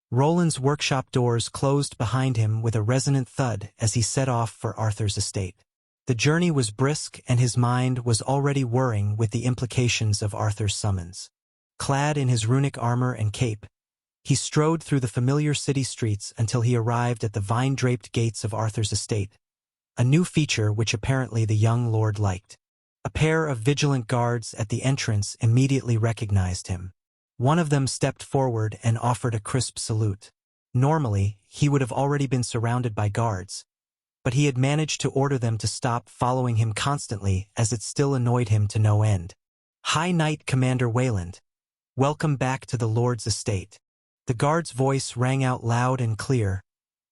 Roland's workshop doors closed behind him with a resonant thud as he set off for Arthur's estate. The journey was brisk and his mind was already whirring with the implications of Arthur's summons. Clad in his runic armor and cape, he strode through the familiar city streets until he arrived at the vine-draped gates of Arthur's estate, a new feature which apparently the young lord liked. A pair of vigilant guards at the entrance immediately recognized him. One of them stepped forward and offered a crisp salute. Normally, he would have already been surrounded by guards, but he had managed to order them to stop following him constantly as it still annoyed him to no end. "High Knight Commander Wayland, welcome back to the Lord's estate." The guard's voice rang out loud and clear,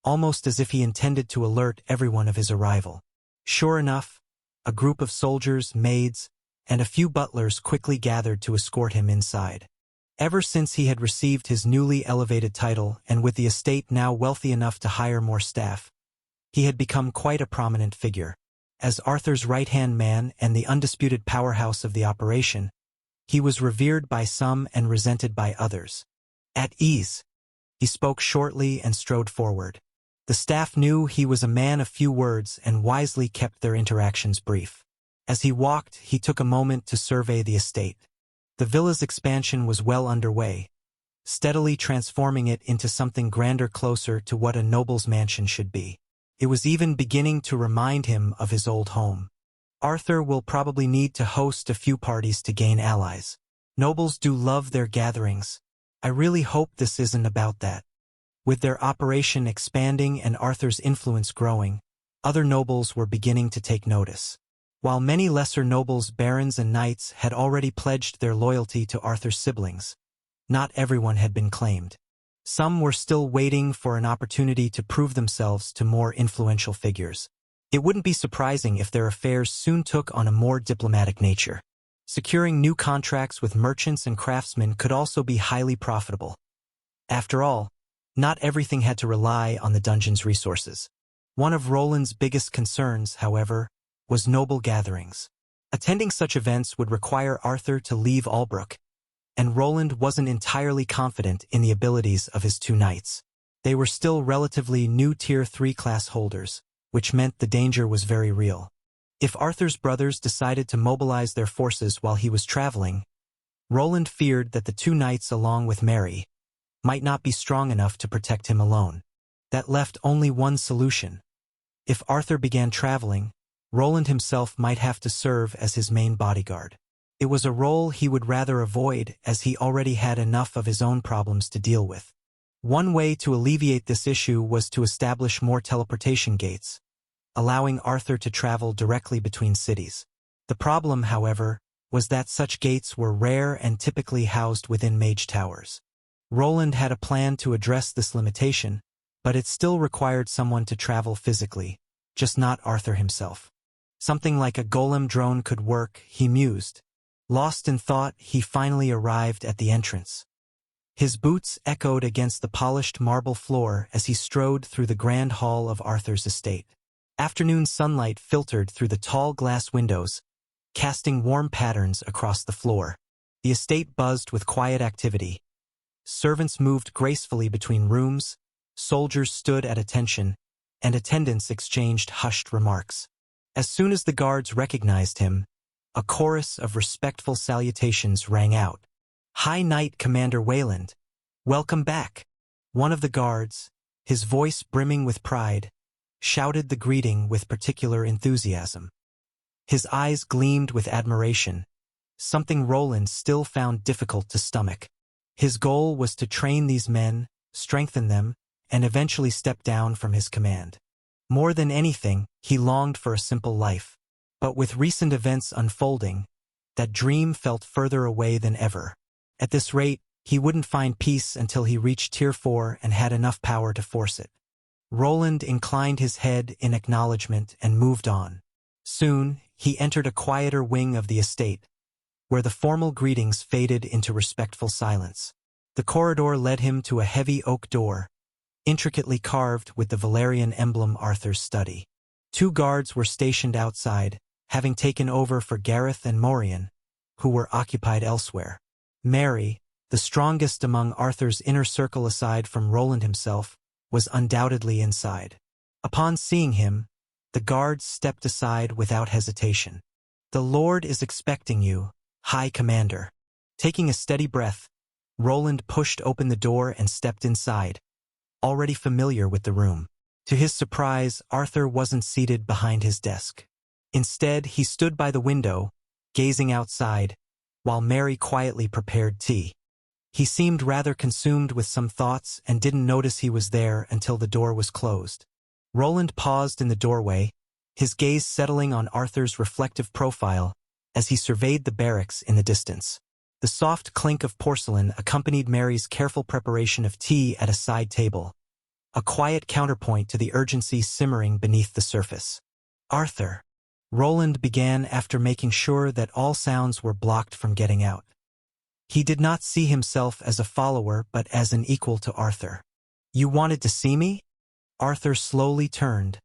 almost as if he intended to alert everyone of his arrival. Sure enough, a group of soldiers, maids, and a few butlers quickly gathered to escort him inside. Ever since he had received his newly elevated title and with the estate now wealthy enough to hire more staff, he had become quite a prominent figure. As Arthur's right-hand man and the undisputed powerhouse of the operation, he was revered by some and resented by others. At ease, he spoke shortly and strode forward. The staff knew he was a man of few words and wisely kept their interactions brief. As he walked, he took a moment to survey the estate. The villa's expansion was well underway, steadily transforming it into something grander, closer to what a noble's mansion should be. It was even beginning to remind him of his old home. Arthur will probably need to host a few parties to gain allies. Nobles do love their gatherings. I really hope this isn't about that. With their operation expanding and Arthur's influence growing, other nobles were beginning to take notice. While many lesser nobles, barons, and knights had already pledged their loyalty to Arthur's siblings, not everyone had been claimed. Some were still waiting for an opportunity to prove themselves to more influential figures. It wouldn't be surprising if their affairs soon took on a more diplomatic nature. Securing new contracts with merchants and craftsmen could also be highly profitable. After all, not everything had to rely on the dungeon's resources. One of Roland's biggest concerns, however, was noble gatherings. Attending such events would require Arthur to leave Albrook, and Roland wasn't entirely confident in the abilities of his two knights. They were still relatively new Tier 3 class holders, which meant the danger was very real. If Arthur's brothers decided to mobilize their forces while he was traveling, Roland feared that the two knights, along with Mary, might not be strong enough to protect him alone. That left only one solution. If Arthur began traveling, Roland himself might have to serve as his main bodyguard. It was a role he would rather avoid, as he already had enough of his own problems to deal with. One way to alleviate this issue was to establish more teleportation gates, allowing Arthur to travel directly between cities. The problem, however, was that such gates were rare and typically housed within mage towers. Roland had a plan to address this limitation, but it still required someone to travel physically, just not Arthur himself. Something like a golem drone could work, he mused. Lost in thought, he finally arrived at the entrance. His boots echoed against the polished marble floor as he strode through the grand hall of Arthur's estate. Afternoon sunlight filtered through the tall glass windows, casting warm patterns across the floor. The estate buzzed with quiet activity. Servants moved gracefully between rooms, soldiers stood at attention, and attendants exchanged hushed remarks. As soon as the guards recognized him, a chorus of respectful salutations rang out. "High Knight Commander Wayland, welcome back." One of the guards, his voice brimming with pride, shouted the greeting with particular enthusiasm. His eyes gleamed with admiration, something Roland still found difficult to stomach. His goal was to train these men, strengthen them, and eventually step down from his command. More than anything, he longed for a simple life. But with recent events unfolding, that dream felt further away than ever. At this rate, he wouldn't find peace until he reached Tier 4 and had enough power to force it. Roland inclined his head in acknowledgement and moved on. Soon, he entered a quieter wing of the estate, where the formal greetings faded into respectful silence. The corridor led him to a heavy oak door, intricately carved with the Valerian emblem Arthur's study. 2 guards were stationed outside, having taken over for Gareth and Morian, who were occupied elsewhere. Mary, the the strongest among Arthur's inner circle aside from Roland himself, was undoubtedly inside. Upon seeing him, the guards stepped aside without hesitation. "The Lord is expecting you, High Commander." Taking a steady breath, Roland pushed open the door and stepped inside, already familiar with the room. To his surprise, Arthur wasn't seated behind his desk. Instead, he stood by the window, gazing outside, while Mary quietly prepared tea. He seemed rather consumed with some thoughts and didn't notice he was there until the door was closed. Roland paused in the doorway, his gaze settling on Arthur's reflective profile as he surveyed the barracks in the distance. The soft clink of porcelain accompanied Mary's careful preparation of tea at a side table, a quiet counterpoint to the urgency simmering beneath the surface. "Arthur," Roland began after making sure that all sounds were blocked from getting out. He did not see himself as a follower but as an equal to Arthur. "You wanted to see me?" Arthur slowly turned,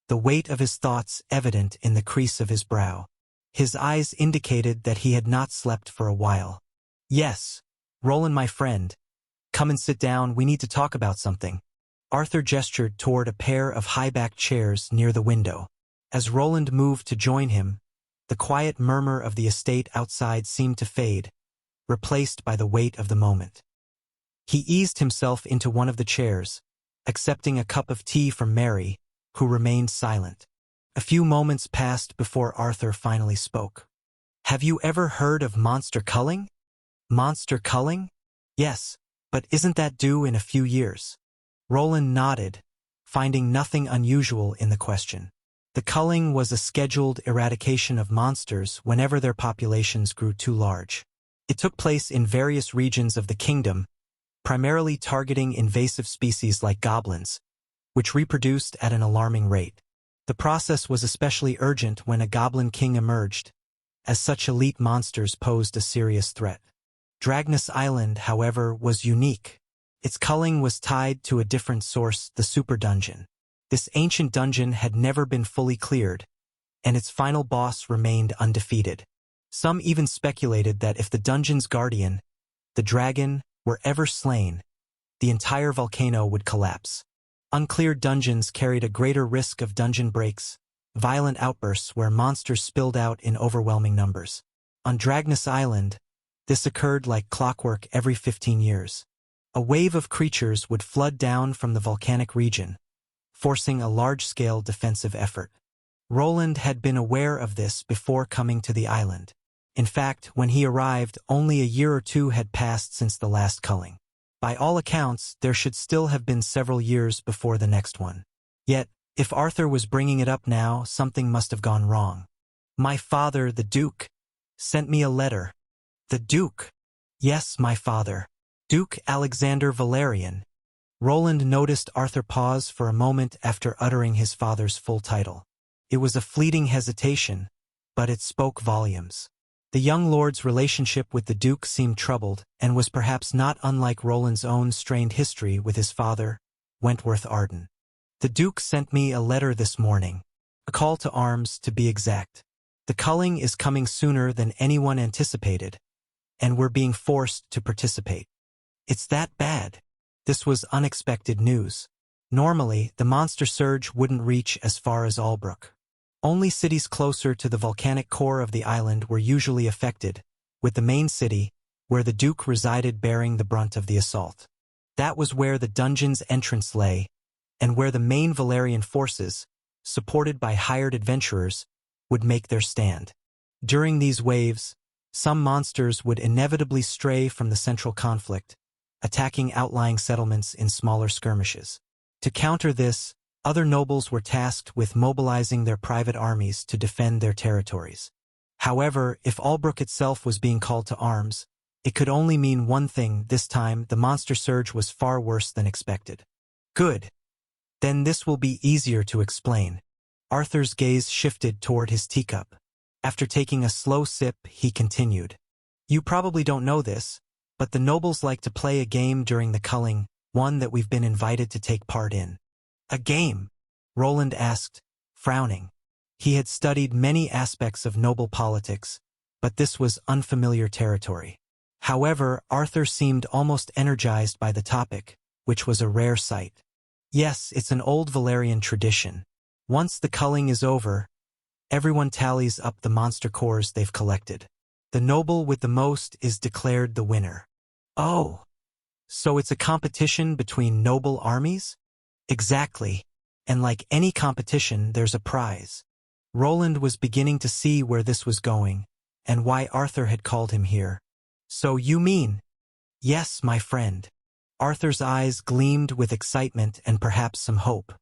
the weight of his thoughts evident in the crease of his brow. His eyes indicated that he had not slept for a while. "Yes, Roland, my friend. Come and sit down, we need to talk about something." Arthur gestured toward a pair of high-backed chairs near the window. As Roland moved to join him, the quiet murmur of the estate outside seemed to fade, replaced by the weight of the moment. He eased himself into one of the chairs, accepting a cup of tea from Mary, who remained silent. A few moments passed before Arthur finally spoke. "Have you ever heard of monster culling?" "Monster culling? Yes, but isn't that due in a few years?" Roland nodded, finding nothing unusual in the question. The culling was a scheduled eradication of monsters whenever their populations grew too large. It took place in various regions of the kingdom, primarily targeting invasive species like goblins, which reproduced at an alarming rate. The process was especially urgent when a goblin king emerged, as such elite monsters posed a serious threat. Dragnus Island, however, was unique. Its culling was tied to a different source, the Super Dungeon. This ancient dungeon had never been fully cleared, and its final boss remained undefeated. Some even speculated that if the dungeon's guardian, the dragon, were ever slain, the entire volcano would collapse. Uncleared dungeons carried a greater risk of dungeon breaks, violent outbursts where monsters spilled out in overwhelming numbers. On Dragnus Island, this occurred like clockwork every 15 years. A wave of creatures would flood down from the volcanic region, forcing a large-scale defensive effort. Roland had been aware of this before coming to the island. In fact, when he arrived, only a year or two had passed since the last culling. By all accounts, there should still have been several years before the next one. Yet, if Arthur was bringing it up now, something must have gone wrong. "My father, the Duke, sent me a letter." "The Duke?" "Yes, my father. Duke Alexander Valerian." Roland noticed Arthur pause for a moment after uttering his father's full title. It was a fleeting hesitation, but it spoke volumes. The young lord's relationship with the Duke seemed troubled, and was perhaps not unlike Roland's own strained history with his father, Wentworth Arden. "The Duke sent me a letter this morning. A call to arms, to be exact. The culling is coming sooner than anyone anticipated, and we're being forced to participate." "It's that bad." This was unexpected news. Normally, the monster surge wouldn't reach as far as Albrook. Only cities closer to the volcanic core of the island were usually affected, with the main city, where the Duke resided, bearing the brunt of the assault. That was where the dungeon's entrance lay, and where the main Valerian forces, supported by hired adventurers, would make their stand. During these waves, some monsters would inevitably stray from the central conflict, attacking outlying settlements in smaller skirmishes. To counter this, other nobles were tasked with mobilizing their private armies to defend their territories. However, if Albrook itself was being called to arms, it could only mean one thing. This time, the monster surge was far worse than expected. "Good. Then this will be easier to explain." Arthur's gaze shifted toward his teacup. After taking a slow sip, he continued. "You probably don't know this, but the nobles like to play a game during the culling, one that we've been invited to take part in." "A game?" Roland asked, frowning. He had studied many aspects of noble politics, but this was unfamiliar territory. However, Arthur seemed almost energized by the topic, which was a rare sight. Yes, it's an old Valerian tradition. Once the culling is over, everyone tallies up the monster cores they've collected. The noble with the most is declared the winner. Oh, so it's a competition between noble armies? Exactly. And like any competition, there's a prize. Roland was beginning to see where this was going, and why Arthur had called him here. So you mean? Yes, my friend. Arthur's eyes gleamed with excitement and perhaps some hope.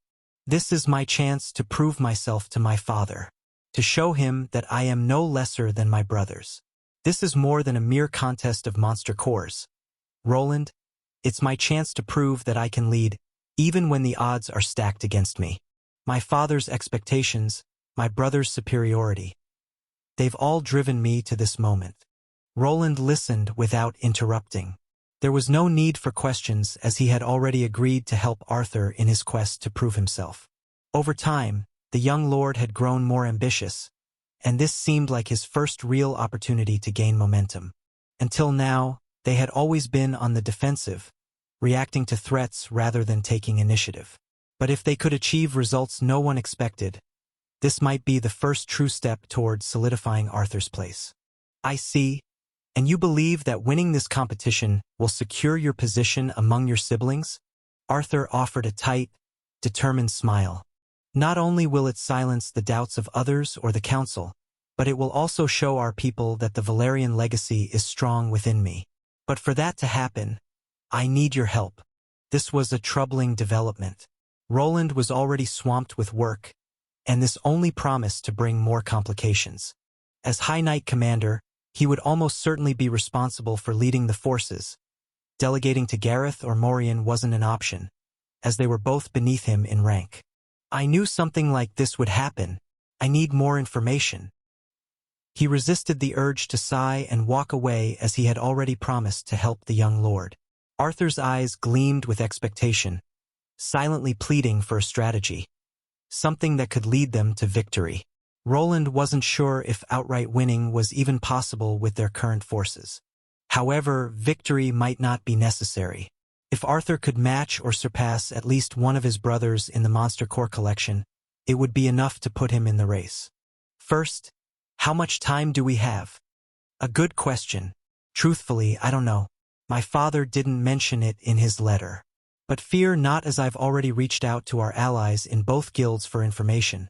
This is my chance to prove myself to my father, to show him that I am no lesser than my brothers. This is more than a mere contest of monster cores. Roland, it's my chance to prove that I can lead, even when the odds are stacked against me. My father's expectations, my brother's superiority. They've all driven me to this moment. Roland listened without interrupting. There was no need for questions as he had already agreed to help Arthur in his quest to prove himself. Over time, the young lord had grown more ambitious, and this seemed like his first real opportunity to gain momentum. Until now, they had always been on the defensive, reacting to threats rather than taking initiative. But if they could achieve results no one expected, this might be the first true step toward solidifying Arthur's place. I see. And you believe that winning this competition will secure your position among your siblings? Arthur offered a tight, determined smile. Not only will it silence the doubts of others or the council, but it will also show our people that the Valerian legacy is strong within me. But for that to happen, I need your help. This was a troubling development. Roland was already swamped with work, and this only promised to bring more complications. As High Knight Commander, he would almost certainly be responsible for leading the forces. Delegating to Gareth or Morian wasn't an option, as they were both beneath him in rank. I knew something like this would happen. I need more information. He resisted the urge to sigh and walk away as he had already promised to help the young lord. Arthur's eyes gleamed with expectation, silently pleading for a strategy. Something that could lead them to victory. Roland wasn't sure if outright winning was even possible with their current forces. However, victory might not be necessary. If Arthur could match or surpass at least one of his brothers in the Monster Core collection, it would be enough to put him in the race. First, how much time do we have? A good question. Truthfully, I don't know. My father didn't mention it in his letter. But fear not, as I've already reached out to our allies in both guilds for information,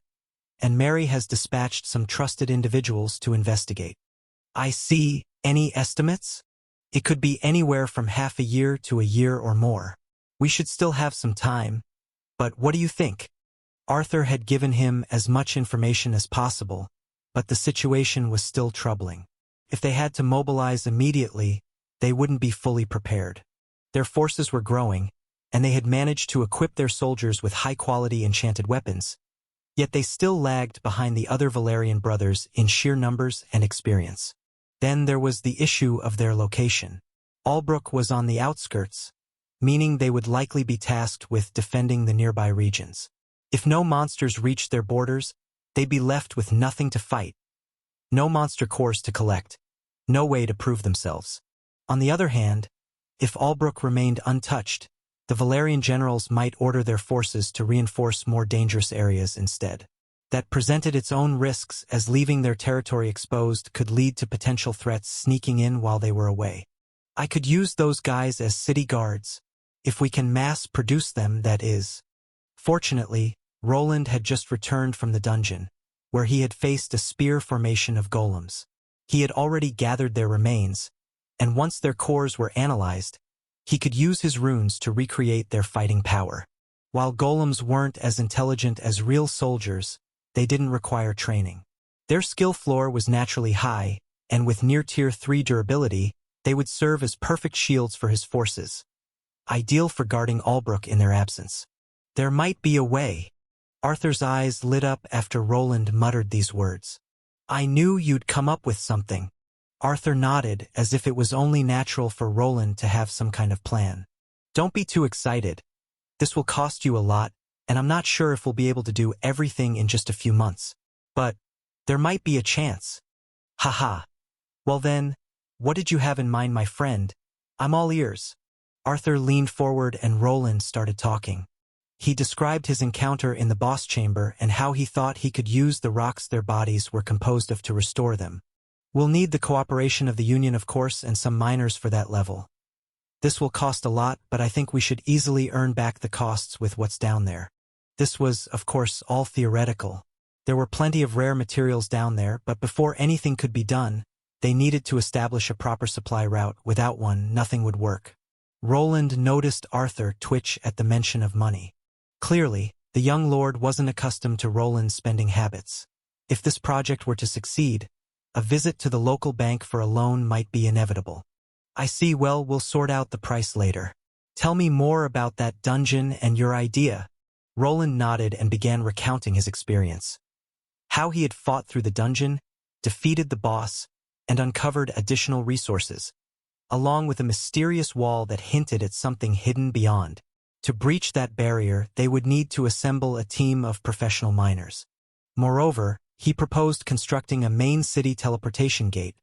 and Mary has dispatched some trusted individuals to investigate. I see. Any estimates? It could be anywhere from half a year to a year or more. We should still have some time. But what do you think? Arthur had given him as much information as possible, but the situation was still troubling. If they had to mobilize immediately, they wouldn't be fully prepared. Their forces were growing, and they had managed to equip their soldiers with high-quality enchanted weapons. Yet they still lagged behind the other Valerian brothers in sheer numbers and experience. Then there was the issue of their location. Albrook was on the outskirts, meaning they would likely be tasked with defending the nearby regions. If no monsters reached their borders, they'd be left with nothing to fight. No monster cores to collect. No way to prove themselves. On the other hand, if Albrook remained untouched, the Valerian generals might order their forces to reinforce more dangerous areas instead. That presented its own risks, as leaving their territory exposed could lead to potential threats sneaking in while they were away. I could use those guys as city guards, if we can mass produce them, that is. Fortunately, Roland had just returned from the dungeon, where he had faced a spear formation of golems. He had already gathered their remains, and once their cores were analyzed, he could use his runes to recreate their fighting power. While golems weren't as intelligent as real soldiers, they didn't require training. Their skill floor was naturally high, and with near Tier 3 durability, they would serve as perfect shields for his forces. Ideal for guarding Albrook in their absence. There might be a way. Arthur's eyes lit up after Roland muttered these words. I knew you'd come up with something. Arthur nodded, as if it was only natural for Roland to have some kind of plan. Don't be too excited. This will cost you a lot, and I'm not sure if we'll be able to do everything in just a few months. But there might be a chance. Haha. Well then, What did you have in mind, my friend? I'm all ears. Arthur leaned forward and Roland started talking. He described his encounter in the boss chamber and how he thought he could use the rocks their bodies were composed of to restore them. We'll need the cooperation of the Union, of course, and some miners for that level. This will cost a lot, but I think we should easily earn back the costs with what's down there. This was, of course, all theoretical. There were plenty of rare materials down there, but before anything could be done, they needed to establish a proper supply route. Without one, nothing would work. Roland noticed Arthur twitch at the mention of money. Clearly, the young lord wasn't accustomed to Roland's spending habits. If this project were to succeed, a visit to the local bank for a loan might be inevitable. I see. Well, we'll sort out the price later. Tell me more about that dungeon and your idea. Roland nodded and began recounting his experience. How he had fought through the dungeon, defeated the boss, and uncovered additional resources, along with a mysterious wall that hinted at something hidden beyond. To breach that barrier, they would need to assemble a team of professional miners. Moreover, he proposed constructing a main city teleportation gate,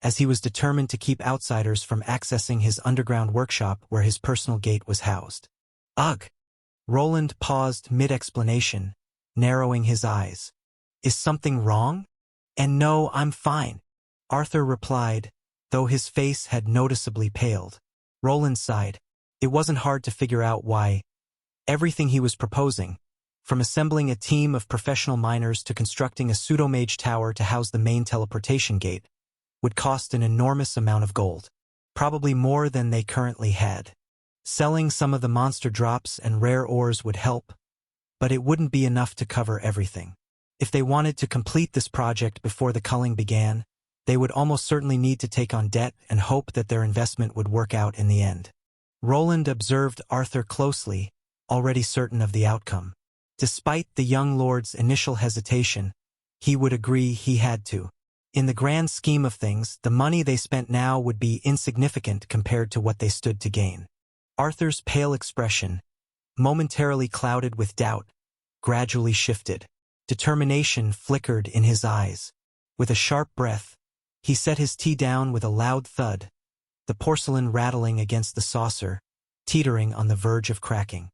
as he was determined to keep outsiders from accessing his underground workshop where his personal gate was housed. Ugh! Roland paused mid-explanation, narrowing his eyes. Is something wrong? And no, I'm fine, Arthur replied, though his face had noticeably paled. Roland sighed. It wasn't hard to figure out why. Everything he was proposing, from assembling a team of professional miners to constructing a pseudo-mage tower to house the main teleportation gate, would cost an enormous amount of gold, probably more than they currently had. Selling some of the monster drops and rare ores would help, but it wouldn't be enough to cover everything. If they wanted to complete this project before the culling began, they would almost certainly need to take on debt and hope that their investment would work out in the end. Roland observed Arthur closely, already certain of the outcome. Despite the young lord's initial hesitation, he would agree he had to. In the grand scheme of things, the money they spent now would be insignificant compared to what they stood to gain. Arthur's pale expression, momentarily clouded with doubt, gradually shifted. Determination flickered in his eyes. With a sharp breath, he set his tea down with a loud thud, the porcelain rattling against the saucer, teetering on the verge of cracking.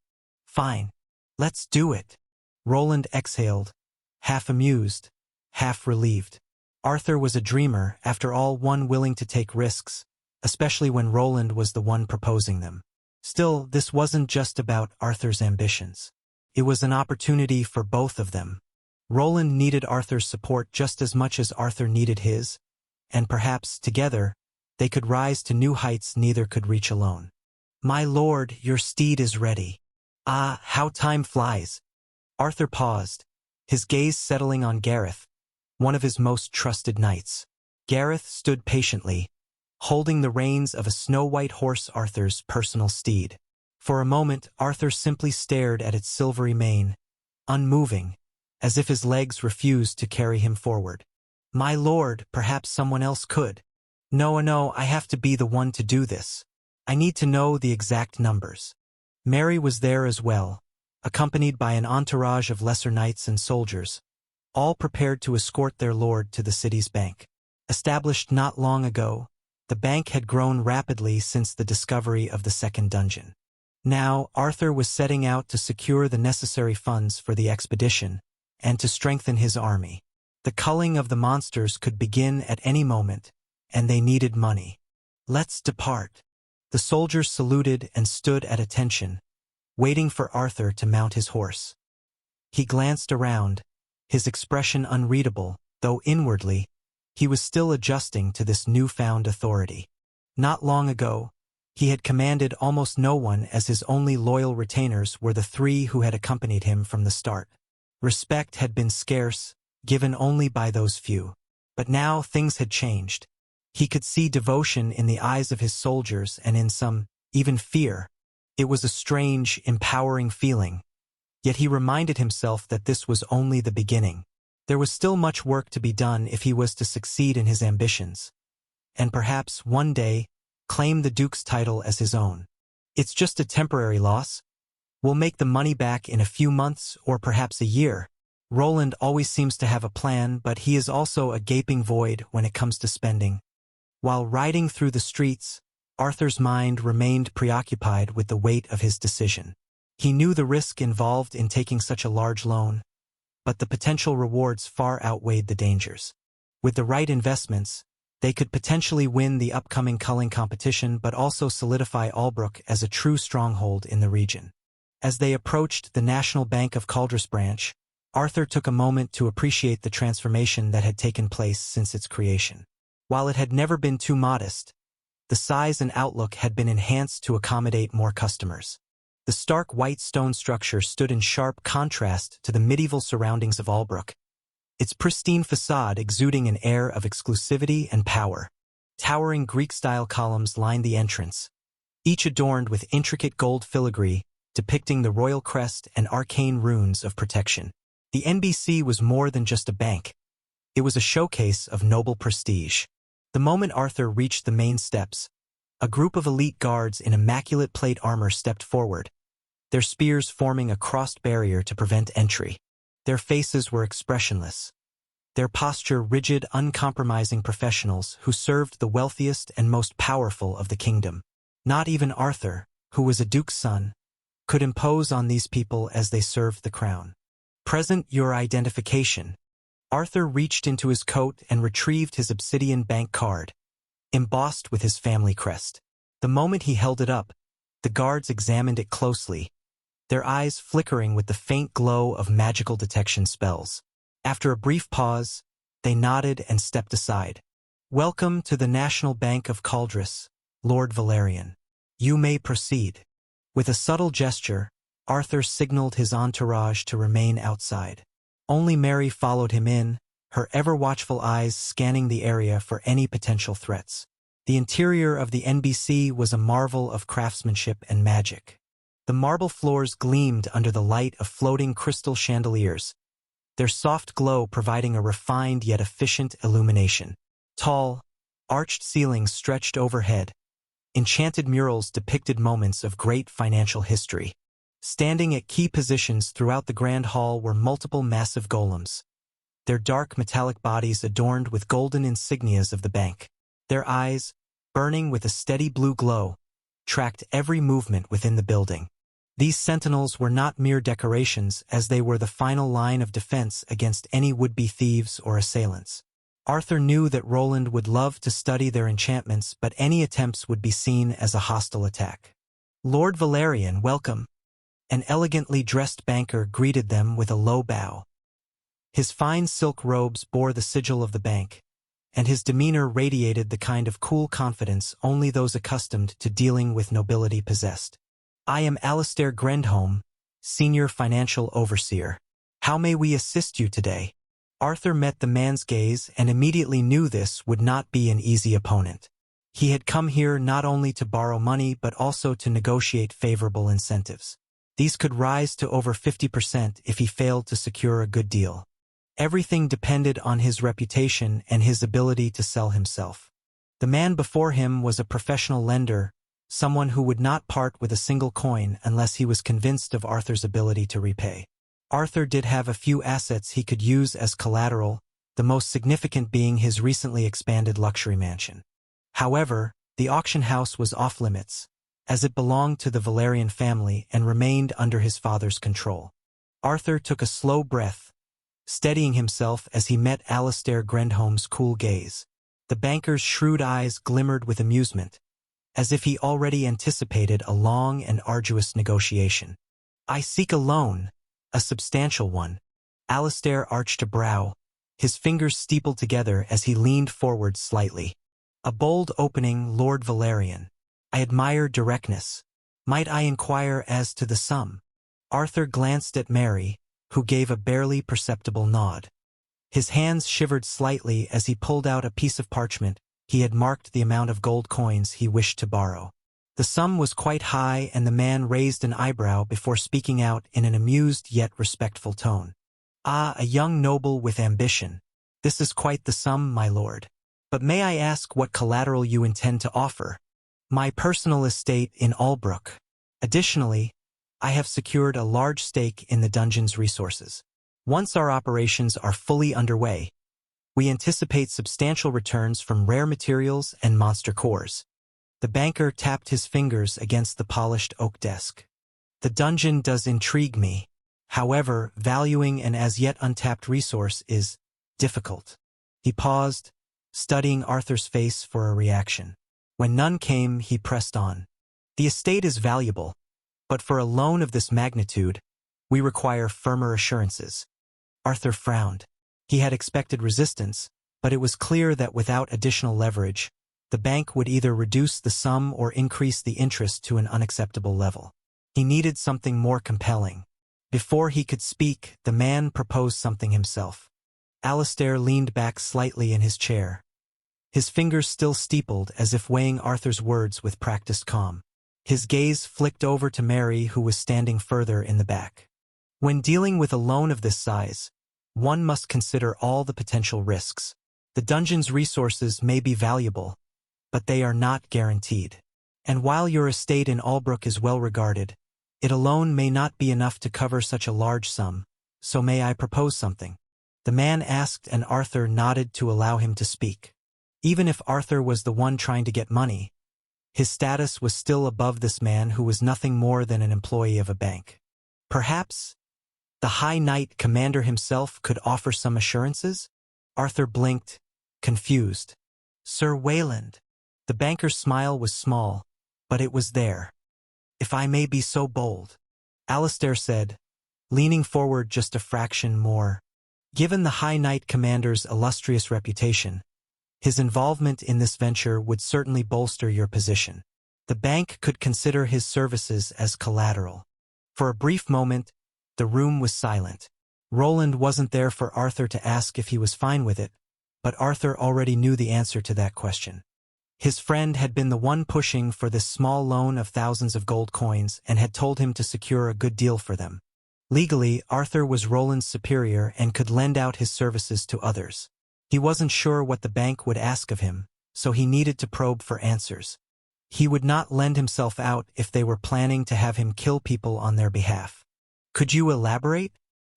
Fine. Let's do it. Roland exhaled, half amused, half relieved. Arthur was a dreamer, after all, one willing to take risks, especially when Roland was the one proposing them. Still, this wasn't just about Arthur's ambitions. It was an opportunity for both of them. Roland needed Arthur's support just as much as Arthur needed his, and perhaps, together, they could rise to new heights neither could reach alone. My lord, your steed is ready. Ah, how time flies. Arthur paused, his gaze settling on Gareth, one of his most trusted knights. Gareth stood patiently, holding the reins of a snow-white horse, Arthur's personal steed. For a moment, Arthur simply stared at its silvery mane, unmoving, as if his legs refused to carry him forward. My lord, perhaps someone else could. No, I have to be the one to do this. I need to know the exact numbers. Mary was there as well, accompanied by an entourage of lesser knights and soldiers, all prepared to escort their lord to the city's bank. Established not long ago, the bank had grown rapidly since the discovery of the second dungeon. Now, Arthur was setting out to secure the necessary funds for the expedition and to strengthen his army. The culling of the monsters could begin at any moment, and they needed money. Let's depart. The soldiers saluted and stood at attention, waiting for Arthur to mount his horse. He glanced around, his expression unreadable, though inwardly, he was still adjusting to this newfound authority. Not long ago, he had commanded almost no one, as his only loyal retainers were the three who had accompanied him from the start. Respect had been scarce, given only by those few. But now things had changed. He could see devotion in the eyes of his soldiers and in some, even fear. It was a strange, empowering feeling. Yet he reminded himself that this was only the beginning. There was still much work to be done if he was to succeed in his ambitions. And perhaps, one day, claim the Duke's title as his own. It's just a temporary loss. We'll make the money back in a few months or perhaps a year. Roland always seems to have a plan, but he is also a gaping void when it comes to spending. While riding through the streets, Arthur's mind remained preoccupied with the weight of his decision. He knew the risk involved in taking such a large loan, but the potential rewards far outweighed the dangers. With the right investments, they could potentially win the upcoming culling competition but also solidify Albrook as a true stronghold in the region. As they approached the National Bank of Caldris branch, Arthur took a moment to appreciate the transformation that had taken place since its creation. While it had never been too modest, the size and outlook had been enhanced to accommodate more customers. The stark white stone structure stood in sharp contrast to the medieval surroundings of Albrook, its pristine facade exuding an air of exclusivity and power. Towering Greek-style columns lined the entrance, each adorned with intricate gold filigree depicting the royal crest and arcane runes of protection. The NBC was more than just a bank. It was a showcase of noble prestige. The moment Arthur reached the main steps, a group of elite guards in immaculate plate armor stepped forward, their spears forming a crossed barrier to prevent entry. Their faces were expressionless, their posture rigid, uncompromising professionals who served the wealthiest and most powerful of the kingdom. Not even Arthur, who was a duke's son, could impose on these people as they served the crown. Present your identification. Arthur reached into his coat and retrieved his obsidian bank card, embossed with his family crest. The moment he held it up, the guards examined it closely, their eyes flickering with the faint glow of magical detection spells. After a brief pause, they nodded and stepped aside. Welcome to the National Bank of Caldris, Lord Valerian. You may proceed. With a subtle gesture, Arthur signaled his entourage to remain outside. Only Mary followed him in, her ever-watchful eyes scanning the area for any potential threats. The interior of the NBC was a marvel of craftsmanship and magic. The marble floors gleamed under the light of floating crystal chandeliers, their soft glow providing a refined yet efficient illumination. Tall, arched ceilings stretched overhead. Enchanted murals depicted moments of great financial history. Standing at key positions throughout the grand hall were multiple massive golems, their dark metallic bodies adorned with golden insignias of the bank. Their eyes, burning with a steady blue glow, tracked every movement within the building. These sentinels were not mere decorations, as they were the final line of defense against any would-be thieves or assailants. Arthur knew that Roland would love to study their enchantments, but any attempts would be seen as a hostile attack. Lord Valerian, welcome. An elegantly dressed banker greeted them with a low bow. His fine silk robes bore the sigil of the bank, and his demeanor radiated the kind of cool confidence only those accustomed to dealing with nobility possessed. I am Alastair Grendholm, Senior Financial Overseer. How may we assist you today? Arthur met the man's gaze and immediately knew this would not be an easy opponent. He had come here not only to borrow money but also to negotiate favorable incentives. These could rise to over 50% if he failed to secure a good deal. Everything depended on his reputation and his ability to sell himself. The man before him was a professional lender, someone who would not part with a single coin unless he was convinced of Arthur's ability to repay. Arthur did have a few assets he could use as collateral, the most significant being his recently expanded luxury mansion. However, the auction house was off-limits, as it belonged to the Valerian family and remained under his father's control. Arthur took a slow breath, steadying himself as he met Alastair Grendholm's cool gaze. The banker's shrewd eyes glimmered with amusement, as if he already anticipated a long and arduous negotiation. I seek a loan, a substantial one. Alastair arched a brow, his fingers steepled together as he leaned forward slightly. A bold opening, Lord Valerian. I admire directness. Might I inquire as to the sum? Arthur glanced at Mary, who gave a barely perceptible nod. His hands shivered slightly as he pulled out a piece of parchment. He had marked the amount of gold coins he wished to borrow. The sum was quite high, and the man raised an eyebrow before speaking out in an amused yet respectful tone. Ah, a young noble with ambition. This is quite the sum, my lord. But may I ask what collateral you intend to offer? My personal estate in Albrook. Additionally, I have secured a large stake in the dungeon's resources. Once our operations are fully underway, We anticipate substantial returns from rare materials and monster cores. The banker tapped his fingers against the polished oak desk. The dungeon does intrigue me. However, valuing an as yet untapped resource is difficult. He paused, studying Arthur's face for a reaction. When none came, he pressed on. The estate is valuable, but for a loan of this magnitude, we require firmer assurances. Arthur frowned. He had expected resistance, but it was clear that without additional leverage, the bank would either reduce the sum or increase the interest to an unacceptable level. He needed something more compelling. Before he could speak, the man proposed something himself. Alistair leaned back slightly in his chair. His fingers still steepled as if weighing Arthur's words with practiced calm. His gaze flicked over to Mary, who was standing further in the back. When dealing with a loan of this size, one must consider all the potential risks. The dungeon's resources may be valuable, but they are not guaranteed. And while your estate in Albrook is well regarded, it alone may not be enough to cover such a large sum, so may I propose something? The man asked, and Arthur nodded to allow him to speak. Even if Arthur was the one trying to get money, his status was still above this man who was nothing more than an employee of a bank. Perhaps the High Knight Commander himself could offer some assurances? Arthur blinked, confused. Sir Wayland. The banker's smile was small, but it was there. If I may be so bold, Alistair said, leaning forward just a fraction more. Given the High Knight Commander's illustrious reputation, his involvement in this venture would certainly bolster your position. The bank could consider his services as collateral. For a brief moment, the room was silent. Roland wasn't there for Arthur to ask if he was fine with it, but Arthur already knew the answer to that question. His friend had been the one pushing for this small loan of thousands of gold coins and had told him to secure a good deal for them. Legally, Arthur was Roland's superior and could lend out his services to others. He wasn't sure what the bank would ask of him, so he needed to probe for answers. He would not lend himself out if they were planning to have him kill people on their behalf. Could you elaborate?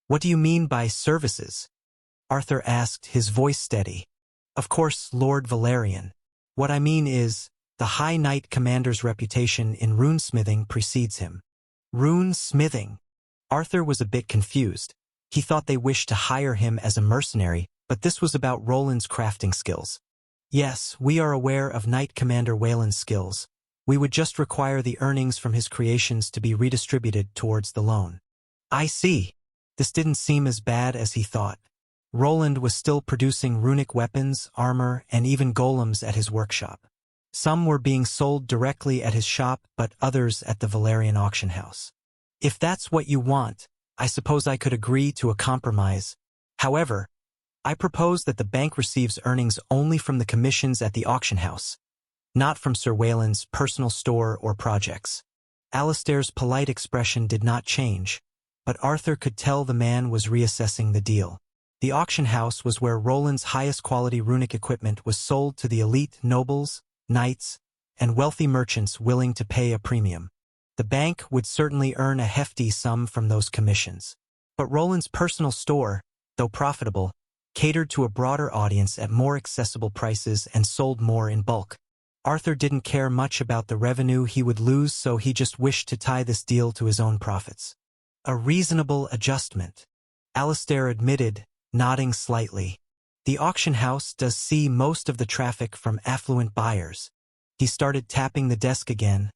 What do you mean by services? Arthur asked, his voice steady. Of course, Lord Valerian. What I mean is, the High Knight Commander's reputation in runesmithing precedes him. Runesmithing? Arthur was a bit confused. He thought they wished to hire him as a mercenary, but this was about Roland's crafting skills. Yes, we are aware of Knight Commander Wayland's skills. We would just require the earnings from his creations to be redistributed towards the loan. I see. This didn't seem as bad as he thought. Roland was still producing runic weapons, armor, and even golems at his workshop. Some were being sold directly at his shop, but others at the Valerian auction house. If that's what you want, I suppose I could agree to a compromise. However, I propose that the bank receives earnings only from the commissions at the auction house, not from Sir Wayland's personal store or projects. Alistair's polite expression did not change, but Arthur could tell the man was reassessing the deal. The auction house was where Roland's highest quality runic equipment was sold to the elite nobles, knights, and wealthy merchants willing to pay a premium. The bank would certainly earn a hefty sum from those commissions. But Roland's personal store, though profitable, catered to a broader audience at more accessible prices and sold more in bulk. Arthur didn't care much about the revenue he would lose, so he just wished to tie this deal to his own profits. A reasonable adjustment, Alistair admitted, nodding slightly. The auction house does see most of the traffic from affluent buyers. He started tapping the desk again,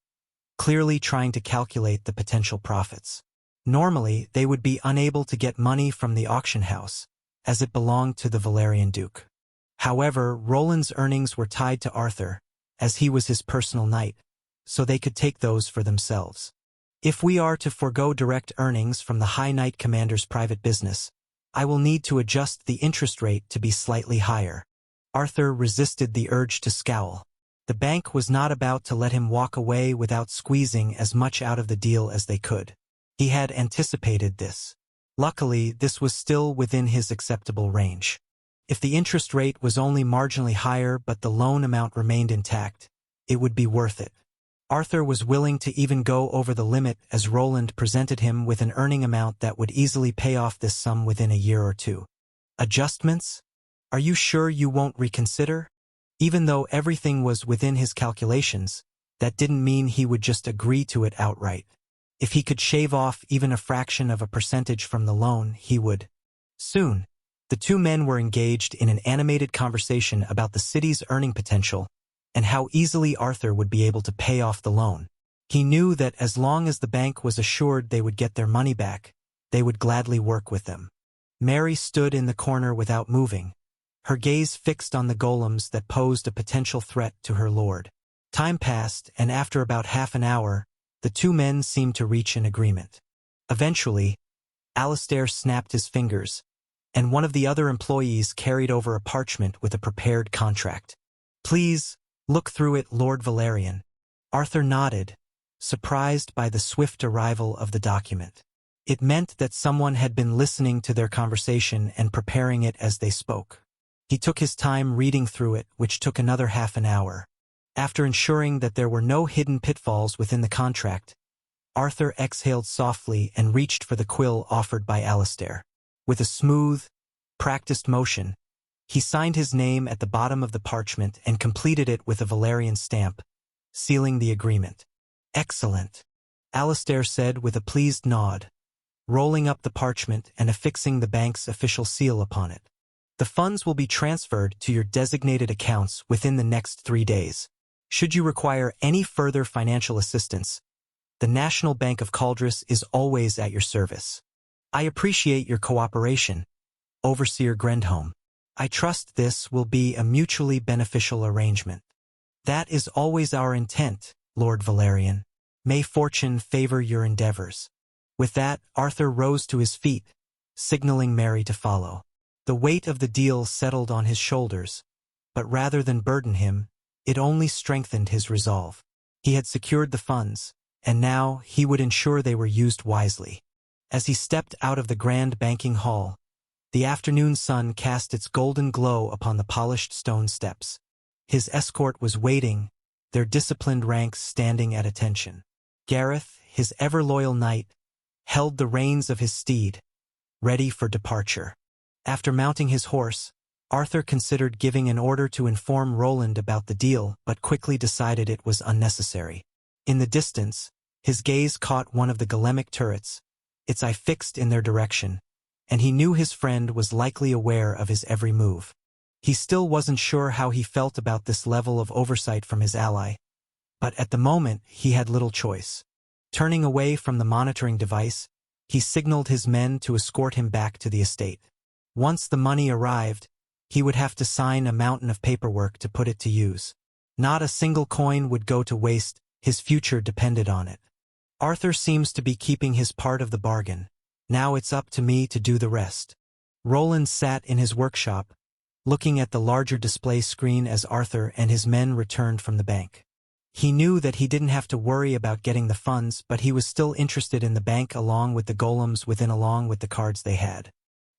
clearly trying to calculate the potential profits. Normally, they would be unable to get money from the auction house, as it belonged to the Valerian Duke. However, Roland's earnings were tied to Arthur, as he was his personal knight, so they could take those for themselves. If we are to forego direct earnings from the High Knight Commander's private business, I will need to adjust the interest rate to be slightly higher. Arthur resisted the urge to scowl. The bank was not about to let him walk away without squeezing as much out of the deal as they could. He had anticipated this. Luckily, this was still within his acceptable range. If the interest rate was only marginally higher but the loan amount remained intact, it would be worth it. Arthur was willing to even go over the limit as Roland presented him with an earning amount that would easily pay off this sum within a year or two. Adjustments? Are you sure you won't reconsider? Even though everything was within his calculations, that didn't mean he would just agree to it outright. If he could shave off even a fraction of a percentage from the loan, he would. Soon, the two men were engaged in an animated conversation about the city's earning potential and how easily Arthur would be able to pay off the loan. He knew that as long as the bank was assured they would get their money back, they would gladly work with them. Mary stood in the corner without moving, her gaze fixed on the golems that posed a potential threat to her lord. Time passed, and after about half an hour, the two men seemed to reach an agreement. Eventually, Alistair snapped his fingers, and one of the other employees carried over a parchment with a prepared contract. "Please, look through it, Lord Valerian." Arthur nodded, surprised by the swift arrival of the document. It meant that someone had been listening to their conversation and preparing it as they spoke. He took his time reading through it, which took another half an hour. After ensuring that there were no hidden pitfalls within the contract, Arthur exhaled softly and reached for the quill offered by Alistair. With a smooth, practiced motion, he signed his name at the bottom of the parchment and completed it with a Valerian stamp, sealing the agreement. "Excellent," Alistair said with a pleased nod, rolling up the parchment and affixing the bank's official seal upon it. "The funds will be transferred to your designated accounts within the next 3 days. Should you require any further financial assistance, the National Bank of Caldris is always at your service. I appreciate your cooperation, Overseer Grendholm. I trust this will be a mutually beneficial arrangement." "That is always our intent, Lord Valerian. May fortune favor your endeavors." With that, Arthur rose to his feet, signaling Mary to follow. The weight of the deal settled on his shoulders, but rather than burden him, it only strengthened his resolve. He had secured the funds, and now he would ensure they were used wisely. As he stepped out of the grand banking hall, the afternoon sun cast its golden glow upon the polished stone steps. His escort was waiting, their disciplined ranks standing at attention. Gareth, his ever-loyal knight, held the reins of his steed, ready for departure. After mounting his horse, Arthur considered giving an order to inform Roland about the deal, but quickly decided it was unnecessary. In the distance, his gaze caught one of the golemic turrets, its eye fixed in their direction, and he knew his friend was likely aware of his every move. He still wasn't sure how he felt about this level of oversight from his ally, but at the moment he had little choice. Turning away from the monitoring device, he signaled his men to escort him back to the estate. Once the money arrived, he would have to sign a mountain of paperwork to put it to use. Not a single coin would go to waste, his future depended on it. "Arthur seems to be keeping his part of the bargain. Now it's up to me to do the rest." Roland sat in his workshop, looking at the larger display screen as Arthur and his men returned from the bank. He knew that he didn't have to worry about getting the funds, but he was still interested in the bank along with the golems along with the cards they had.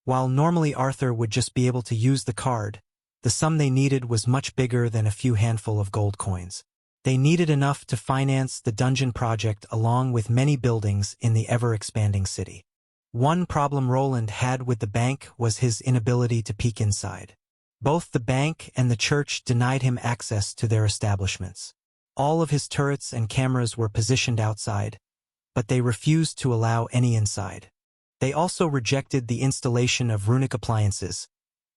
While normally Arthur would just be able to use the card, the sum they needed was much bigger than a few handful of gold coins. They needed enough to finance the dungeon project along with many buildings in the ever-expanding city. One problem Roland had with the bank was his inability to peek inside. Both the bank and the church denied him access to their establishments. All of his turrets and cameras were positioned outside, but they refused to allow any inside. They also rejected the installation of runic appliances,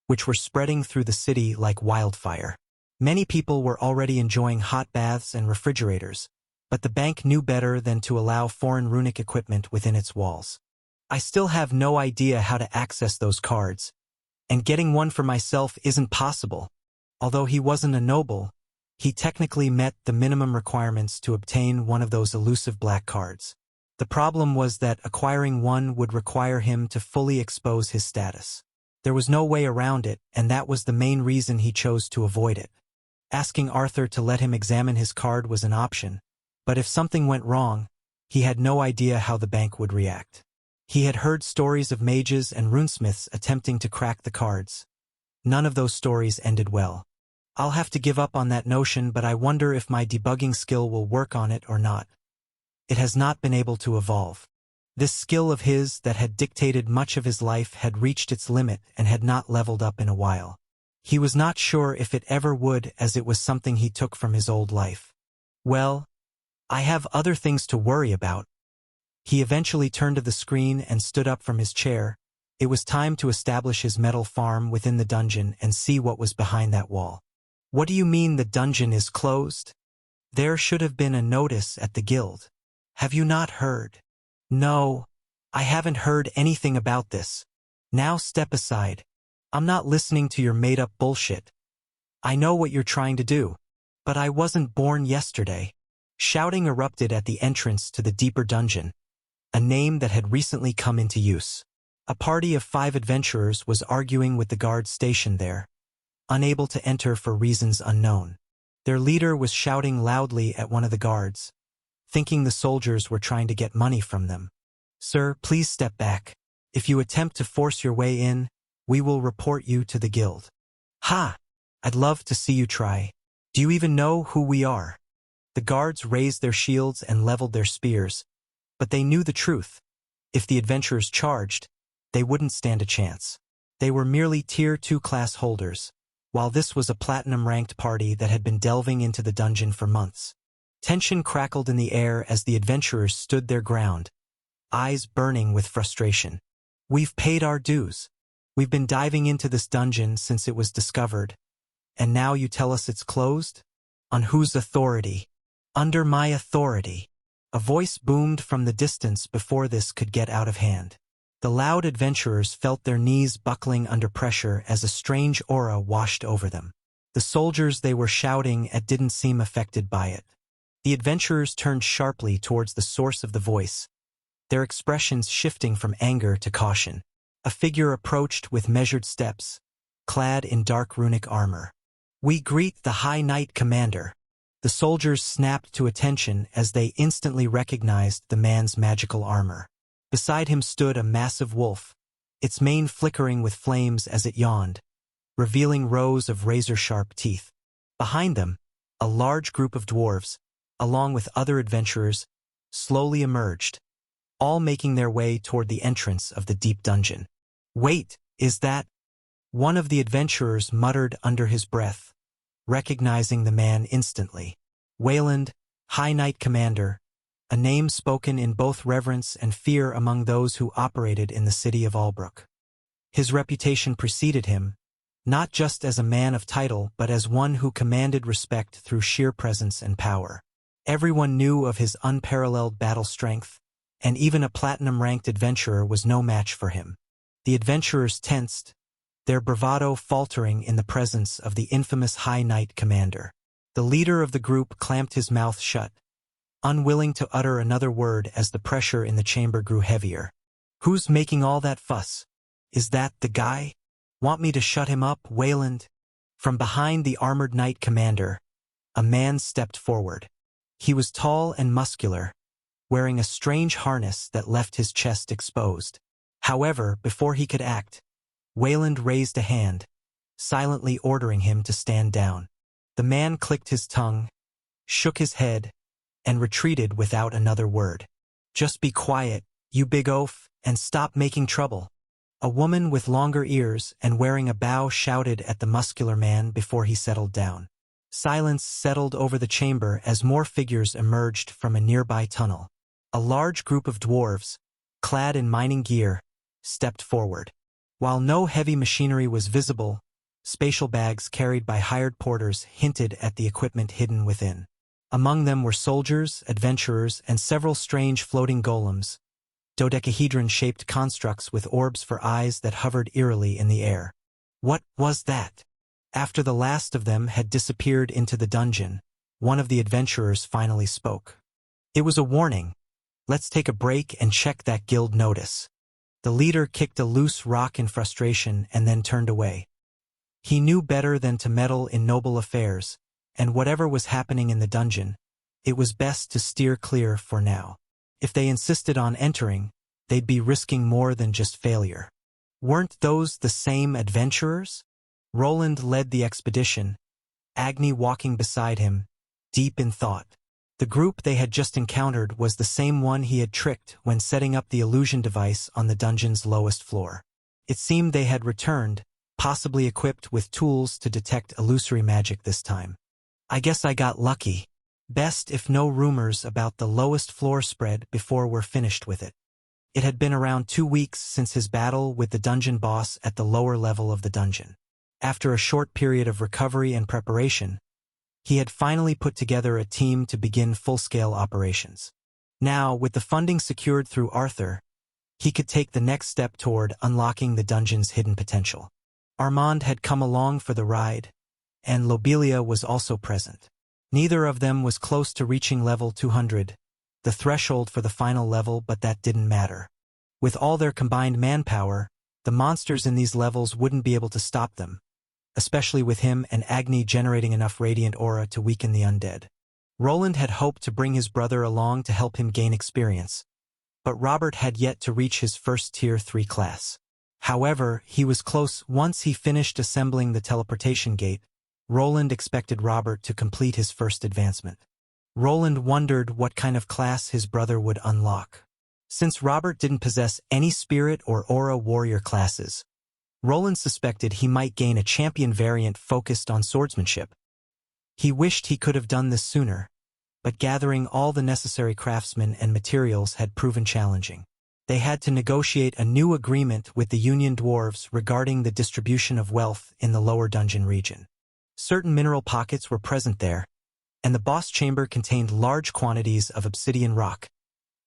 which were spreading through the city like wildfire. Many people were already enjoying hot baths and refrigerators, but the bank knew better than to allow foreign runic equipment within its walls. "I still have no idea how to access those cards, and getting one for myself isn't possible." Although he wasn't a noble, he technically met the minimum requirements to obtain one of those elusive black cards. The problem was that acquiring one would require him to fully expose his status. There was no way around it, and that was the main reason he chose to avoid it. Asking Arthur to let him examine his card was an option, but if something went wrong, he had no idea how the bank would react. He had heard stories of mages and runesmiths attempting to crack the cards. None of those stories ended well. "I'll have to give up on that notion, but I wonder if my debugging skill will work on it or not. It has not been able to evolve." This skill of his that had dictated much of his life had reached its limit and had not leveled up in a while. He was not sure if it ever would, as it was something he took from his old life. Well, I have other things to worry about. He eventually turned to the screen and stood up from his chair. It was time to establish his metal farm within the dungeon and see what was behind that wall. What do you mean the dungeon is closed? There should have been a notice at the guild. Have you not heard? No, I haven't heard anything about this. Now step aside. I'm not listening to your made-up bullshit. I know what you're trying to do. But I wasn't born yesterday. Shouting erupted at the entrance to the deeper dungeon, a name that had recently come into use. A party of 5 adventurers was arguing with the guards stationed there, unable to enter for reasons unknown. Their leader was shouting loudly at one of the guards, thinking the soldiers were trying to get money from them. Sir, please step back. If you attempt to force your way in, we will report you to the guild. Ha! I'd love to see you try. Do you even know who we are? The guards raised their shields and leveled their spears, but they knew the truth. If the adventurers charged, they wouldn't stand a chance. They were merely Tier 2 class holders, while this was a platinum-ranked party that had been delving into the dungeon for months. Tension crackled in the air as the adventurers stood their ground, eyes burning with frustration. We've paid our dues. We've been diving into this dungeon since it was discovered, and now you tell us it's closed? On whose authority? Under my authority. A voice boomed from the distance before this could get out of hand. The loud adventurers felt their knees buckling under pressure as a strange aura washed over them. The soldiers they were shouting at didn't seem affected by it. The adventurers turned sharply towards the source of the voice, their expressions shifting from anger to caution. A figure approached with measured steps, clad in dark runic armor. We greet the High Knight Commander. The soldiers snapped to attention as they instantly recognized the man's magical armor. Beside him stood a massive wolf, its mane flickering with flames as it yawned, revealing rows of razor-sharp teeth. Behind them, a large group of dwarves, along with other adventurers, slowly emerged, all making their way toward the entrance of the deep dungeon. Wait, is that? One of the adventurers muttered under his breath, recognizing the man instantly. Wayland, High Knight Commander, a name spoken in both reverence and fear among those who operated in the city of Albrook. His reputation preceded him, not just as a man of title but as one who commanded respect through sheer presence and power. Everyone knew of his unparalleled battle strength, and even a platinum-ranked adventurer was no match for him. The adventurers tensed, their bravado faltering in the presence of the infamous High Knight Commander. The leader of the group clamped his mouth shut, unwilling to utter another word as the pressure in the chamber grew heavier. Who's making all that fuss? Is that the guy? Want me to shut him up, Wayland? From behind the armored knight commander, a man stepped forward. He was tall and muscular, wearing a strange harness that left his chest exposed. However, before he could act, Wayland raised a hand, silently ordering him to stand down. The man clicked his tongue, shook his head, and retreated without another word. Just be quiet, you big oaf, and stop making trouble. A woman with longer ears and wearing a bow shouted at the muscular man before he settled down. Silence settled over the chamber as more figures emerged from a nearby tunnel. A large group of dwarves, clad in mining gear, stepped forward. While no heavy machinery was visible, spatial bags carried by hired porters hinted at the equipment hidden within. Among them were soldiers, adventurers, and several strange floating golems, dodecahedron-shaped constructs with orbs for eyes that hovered eerily in the air. What was that? After the last of them had disappeared into the dungeon, one of the adventurers finally spoke. It was a warning. Let's take a break and check that guild notice. The leader kicked a loose rock in frustration and then turned away. He knew better than to meddle in noble affairs, and whatever was happening in the dungeon, it was best to steer clear for now. If they insisted on entering, they'd be risking more than just failure. Weren't those the same adventurers? Roland led the expedition, Agni walking beside him, deep in thought. The group they had just encountered was the same one he had tricked when setting up the illusion device on the dungeon's lowest floor. It seemed they had returned, possibly equipped with tools to detect illusory magic this time. I guess I got lucky. Best if no rumors about the lowest floor spread before we're finished with it. It had been around 2 weeks since his battle with the dungeon boss at the lower level of the dungeon. After a short period of recovery and preparation, he had finally put together a team to begin full-scale operations. Now, with the funding secured through Arthur, he could take the next step toward unlocking the dungeon's hidden potential. Armand had come along for the ride, and Lobelia was also present. Neither of them was close to reaching level 200, the threshold for the final level, but that didn't matter. With all their combined manpower, the monsters in these levels wouldn't be able to stop them, especially with him and Agni generating enough radiant aura to weaken the undead. Roland had hoped to bring his brother along to help him gain experience, but Robert had yet to reach his first Tier 3 class. However, he was close. Once he finished assembling the teleportation gate, Roland expected Robert to complete his first advancement. Roland wondered what kind of class his brother would unlock. Since Robert didn't possess any spirit or aura warrior classes, Roland suspected he might gain a champion variant focused on swordsmanship. He wished he could have done this sooner, but gathering all the necessary craftsmen and materials had proven challenging. They had to negotiate a new agreement with the Union Dwarves regarding the distribution of wealth in the lower dungeon region. Certain mineral pockets were present there, and the boss chamber contained large quantities of obsidian rock,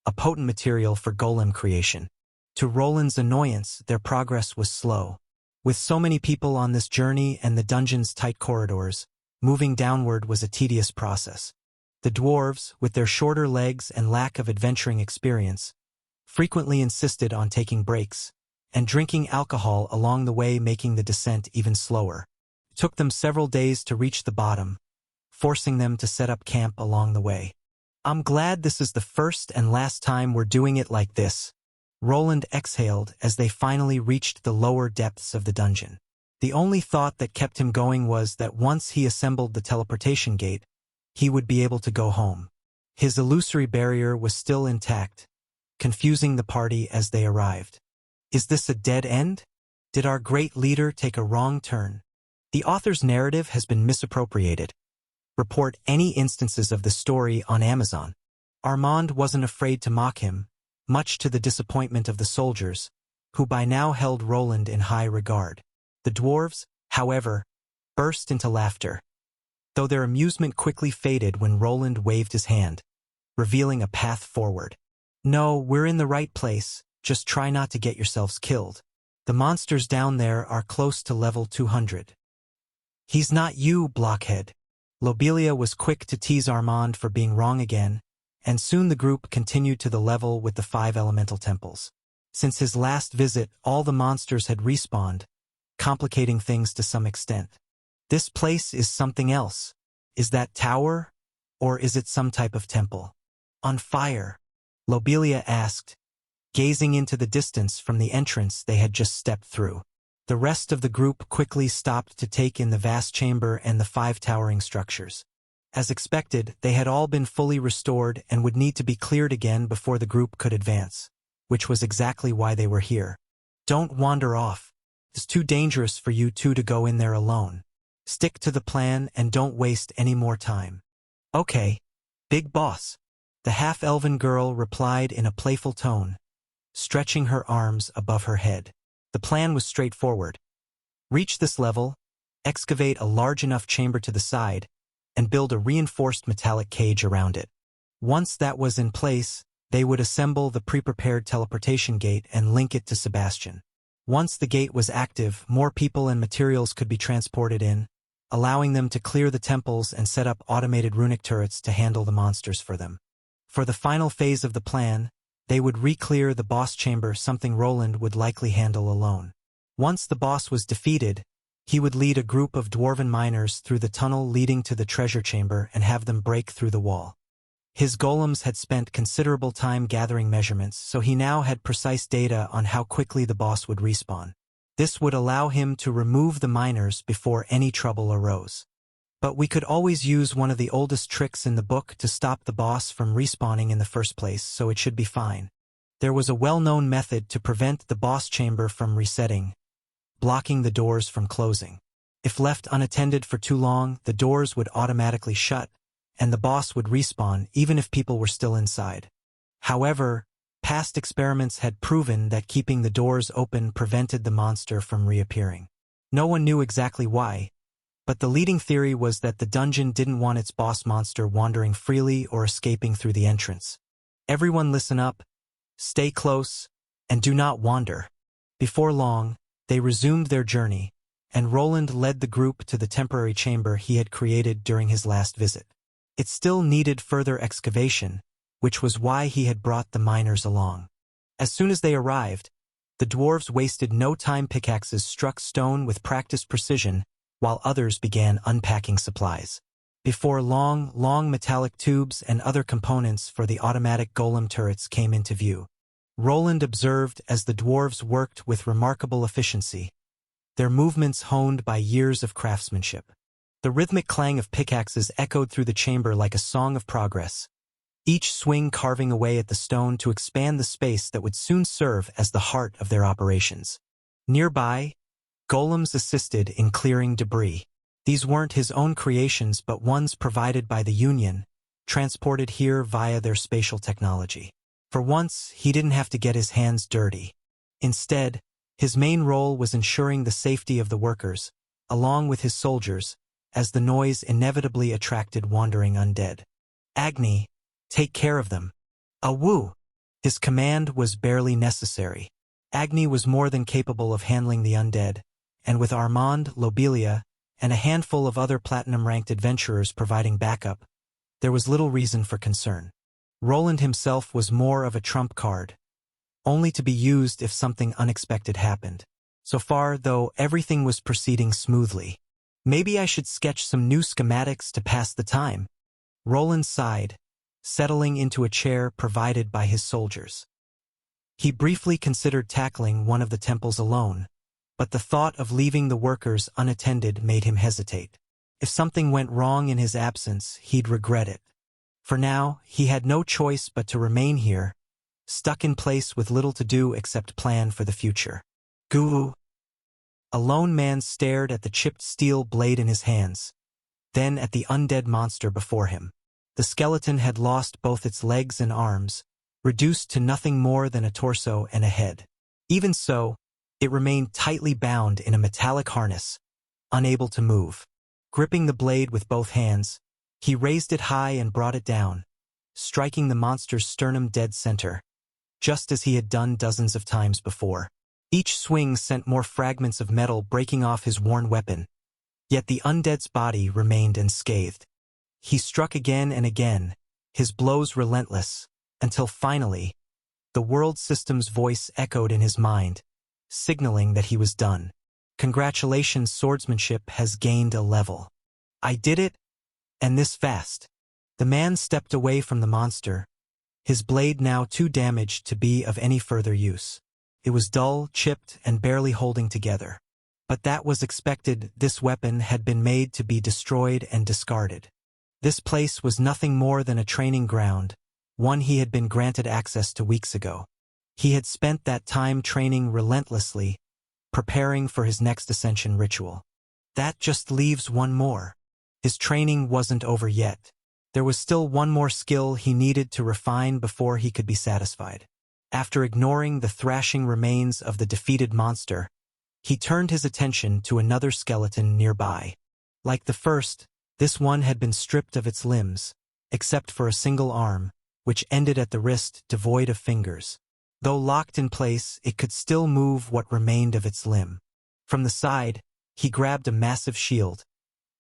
a potent material for golem creation. To Roland's annoyance, their progress was slow. With so many people on this journey and the dungeon's tight corridors, moving downward was a tedious process. The dwarves, with their shorter legs and lack of adventuring experience, frequently insisted on taking breaks and drinking alcohol along the way, making the descent even slower. It took them several days to reach the bottom, forcing them to set up camp along the way. I'm glad this is the first and last time we're doing it like this. Roland exhaled as they finally reached the lower depths of the dungeon. The only thought that kept him going was that once he assembled the teleportation gate, he would be able to go home. His illusory barrier was still intact, confusing the party as they arrived. Is this a dead end? Did our great leader take a wrong turn? The author's narrative has been misappropriated. Report any instances of the story on Amazon. Armand wasn't afraid to mock him, much to the disappointment of the soldiers, who by now held Roland in high regard. The dwarves, however, burst into laughter, though their amusement quickly faded when Roland waved his hand, revealing a path forward. No, we're in the right place, just try not to get yourselves killed. The monsters down there are close to level 200. He's not you, blockhead. Lobelia was quick to tease Armand for being wrong again, and soon the group continued to the level with the 5 elemental temples. Since his last visit, all the monsters had respawned, complicating things to some extent. This place is something else. Is that tower? Or is it some type of temple? On fire? Lobelia asked, gazing into the distance from the entrance they had just stepped through. The rest of the group quickly stopped to take in the vast chamber and the 5 towering structures. As expected, they had all been fully restored and would need to be cleared again before the group could advance, which was exactly why they were here. Don't wander off. It's too dangerous for you two to go in there alone. Stick to the plan and don't waste any more time. Okay, big boss. The half-elven girl replied in a playful tone, stretching her arms above her head. The plan was straightforward. Reach this level, excavate a large enough chamber to the side, and build a reinforced metallic cage around it. Once that was in place, they would assemble the pre-prepared teleportation gate and link it to Sebastian. Once the gate was active, more people and materials could be transported in, allowing them to clear the temples and set up automated runic turrets to handle the monsters for them. For the final phase of the plan, they would re-clear the boss chamber, something Roland would likely handle alone. Once the boss was defeated, he would lead a group of dwarven miners through the tunnel leading to the treasure chamber and have them break through the wall. His golems had spent considerable time gathering measurements, so he now had precise data on how quickly the boss would respawn. This would allow him to remove the miners before any trouble arose. But we could always use one of the oldest tricks in the book to stop the boss from respawning in the first place, so it should be fine. There was a well-known method to prevent the boss chamber from resetting, blocking the doors from closing. If left unattended for too long, the doors would automatically shut, and the boss would respawn even if people were still inside. However, past experiments had proven that keeping the doors open prevented the monster from reappearing. No one knew exactly why, but the leading theory was that the dungeon didn't want its boss monster wandering freely or escaping through the entrance. Everyone listen up, stay close, and do not wander. Before long, they resumed their journey, and Roland led the group to the temporary chamber he had created during his last visit. It still needed further excavation, which was why he had brought the miners along. As soon as they arrived, the dwarves wasted no time. Pickaxes struck stone with practiced precision, while others began unpacking supplies. Before long metallic tubes and other components for the automatic golem turrets came into view. Roland observed as the dwarves worked with remarkable efficiency, their movements honed by years of craftsmanship. The rhythmic clang of pickaxes echoed through the chamber like a song of progress, each swing carving away at the stone to expand the space that would soon serve as the heart of their operations. Nearby, golems assisted in clearing debris. These weren't his own creations but ones provided by the Union, transported here via their spatial technology. For once, he didn't have to get his hands dirty. Instead, his main role was ensuring the safety of the workers, along with his soldiers, as the noise inevitably attracted wandering undead. Agni, take care of them. Awoo! His command was barely necessary. Agni was more than capable of handling the undead, and with Armand, Lobelia, and a handful of other platinum-ranked adventurers providing backup, there was little reason for concern. Roland himself was more of a trump card, only to be used if something unexpected happened. So far, though, everything was proceeding smoothly. Maybe I should sketch some new schematics to pass the time. Roland sighed, settling into a chair provided by his soldiers. He briefly considered tackling one of the temples alone, but the thought of leaving the workers unattended made him hesitate. If something went wrong in his absence, he'd regret it. For now, he had no choice but to remain here, stuck in place with little to do except plan for the future. Goo! A lone man stared at the chipped steel blade in his hands, then at the undead monster before him. The skeleton had lost both its legs and arms, reduced to nothing more than a torso and a head. Even so, it remained tightly bound in a metallic harness, unable to move. Gripping the blade with both hands, he raised it high and brought it down, striking the monster's sternum dead center, just as he had done dozens of times before. Each swing sent more fragments of metal breaking off his worn weapon, yet the undead's body remained unscathed. He struck again and again, his blows relentless, until finally, the world system's voice echoed in his mind, signaling that he was done. Congratulations, swordsmanship has gained a level. I did it, and this fast. The man stepped away from the monster, his blade now too damaged to be of any further use. It was dull, chipped, and barely holding together. But that was expected. This weapon had been made to be destroyed and discarded. This place was nothing more than a training ground, one he had been granted access to weeks ago. He had spent that time training relentlessly, preparing for his next ascension ritual. That just leaves one more. His training wasn't over yet. There was still one more skill he needed to refine before he could be satisfied. After ignoring the thrashing remains of the defeated monster, he turned his attention to another skeleton nearby. Like the first, this one had been stripped of its limbs, except for a single arm, which ended at the wrist devoid of fingers. Though locked in place, it could still move what remained of its limb. From the side, he grabbed a massive shield,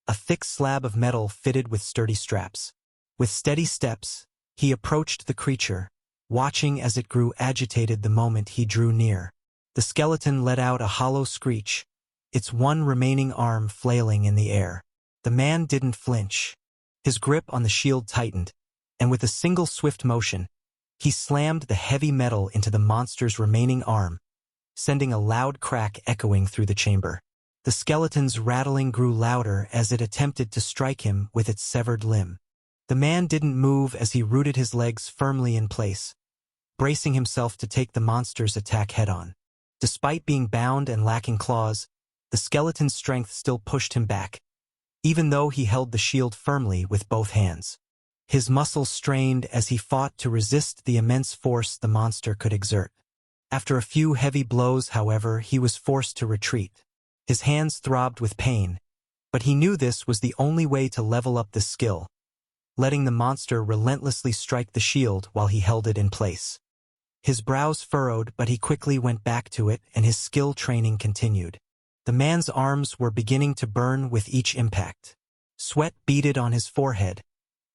a thick slab of metal fitted with sturdy straps. With steady steps, he approached the creature, watching as it grew agitated the moment he drew near. The skeleton let out a hollow screech, its one remaining arm flailing in the air. The man didn't flinch. His grip on the shield tightened, and with a single swift motion, he slammed the heavy metal into the monster's remaining arm, sending a loud crack echoing through the chamber. The skeleton's rattling grew louder as it attempted to strike him with its severed limb. The man didn't move as he rooted his legs firmly in place, bracing himself to take the monster's attack head-on. Despite being bound and lacking claws, the skeleton's strength still pushed him back, even though he held the shield firmly with both hands. His muscles strained as he fought to resist the immense force the monster could exert. After a few heavy blows, however, he was forced to retreat. His hands throbbed with pain, but he knew this was the only way to level up the skill, letting the monster relentlessly strike the shield while he held it in place. His brows furrowed, but he quickly went back to it, and his skill training continued. The man's arms were beginning to burn with each impact. Sweat beaded on his forehead,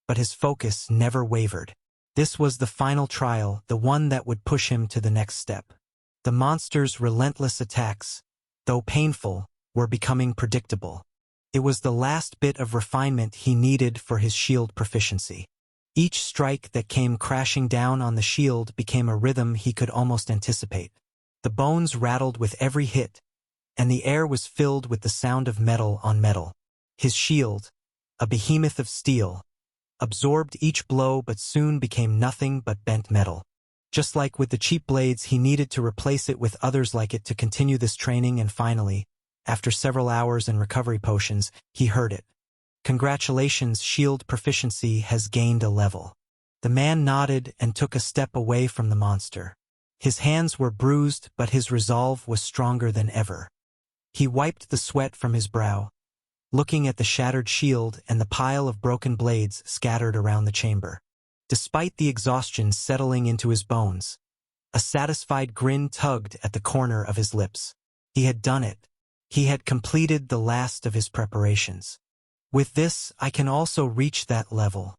but his focus never wavered. This was the final trial, the one that would push him to the next step. The monster's relentless attacks, though painful, were becoming predictable. It was the last bit of refinement he needed for his shield proficiency. Each strike that came crashing down on the shield became a rhythm he could almost anticipate. The bones rattled with every hit, and the air was filled with the sound of metal on metal. His shield, a behemoth of steel, absorbed each blow but soon became nothing but bent metal. Just like with the cheap blades, he needed to replace it with others like it to continue this training, and finally, after several hours and recovery potions, he heard it. "Congratulations, shield proficiency has gained a level." The man nodded and took a step away from the monster. His hands were bruised, but his resolve was stronger than ever. He wiped the sweat from his brow, looking at the shattered shield and the pile of broken blades scattered around the chamber. Despite the exhaustion settling into his bones, a satisfied grin tugged at the corner of his lips. He had done it. He had completed the last of his preparations. With this, I can also reach that level.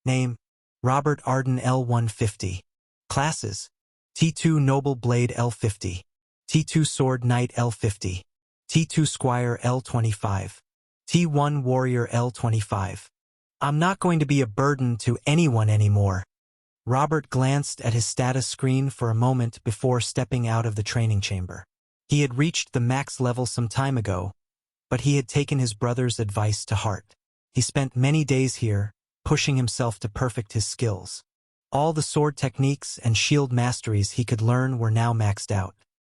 Name: Robert Arden L150. Classes: T2 Noble Blade L50, T2 Sword Knight L50, T2 Squire L25, T1 Warrior L25. I'm not going to be a burden to anyone anymore. Robert glanced at his status screen for a moment before stepping out of the training chamber. He had reached the max level some time ago, but he had taken his brother's advice to heart. He spent many days here, pushing himself to perfect his skills. All the sword techniques and shield masteries he could learn were now maxed out.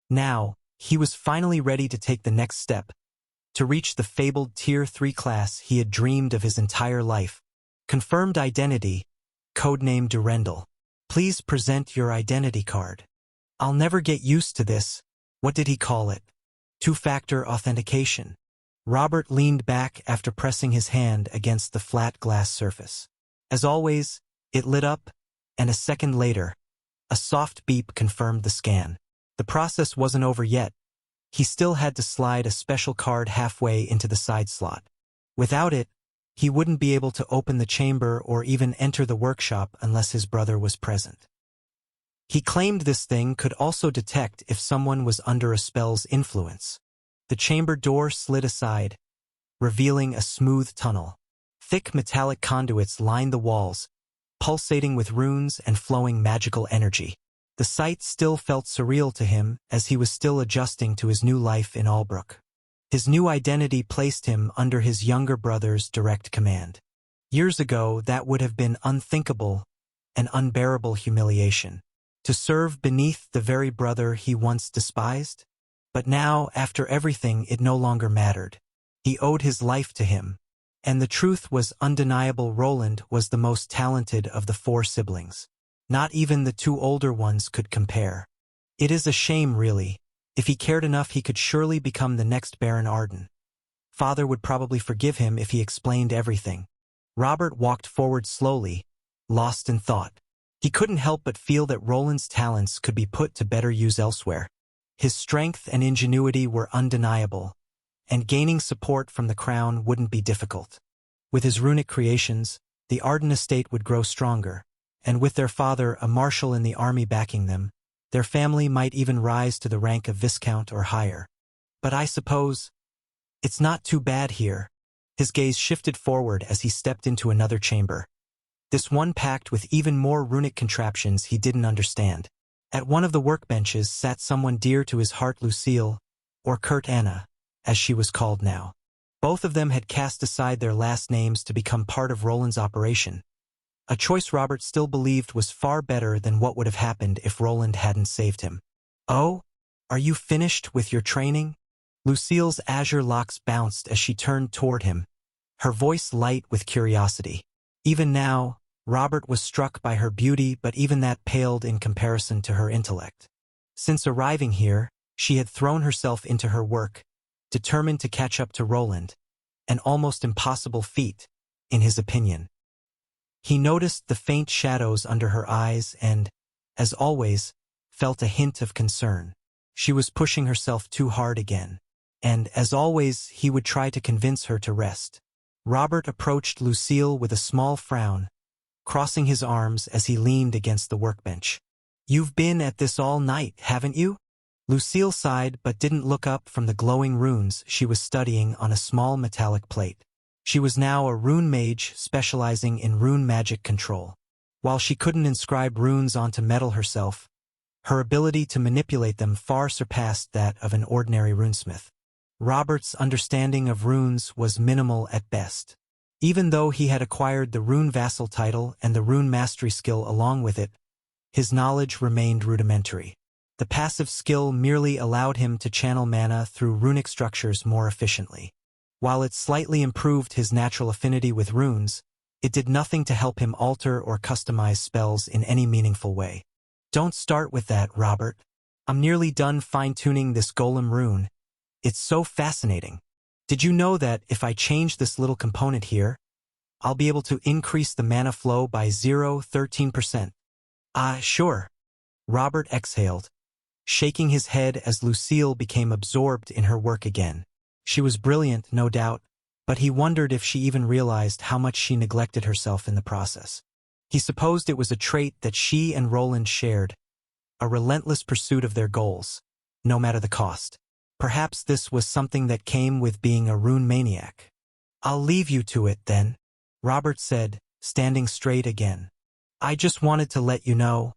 Now, he was finally ready to take the next step, to reach the fabled Tier 3 class he had dreamed of his entire life. Confirmed identity, codename Durendal. Please present your identity card. I'll never get used to this. What did he call it? Two-factor authentication. Robert leaned back after pressing his hand against the flat glass surface. As always, it lit up, and a second later, a soft beep confirmed the scan. The process wasn't over yet. He still had to slide a special card halfway into the side slot. Without it, he wouldn't be able to open the chamber or even enter the workshop unless his brother was present. He claimed this thing could also detect if someone was under a spell's influence. The chamber door slid aside, revealing a smooth tunnel. Thick metallic conduits lined the walls, pulsating with runes and flowing magical energy. The sight still felt surreal to him as he was still adjusting to his new life in Albrook. His new identity placed him under his younger brother's direct command. Years ago, that would have been unthinkable, an unbearable humiliation. To serve beneath the very brother he once despised? But now, after everything, it no longer mattered. He owed his life to him. And the truth was undeniable: Roland was the most talented of the four siblings. Not even the two older ones could compare. It is a shame, really. If he cared enough, he could surely become the next Baron Arden. Father would probably forgive him if he explained everything. Robert walked forward slowly, lost in thought. He couldn't help but feel that Roland's talents could be put to better use elsewhere. His strength and ingenuity were undeniable, and gaining support from the crown wouldn't be difficult. With his runic creations, the Arden estate would grow stronger, and with their father, a marshal in the army backing them, their family might even rise to the rank of Viscount or higher. But I suppose it's not too bad here. His gaze shifted forward as he stepped into another chamber. This one packed with even more runic contraptions he didn't understand. At one of the workbenches sat someone dear to his heart, Lucille, or Kurt Anna, as she was called now. Both of them had cast aside their last names to become part of Roland's operation, a choice Robert still believed was far better than what would have happened if Roland hadn't saved him. "Oh, Are you finished with your training? Lucille's azure locks bounced as she turned toward him, her voice light with curiosity. Even now, Robert was struck by her beauty, but even that paled in comparison to her intellect. Since arriving here, she had thrown herself into her work, determined to catch up to Roland, an almost impossible feat, in his opinion. He noticed the faint shadows under her eyes and, as always, felt a hint of concern. She was pushing herself too hard again, and, as always, he would try to convince her to rest. Robert approached Lucille with a small frown, crossing his arms as he leaned against the workbench. "You've been at this all night, haven't you?" Lucille sighed but didn't look up from the glowing runes she was studying on a small metallic plate. She was now a rune mage specializing in rune magic control. While she couldn't inscribe runes onto metal herself, her ability to manipulate them far surpassed that of an ordinary runesmith. Robert's understanding of runes was minimal at best. Even though he had acquired the rune vassal title and the rune mastery skill along with it, his knowledge remained rudimentary. The passive skill merely allowed him to channel mana through runic structures more efficiently. While it slightly improved his natural affinity with runes, it did nothing to help him alter or customize spells in any meaningful way. "Don't start with that, Robert. I'm nearly done fine-tuning this golem rune. It's so fascinating. Did you know that if I change this little component here, I'll be able to increase the mana flow by 0.13%? Sure." Robert exhaled, shaking his head as Lucille became absorbed in her work again. She was brilliant, no doubt, but he wondered if she even realized how much she neglected herself in the process. He supposed it was a trait that she and Roland shared, a relentless pursuit of their goals, no matter the cost. Perhaps this was something that came with being a rune maniac. "I'll leave you to it, then," Robert said, standing straight again. "I just wanted to let you know,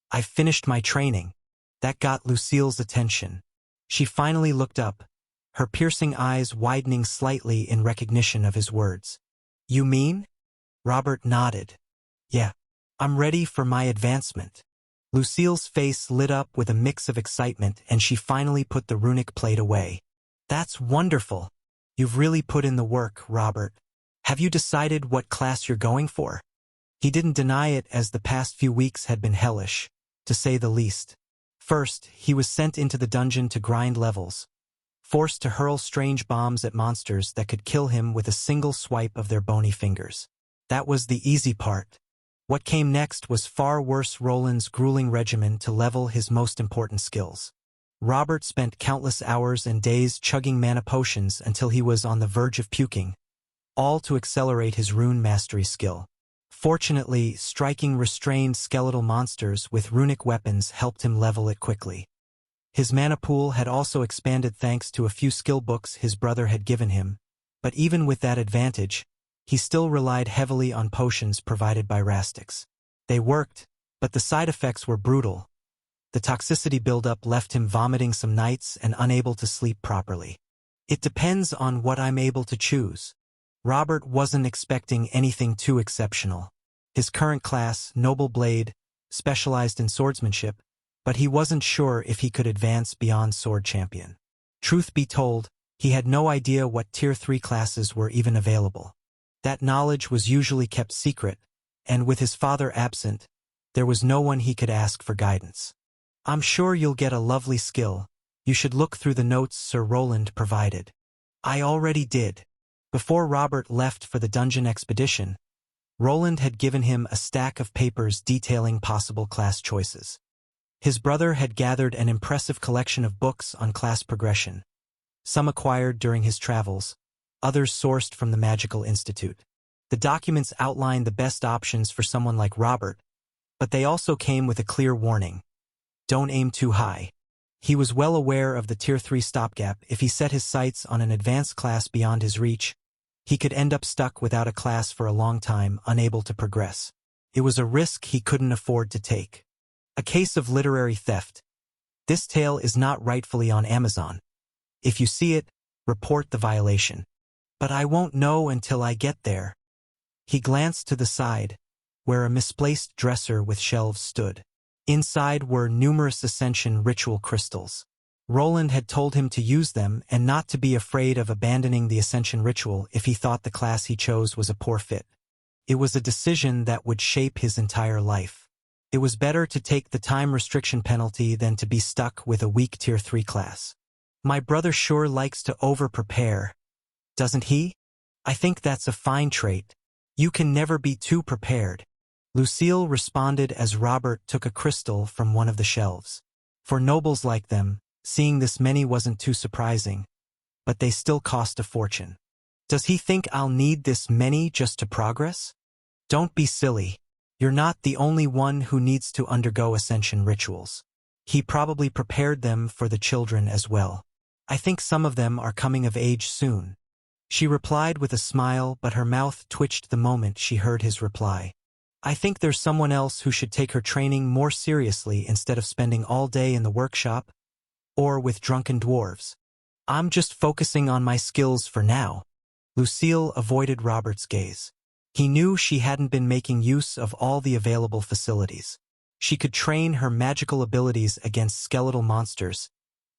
I finished my training." That got Lucille's attention. She finally looked up, her piercing eyes widening slightly in recognition of his words. "You mean?" Robert nodded. "Yeah, I'm ready for my advancement." Lucille's face lit up with a mix of excitement and she finally put the runic plate away. "That's wonderful. You've really put in the work, Robert. Have you decided what class you're going for?" He didn't deny it, as the past few weeks had been hellish, to say the least. First, he was sent into the dungeon to grind levels, forced to hurl strange bombs at monsters that could kill him with a single swipe of their bony fingers. That was the easy part. What came next was far worse: Roland's grueling regimen to level his most important skills. Robert spent countless hours and days chugging mana potions until he was on the verge of puking, all to accelerate his rune mastery skill. Fortunately, striking restrained skeletal monsters with runic weapons helped him level it quickly. His mana pool had also expanded thanks to a few skill books his brother had given him, but even with that advantage, he still relied heavily on potions provided by Rastix. They worked, but the side effects were brutal. The toxicity buildup left him vomiting some nights and unable to sleep properly. "It depends on what I'm able to choose." Robert wasn't expecting anything too exceptional. His current class, Noble Blade, specialized in swordsmanship, but he wasn't sure if he could advance beyond Sword Champion. Truth be told, he had no idea what Tier 3 classes were even available. That knowledge was usually kept secret, and with his father absent, there was no one he could ask for guidance. "I'm sure you'll get a lovely skill. You should look through the notes Sir Roland provided." "I already did." Before Robert left for the dungeon expedition, Roland had given him a stack of papers detailing possible class choices. His brother had gathered an impressive collection of books on class progression, some acquired during his travels, others sourced from the Magical Institute. The documents outlined the best options for someone like Robert, but they also came with a clear warning: don't aim too high. He was well aware of the Tier 3 stopgap. If he set his sights on an advanced class beyond his reach, he could end up stuck without a class for a long time, unable to progress. It was a risk he couldn't afford to take. A case of literary theft. This tale is not rightfully on Amazon. If you see it, report the violation. But I won't know until I get there. He glanced to the side, where a misplaced dresser with shelves stood. Inside were numerous ascension ritual crystals. Roland had told him to use them and not to be afraid of abandoning the Ascension ritual if he thought the class he chose was a poor fit. It was a decision that would shape his entire life. It was better to take the time restriction penalty than to be stuck with a weak Tier 3 class. My brother sure likes to over-prepare, doesn't he? I think that's a fine trait. You can never be too prepared. Lucille responded as Robert took a crystal from one of the shelves. For nobles like them, seeing this many wasn't too surprising, but they still cost a fortune. Does he think I'll need this many just to progress? Don't be silly. You're not the only one who needs to undergo Ascension rituals. He probably prepared them for the children as well. I think some of them are coming of age soon. She replied with a smile, but her mouth twitched the moment she heard his reply. I think there's someone else who should take her training more seriously instead of spending all day in the workshop or with drunken dwarves. I'm just focusing on my skills for now. Lucille avoided Robert's gaze. He knew she hadn't been making use of all the available facilities. She could train her magical abilities against skeletal monsters,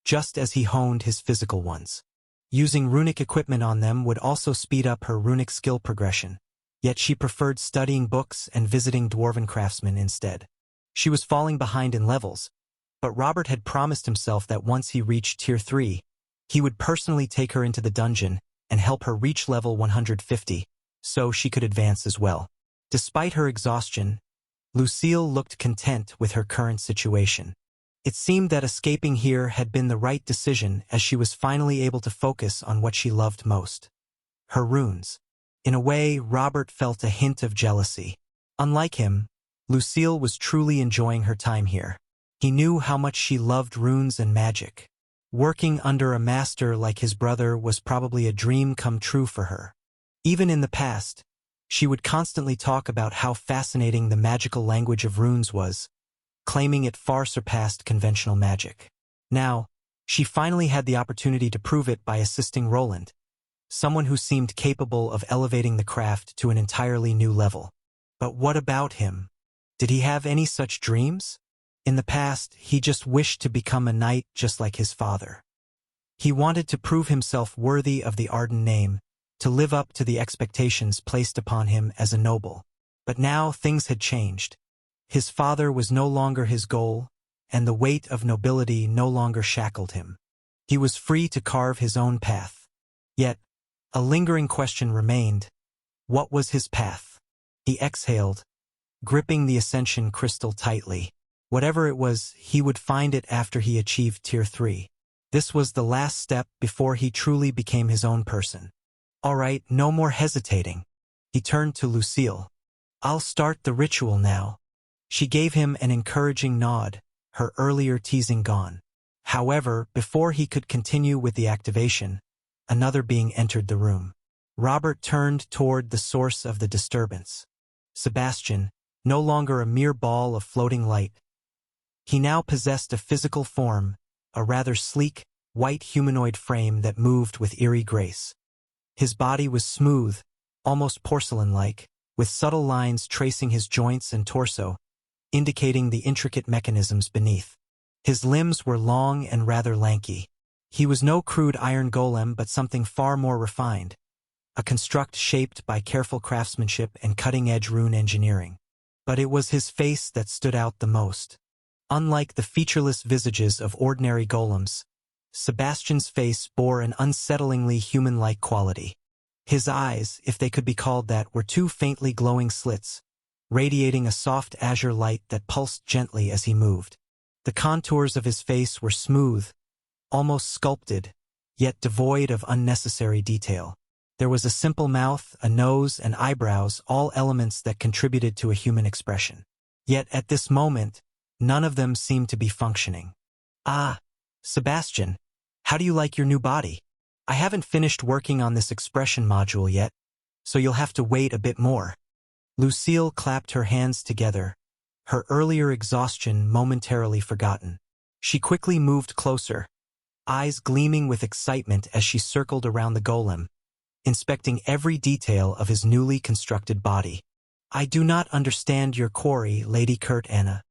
just as he honed his physical ones. Using runic equipment on them would also speed up her runic skill progression, yet she preferred studying books and visiting dwarven craftsmen instead. She was falling behind in levels, but Robert had promised himself that once he reached Tier 3, he would personally take her into the dungeon and help her reach level 150, so she could advance as well. Despite her exhaustion, Lucille looked content with her current situation. It seemed that escaping here had been the right decision, as she was finally able to focus on what she loved most: her runes. In a way, Robert felt a hint of jealousy. Unlike him, Lucille was truly enjoying her time here. He knew how much she loved runes and magic. Working under a master like his brother was probably a dream come true for her. Even in the past, she would constantly talk about how fascinating the magical language of runes was, claiming it far surpassed conventional magic. Now, she finally had the opportunity to prove it by assisting Roland, someone who seemed capable of elevating the craft to an entirely new level. But what about him? Did he have any such dreams? In the past, he just wished to become a knight just like his father. He wanted to prove himself worthy of the Arden name, to live up to the expectations placed upon him as a noble. But now things had changed. His father was no longer his goal, and the weight of nobility no longer shackled him. He was free to carve his own path. Yet, a lingering question remained. What was his path? He exhaled, gripping the Ascension crystal tightly. Whatever it was, he would find it after he achieved Tier 3. This was the last step before he truly became his own person. All right, no more hesitating. He turned to Lucille. I'll start the ritual now. She gave him an encouraging nod, her earlier teasing gone. However, before he could continue with the activation, another being entered the room. Robert turned toward the source of the disturbance. Sebastian, no longer a mere ball of floating light. He now possessed a physical form, a rather sleek, white humanoid frame that moved with eerie grace. His body was smooth, almost porcelain-like, with subtle lines tracing his joints and torso, indicating the intricate mechanisms beneath. His limbs were long and rather lanky. He was no crude iron golem but something far more refined, a construct shaped by careful craftsmanship and cutting-edge rune engineering. But it was his face that stood out the most. Unlike the featureless visages of ordinary golems, Sebastian's face bore an unsettlingly human-like quality. His eyes, if they could be called that, were two faintly glowing slits, radiating a soft azure light that pulsed gently as he moved. The contours of his face were smooth, almost sculpted, yet devoid of unnecessary detail. There was a simple mouth, a nose, and eyebrows, all elements that contributed to a human expression. Yet at this moment, none of them seemed to be functioning. Ah, Sebastian, how do you like your new body? I haven't finished working on this expression module yet, so you'll have to wait a bit more. Lucille clapped her hands together, her earlier exhaustion momentarily forgotten. She quickly moved closer, eyes gleaming with excitement as she circled around the golem, inspecting every detail of his newly constructed body. I do not understand your quarry, Lady Kurt Anna,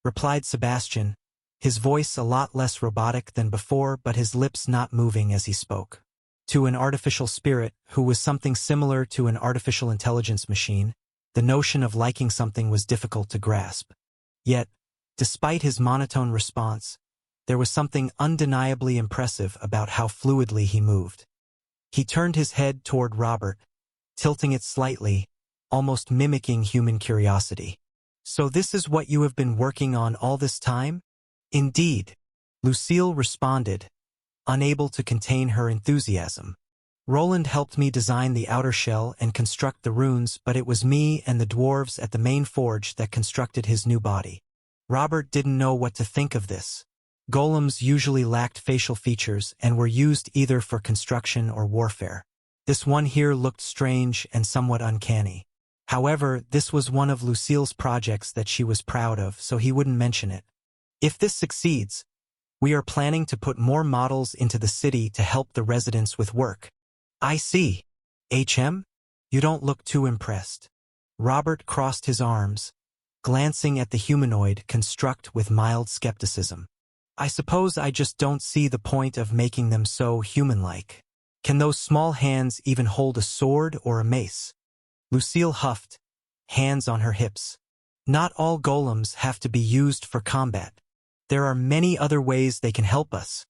replied Sebastian, his voice a lot less robotic than before but his lips not moving as he spoke. To an artificial spirit, who was something similar to an artificial intelligence machine, the notion of liking something was difficult to grasp. Yet, despite his monotone response, there was something undeniably impressive about how fluidly he moved. He turned his head toward Robert, tilting it slightly, almost mimicking human curiosity. "So this is what you have been working on all this time?" "Indeed," Lucille responded, unable to contain her enthusiasm. "Roland helped me design the outer shell and construct the runes, but it was me and the dwarves at the main forge that constructed his new body." Robert didn't know what to think of this. Golems usually lacked facial features and were used either for construction or warfare. This one here looked strange and somewhat uncanny. However, this was one of Lucille's projects that she was proud of, so he wouldn't mention it. "If this succeeds, we are planning to put more models into the city to help the residents with work." "I see. You don't look too impressed." Robert crossed his arms, glancing at the humanoid construct with mild skepticism. "I suppose I just don't see the point of making them so human-like. Can those small hands even hold a sword or a mace?" Lucille huffed, hands on her hips. "Not all golems have to be used for combat. There are many other ways they can help us."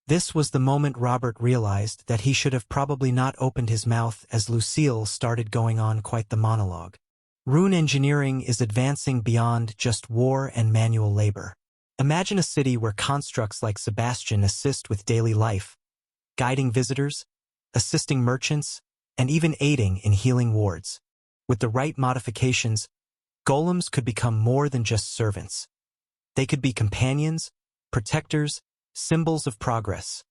This was the moment Robert realized that he should have probably not opened his mouth as Lucille started going on quite the monologue. Rune engineering is advancing beyond just war and manual labor. Imagine a city where constructs like Sebastian assist with daily life, guiding visitors, assisting merchants, and even aiding in healing wards. With the right modifications, golems could become more than just servants. They could be companions, protectors, symbols of progress.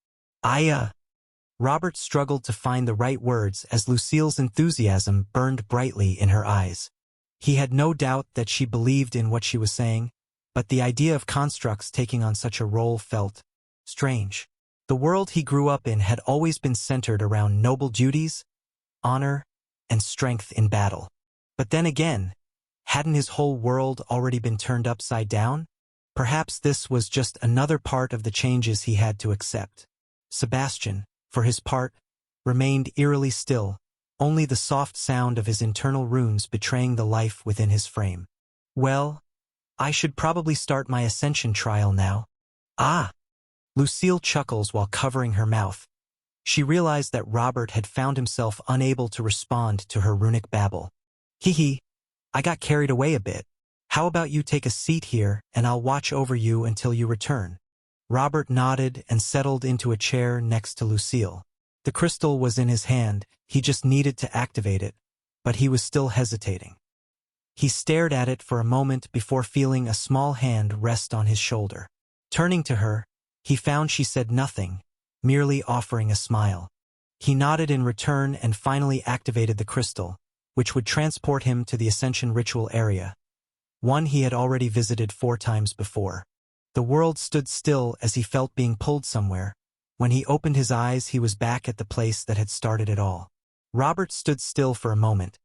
Robert struggled to find the right words as Lucille's enthusiasm burned brightly in her eyes. He had no doubt that she believed in what she was saying, but the idea of constructs taking on such a role felt strange. The world he grew up in had always been centered around noble duties, honor, and strength in battle. But then again, hadn't his whole world already been turned upside down? Perhaps this was just another part of the changes he had to accept. Sebastian, for his part, remained eerily still, only the soft sound of his internal runes betraying the life within his frame. "Well, I should probably start my ascension trial now." "Ah!" Lucille chuckles while covering her mouth. She realized that Robert had found himself unable to respond to her runic babble. "Hee, I got carried away a bit. How about you take a seat here and I'll watch over you until you return?" Robert nodded and settled into a chair next to Lucille. The crystal was in his hand, he just needed to activate it, but he was still hesitating. He stared at it for a moment before feeling a small hand rest on his shoulder. Turning to her, he found she said nothing, merely offering a smile. He nodded in return and finally activated the crystal, which would transport him to the Ascension ritual area, one he had already visited 4 times before. The world stood still as he felt being pulled somewhere. When he opened his eyes, he was back at the place that had started it all. Robert stood still for a moment,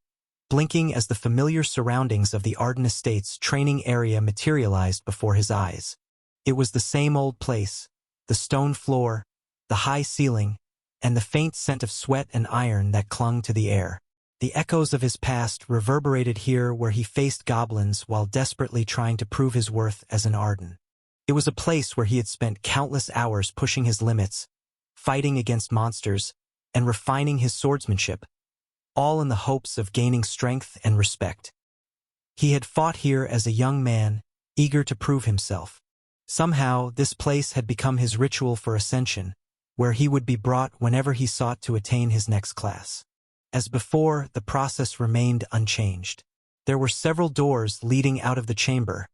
blinking as the familiar surroundings of the Arden Estates training area materialized before his eyes. It was the same old place, the stone floor, the high ceiling, and the faint scent of sweat and iron that clung to the air. The echoes of his past reverberated here where he faced goblins while desperately trying to prove his worth as an Arden. It was a place where he had spent countless hours pushing his limits, fighting against monsters, and refining his swordsmanship, all in the hopes of gaining strength and respect. He had fought here as a young man, eager to prove himself. Somehow, this place had become his ritual for ascension, where he would be brought whenever he sought to attain his next class. As before, the process remained unchanged. There were several doors leading out of the chamber,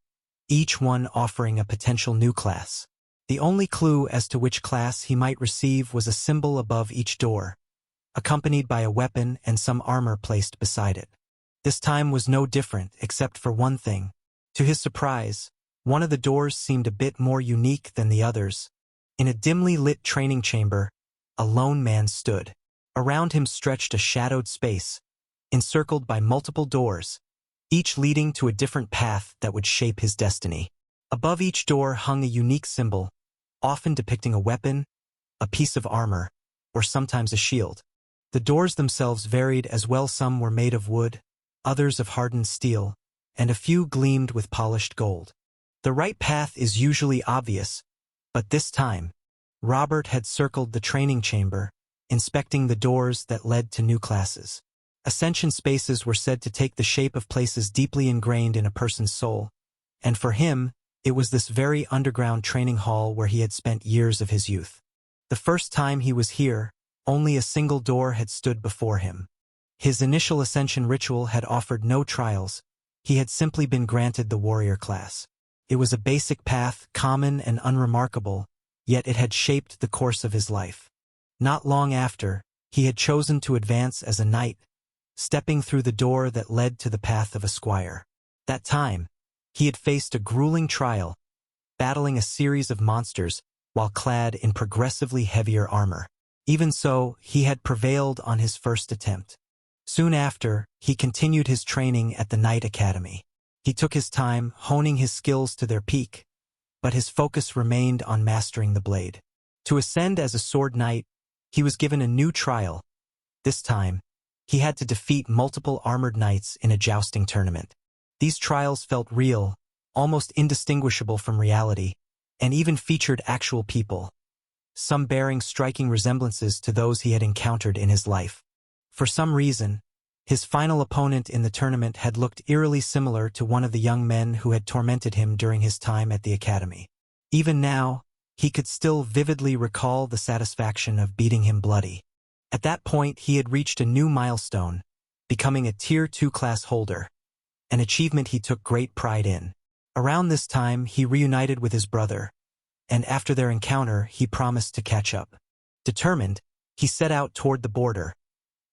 each one offering a potential new class. The only clue as to which class he might receive was a symbol above each door, accompanied by a weapon and some armor placed beside it. This time was no different except for one thing. To his surprise, one of the doors seemed a bit more unique than the others. In a dimly lit training chamber, a lone man stood. Around him stretched a shadowed space, encircled by multiple doors, each leading to a different path that would shape his destiny. Above each door hung a unique symbol, often depicting a weapon, a piece of armor, or sometimes a shield. The doors themselves varied as well. Some were made of wood, others of hardened steel, and a few gleamed with polished gold. The right path is usually obvious, but this time, Robert had circled the training chamber, inspecting the doors that led to new classes. Ascension spaces were said to take the shape of places deeply ingrained in a person's soul, and for him, it was this very underground training hall where he had spent years of his youth. The first time he was here, only a single door had stood before him. His initial ascension ritual had offered no trials. He had simply been granted the warrior class. It was a basic path, common and unremarkable, yet it had shaped the course of his life. Not long after, he had chosen to advance as a knight, stepping through the door that led to the path of a squire. That time, he had faced a grueling trial, battling a series of monsters while clad in progressively heavier armor. Even so, he had prevailed on his first attempt. Soon after, he continued his training at the Knight Academy. He took his time, honing his skills to their peak, but his focus remained on mastering the blade. To ascend as a sword knight, he was given a new trial. This time, he had to defeat multiple armored knights in a jousting tournament. These trials felt real, almost indistinguishable from reality, and even featured actual people, some bearing striking resemblances to those he had encountered in his life. For some reason, his final opponent in the tournament had looked eerily similar to one of the young men who had tormented him during his time at the academy. Even now, he could still vividly recall the satisfaction of beating him bloody. At that point, he had reached a new milestone, becoming a Tier 2 class holder, an achievement he took great pride in. Around this time, he reunited with his brother, and after their encounter, he promised to catch up. Determined, he set out toward the border,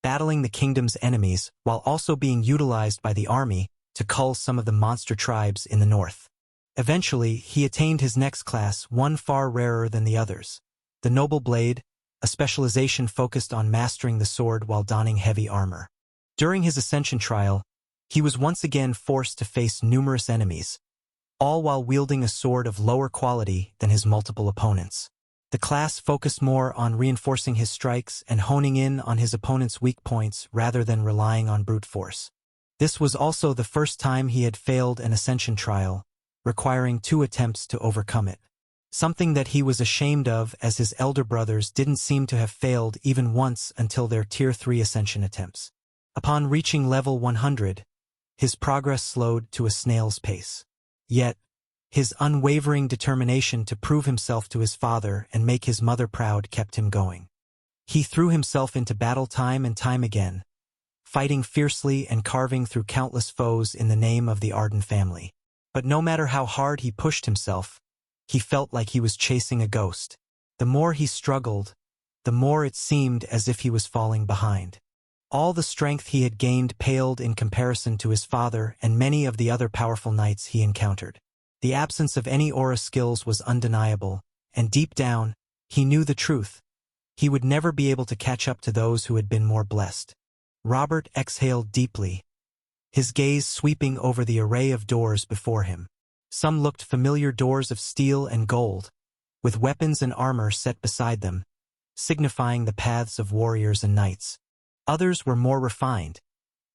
battling the kingdom's enemies while also being utilized by the army to cull some of the monster tribes in the north. Eventually, he attained his next class, one far rarer than the others, the Noble Blade, a specialization focused on mastering the sword while donning heavy armor. During his ascension trial, he was once again forced to face numerous enemies, all while wielding a sword of lower quality than his multiple opponents. The class focused more on reinforcing his strikes and honing in on his opponent's weak points rather than relying on brute force. This was also the first time he had failed an ascension trial, requiring 2 attempts to overcome it. Something that he was ashamed of, as his elder brothers didn't seem to have failed even once until their Tier 3 ascension attempts. Upon reaching level 100, his progress slowed to a snail's pace. Yet, his unwavering determination to prove himself to his father and make his mother proud kept him going. He threw himself into battle time and time again, fighting fiercely and carving through countless foes in the name of the Arden family. But no matter how hard he pushed himself, he felt like he was chasing a ghost. The more he struggled, the more it seemed as if he was falling behind. All the strength he had gained paled in comparison to his father and many of the other powerful knights he encountered. The absence of any aura skills was undeniable, and deep down, he knew the truth. He would never be able to catch up to those who had been more blessed. Robert exhaled deeply, his gaze sweeping over the array of doors before him. Some looked familiar, doors of steel and gold, with weapons and armor set beside them, signifying the paths of warriors and knights. Others were more refined,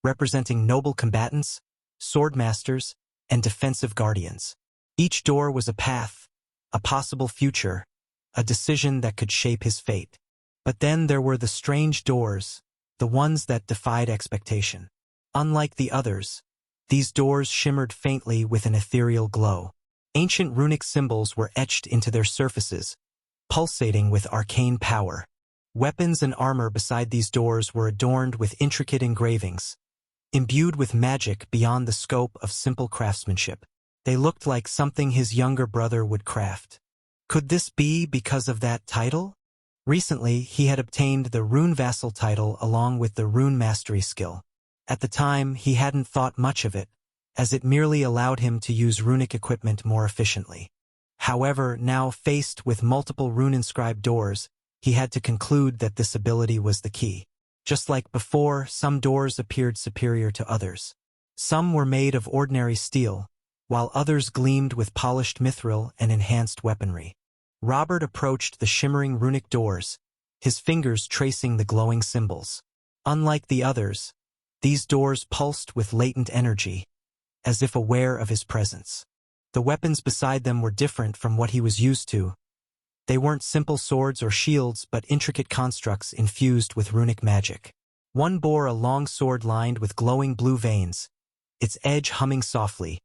representing noble combatants, sword masters, and defensive guardians. Each door was a path, a possible future, a decision that could shape his fate. But then there were the strange doors, the ones that defied expectation. Unlike the others, these doors shimmered faintly with an ethereal glow. Ancient runic symbols were etched into their surfaces, pulsating with arcane power. Weapons and armor beside these doors were adorned with intricate engravings, imbued with magic beyond the scope of simple craftsmanship. They looked like something his younger brother would craft. Could this be because of that title? Recently, he had obtained the Rune Vassal title along with the Rune Mastery skill. At the time, he hadn't thought much of it, as it merely allowed him to use runic equipment more efficiently. However, now faced with multiple rune-inscribed doors, he had to conclude that this ability was the key. Just like before, some doors appeared superior to others. Some were made of ordinary steel, while others gleamed with polished mithril and enhanced weaponry. Robert approached the shimmering runic doors, his fingers tracing the glowing symbols. Unlike the others, these doors pulsed with latent energy, as if aware of his presence. The weapons beside them were different from what he was used to. They weren't simple swords or shields but intricate constructs infused with runic magic. One bore a long sword lined with glowing blue veins, its edge humming softly,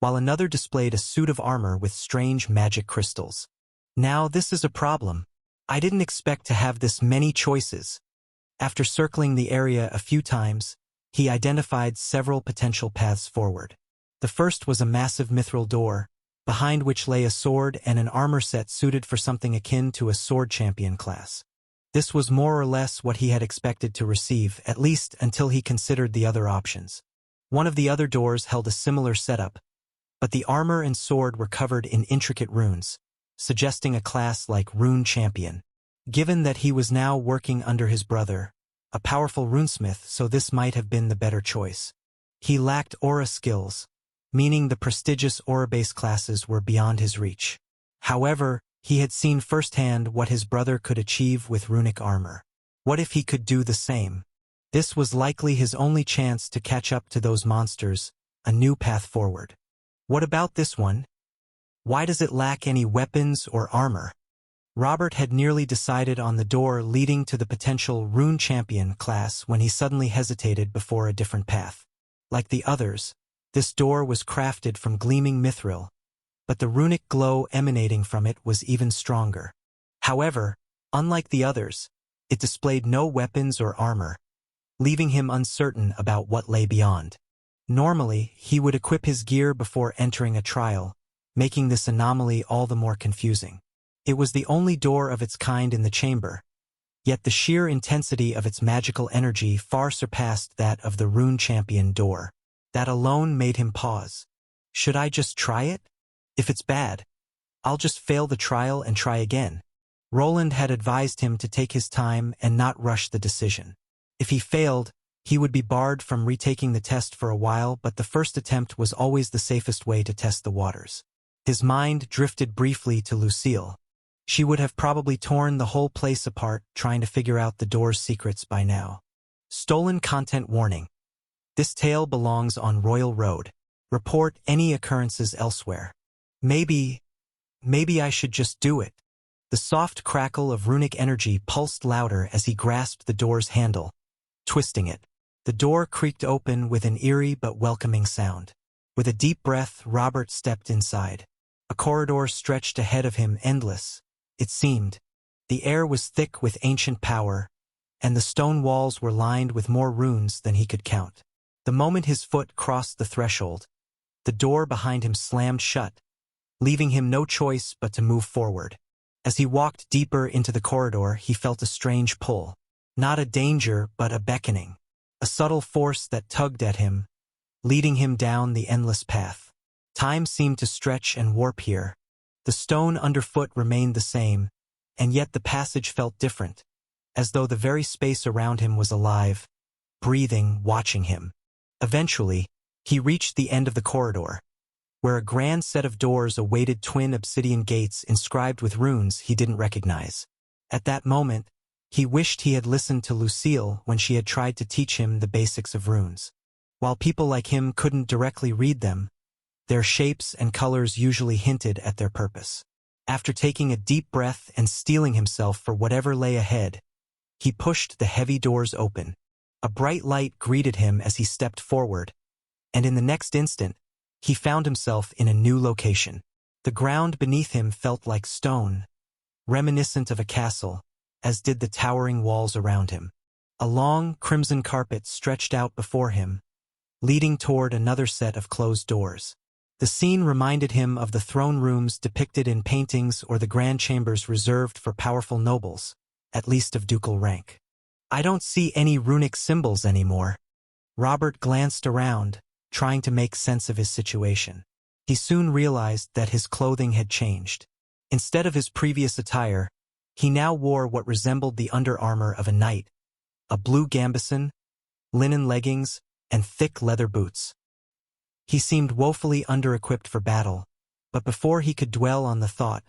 while another displayed a suit of armor with strange magic crystals. Now this is a problem. I didn't expect to have this many choices. After circling the area a few times, he identified several potential paths forward. The first was a massive mithril door, behind which lay a sword and an armor set suited for something akin to a sword champion class. This was more or less what he had expected to receive, at least until he considered the other options. One of the other doors held a similar setup, but the armor and sword were covered in intricate runes, suggesting a class like Rune Champion. Given that he was now working under his brother, a powerful runesmith, so this might have been the better choice. He lacked aura skills, meaning the prestigious aura-based classes were beyond his reach. However, he had seen firsthand what his brother could achieve with runic armor. What if he could do the same? This was likely his only chance to catch up to those monsters, a new path forward. What about this one? Why does it lack any weapons or armor? Robert had nearly decided on the door leading to the potential Rune Champion class when he suddenly hesitated before a different path. Like the others, this door was crafted from gleaming mithril, but the runic glow emanating from it was even stronger. However, unlike the others, it displayed no weapons or armor, leaving him uncertain about what lay beyond. Normally, he would equip his gear before entering a trial, making this anomaly all the more confusing. It was the only door of its kind in the chamber, yet the sheer intensity of its magical energy far surpassed that of the Rune Champion door. That alone made him pause. Should I just try it? If it's bad, I'll just fail the trial and try again. Roland had advised him to take his time and not rush the decision. If he failed, he would be barred from retaking the test for a while, but the first attempt was always the safest way to test the waters. His mind drifted briefly to Lucille. She would have probably torn the whole place apart trying to figure out the door's secrets by now. Stolen content warning. This tale belongs on Royal Road. Report any occurrences elsewhere. Maybe I should just do it. The soft crackle of runic energy pulsed louder as he grasped the door's handle, twisting it. The door creaked open with an eerie but welcoming sound. With a deep breath, Robert stepped inside. A corridor stretched ahead of him, endless, it seemed. The air was thick with ancient power, and the stone walls were lined with more runes than he could count. The moment his foot crossed the threshold, the door behind him slammed shut, leaving him no choice but to move forward. As he walked deeper into the corridor, he felt a strange pull. Not a danger, but a beckoning. A subtle force that tugged at him, leading him down the endless path. Time seemed to stretch and warp here. The stone underfoot remained the same, and yet the passage felt different, as though the very space around him was alive, breathing, watching him. Eventually, he reached the end of the corridor, where a grand set of doors awaited twin obsidian gates inscribed with runes he didn't recognize. At that moment, he wished he had listened to Lucille when she had tried to teach him the basics of runes. While people like him couldn't directly read them, their shapes and colors usually hinted at their purpose. After taking a deep breath and steeling himself for whatever lay ahead, he pushed the heavy doors open. A bright light greeted him as he stepped forward, and in the next instant, he found himself in a new location. The ground beneath him felt like stone, reminiscent of a castle, as did the towering walls around him. A long, crimson carpet stretched out before him, leading toward another set of closed doors. The scene reminded him of the throne rooms depicted in paintings or the grand chambers reserved for powerful nobles, at least of ducal rank. I don't see any runic symbols anymore. Robert glanced around, trying to make sense of his situation. He soon realized that his clothing had changed. Instead of his previous attire, he now wore what resembled the underarmor of a knight, a blue gambeson, linen leggings, and thick leather boots. He seemed woefully under-equipped for battle, but before he could dwell on the thought,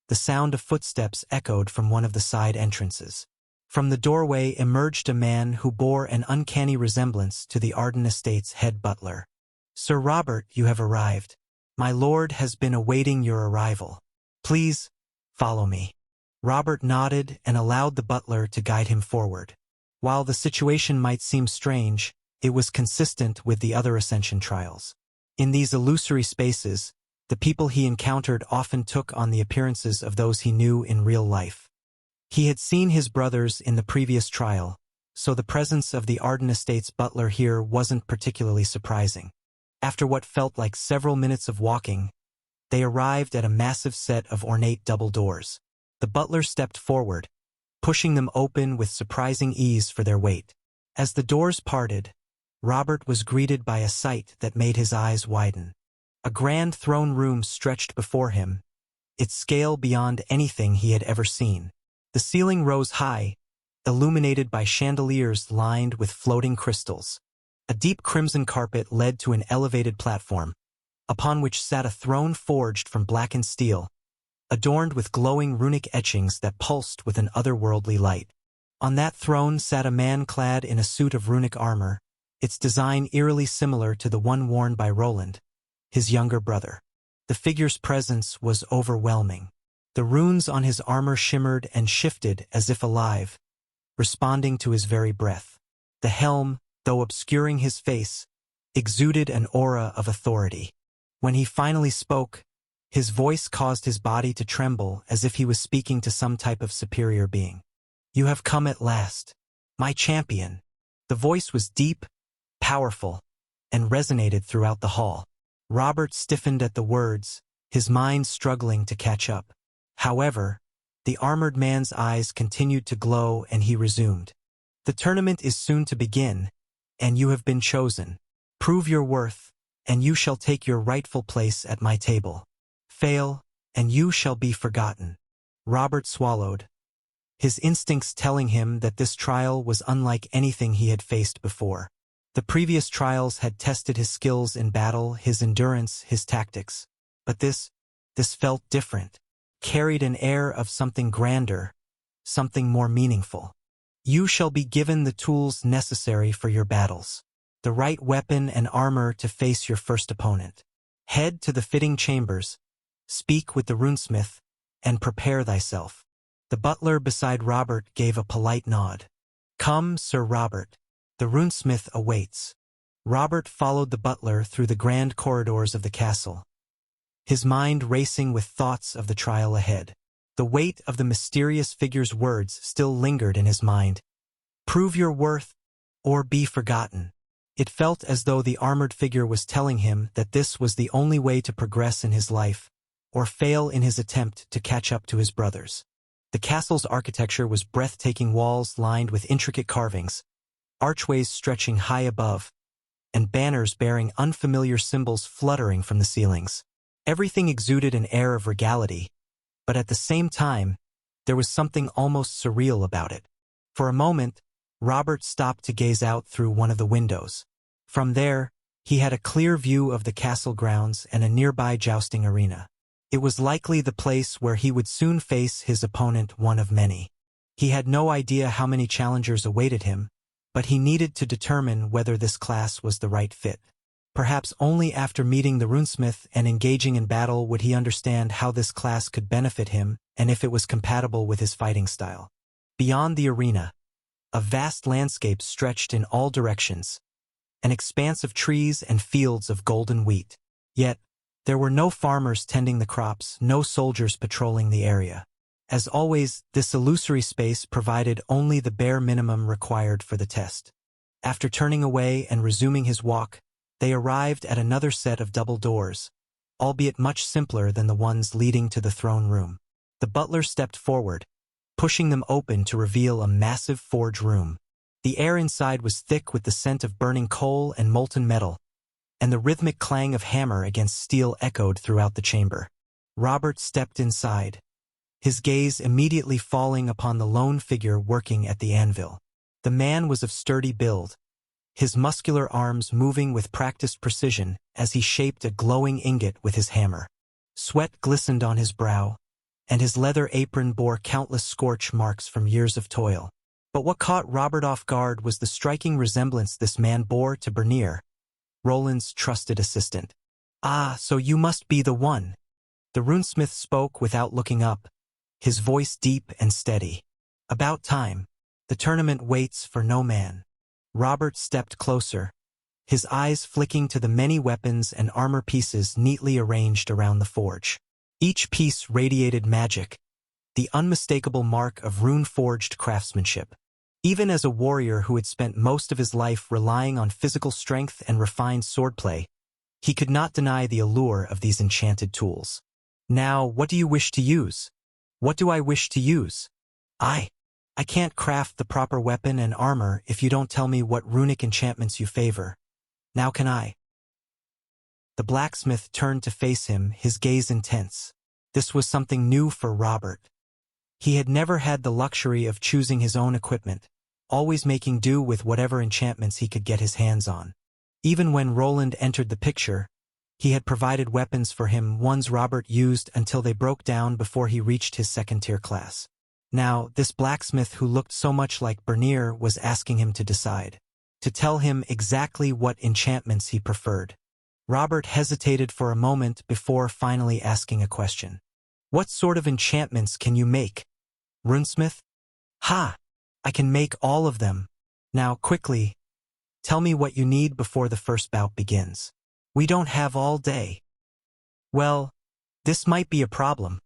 the sound of footsteps echoed from one of the side entrances. From the doorway emerged a man who bore an uncanny resemblance to the Arden Estate's head butler. "Sir Robert, you have arrived. My lord has been awaiting your arrival. Please, follow me." Robert nodded and allowed the butler to guide him forward. While the situation might seem strange, it was consistent with the other Ascension trials. In these illusory spaces, the people he encountered often took on the appearances of those he knew in real life. He had seen his brothers in the previous trial, so the presence of the Arden Estate's butler here wasn't particularly surprising. After what felt like several minutes of walking, they arrived at a massive set of ornate double doors. The butler stepped forward, pushing them open with surprising ease for their weight. As the doors parted, Robert was greeted by a sight that made his eyes widen. A grand throne room stretched before him, its scale beyond anything he had ever seen. The ceiling rose high, illuminated by chandeliers lined with floating crystals. A deep crimson carpet led to an elevated platform, upon which sat a throne forged from blackened steel, adorned with glowing runic etchings that pulsed with an otherworldly light. On that throne sat a man clad in a suit of runic armor, its design eerily similar to the one worn by Roland, his younger brother. The figure's presence was overwhelming. The runes on his armor shimmered and shifted as if alive, responding to his very breath. The helm, though obscuring his face, exuded an aura of authority. When he finally spoke, his voice caused his body to tremble as if he was speaking to some type of superior being. "You have come at last, my champion." The voice was deep, powerful, and resonated throughout the hall. Robert stiffened at the words, his mind struggling to catch up. However, the armored man's eyes continued to glow and he resumed. "The tournament is soon to begin, and you have been chosen. Prove your worth, and you shall take your rightful place at my table. Fail, and you shall be forgotten." Robert swallowed, his instincts telling him that this trial was unlike anything he had faced before. The previous trials had tested his skills in battle, his endurance, his tactics. But this felt different, carried an air of something grander, something more meaningful. "You shall be given the tools necessary for your battles, the right weapon and armor to face your first opponent. Head to the fitting chambers, speak with the runesmith, and prepare thyself." The butler beside Robert gave a polite nod. "Come, Sir Robert. The runesmith awaits." Robert followed the butler through the grand corridors of the castle, his mind racing with thoughts of the trial ahead. The weight of the mysterious figure's words still lingered in his mind. "Prove your worth, or be forgotten." It felt as though the armored figure was telling him that this was the only way to progress in his life, or fail in his attempt to catch up to his brothers. The castle's architecture was breathtaking, walls lined with intricate carvings, archways stretching high above, and banners bearing unfamiliar symbols fluttering from the ceilings. Everything exuded an air of regality, but at the same time, there was something almost surreal about it. For a moment, Robert stopped to gaze out through one of the windows. From there, he had a clear view of the castle grounds and a nearby jousting arena. It was likely the place where he would soon face his opponent, one of many. He had no idea how many challengers awaited him, but he needed to determine whether this class was the right fit. Perhaps only after meeting the runesmith and engaging in battle would he understand how this class could benefit him and if it was compatible with his fighting style. Beyond the arena, a vast landscape stretched in all directions, an expanse of trees and fields of golden wheat. Yet, there were no farmers tending the crops, no soldiers patrolling the area. As always, this illusory space provided only the bare minimum required for the test. After turning away and resuming his walk, they arrived at another set of double doors, albeit much simpler than the ones leading to the throne room. The butler stepped forward, pushing them open to reveal a massive forge room. The air inside was thick with the scent of burning coal and molten metal, and the rhythmic clang of hammer against steel echoed throughout the chamber. Robert stepped inside, his gaze immediately falling upon the lone figure working at the anvil. The man was of sturdy build, his muscular arms moving with practiced precision as he shaped a glowing ingot with his hammer. Sweat glistened on his brow, and his leather apron bore countless scorch marks from years of toil. But what caught Robert off guard was the striking resemblance this man bore to Bernier, Roland's trusted assistant. "Ah, so you must be the one." The runesmith spoke without looking up, his voice deep and steady. "About time. The tournament waits for no man." Robert stepped closer, his eyes flicking to the many weapons and armor pieces neatly arranged around the forge. Each piece radiated magic, the unmistakable mark of rune-forged craftsmanship. Even as a warrior who had spent most of his life relying on physical strength and refined swordplay, he could not deny the allure of these enchanted tools. "Now, what do you wish to use?" "What do I wish to use? I can't craft the proper weapon and armor if you don't tell me what runic enchantments you favor. Now can I?" The blacksmith turned to face him, his gaze intense. This was something new for Robert. He had never had the luxury of choosing his own equipment, always making do with whatever enchantments he could get his hands on. Even when Roland entered the picture, he had provided weapons for him, ones Robert used until they broke down before he reached his second-tier class. Now, this blacksmith who looked so much like Bernier was asking him to decide, to tell him exactly what enchantments he preferred. Robert hesitated for a moment before finally asking a question. "What sort of enchantments can you make, runesmith?" "Ha! I can make all of them. Now, quickly, tell me what you need before the first bout begins. We don't have all day." "Well, this might be a problem."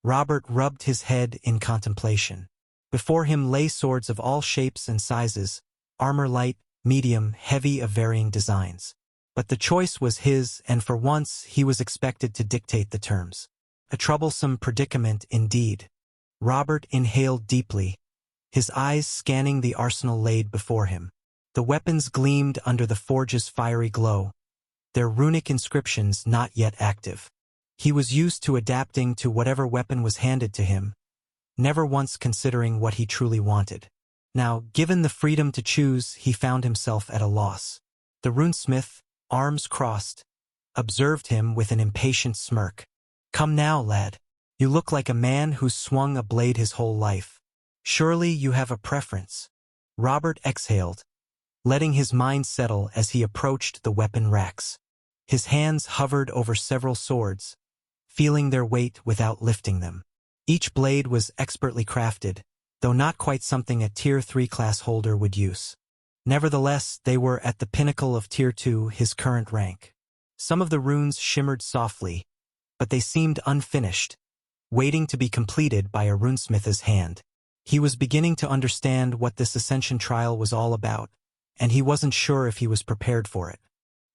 Robert rubbed his head in contemplation. Before him lay swords of all shapes and sizes, armor light, medium, heavy of varying designs. But the choice was his, and for once he was expected to dictate the terms. A troublesome predicament indeed. Robert inhaled deeply, his eyes scanning the arsenal laid before him. The weapons gleamed under the forge's fiery glow, their runic inscriptions not yet active. He was used to adapting to whatever weapon was handed to him, never once considering what he truly wanted. Now, given the freedom to choose, he found himself at a loss. The runesmith, arms crossed, observed him with an impatient smirk. "Come now, lad. You look like a man who's swung a blade his whole life. Surely you have a preference." Robert exhaled, letting his mind settle as he approached the weapon racks. His hands hovered over several swords, feeling their weight without lifting them. Each blade was expertly crafted, though not quite something a Tier 3 class holder would use. Nevertheless, they were at the pinnacle of Tier 2, his current rank. Some of the runes shimmered softly, but they seemed unfinished, waiting to be completed by a runesmith's hand. He was beginning to understand what this ascension trial was all about, and he wasn't sure if he was prepared for it.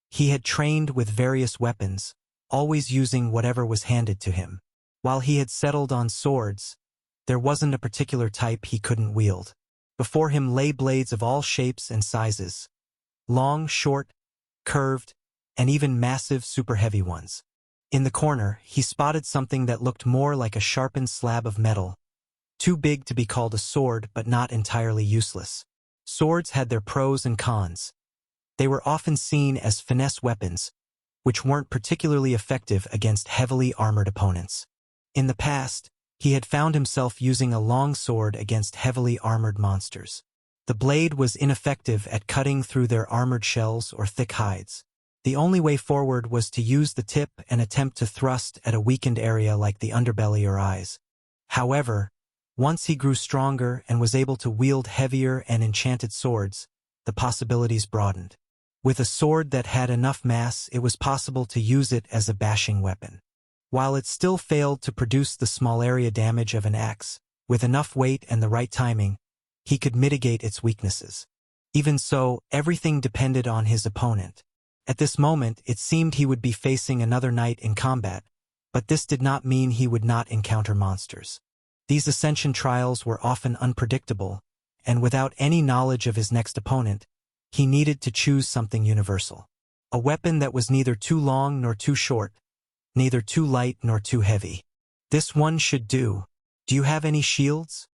He had trained with various weapons, always using whatever was handed to him. While he had settled on swords, there wasn't a particular type he couldn't wield. Before him lay blades of all shapes and sizes, long, short, curved, and even massive, super heavy ones. In the corner, he spotted something that looked more like a sharpened slab of metal, too big to be called a sword but not entirely useless. Swords had their pros and cons. They were often seen as finesse weapons, which weren't particularly effective against heavily armored opponents. In the past, he had found himself using a long sword against heavily armored monsters. The blade was ineffective at cutting through their armored shells or thick hides. The only way forward was to use the tip and attempt to thrust at a weakened area like the underbelly or eyes. However, once he grew stronger and was able to wield heavier and enchanted swords, the possibilities broadened. With a sword that had enough mass, it was possible to use it as a bashing weapon. While it still failed to produce the small area damage of an axe, with enough weight and the right timing, he could mitigate its weaknesses. Even so, everything depended on his opponent. At this moment, it seemed he would be facing another knight in combat, but this did not mean he would not encounter monsters. These ascension trials were often unpredictable, and without any knowledge of his next opponent, he needed to choose something universal. A weapon that was neither too long nor too short, neither too light nor too heavy. This one should do. Do you have any shields?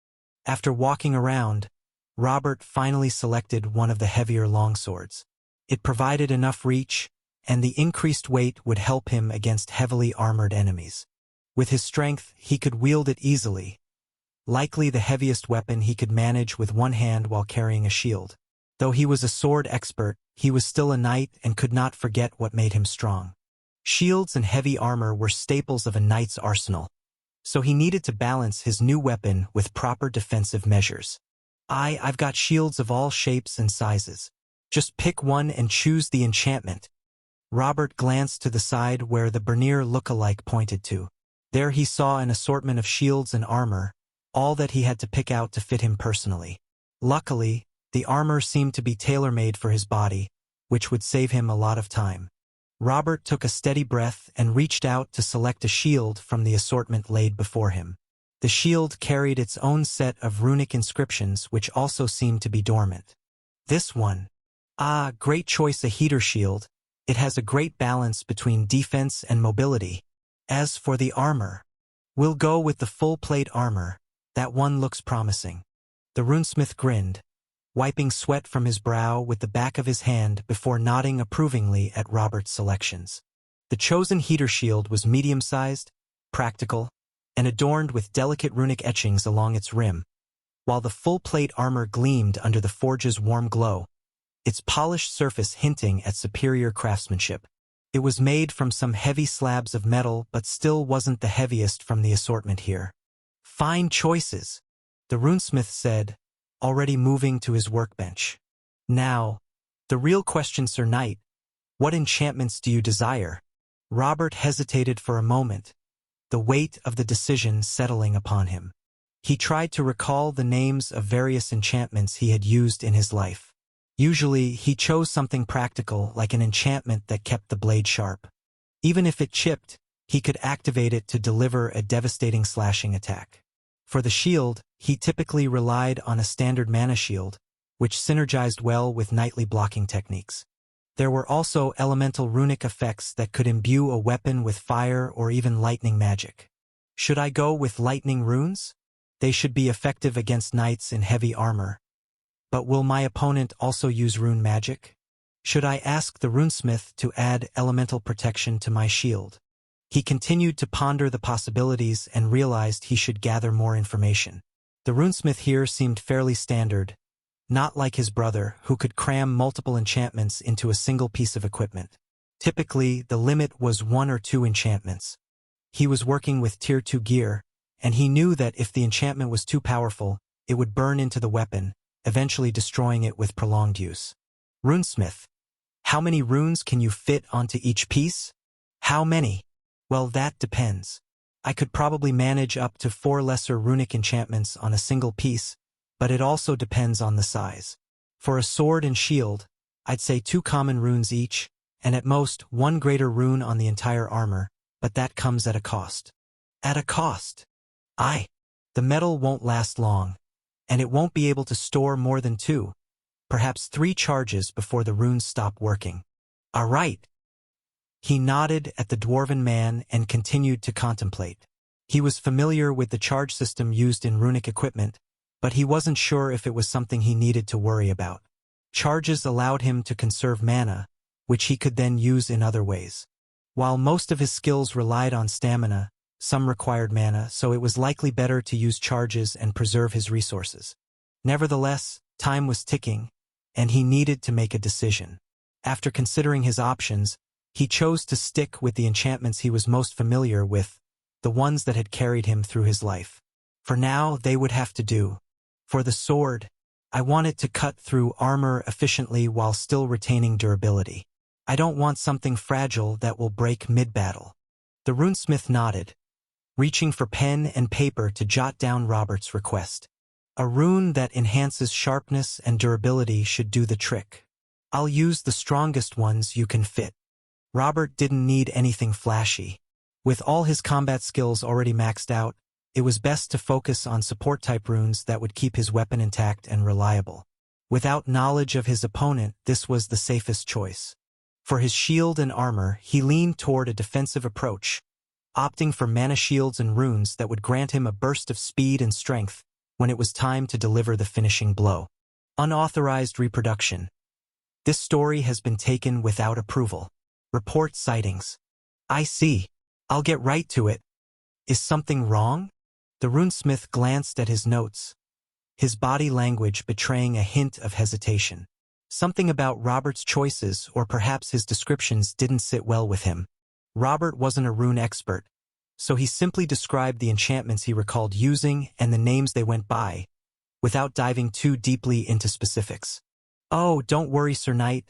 After walking around, Robert finally selected one of the heavier longswords. It provided enough reach, and the increased weight would help him against heavily armored enemies. With his strength, he could wield it easily, likely the heaviest weapon he could manage with one hand while carrying a shield. Though he was a sword expert, he was still a knight and could not forget what made him strong. Shields and heavy armor were staples of a knight's arsenal, so he needed to balance his new weapon with proper defensive measures. I've got shields of all shapes and sizes. Just pick one and choose the enchantment. Robert glanced to the side where the Bernier look-alike pointed to. There he saw an assortment of shields and armor, all that he had to pick out to fit him personally. Luckily, the armor seemed to be tailor-made for his body, which would save him a lot of time. Robert took a steady breath and reached out to select a shield from the assortment laid before him. The shield carried its own set of runic inscriptions which also seemed to be dormant. This one. Great choice, a heater shield. It has a great balance between defense and mobility. As for the armor, we'll go with the full-plate armor. That one looks promising. The runesmith grinned, wiping sweat from his brow with the back of his hand before nodding approvingly at Robert's selections. The chosen heater shield was medium-sized, practical, and adorned with delicate runic etchings along its rim, while the full-plate armor gleamed under the forge's warm glow, its polished surface hinting at superior craftsmanship. It was made from some heavy slabs of metal but still wasn't the heaviest from the assortment here. Fine choices, the runesmith said, already moving to his workbench. Now, the real question, Sir Knight, what enchantments do you desire? Robert hesitated for a moment, the weight of the decision settling upon him. He tried to recall the names of various enchantments he had used in his life. Usually, he chose something practical like an enchantment that kept the blade sharp. Even if it chipped, he could activate it to deliver a devastating slashing attack. For the shield, he typically relied on a standard mana shield, which synergized well with knightly blocking techniques. There were also elemental runic effects that could imbue a weapon with fire or even lightning magic. Should I go with lightning runes? They should be effective against knights in heavy armor. But will my opponent also use rune magic? Should I ask the runesmith to add elemental protection to my shield? He continued to ponder the possibilities and realized he should gather more information. The runesmith here seemed fairly standard, not like his brother, who could cram multiple enchantments into a single piece of equipment. Typically, the limit was 1 or 2 enchantments. He was working with Tier 2 gear, and he knew that if the enchantment was too powerful, it would burn into the weapon, eventually destroying it with prolonged use. Runesmith, how many runes can you fit onto each piece? How many? Well, that depends. I could probably manage up to 4 lesser runic enchantments on a single piece, but it also depends on the size. For a sword and shield, I'd say 2 common runes each, and at most 1 greater rune on the entire armor, but that comes at a cost. At a cost? Aye. The metal won't last long, and it won't be able to store more than 2, perhaps 3 charges before the runes stop working. All right. He nodded at the dwarven man and continued to contemplate. He was familiar with the charge system used in runic equipment, but he wasn't sure if it was something he needed to worry about. Charges allowed him to conserve mana, which he could then use in other ways. While most of his skills relied on stamina, some required mana, so it was likely better to use charges and preserve his resources. Nevertheless, time was ticking, and he needed to make a decision. After considering his options, he chose to stick with the enchantments he was most familiar with, the ones that had carried him through his life. For now, they would have to do. For the sword, I want it to cut through armor efficiently while still retaining durability. I don't want something fragile that will break mid-battle. The runesmith nodded, reaching for pen and paper to jot down Robert's request. A rune that enhances sharpness and durability should do the trick. I'll use the strongest ones you can fit. Robert didn't need anything flashy. With all his combat skills already maxed out, it was best to focus on support-type runes that would keep his weapon intact and reliable. Without knowledge of his opponent, this was the safest choice. For his shield and armor, he leaned toward a defensive approach, opting for mana shields and runes that would grant him a burst of speed and strength when it was time to deliver the finishing blow. Unauthorized reproduction. This story has been taken without approval. Report sightings. I see. I'll get right to it. Is something wrong? The runesmith glanced at his notes, his body language betraying a hint of hesitation. Something about Robert's choices, or perhaps his descriptions, didn't sit well with him. Robert wasn't a rune expert, so he simply described the enchantments he recalled using and the names they went by, without diving too deeply into specifics. Oh, don't worry, Sir Knight.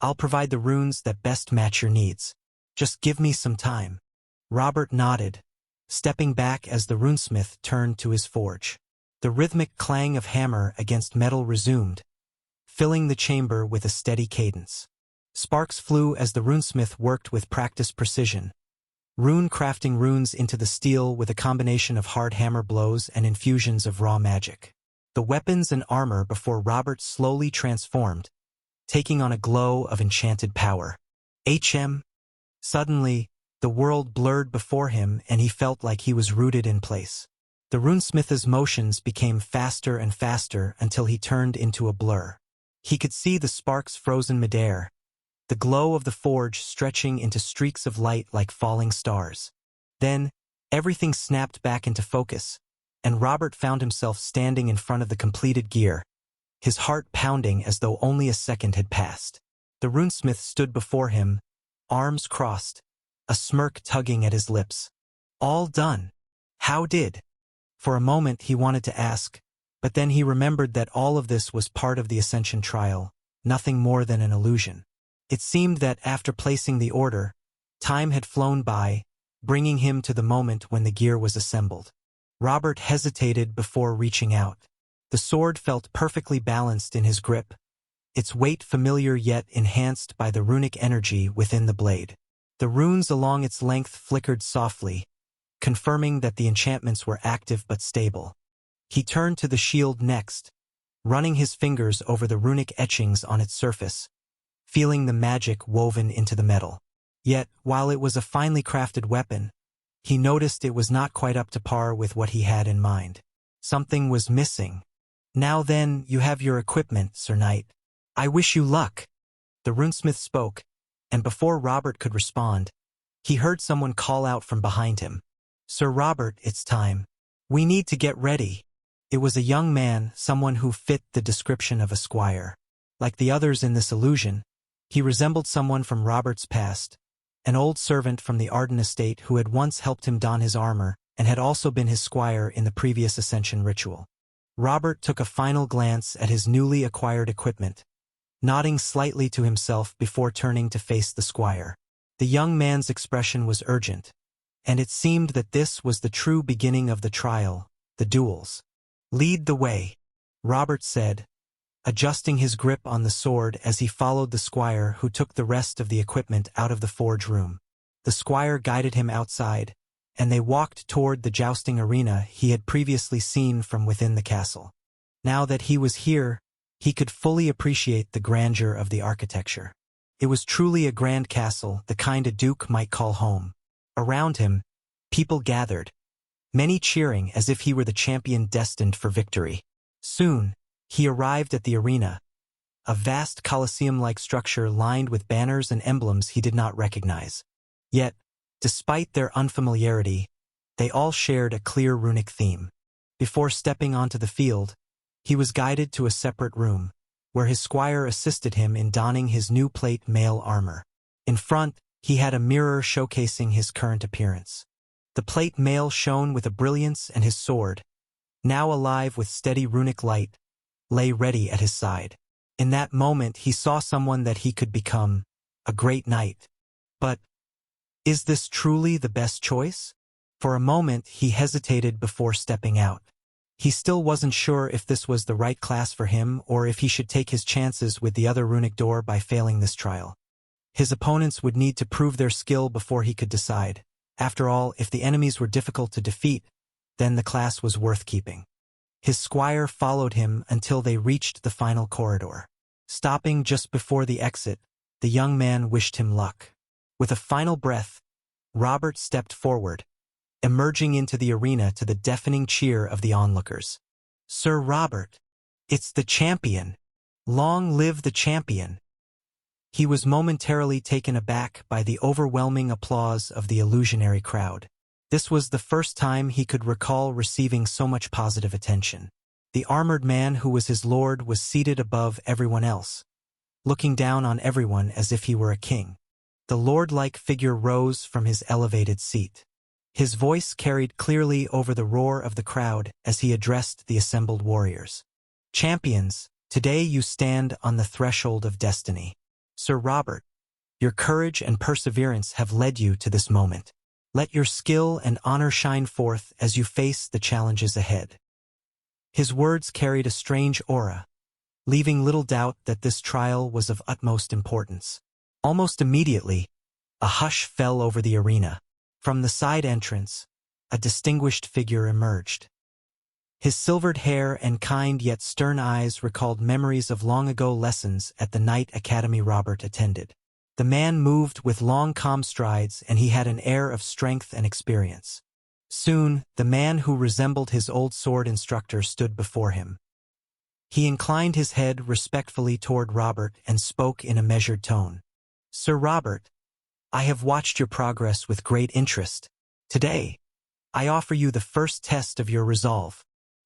I'll provide the runes that best match your needs. Just give me some time. Robert nodded, stepping back as the runesmith turned to his forge. The rhythmic clang of hammer against metal resumed, filling the chamber with a steady cadence. Sparks flew as the runesmith worked with practiced precision, crafting runes into the steel with a combination of hard hammer blows and infusions of raw magic. The weapons and armor before Robert slowly transformed, taking on a glow of enchanted power. Suddenly, the world blurred before him and he felt like he was rooted in place. The runesmith's motions became faster and faster until he turned into a blur. He could see the sparks frozen midair, the glow of the forge stretching into streaks of light like falling stars. Then, everything snapped back into focus, and Robert found himself standing in front of the completed gear, his heart pounding as though only a second had passed. The runesmith stood before him, arms crossed, a smirk tugging at his lips. All done. How did? For a moment he wanted to ask, but then he remembered that all of this was part of the Ascension trial, nothing more than an illusion. It seemed that after placing the order, time had flown by, bringing him to the moment when the gear was assembled. Robert hesitated before reaching out. The sword felt perfectly balanced in his grip, its weight familiar yet enhanced by the runic energy within the blade. The runes along its length flickered softly, confirming that the enchantments were active but stable. He turned to the shield next, running his fingers over the runic etchings on its surface, feeling the magic woven into the metal. Yet, while it was a finely crafted weapon, he noticed it was not quite up to par with what he had in mind. Something was missing. Now then, you have your equipment, Sir Knight. I wish you luck. The runesmith spoke, and before Robert could respond, he heard someone call out from behind him. Sir Robert, it's time. We need to get ready. It was a young man, someone who fit the description of a squire. Like the others in this illusion, he resembled someone from Robert's past, an old servant from the Arden estate who had once helped him don his armor and had also been his squire in the previous ascension ritual. Robert took a final glance at his newly acquired equipment, nodding slightly to himself before turning to face the squire. The young man's expression was urgent, and it seemed that this was the true beginning of the trial, the duels. Lead the way, Robert said, adjusting his grip on the sword as he followed the squire who took the rest of the equipment out of the forge room. The squire guided him outside, and they walked toward the jousting arena he had previously seen from within the castle. Now that he was here, he could fully appreciate the grandeur of the architecture. It was truly a grand castle, the kind a duke might call home. Around him, people gathered, many cheering as if he were the champion destined for victory. Soon, he arrived at the arena, a vast Colosseum-like structure lined with banners and emblems he did not recognize. Yet, despite their unfamiliarity, they all shared a clear runic theme. Before stepping onto the field, he was guided to a separate room, where his squire assisted him in donning his new plate mail armor. In front, he had a mirror showcasing his current appearance. The plate mail shone with a brilliance, and his sword, now alive with steady runic light, lay ready at his side. In that moment he saw someone that he could become, a great knight. But, is this truly the best choice? For a moment he hesitated before stepping out. He still wasn't sure if this was the right class for him or if he should take his chances with the other runic door by failing this trial. His opponents would need to prove their skill before he could decide. After all, if the enemies were difficult to defeat, then the class was worth keeping. His squire followed him until they reached the final corridor. Stopping just before the exit, the young man wished him luck. With a final breath, Robert stepped forward, emerging into the arena to the deafening cheer of the onlookers. Sir Robert, it's the champion! Long live the champion! He was momentarily taken aback by the overwhelming applause of the illusionary crowd. This was the first time he could recall receiving so much positive attention. The armored man who was his lord was seated above everyone else, looking down on everyone as if he were a king. The lord-like figure rose from his elevated seat. His voice carried clearly over the roar of the crowd as he addressed the assembled warriors. Champions, today you stand on the threshold of destiny. Sir Robert, your courage and perseverance have led you to this moment. Let your skill and honor shine forth as you face the challenges ahead. His words carried a strange aura, leaving little doubt that this trial was of utmost importance. Almost immediately, a hush fell over the arena. From the side entrance, a distinguished figure emerged. His silvered hair and kind yet stern eyes recalled memories of long-ago lessons at the Knight Academy Robert attended. The man moved with long calm strides, and he had an air of strength and experience. Soon, the man who resembled his old sword instructor stood before him. He inclined his head respectfully toward Robert and spoke in a measured tone. Sir Robert, I have watched your progress with great interest. Today, I offer you the first test of your resolve.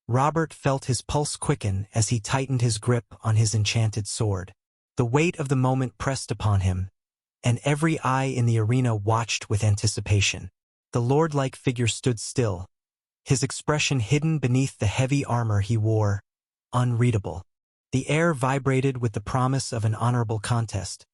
Robert felt his pulse quicken as he tightened his grip on his enchanted sword. The weight of the moment pressed upon him, and every eye in the arena watched with anticipation. The lord-like figure stood still, his expression hidden beneath the heavy armor he wore, unreadable. The air vibrated with the promise of an honorable contest,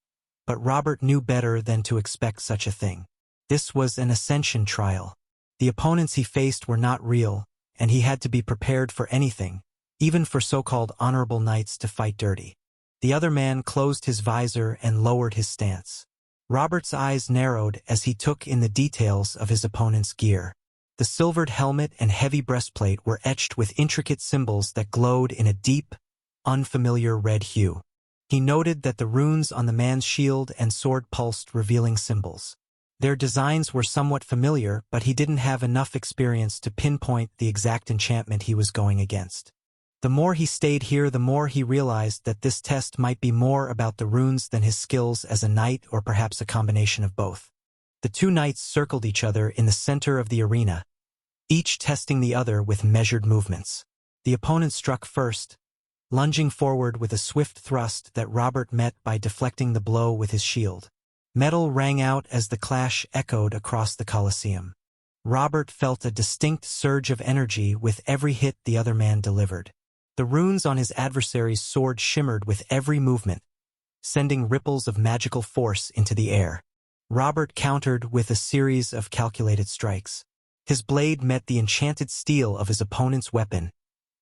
but Robert knew better than to expect such a thing. This was an ascension trial. The opponents he faced were not real, and he had to be prepared for anything, even for so-called honorable knights to fight dirty. The other man closed his visor and lowered his stance. Robert's eyes narrowed as he took in the details of his opponent's gear. The silvered helmet and heavy breastplate were etched with intricate symbols that glowed in a deep, unfamiliar red hue. He noted that the runes on the man's shield and sword pulsed, revealing symbols. Their designs were somewhat familiar, but he didn't have enough experience to pinpoint the exact enchantment he was going against. The more he stayed here, the more he realized that this test might be more about the runes than his skills as a knight, or perhaps a combination of both. The two knights circled each other in the center of the arena, each testing the other with measured movements. The opponent struck first, lunging forward with a swift thrust that Robert met by deflecting the blow with his shield. Metal rang out as the clash echoed across the Colosseum. Robert felt a distinct surge of energy with every hit the other man delivered. The runes on his adversary's sword shimmered with every movement, sending ripples of magical force into the air. Robert countered with a series of calculated strikes. His blade met the enchanted steel of his opponent's weapon,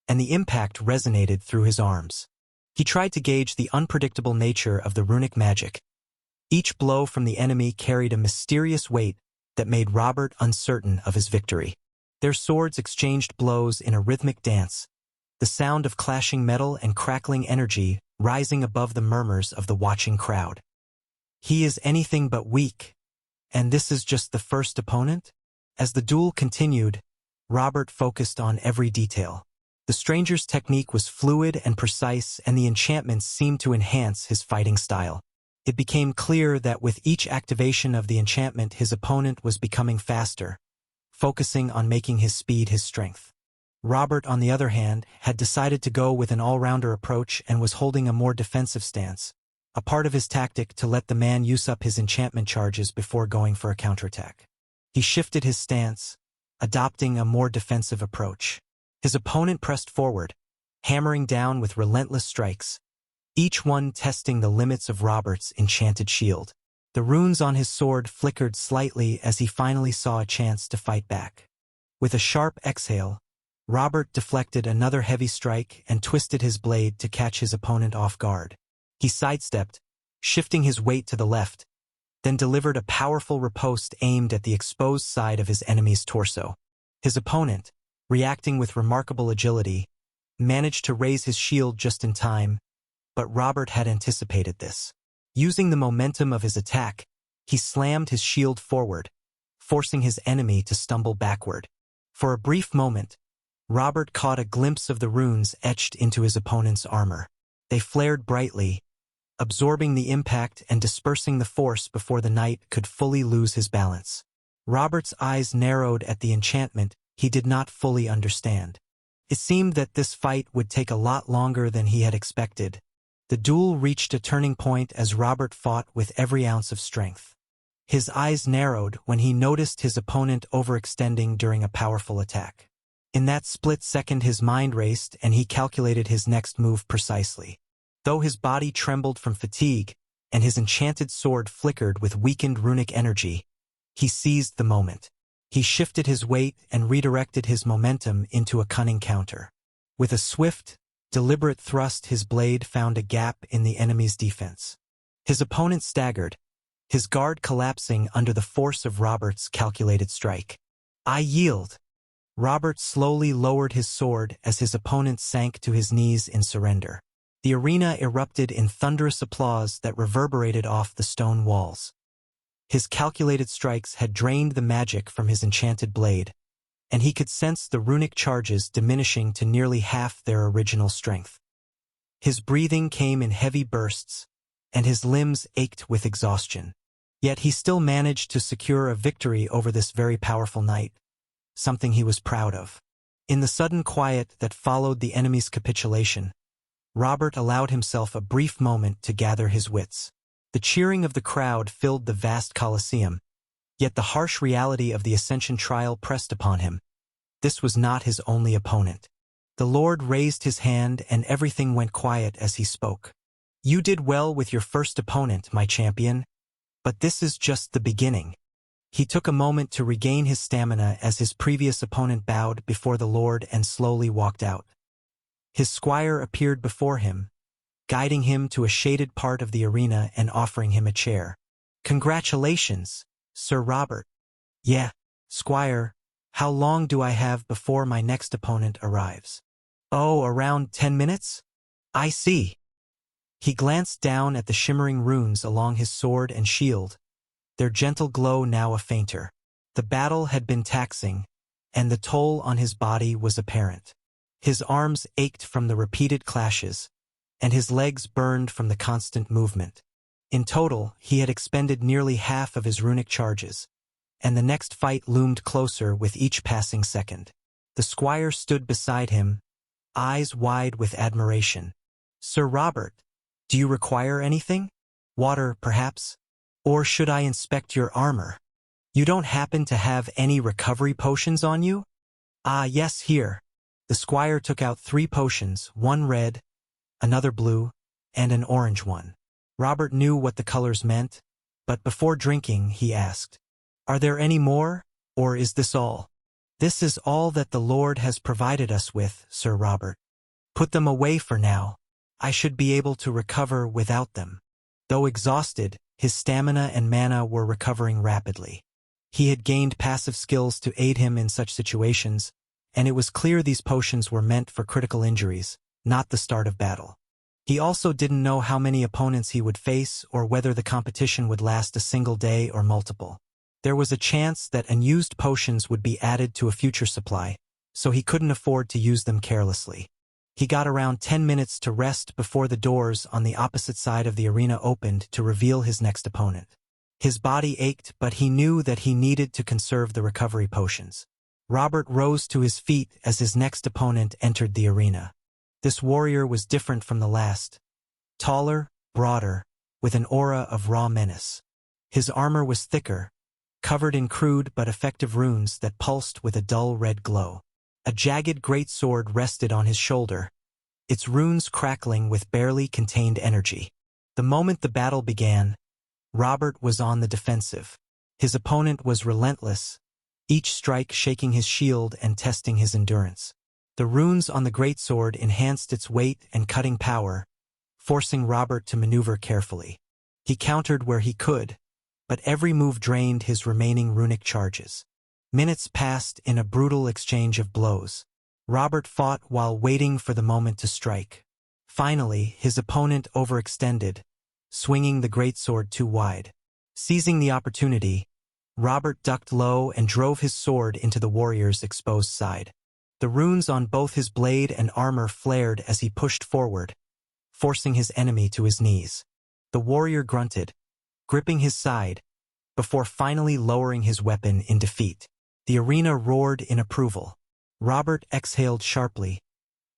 and the impact resonated through his arms. He tried to gauge the unpredictable nature of the runic magic. Each blow from the enemy carried a mysterious weight that made Robert uncertain of his victory. Their swords exchanged blows in a rhythmic dance, the sound of clashing metal and crackling energy rising above the murmurs of the watching crowd. He is anything but weak, and this is just the first opponent? As the duel continued, Robert focused on every detail. The stranger's technique was fluid and precise, and the enchantments seemed to enhance his fighting style. It became clear that with each activation of the enchantment, his opponent was becoming faster, focusing on making his speed his strength. Robert, on the other hand, had decided to go with an all-rounder approach and was holding a more defensive stance, a part of his tactic to let the man use up his enchantment charges before going for a counterattack. He shifted his stance, adopting a more defensive approach. His opponent pressed forward, hammering down with relentless strikes, each one testing the limits of Robert's enchanted shield. The runes on his sword flickered slightly as he finally saw a chance to fight back. With a sharp exhale, Robert deflected another heavy strike and twisted his blade to catch his opponent off guard. He sidestepped, shifting his weight to the left, then delivered a powerful riposte aimed at the exposed side of his enemy's torso. His opponent, reacting with remarkable agility, managed to raise his shield just in time, but Robert had anticipated this. Using the momentum of his attack, he slammed his shield forward, forcing his enemy to stumble backward. For a brief moment, Robert caught a glimpse of the runes etched into his opponent's armor. They flared brightly, absorbing the impact and dispersing the force before the knight could fully lose his balance. Robert's eyes narrowed at the enchantment he did not fully understand. It seemed that this fight would take a lot longer than he had expected. The duel reached a turning point as Robert fought with every ounce of strength. His eyes narrowed when he noticed his opponent overextending during a powerful attack. In that split second his mind raced and he calculated his next move precisely. Though his body trembled from fatigue and his enchanted sword flickered with weakened runic energy, he seized the moment. He shifted his weight and redirected his momentum into a cunning counter. With a swift, deliberate thrust, his blade found a gap in the enemy's defense. His opponent staggered, his guard collapsing under the force of Robert's calculated strike. "I yield." Robert slowly lowered his sword as his opponent sank to his knees in surrender. The arena erupted in thunderous applause that reverberated off the stone walls. His calculated strikes had drained the magic from his enchanted blade, and he could sense the runic charges diminishing to nearly half their original strength. His breathing came in heavy bursts, and his limbs ached with exhaustion. Yet he still managed to secure a victory over this very powerful knight, something he was proud of. In the sudden quiet that followed the enemy's capitulation, Robert allowed himself a brief moment to gather his wits. The cheering of the crowd filled the vast Colosseum, yet the harsh reality of the Ascension trial pressed upon him. This was not his only opponent. The Lord raised his hand and everything went quiet as he spoke. "You did well with your first opponent, my champion, but this is just the beginning." He took a moment to regain his stamina as his previous opponent bowed before the Lord and slowly walked out. His squire appeared before him, guiding him to a shaded part of the arena and offering him a chair. "Congratulations, Sir Robert." "Yeah, squire, how long do I have before my next opponent arrives?" "Oh, around 10 minutes? I see." He glanced down at the shimmering runes along his sword and shield, their gentle glow now a fainter. The battle had been taxing, and the toll on his body was apparent. His arms ached from the repeated clashes, and his legs burned from the constant movement. In total, he had expended nearly half of his runic charges, and the next fight loomed closer with each passing second. The squire stood beside him, eyes wide with admiration. "Sir Robert, do you require anything? Water, perhaps? Or should I inspect your armor? You don't happen to have any recovery potions on you?" "Ah, yes, here." The squire took out 3 potions, one red, another blue, and an orange one. Robert knew what the colors meant, but before drinking he asked, "Are there any more, or is this all?" "This is all that the Lord has provided us with, Sir Robert. Put them away for now. I should be able to recover without them." Though exhausted, his stamina and mana were recovering rapidly. He had gained passive skills to aid him in such situations, and it was clear these potions were meant for critical injuries, not the start of battle. He also didn't know how many opponents he would face or whether the competition would last a single day or multiple. There was a chance that unused potions would be added to a future supply, so he couldn't afford to use them carelessly. He got around 10 minutes to rest before the doors on the opposite side of the arena opened to reveal his next opponent. His body ached, but he knew that he needed to conserve the recovery potions. Robert rose to his feet as his next opponent entered the arena. This warrior was different from the last. Taller, broader, with an aura of raw menace. His armor was thicker, covered in crude but effective runes that pulsed with a dull red glow. A jagged greatsword rested on his shoulder, its runes crackling with barely contained energy. The moment the battle began, Robert was on the defensive. His opponent was relentless, each strike shaking his shield and testing his endurance. The runes on the greatsword enhanced its weight and cutting power, forcing Robert to maneuver carefully. He countered where he could, but every move drained his remaining runic charges. Minutes passed in a brutal exchange of blows. Robert fought while waiting for the moment to strike. Finally, his opponent overextended, swinging the greatsword too wide. Seizing the opportunity, Robert ducked low and drove his sword into the warrior's exposed side. The runes on both his blade and armor flared as he pushed forward, forcing his enemy to his knees. The warrior grunted, gripping his side, before finally lowering his weapon in defeat. The arena roared in approval. Robert exhaled sharply,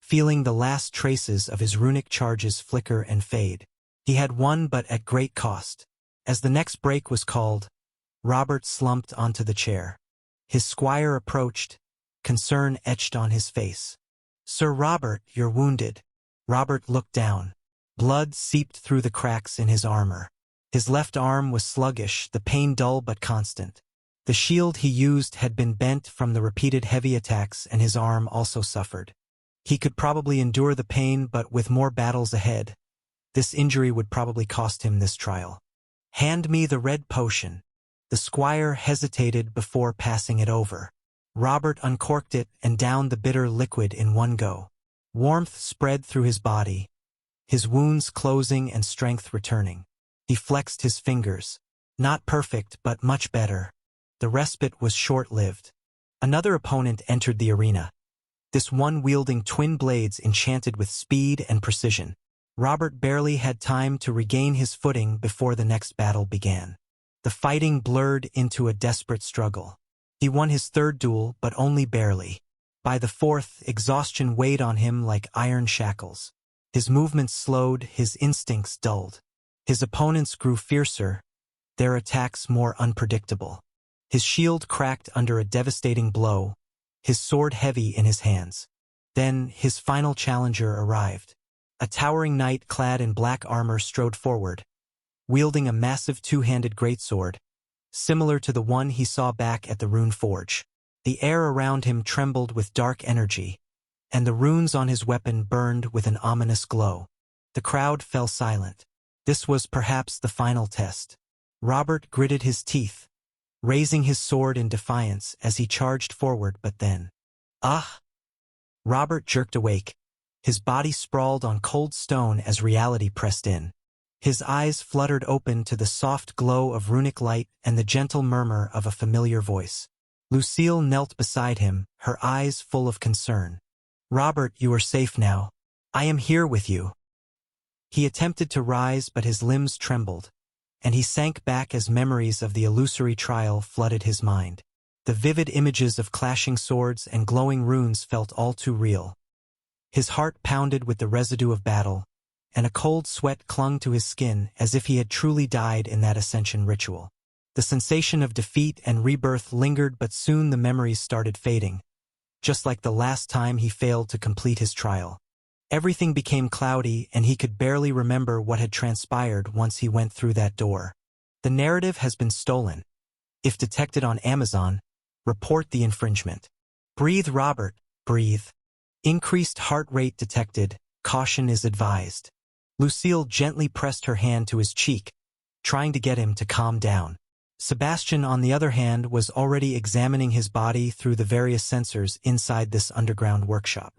feeling the last traces of his runic charges flicker and fade. He had won, but at great cost. As the next break was called, Robert slumped onto the chair. His squire approached, concern etched on his face. "Sir Robert, you're wounded." Robert looked down. Blood seeped through the cracks in his armor. His left arm was sluggish, the pain dull but constant. The shield he used had been bent from the repeated heavy attacks, and his arm also suffered. He could probably endure the pain, but with more battles ahead, this injury would probably cost him this trial. "Hand me the red potion." The squire hesitated before passing it over. Robert uncorked it and downed the bitter liquid in one go. Warmth spread through his body, his wounds closing and strength returning. He flexed his fingers. Not perfect, but much better. The respite was short-lived. Another opponent entered the arena, this one wielding twin blades enchanted with speed and precision. Robert barely had time to regain his footing before the next battle began. The fighting blurred into a desperate struggle. He won his third duel, but only barely. By the fourth, exhaustion weighed on him like iron shackles. His movements slowed, his instincts dulled. His opponents grew fiercer, their attacks more unpredictable. His shield cracked under a devastating blow, his sword heavy in his hands. Then his final challenger arrived. A towering knight clad in black armor strode forward, wielding a massive two-handed greatsword, similar to the one he saw back at the Rune Forge. The air around him trembled with dark energy, and the runes on his weapon burned with an ominous glow. The crowd fell silent. This was perhaps the final test. Robert gritted his teeth, raising his sword in defiance as he charged forward, but then... "Ah!" Robert jerked awake. His body sprawled on cold stone as reality pressed in. His eyes fluttered open to the soft glow of runic light and the gentle murmur of a familiar voice. Lucille knelt beside him, her eyes full of concern. "Robert, you are safe now. I am here with you." He attempted to rise, but his limbs trembled, and he sank back as memories of the illusory trial flooded his mind. The vivid images of clashing swords and glowing runes felt all too real. His heart pounded with the residue of battle, and a cold sweat clung to his skin as if he had truly died in that ascension ritual. The sensation of defeat and rebirth lingered, but soon the memories started fading, just like the last time he failed to complete his trial. Everything became cloudy, and he could barely remember what had transpired once he went through that door. The narrative has been stolen. If detected on Amazon, report the infringement. Breathe, Robert, breathe. Increased heart rate detected. Caution is advised. Lucille gently pressed her hand to his cheek, trying to get him to calm down. Sebastian, on the other hand, was already examining his body through the various sensors inside this underground workshop.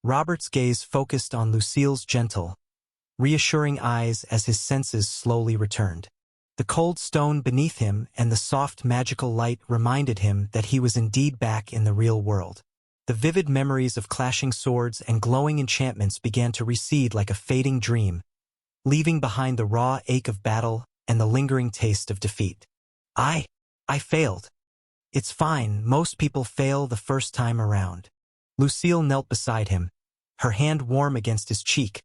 Robert's gaze focused on Lucille's gentle, reassuring eyes as his senses slowly returned. The cold stone beneath him and the soft magical light reminded him that he was indeed back in the real world. The vivid memories of clashing swords and glowing enchantments began to recede like a fading dream, leaving behind the raw ache of battle and the lingering taste of defeat. I failed. It's fine, most people fail the first time around. Lucille knelt beside him, her hand warm against his cheek,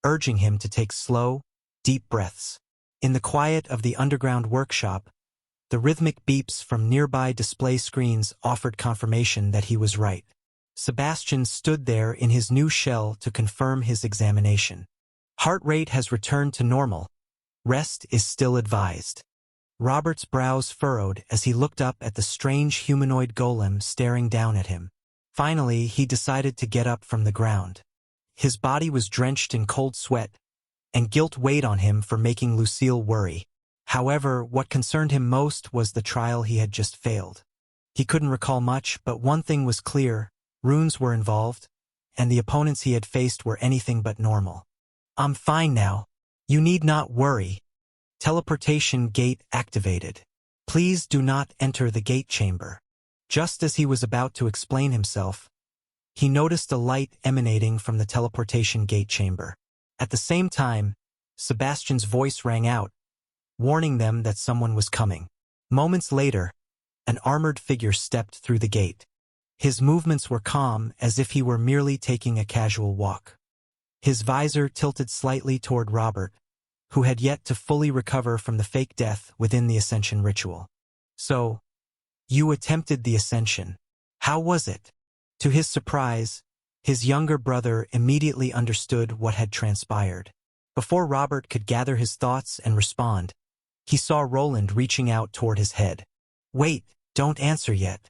urging him to take slow, deep breaths. In the quiet of the underground workshop, the rhythmic beeps from nearby display screens offered confirmation that he was right. Sebastian stood there in his new shell to confirm his examination. Heart rate has returned to normal. Rest is still advised. Robert's brows furrowed as he looked up at the strange humanoid golem staring down at him. Finally, he decided to get up from the ground. His body was drenched in cold sweat, and guilt weighed on him for making Lucille worry. However, what concerned him most was the trial he had just failed. He couldn't recall much, but one thing was clear: runes were involved, and the opponents he had faced were anything but normal. "I'm fine now. You need not worry." Teleportation gate activated. Please do not enter the gate chamber. Just as he was about to explain himself, he noticed a light emanating from the teleportation gate chamber. At the same time, Sebastian's voice rang out, warning them that someone was coming. Moments later, an armored figure stepped through the gate. His movements were calm, as if he were merely taking a casual walk. His visor tilted slightly toward Robert, who had yet to fully recover from the fake death within the Ascension ritual. "So, you attempted the Ascension. How was it?" To his surprise, his younger brother immediately understood what had transpired. Before Robert could gather his thoughts and respond, he saw Roland reaching out toward his head. "Wait, don't answer yet."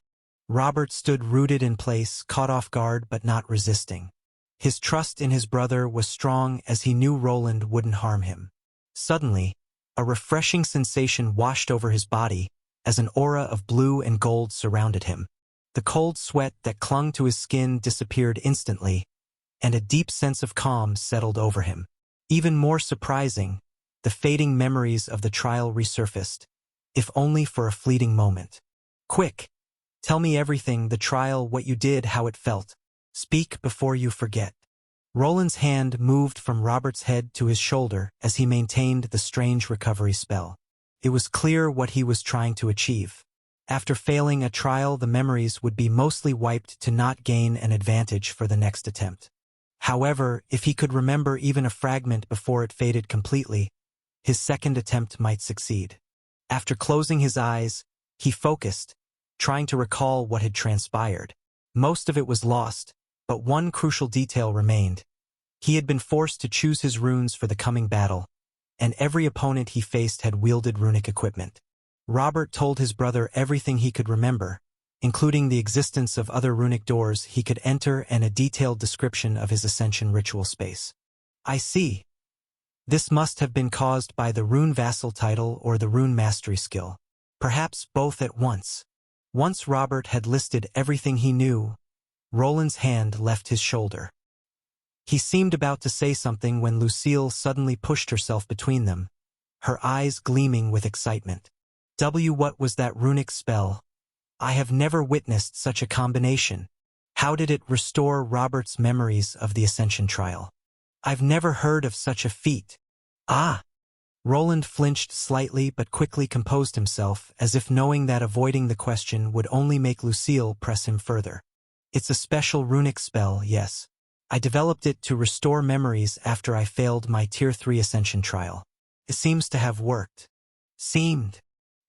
Robert stood rooted in place, caught off guard but not resisting. His trust in his brother was strong, as he knew Roland wouldn't harm him. Suddenly, a refreshing sensation washed over his body as an aura of blue and gold surrounded him. The cold sweat that clung to his skin disappeared instantly, and a deep sense of calm settled over him. Even more surprising, the fading memories of the trial resurfaced, if only for a fleeting moment. "Quick! Tell me everything, the trial, what you did, how it felt. Speak before you forget." Roland's hand moved from Robert's head to his shoulder as he maintained the strange recovery spell. It was clear what he was trying to achieve. After failing a trial, the memories would be mostly wiped to not gain an advantage for the next attempt. However, if he could remember even a fragment before it faded completely, his second attempt might succeed. After closing his eyes, he focused, trying to recall what had transpired. Most of it was lost, but one crucial detail remained. He had been forced to choose his runes for the coming battle, and every opponent he faced had wielded runic equipment. Robert told his brother everything he could remember, including the existence of other runic doors he could enter and a detailed description of his Ascension ritual space. "I see. This must have been caused by the Rune Vassal title or the Rune Mastery skill. Perhaps both at once." Once Robert had listed everything he knew, Roland's hand left his shoulder. He seemed about to say something when Lucille suddenly pushed herself between them, her eyes gleaming with excitement. What was that runic spell? I have never witnessed such a combination. How did it restore Robert's memories of the Ascension trial? I've never heard of such a feat." "Ah!" Roland flinched slightly but quickly composed himself, as if knowing that avoiding the question would only make Lucille press him further. "It's a special runic spell, yes. I developed it to restore memories after I failed my Tier 3 Ascension trial. It seems to have worked." "Seemed."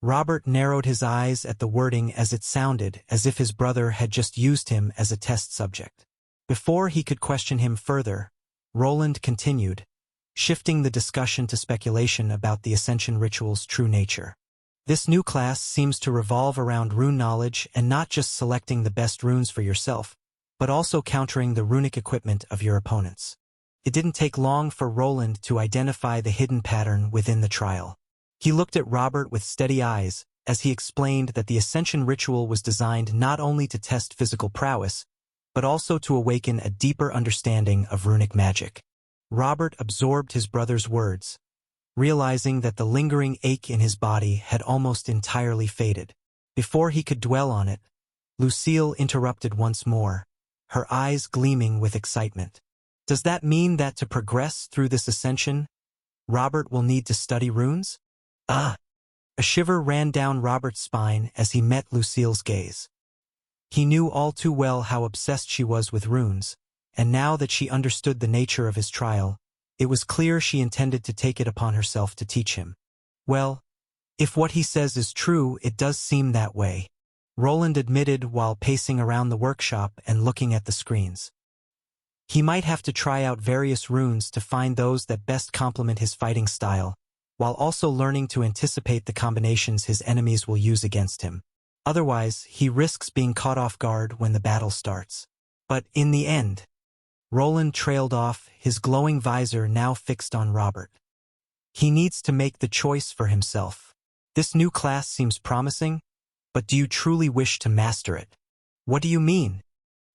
Robert narrowed his eyes at the wording as it sounded as if his brother had just used him as a test subject. Before he could question him further, Roland continued, shifting the discussion to speculation about the Ascension ritual's true nature. "This new class seems to revolve around rune knowledge and not just selecting the best runes for yourself, but also countering the runic equipment of your opponents." It didn't take long for Roland to identify the hidden pattern within the trial. He looked at Robert with steady eyes as he explained that the Ascension ritual was designed not only to test physical prowess, but also to awaken a deeper understanding of runic magic. Robert absorbed his brother's words, realizing that the lingering ache in his body had almost entirely faded. Before he could dwell on it, Lucille interrupted once more, her eyes gleaming with excitement. "Does that mean that to progress through this ascension, Robert will need to study runes?" "Ah!" A shiver ran down Robert's spine as he met Lucille's gaze. He knew all too well how obsessed she was with runes, and now that she understood the nature of his trial, it was clear she intended to take it upon herself to teach him. "Well, if what he says is true, it does seem that way," Roland admitted while pacing around the workshop and looking at the screens. He might have to try out various runes to find those that best complement his fighting style, while also learning to anticipate the combinations his enemies will use against him. Otherwise, he risks being caught off guard when the battle starts. But in the end, Roland trailed off, his glowing visor now fixed on Robert. He needs to make the choice for himself. "This new class seems promising, but do you truly wish to master it?" "What do you mean?"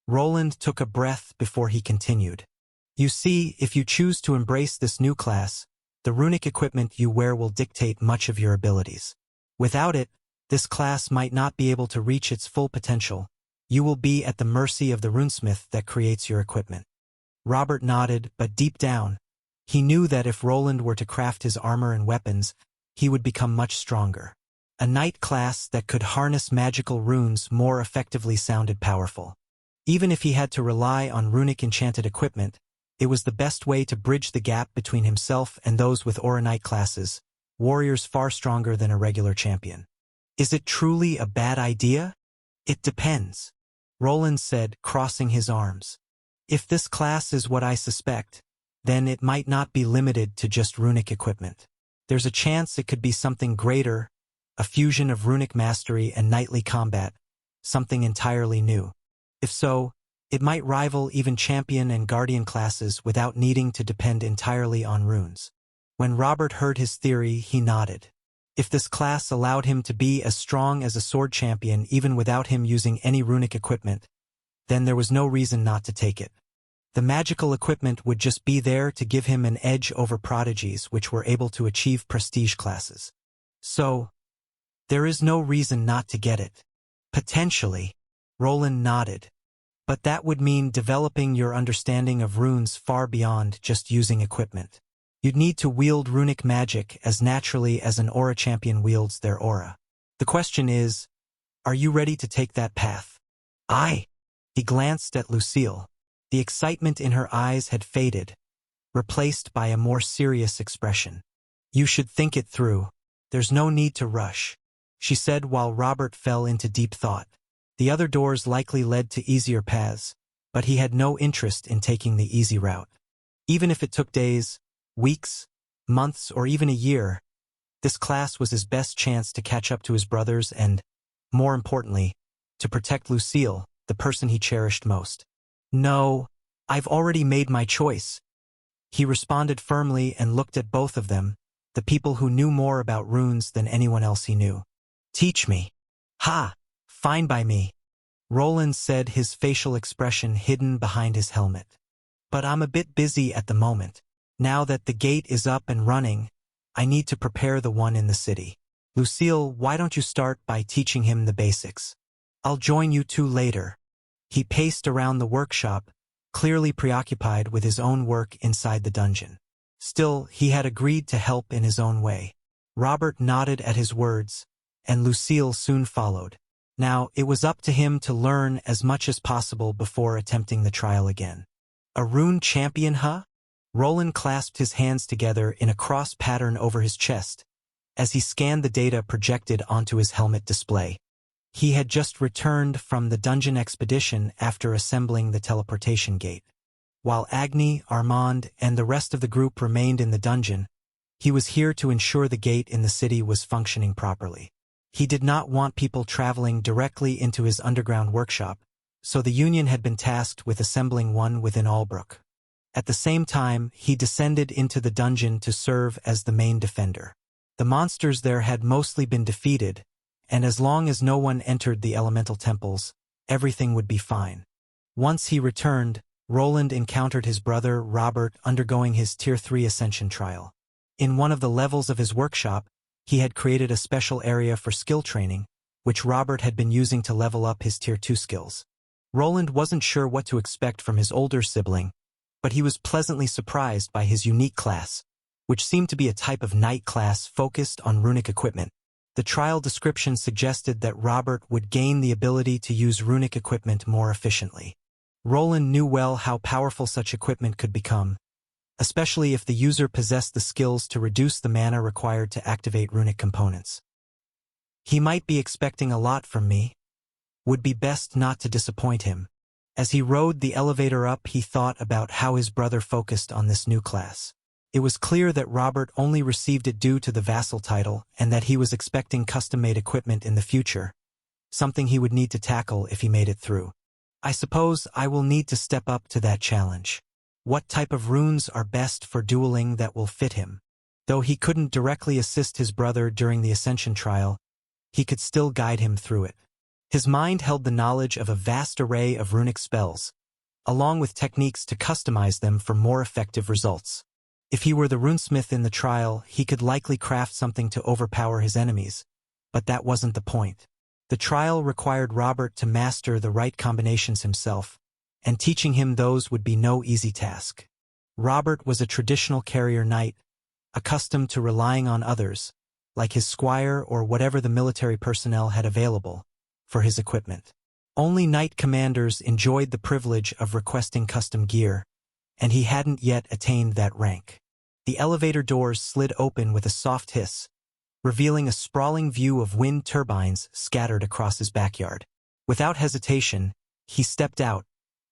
Roland took a breath before he continued. "You see, if you choose to embrace this new class, the runic equipment you wear will dictate much of your abilities. Without it, this class might not be able to reach its full potential. You will be at the mercy of the runesmith that creates your equipment." Robert nodded, but deep down, He knew that if Roland were to craft his armor and weapons, he would become much stronger. A knight class that could harness magical runes more effectively sounded powerful. Even if he had to rely on runic enchanted equipment, it was the best way to bridge the gap between himself and those with Aura Knight classes, warriors far stronger than a regular champion. Is it truly a bad idea? It depends, Roland said, crossing his arms. If this class is what I suspect, then it might not be limited to just runic equipment. There's a chance it could be something greater, a fusion of runic mastery and knightly combat, something entirely new. If so, it might rival even champion and guardian classes without needing to depend entirely on runes. When Robert heard his theory, he nodded. If this class allowed him to be as strong as a sword champion even without him using any runic equipment, then there was no reason not to take it. The magical equipment would just be there to give him an edge over prodigies which were able to achieve prestige classes. So, there is no reason not to get it. Potentially, Roland nodded. But that would mean developing your understanding of runes far beyond just using equipment. You'd need to wield runic magic as naturally as an aura champion wields their aura. The question is, are you ready to take that path? He glanced at Lucille. The excitement in her eyes had faded, replaced by a more serious expression. You should think it through. There's no need to rush, she said while Robert fell into deep thought. The other doors likely led to easier paths, but he had no interest in taking the easy route. Even if it took days, weeks, months, or even a year, this class was his best chance to catch up to his brothers and, more importantly, to protect Lucille, the person he cherished most. No, I've already made my choice, he responded firmly and looked at both of them, the people who knew more about runes than anyone else he knew. Teach me. Ha! Fine by me, Roland said, his facial expression hidden behind his helmet. But I'm a bit busy at the moment. Now that the gate is up and running, I need to prepare the one in the city. Lucille, why don't you start by teaching him the basics? I'll join you two later. He paced around the workshop, clearly preoccupied with his own work inside the dungeon. Still, he had agreed to help in his own way. Robert nodded at his words, and Lucille soon followed. Now, it was up to him to learn as much as possible before attempting the trial again. A rune champion, huh? Roland clasped his hands together in a cross pattern over his chest as he scanned the data projected onto his helmet display. He had just returned from the dungeon expedition after assembling the teleportation gate. While Agni, Armand, and the rest of the group remained in the dungeon, he was here to ensure the gate in the city was functioning properly. He did not want people traveling directly into his underground workshop, so the Union had been tasked with assembling one within Albrook. At the same time, he descended into the dungeon to serve as the main defender. The monsters there had mostly been defeated, and as long as no one entered the elemental temples, everything would be fine. Once he returned, Roland encountered his brother Robert undergoing his Tier 3 Ascension trial. In one of the levels of his workshop, he had created a special area for skill training, which Robert had been using to level up his Tier 2 skills. Roland wasn't sure what to expect from his older sibling, but he was pleasantly surprised by his unique class, which seemed to be a type of knight class focused on runic equipment. The trial description suggested that Robert would gain the ability to use runic equipment more efficiently. Roland knew well how powerful such equipment could become, especially if the user possessed the skills to reduce the mana required to activate runic components. He might be expecting a lot from me. Would be best not to disappoint him. As he rode the elevator up, he thought about how his brother focused on this new class. It was clear that Robert only received it due to the vassal title and that he was expecting custom-made equipment in the future, something he would need to tackle if he made it through. I suppose I will need to step up to that challenge. What type of runes are best for dueling that will fit him? Though he couldn't directly assist his brother during the Ascension trial, he could still guide him through it. His mind held the knowledge of a vast array of runic spells, along with techniques to customize them for more effective results. If he were the runesmith in the trial, he could likely craft something to overpower his enemies, but that wasn't the point. The trial required Robert to master the right combinations himself, and teaching him those would be no easy task. Robert was a traditional carrier knight, accustomed to relying on others, like his squire or whatever the military personnel had available, for his equipment. Only knight commanders enjoyed the privilege of requesting custom gear, and he hadn't yet attained that rank. The elevator doors slid open with a soft hiss, revealing a sprawling view of wind turbines scattered across his backyard. Without hesitation, he stepped out,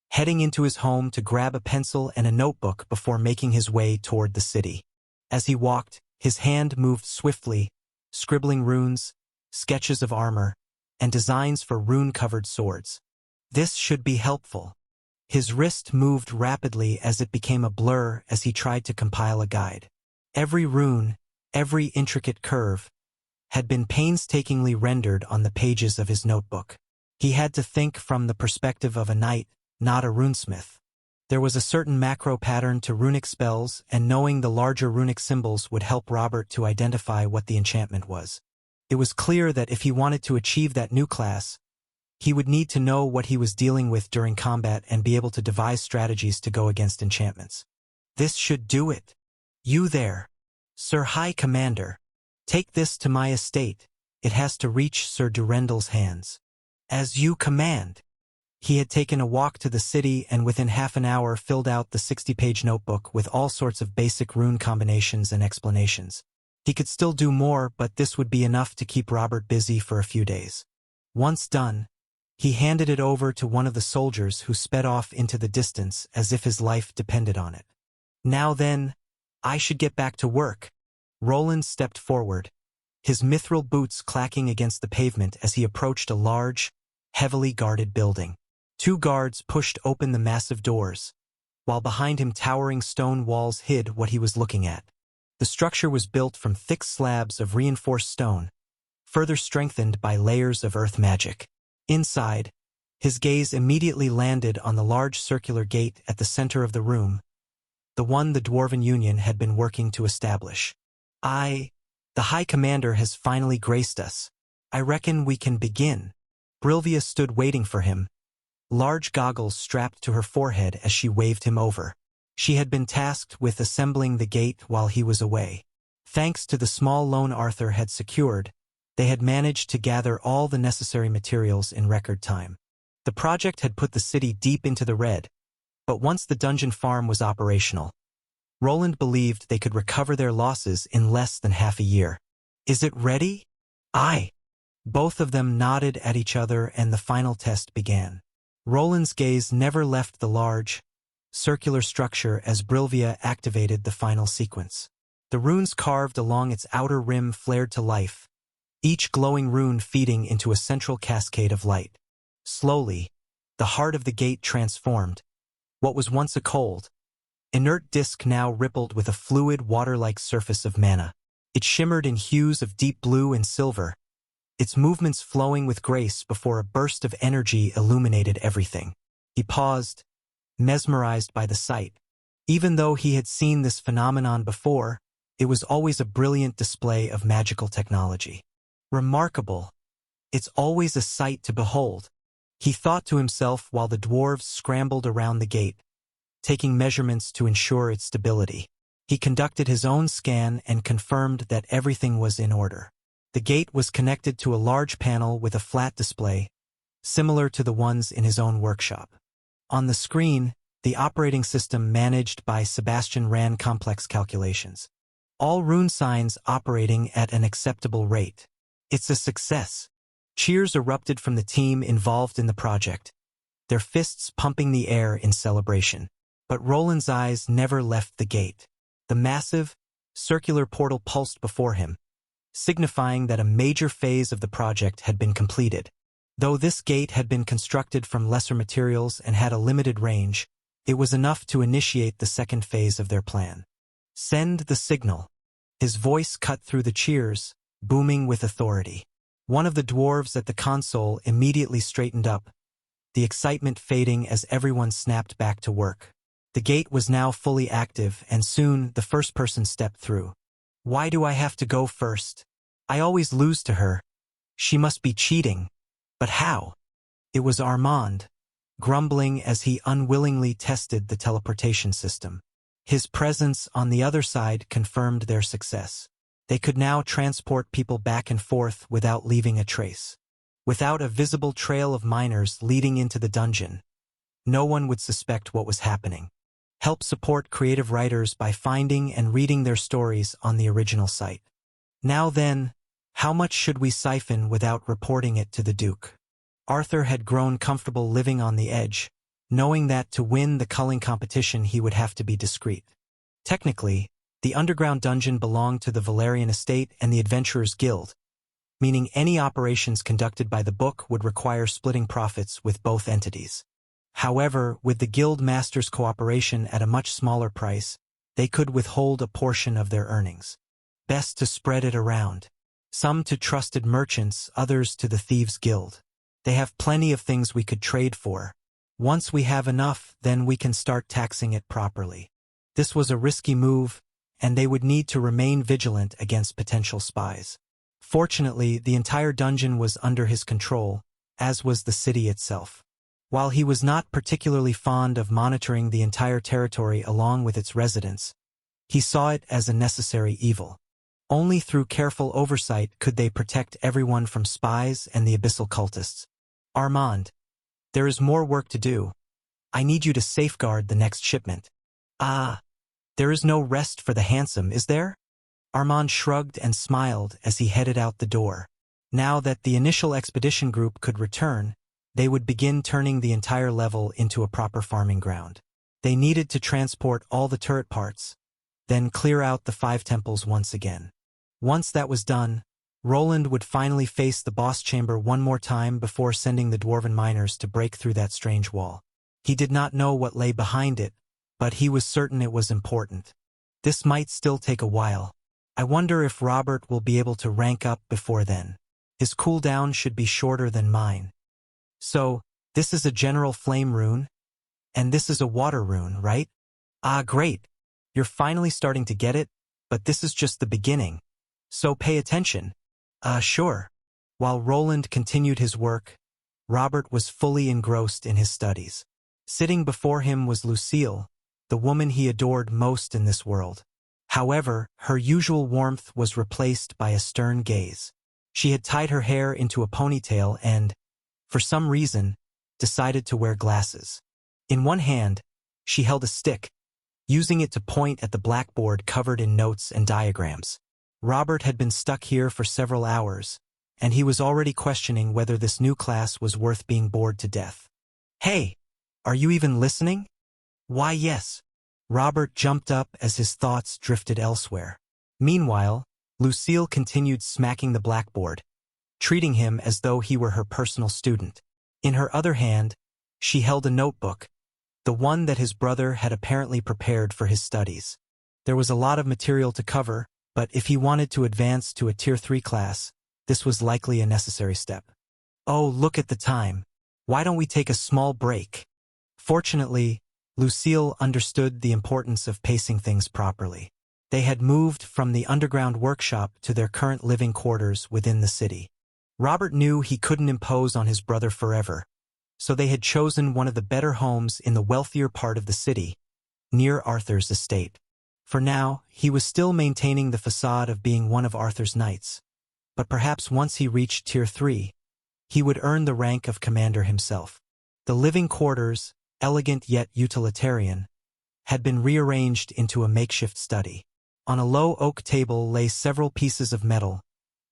heading into his home to grab a pencil and a notebook before making his way toward the city. As he walked, his hand moved swiftly, scribbling runes, sketches of armor, and designs for rune-covered swords. This should be helpful. His wrist moved rapidly as it became a blur as he tried to compile a guide. Every rune, every intricate curve, had been painstakingly rendered on the pages of his notebook. He had to think from the perspective of a knight, not a runesmith. There was a certain macro pattern to runic spells, and knowing the larger runic symbols would help Robert to identify what the enchantment was. It was clear that if he wanted to achieve that new class, he would need to know what he was dealing with during combat and be able to devise strategies to go against enchantments. This should do it. You there, Sir High Commander. Take this to my estate. It has to reach Sir Durendal's hands. As you command. He had taken a walk to the city and within half an hour filled out the 60-page notebook with all sorts of basic rune combinations and explanations. He could still do more, but this would be enough to keep Robert busy for a few days. Once done, he handed it over to one of the soldiers who sped off into the distance as if his life depended on it. Now then, I should get back to work. Roland stepped forward, his mithril boots clacking against the pavement as he approached a large, heavily guarded building. 2 guards pushed open the massive doors, while behind him towering stone walls hid what he was looking at. The structure was built from thick slabs of reinforced stone, further strengthened by layers of earth magic. Inside, his gaze immediately landed on the large circular gate at the center of the room, the one the Dwarven Union had been working to establish. The High Commander has finally graced us. I reckon we can begin. Brilvia stood waiting for him, large goggles strapped to her forehead as she waved him over. She had been tasked with assembling the gate while he was away. Thanks to the small loan Arthur had secured, they had managed to gather all the necessary materials in record time. The project had put the city deep into the red, but once the dungeon farm was operational, Roland believed they could recover their losses in less than half a year. Is it ready? Aye. Both of them nodded at each other and the final test began. Roland's gaze never left the large, circular structure as Brilvia activated the final sequence. The runes carved along its outer rim flared to life, each glowing rune feeding into a central cascade of light. Slowly, the heart of the gate transformed. What was once a cold, inert disk now rippled with a fluid water-like surface of mana. It shimmered in hues of deep blue and silver, its movements flowing with grace before a burst of energy illuminated everything. He paused, mesmerized by the sight. Even though he had seen this phenomenon before, it was always a brilliant display of magical technology. Remarkable. It's always a sight to behold, he thought to himself while the dwarves scrambled around the gate, taking measurements to ensure its stability. He conducted his own scan and confirmed that everything was in order. The gate was connected to a large panel with a flat display, similar to the ones in his own workshop. On the screen, the operating system managed by Sebastian ran complex calculations. All rune signs operating at an acceptable rate. It's a success. Cheers erupted from the team involved in the project, their fists pumping the air in celebration. But Roland's eyes never left the gate. The massive, circular portal pulsed before him, signifying that a major phase of the project had been completed. Though this gate had been constructed from lesser materials and had a limited range, it was enough to initiate the second phase of their plan. Send the signal. His voice cut through the cheers, booming with authority. One of the dwarves at the console immediately straightened up, the excitement fading as everyone snapped back to work. The gate was now fully active, and soon the first person stepped through. Why do I have to go first? I always lose to her. She must be cheating. But how? It was Armand, grumbling as he unwillingly tested the teleportation system. His presence on the other side confirmed their success. They could now transport people back and forth without leaving a trace. Without a visible trail of miners leading into the dungeon, no one would suspect what was happening. Help support creative writers by finding and reading their stories on the original site. Now then, how much should we siphon without reporting it to the Duke? Arthur had grown comfortable living on the edge, knowing that to win the culling competition he would have to be discreet. Technically, the underground dungeon belonged to the Valerian estate and the Adventurers Guild, meaning any operations conducted by the book would require splitting profits with both entities. However, with the guild masters' cooperation at a much smaller price, they could withhold a portion of their earnings. Best to spread it around. Some to trusted merchants, others to the Thieves' Guild. They have plenty of things we could trade for. Once we have enough, then we can start taxing it properly. This was a risky move, and they would need to remain vigilant against potential spies. Fortunately, the entire dungeon was under his control, as was the city itself. While he was not particularly fond of monitoring the entire territory along with its residents, he saw it as a necessary evil. Only through careful oversight could they protect everyone from spies and the abyssal cultists. Armand, there is more work to do. I need you to safeguard the next shipment. Ah, there is no rest for the handsome, is there? Armand shrugged and smiled as he headed out the door. Now that the initial expedition group could return, they would begin turning the entire level into a proper farming ground. They needed to transport all the turret parts, then clear out the 5 temples once again. Once that was done, Roland would finally face the boss chamber one more time before sending the dwarven miners to break through that strange wall. He did not know what lay behind it, but he was certain it was important. This might still take a while. I wonder if Robert will be able to rank up before then. His cooldown should be shorter than mine. So, this is a general flame rune, and this is a water rune, right? Ah, great. You're finally starting to get it, but this is just the beginning. So pay attention. Sure. While Roland continued his work, Robert was fully engrossed in his studies. Sitting before him was Lucille, the woman he adored most in this world. However, her usual warmth was replaced by a stern gaze. She had tied her hair into a ponytail and, for some reason, decided to wear glasses. In one hand, she held a stick, using it to point at the blackboard covered in notes and diagrams. Robert had been stuck here for several hours, and he was already questioning whether this new class was worth being bored to death. Hey, are you even listening? Why, yes. Robert jumped up as his thoughts drifted elsewhere. Meanwhile, Lucille continued smacking the blackboard, treating him as though he were her personal student. In her other hand, she held a notebook, the one that his brother had apparently prepared for his studies. There was a lot of material to cover, but if he wanted to advance to a Tier 3 class, this was likely a necessary step. Oh, look at the time. Why don't we take a small break? Fortunately, Lucille understood the importance of pacing things properly. They had moved from the underground workshop to their current living quarters within the city. Robert knew he couldn't impose on his brother forever, so they had chosen one of the better homes in the wealthier part of the city, near Arthur's estate. For now, he was still maintaining the facade of being one of Arthur's knights, but perhaps once he reached Tier 3, he would earn the rank of commander himself. The living quarters, elegant yet utilitarian, had been rearranged into a makeshift study. On a low oak table lay several pieces of metal,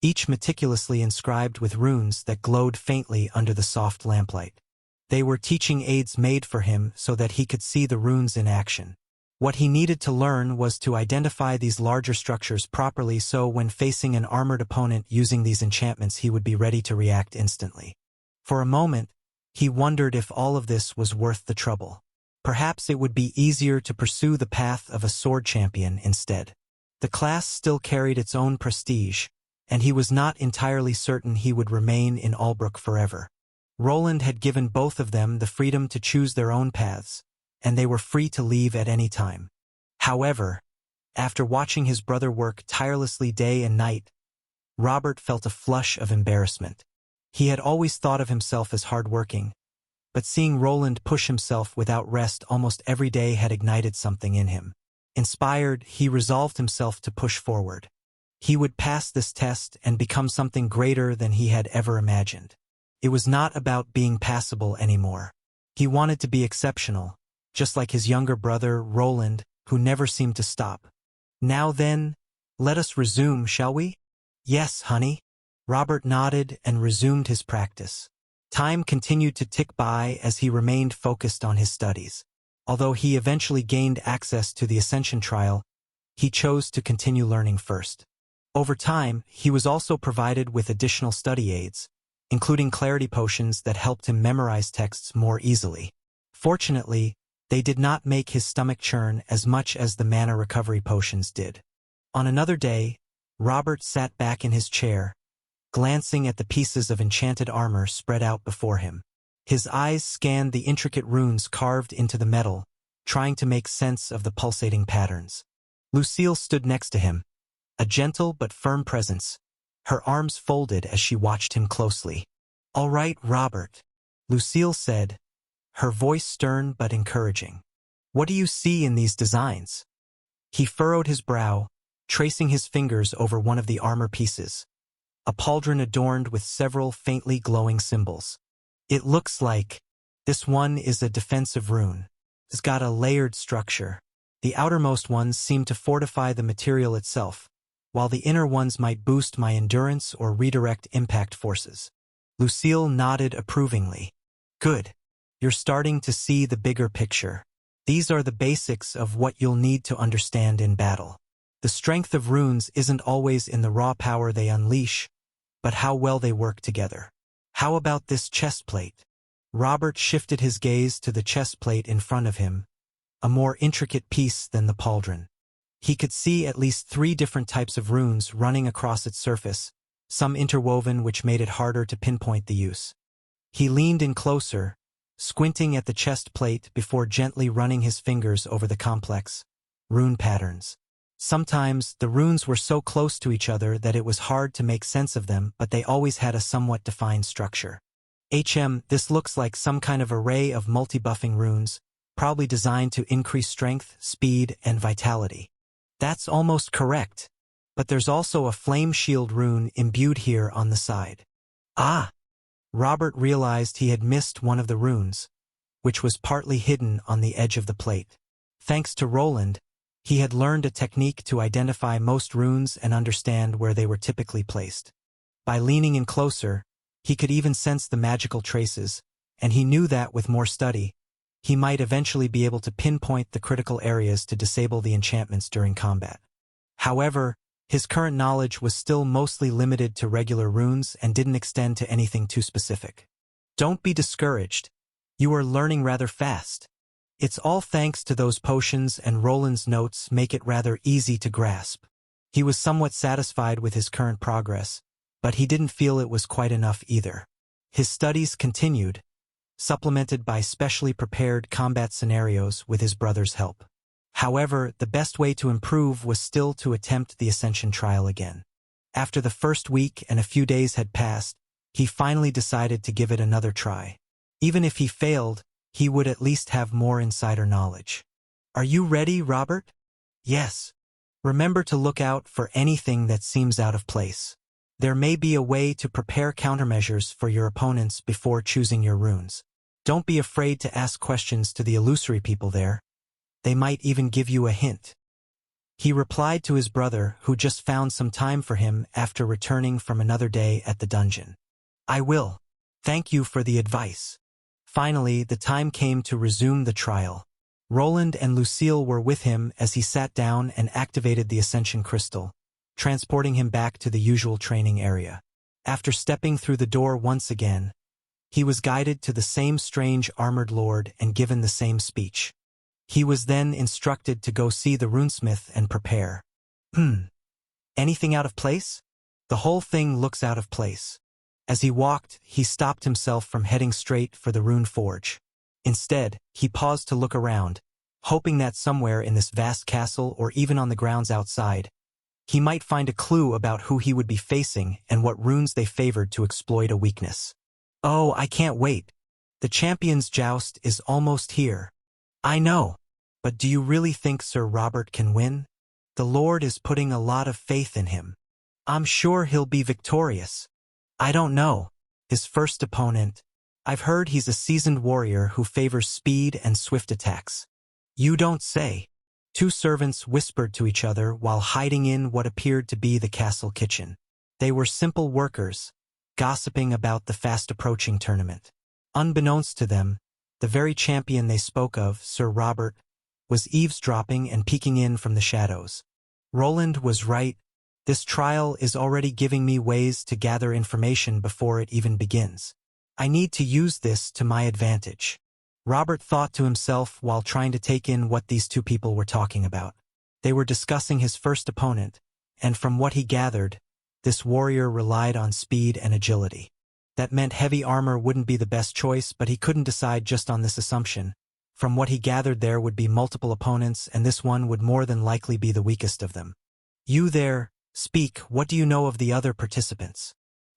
each meticulously inscribed with runes that glowed faintly under the soft lamplight. They were teaching aids made for him so that he could see the runes in action. What he needed to learn was to identify these larger structures properly so when facing an armored opponent using these enchantments he would be ready to react instantly. For a moment, he wondered if all of this was worth the trouble. Perhaps it would be easier to pursue the path of a sword champion instead. The class still carried its own prestige, and he was not entirely certain he would remain in Albrook forever. Roland had given both of them the freedom to choose their own paths, and they were free to leave at any time. However, after watching his brother work tirelessly day and night, Robert felt a flush of embarrassment. He had always thought of himself as hardworking, but seeing Roland push himself without rest almost every day had ignited something in him. Inspired, he resolved himself to push forward. He would pass this test and become something greater than he had ever imagined. It was not about being passable anymore. He wanted to be exceptional, just like his younger brother, Roland, who never seemed to stop. Now then, let us resume, shall we? Yes, honey. Robert nodded and resumed his practice. Time continued to tick by as he remained focused on his studies. Although he eventually gained access to the Ascension trial, he chose to continue learning first. Over time, he was also provided with additional study aids, including clarity potions that helped him memorize texts more easily. Fortunately, they did not make his stomach churn as much as the mana recovery potions did. On another day, Robert sat back in his chair, glancing at the pieces of enchanted armor spread out before him. His eyes scanned the intricate runes carved into the metal, trying to make sense of the pulsating patterns. Lucille stood next to him, a gentle but firm presence, her arms folded as she watched him closely. "All right, Robert," Lucille said, her voice stern but encouraging. "What do you see in these designs?" He furrowed his brow, tracing his fingers over one of the armor pieces, a pauldron adorned with several faintly glowing symbols. "It looks like this one is a defensive rune. It's got a layered structure. The outermost ones seem to fortify the material itself, while the inner ones might boost my endurance or redirect impact forces." Lucille nodded approvingly. "Good. You're starting to see the bigger picture. These are the basics of what you'll need to understand in battle. The strength of runes isn't always in the raw power they unleash, but how well they work together. How about this chest plate?" Robert shifted his gaze to the chest plate in front of him, a more intricate piece than the pauldron. He could see at least 3 different types of runes running across its surface, some interwoven which made it harder to pinpoint the use. He leaned in closer, squinting at the chest plate before gently running his fingers over the complex rune patterns. Sometimes, the runes were so close to each other that it was hard to make sense of them, but they always had a somewhat defined structure. This looks like some kind of array of multi-buffing runes, probably designed to increase strength, speed, and vitality." "That's almost correct. But there's also a flame shield rune imbued here on the side." "Ah!" Robert realized he had missed one of the runes, which was partly hidden on the edge of the plate. Thanks to Roland, he had learned a technique to identify most runes and understand where they were typically placed. By leaning in closer, he could even sense the magical traces, and he knew that with more study, he might eventually be able to pinpoint the critical areas to disable the enchantments during combat. However, his current knowledge was still mostly limited to regular runes and didn't extend to anything too specific. "Don't be discouraged. You are learning rather fast. It's all thanks to those potions, and Roland's notes make it rather easy to grasp." He was somewhat satisfied with his current progress, but he didn't feel it was quite enough either. His studies continued, supplemented by specially prepared combat scenarios with his brother's help. However, the best way to improve was still to attempt the Ascension trial again. After the first week and a few days had passed, he finally decided to give it another try. Even if he failed, he would at least have more insider knowledge. "Are you ready, Robert?" "Yes. Remember to look out for anything that seems out of place. There may be a way to prepare countermeasures for your opponents before choosing your runes. Don't be afraid to ask questions to the illusory people there. They might even give you a hint." He replied to his brother, who just found some time for him after returning from another day at the dungeon. "I will. Thank you for the advice." Finally, the time came to resume the trial. Roland and Lucille were with him as he sat down and activated the Ascension crystal, transporting him back to the usual training area. After stepping through the door once again, he was guided to the same strange armored lord and given the same speech. He was then instructed to go see the runesmith and prepare. Anything out of place? The whole thing looks out of place." As he walked, he stopped himself from heading straight for the rune forge. Instead, he paused to look around, hoping that somewhere in this vast castle or even on the grounds outside, he might find a clue about who he would be facing and what runes they favored to exploit a weakness. "Oh, I can't wait. The champions' joust is almost here." "I know. But do you really think Sir Robert can win? The Lord is putting a lot of faith in him. I'm sure he'll be victorious. I don't know. His first opponent. I've heard he's a seasoned warrior who favors speed and swift attacks. You don't say. Two servants whispered to each other while hiding in what appeared to be the castle kitchen. They were simple workers, gossiping about the fast-approaching tournament. Unbeknownst to them, the very champion they spoke of, Sir Robert, was eavesdropping and peeking in from the shadows. Roland was right. This trial is already giving me ways to gather information before it even begins. I need to use this to my advantage. Robert thought to himself while trying to take in what these two people were talking about. They were discussing his first opponent, and from what he gathered, this warrior relied on speed and agility. That meant heavy armor wouldn't be the best choice, but he couldn't decide just on this assumption. From what he gathered, there would be multiple opponents, and this one would more than likely be the weakest of them. You there, speak, what do you know of the other participants?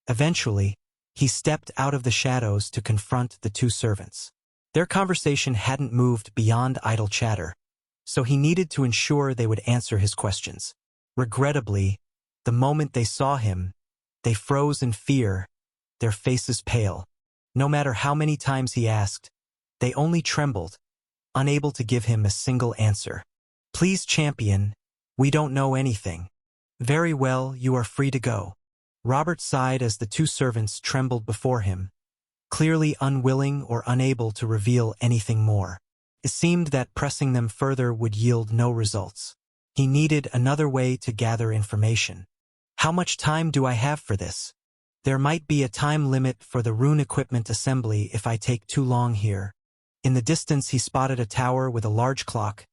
Eventually, he stepped out of the shadows to confront the two servants. Their conversation hadn't moved beyond idle chatter, so he needed to ensure they would answer his questions. Regrettably, the moment they saw him, they froze in fear, their faces pale. No matter how many times he asked, they only trembled, unable to give him a single answer. Please, champion, we don't know anything. Very well, you are free to go. Robert sighed as the two servants trembled before him, clearly unwilling or unable to reveal anything more. It seemed that pressing them further would yield no results. He needed another way to gather information. How much time do I have for this? There might be a time limit for the rune equipment assembly if I take too long here. In the distance he spotted a tower with a large clock.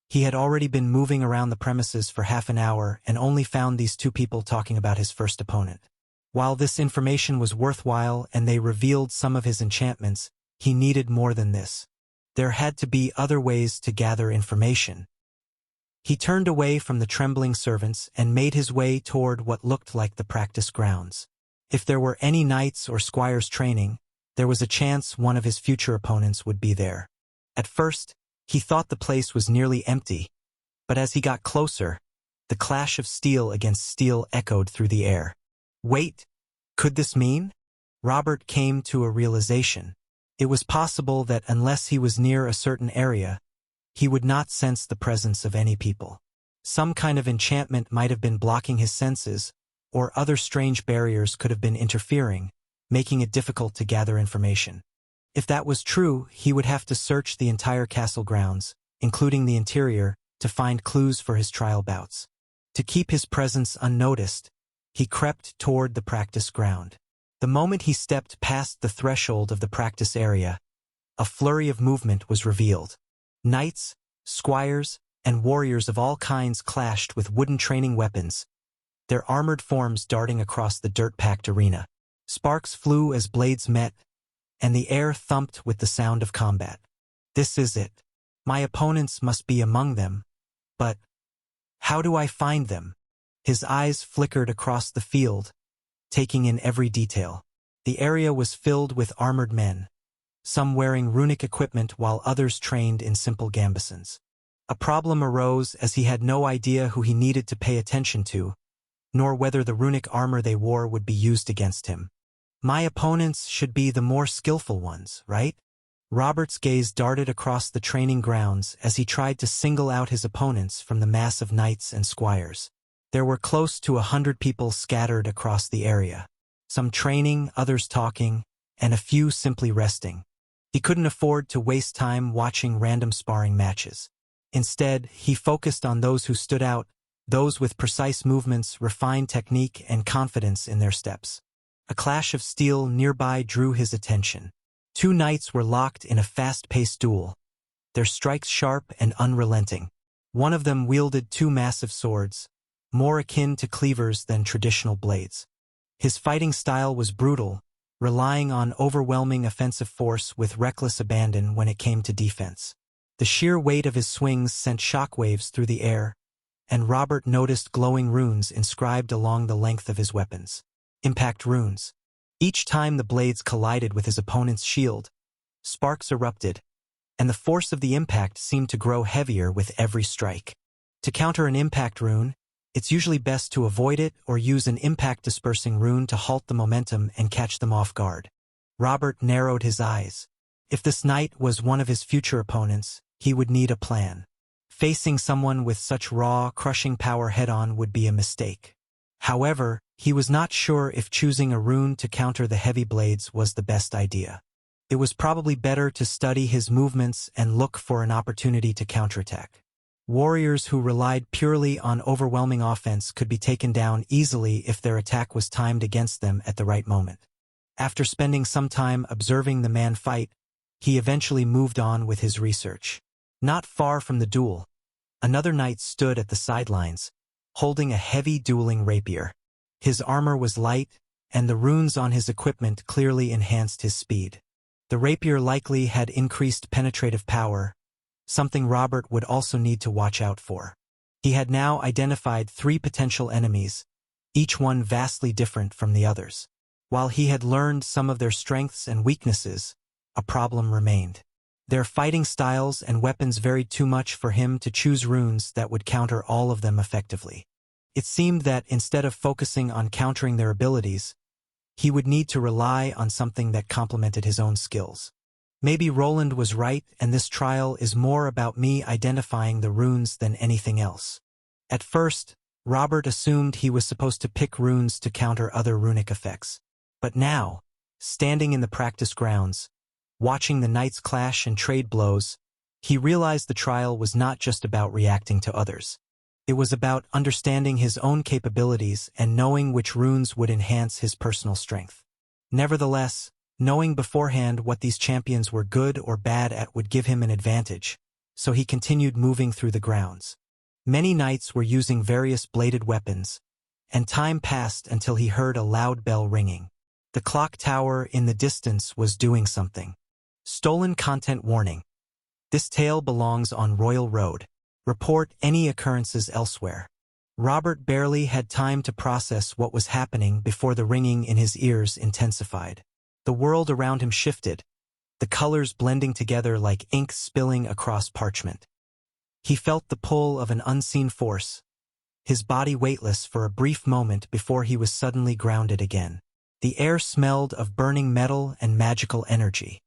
He had already been moving around the premises for half an hour and only found these two people talking about his first opponent. While this information was worthwhile and they revealed some of his enchantments, he needed more than this. There had to be other ways to gather information. He turned away from the trembling servants and made his way toward what looked like the practice grounds. If there were any knights or squires training, there was a chance one of his future opponents would be there. At first, he thought the place was nearly empty, but as he got closer, the clash of steel against steel echoed through the air. Wait, could this mean? Robert came to a realization. It was possible that unless he was near a certain area, he would not sense the presence of any people. Some kind of enchantment might have been blocking his senses, or other strange barriers could have been interfering, making it difficult to gather information. If that was true, he would have to search the entire castle grounds, including the interior, to find clues for his trial bouts. To keep his presence unnoticed, he crept toward the practice ground. The moment he stepped past the threshold of the practice area, a flurry of movement was revealed. Knights, squires, and warriors of all kinds clashed with wooden training weapons, their armored forms darting across the dirt-packed arena. Sparks flew as blades met, and the air thumped with the sound of combat. This is it. My opponents must be among them. But how do I find them? His eyes flickered across the field, taking in every detail. The area was filled with armored men, some wearing runic equipment while others trained in simple gambesons. A problem arose as he had no idea who he needed to pay attention to, nor whether the runic armor they wore would be used against him. My opponents should be the more skillful ones, right? Robert's gaze darted across the training grounds as he tried to single out his opponents from the mass of knights and squires. There were close to 100 people scattered across the area, some training, others talking, and a few simply resting. He couldn't afford to waste time watching random sparring matches. Instead, he focused on those who stood out, those with precise movements, refined technique, and confidence in their steps. A clash of steel nearby drew his attention. Two knights were locked in a fast-paced duel, their strikes sharp and unrelenting. One of them wielded two massive swords, more akin to cleavers than traditional blades. His fighting style was brutal, relying on overwhelming offensive force with reckless abandon when it came to defense. The sheer weight of his swings sent shockwaves through the air, and Robert noticed glowing runes inscribed along the length of his weapons. Impact runes. Each time the blades collided with his opponent's shield, sparks erupted, and the force of the impact seemed to grow heavier with every strike. To counter an impact rune, it's usually best to avoid it or use an impact-dispersing rune to halt the momentum and catch them off guard. Robert narrowed his eyes. If this knight was one of his future opponents, he would need a plan. Facing someone with such raw, crushing power head-on would be a mistake. However, he was not sure if choosing a rune to counter the heavy blades was the best idea. It was probably better to study his movements and look for an opportunity to counterattack. Warriors who relied purely on overwhelming offense could be taken down easily if their attack was timed against them at the right moment. After spending some time observing the man fight, he eventually moved on with his research. Not far from the duel, another knight stood at the sidelines, holding a heavy dueling rapier. His armor was light, and the runes on his equipment clearly enhanced his speed. The rapier likely had increased penetrative power, something Robert would also need to watch out for. He had now identified 3 potential enemies, each one vastly different from the others. While he had learned some of their strengths and weaknesses, a problem remained. Their fighting styles and weapons varied too much for him to choose runes that would counter all of them effectively. It seemed that instead of focusing on countering their abilities, he would need to rely on something that complemented his own skills. Maybe Roland was right, and this trial is more about me identifying the runes than anything else. At first, Robert assumed he was supposed to pick runes to counter other runic effects. But now, standing in the practice grounds, watching the knights clash and trade blows, he realized the trial was not just about reacting to others. It was about understanding his own capabilities and knowing which runes would enhance his personal strength. Nevertheless, knowing beforehand what these champions were good or bad at would give him an advantage, so he continued moving through the grounds. Many knights were using various bladed weapons, and time passed until he heard a loud bell ringing. The clock tower in the distance was doing something. Stolen content warning. This tale belongs on Royal Road. Report any occurrences elsewhere. Robert barely had time to process what was happening before the ringing in his ears intensified. The world around him shifted, the colors blending together like ink spilling across parchment. He felt the pull of an unseen force, his body weightless for a brief moment before he was suddenly grounded again. The air smelled of burning metal and magical energy.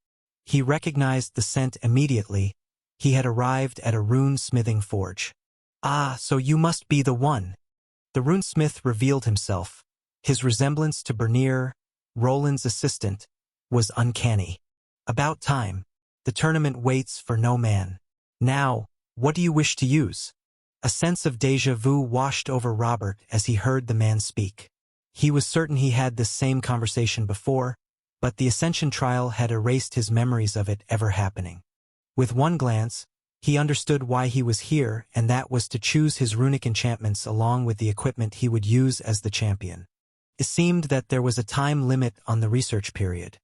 He recognized the scent immediately. He had arrived at a rune-smithing forge. Ah, so you must be the one. The runesmith revealed himself. His resemblance to Bernier, Roland's assistant, was uncanny. About time. The tournament waits for no man. Now, what do you wish to use? A sense of déjà vu washed over Robert as he heard the man speak. He was certain he had this same conversation before, but the Ascension trial had erased his memories of it ever happening. With one glance, he understood why he was here, and that was to choose his runic enchantments along with the equipment he would use as the champion. It seemed that there was a time limit on the research period.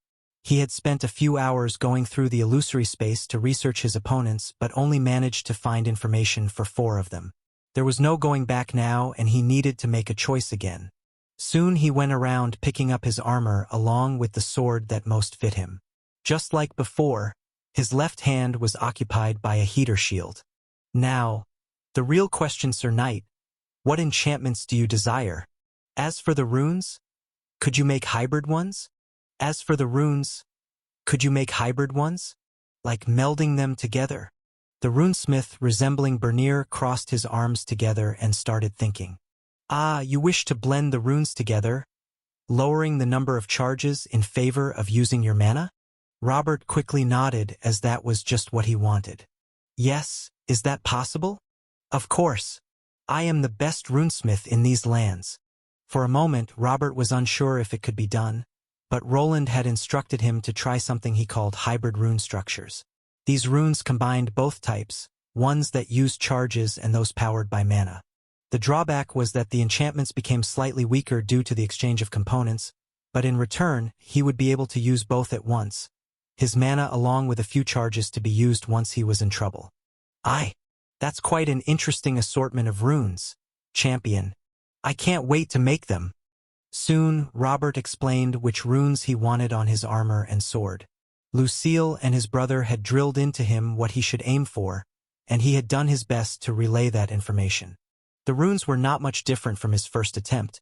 He had spent a few hours going through the illusory space to research his opponents, but only managed to find information for 4 of them. There was no going back now, and he needed to make a choice again. Soon he went around picking up his armor along with the sword that most fit him. Just like before, his left hand was occupied by a heater shield. Now, the real question, Sir Knight, what enchantments do you desire? As for the runes, could you make hybrid ones? Like melding them together? The runesmith, resembling Bernier, crossed his arms together and started thinking. Ah, you wish to blend the runes together, lowering the number of charges in favor of using your mana? Robert quickly nodded as that was just what he wanted. Yes, is that possible? Of course. I am the best runesmith in these lands. For a moment, Robert was unsure if it could be done, but Roland had instructed him to try something he called hybrid rune structures. These runes combined both types, ones that used charges and those powered by mana. The drawback was that the enchantments became slightly weaker due to the exchange of components, but in return, he would be able to use both at once, his mana along with a few charges to be used once he was in trouble. That's quite an interesting assortment of runes, champion. I can't wait to make them. Soon, Robert explained which runes he wanted on his armor and sword. Lucille and his brother had drilled into him what he should aim for, and he had done his best to relay that information. The runes were not much different from his first attempt,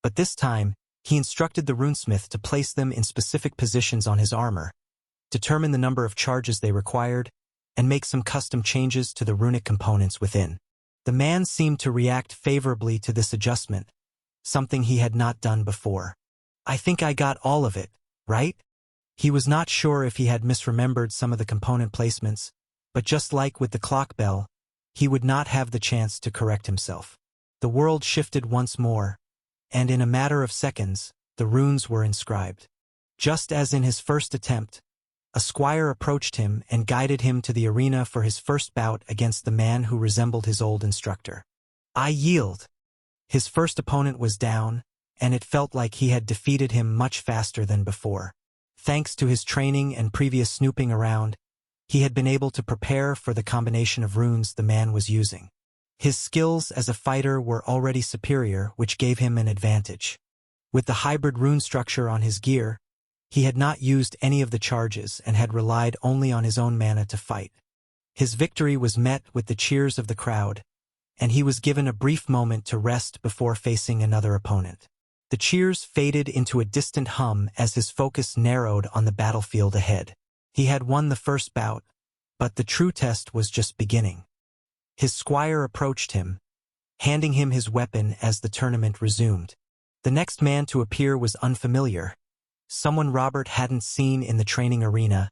but this time, he instructed the runesmith to place them in specific positions on his armor, determine the number of charges they required, and make some custom changes to the runic components within. The man seemed to react favorably to this adjustment, something he had not done before. "I think I got all of it, right?" He was not sure if he had misremembered some of the component placements, but just like with the clock bell, he would not have the chance to correct himself. The world shifted once more, and in a matter of seconds, the runes were inscribed. Just as in his first attempt, a squire approached him and guided him to the arena for his first bout against the man who resembled his old instructor. "I yield." His first opponent was down, and it felt like he had defeated him much faster than before. Thanks to his training and previous snooping around, he had been able to prepare for the combination of runes the man was using. His skills as a fighter were already superior, which gave him an advantage. With the hybrid rune structure on his gear, he had not used any of the charges and had relied only on his own mana to fight. His victory was met with the cheers of the crowd, and he was given a brief moment to rest before facing another opponent. The cheers faded into a distant hum as his focus narrowed on the battlefield ahead. He had won the first bout, but the true test was just beginning. His squire approached him, handing him his weapon as the tournament resumed. The next man to appear was unfamiliar, someone Robert hadn't seen in the training arena,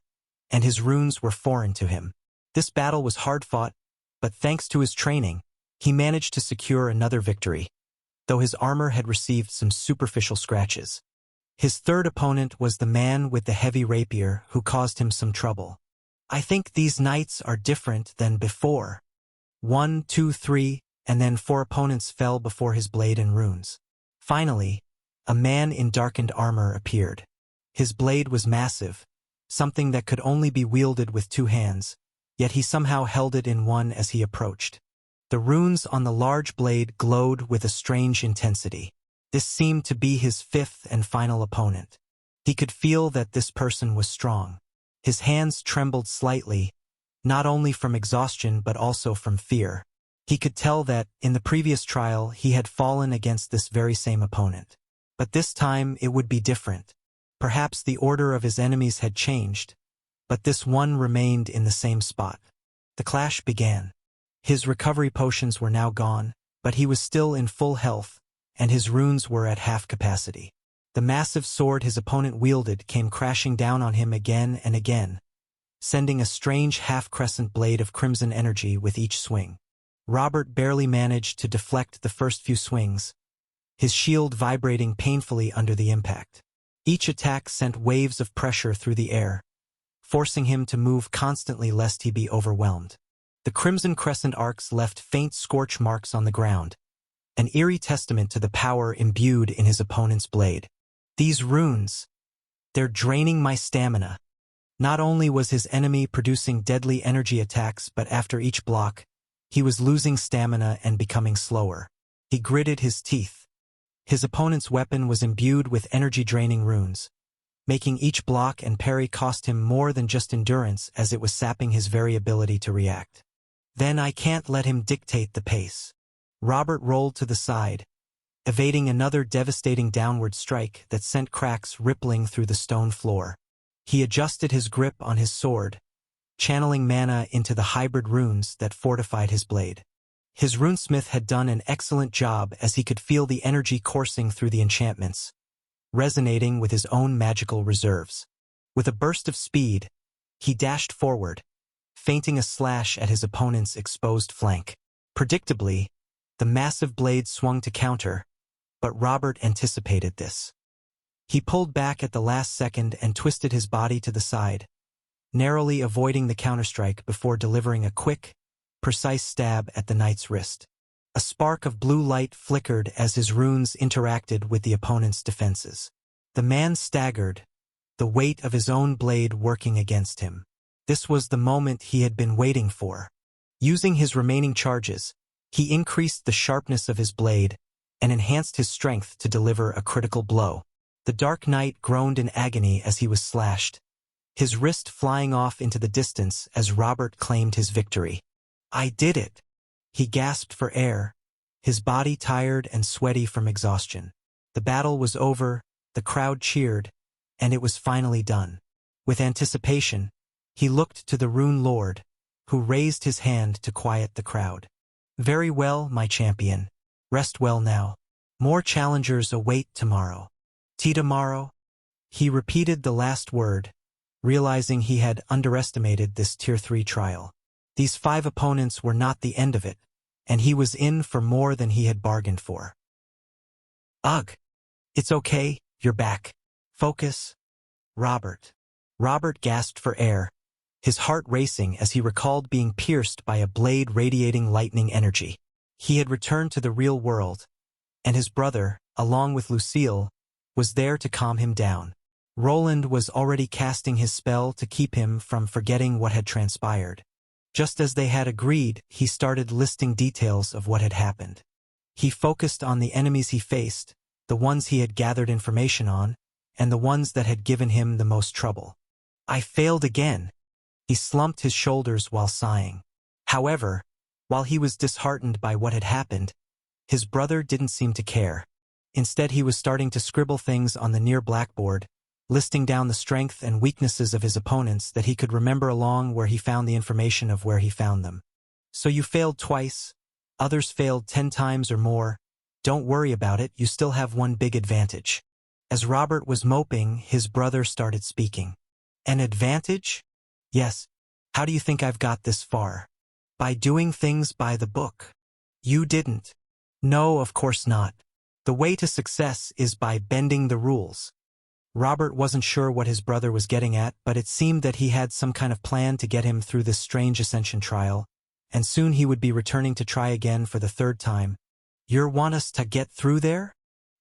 and his runes were foreign to him. This battle was hard-fought, but thanks to his training, he managed to secure another victory, though his armor had received some superficial scratches. His third opponent was the man with the heavy rapier who caused him some trouble. "I think these knights are different than before." 1, 2, 3, and then 4 opponents fell before his blade and runes. Finally, a man in darkened armor appeared. His blade was massive, something that could only be wielded with 2 hands, yet he somehow held it in one as he approached. The runes on the large blade glowed with a strange intensity. This seemed to be his 5th and final opponent. He could feel that this person was strong. His hands trembled slightly, not only from exhaustion but also from fear. He could tell that, in the previous trial, he had fallen against this very same opponent. But this time it would be different. Perhaps the order of his enemies had changed, but this one remained in the same spot. The clash began. His recovery potions were now gone, but he was still in full health, and his runes were at half capacity. The massive sword his opponent wielded came crashing down on him again and again, sending a strange half-crescent blade of crimson energy with each swing. Robert barely managed to deflect the first few swings, his shield vibrating painfully under the impact. Each attack sent waves of pressure through the air, forcing him to move constantly lest he be overwhelmed. The crimson crescent arcs left faint scorch marks on the ground, an eerie testament to the power imbued in his opponent's blade. "These runes, they're draining my stamina." Not only was his enemy producing deadly energy attacks, but after each block, he was losing stamina and becoming slower. He gritted his teeth. His opponent's weapon was imbued with energy-draining runes, making each block and parry cost him more than just endurance, as it was sapping his very ability to react. "Then I can't let him dictate the pace." Robert rolled to the side, evading another devastating downward strike that sent cracks rippling through the stone floor. He adjusted his grip on his sword, channeling mana into the hybrid runes that fortified his blade. His runesmith had done an excellent job, as he could feel the energy coursing through the enchantments, resonating with his own magical reserves. With a burst of speed, he dashed forward, feinting a slash at his opponent's exposed flank. Predictably, the massive blade swung to counter, but Robert anticipated this. He pulled back at the last second and twisted his body to the side, narrowly avoiding the counterstrike before delivering a quick, precise stab at the knight's wrist. A spark of blue light flickered as his runes interacted with the opponent's defenses. The man staggered, the weight of his own blade working against him. This was the moment he had been waiting for. Using his remaining charges, he increased the sharpness of his blade and enhanced his strength to deliver a critical blow. The Dark Knight groaned in agony as he was slashed, his wrist flying off into the distance as Robert claimed his victory. "I did it!" He gasped for air, his body tired and sweaty from exhaustion. The battle was over, the crowd cheered, and it was finally done. With anticipation, he looked to the Rune Lord, who raised his hand to quiet the crowd. "Very well, my champion. Rest well now. More challengers await tomorrow." "Tomorrow?" He repeated the last word, realizing he had underestimated this Tier 3 trial. These 5 opponents were not the end of it, and he was in for more than he had bargained for. "Ugh! It's okay, you're back. Focus." "Robert." Robert gasped for air, his heart racing as he recalled being pierced by a blade radiating lightning energy. He had returned to the real world, and his brother, along with Lucille, was there to calm him down. Roland was already casting his spell to keep him from forgetting what had transpired. Just as they had agreed, he started listing details of what had happened. He focused on the enemies he faced, the ones he had gathered information on, and the ones that had given him the most trouble. "I failed again." He slumped his shoulders while sighing. However, while he was disheartened by what had happened, his brother didn't seem to care. Instead, he was starting to scribble things on the near blackboard, listing down the strength and weaknesses of his opponents that he could remember along where he found the information of where he found them. "So you failed twice, others failed 10 times or more. Don't worry about it, you still have one big advantage." As Robert was moping, his brother started speaking. "An advantage?" "Yes. How do you think I've got this far?" "By doing things by the book." "You didn't." "No, of course not. The way to success is by bending the rules." Robert wasn't sure what his brother was getting at, but it seemed that he had some kind of plan to get him through this strange ascension trial, and soon he would be returning to try again for the 3rd time. "You want us to get through there?"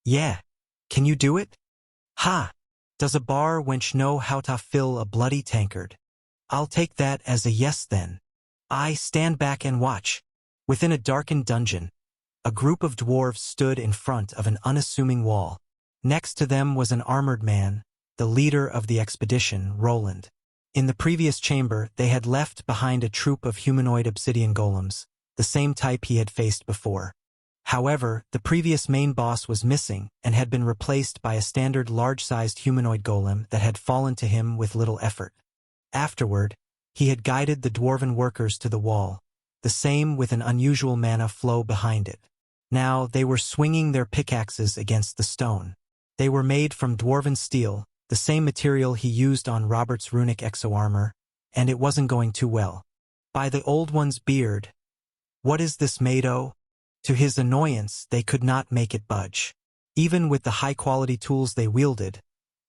"Yeah. Can you do it?" "Ha! Does a bar wench know how to fill a bloody tankard?" "I'll take that as a yes then." "I stand back and watch." Within a darkened dungeon, a group of dwarves stood in front of an unassuming wall. Next to them was an armored man, the leader of the expedition, Roland. In the previous chamber, they had left behind a troop of humanoid obsidian golems, the same type he had faced before. However, the previous main boss was missing and had been replaced by a standard large-sized humanoid golem that had fallen to him with little effort. Afterward, he had guided the dwarven workers to the wall, the same with an unusual mana flow behind it. Now they were swinging their pickaxes against the stone. They were made from dwarven steel, the same material he used on Robert's runic exo-armor, and it wasn't going too well. "By the old one's beard, what is this made o'?" To his annoyance, they could not make it budge. Even with the high-quality tools they wielded,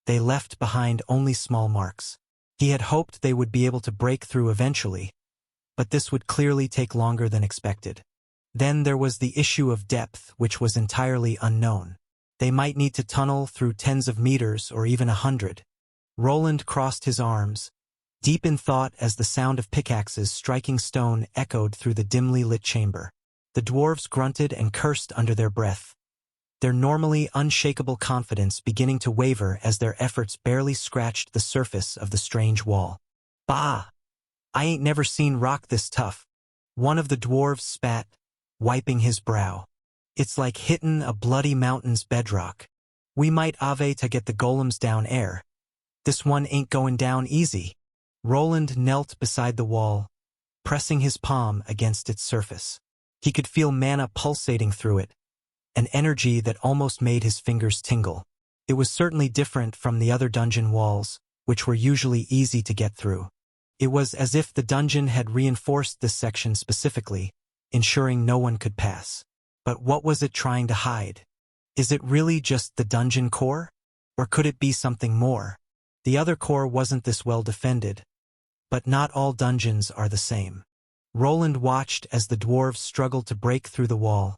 they left behind only small marks. He had hoped they would be able to break through eventually, but this would clearly take longer than expected. Then there was the issue of depth, which was entirely unknown. They might need to tunnel through tens of meters or even 100. Roland crossed his arms, deep in thought as the sound of pickaxes striking stone echoed through the dimly lit chamber. The dwarves grunted and cursed under their breath, their normally unshakable confidence beginning to waver as their efforts barely scratched the surface of the strange wall. "Bah! I ain't never seen rock this tough," one of the dwarves spat, wiping his brow. "It's like hittin' a bloody mountain's bedrock. We might ave to get the golems down air. This one ain't going down easy." Roland knelt beside the wall, pressing his palm against its surface. He could feel mana pulsating through it, an energy that almost made his fingers tingle. It was certainly different from the other dungeon walls, which were usually easy to get through. It was as if the dungeon had reinforced this section specifically, ensuring no one could pass. But what was it trying to hide? Is it really just the dungeon core? Or could it be something more? The other core wasn't this well defended, but not all dungeons are the same. Roland watched as the dwarves struggled to break through the wall,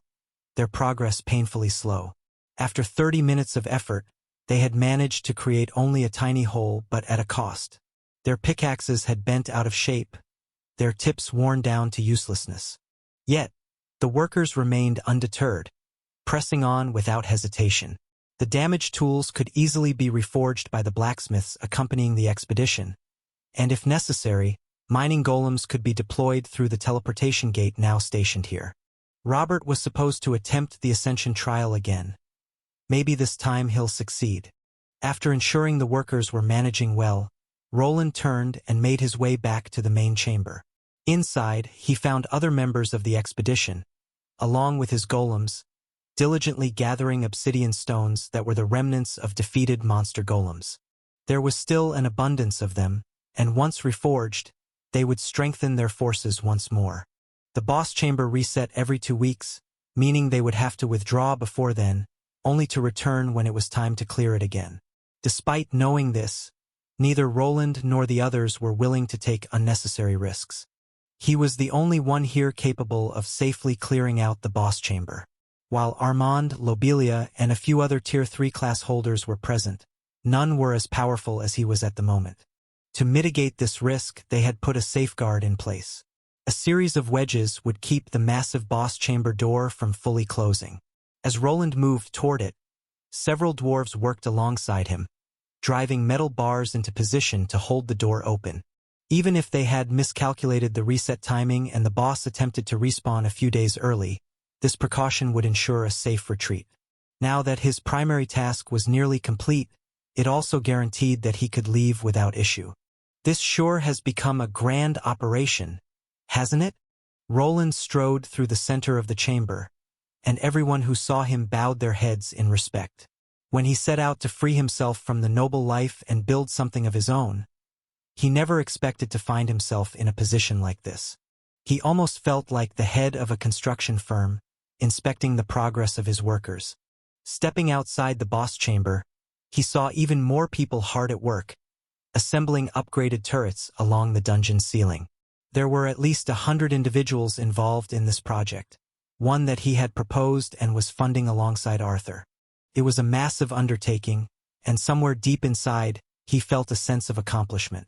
their progress painfully slow. After 30 minutes of effort, they had managed to create only a tiny hole, but at a cost. Their pickaxes had bent out of shape, their tips worn down to uselessness. Yet, the workers remained undeterred, pressing on without hesitation. The damaged tools could easily be reforged by the blacksmiths accompanying the expedition, and if necessary, mining golems could be deployed through the teleportation gate now stationed here. Robert was supposed to attempt the Ascension trial again. Maybe this time he'll succeed. After ensuring the workers were managing well, Roland turned and made his way back to the main chamber. Inside, he found other members of the expedition, along with his golems, diligently gathering obsidian stones that were the remnants of defeated monster golems. There was still an abundance of them, and once reforged, they would strengthen their forces once more. The boss chamber reset every 2 weeks, meaning they would have to withdraw before then, only to return when it was time to clear it again. Despite knowing this, neither Roland nor the others were willing to take unnecessary risks. He was the only one here capable of safely clearing out the boss chamber. While Armand, Lobelia, and a few other Tier 3 class holders were present, none were as powerful as he was at the moment. To mitigate this risk, they had put a safeguard in place. A series of wedges would keep the massive boss chamber door from fully closing. As Roland moved toward it, several dwarves worked alongside him, driving metal bars into position to hold the door open. Even if they had miscalculated the reset timing and the boss attempted to respawn a few days early, this precaution would ensure a safe retreat. Now that his primary task was nearly complete, it also guaranteed that he could leave without issue. This sure has become a grand operation, hasn't it? Roland strode through the center of the chamber, and everyone who saw him bowed their heads in respect. When he set out to free himself from the noble life and build something of his own, he never expected to find himself in a position like this. He almost felt like the head of a construction firm, inspecting the progress of his workers. Stepping outside the boss chamber, he saw even more people hard at work, assembling upgraded turrets along the dungeon ceiling. There were at least 100 individuals involved in this project, one that he had proposed and was funding alongside Arthur. It was a massive undertaking, and somewhere deep inside, he felt a sense of accomplishment.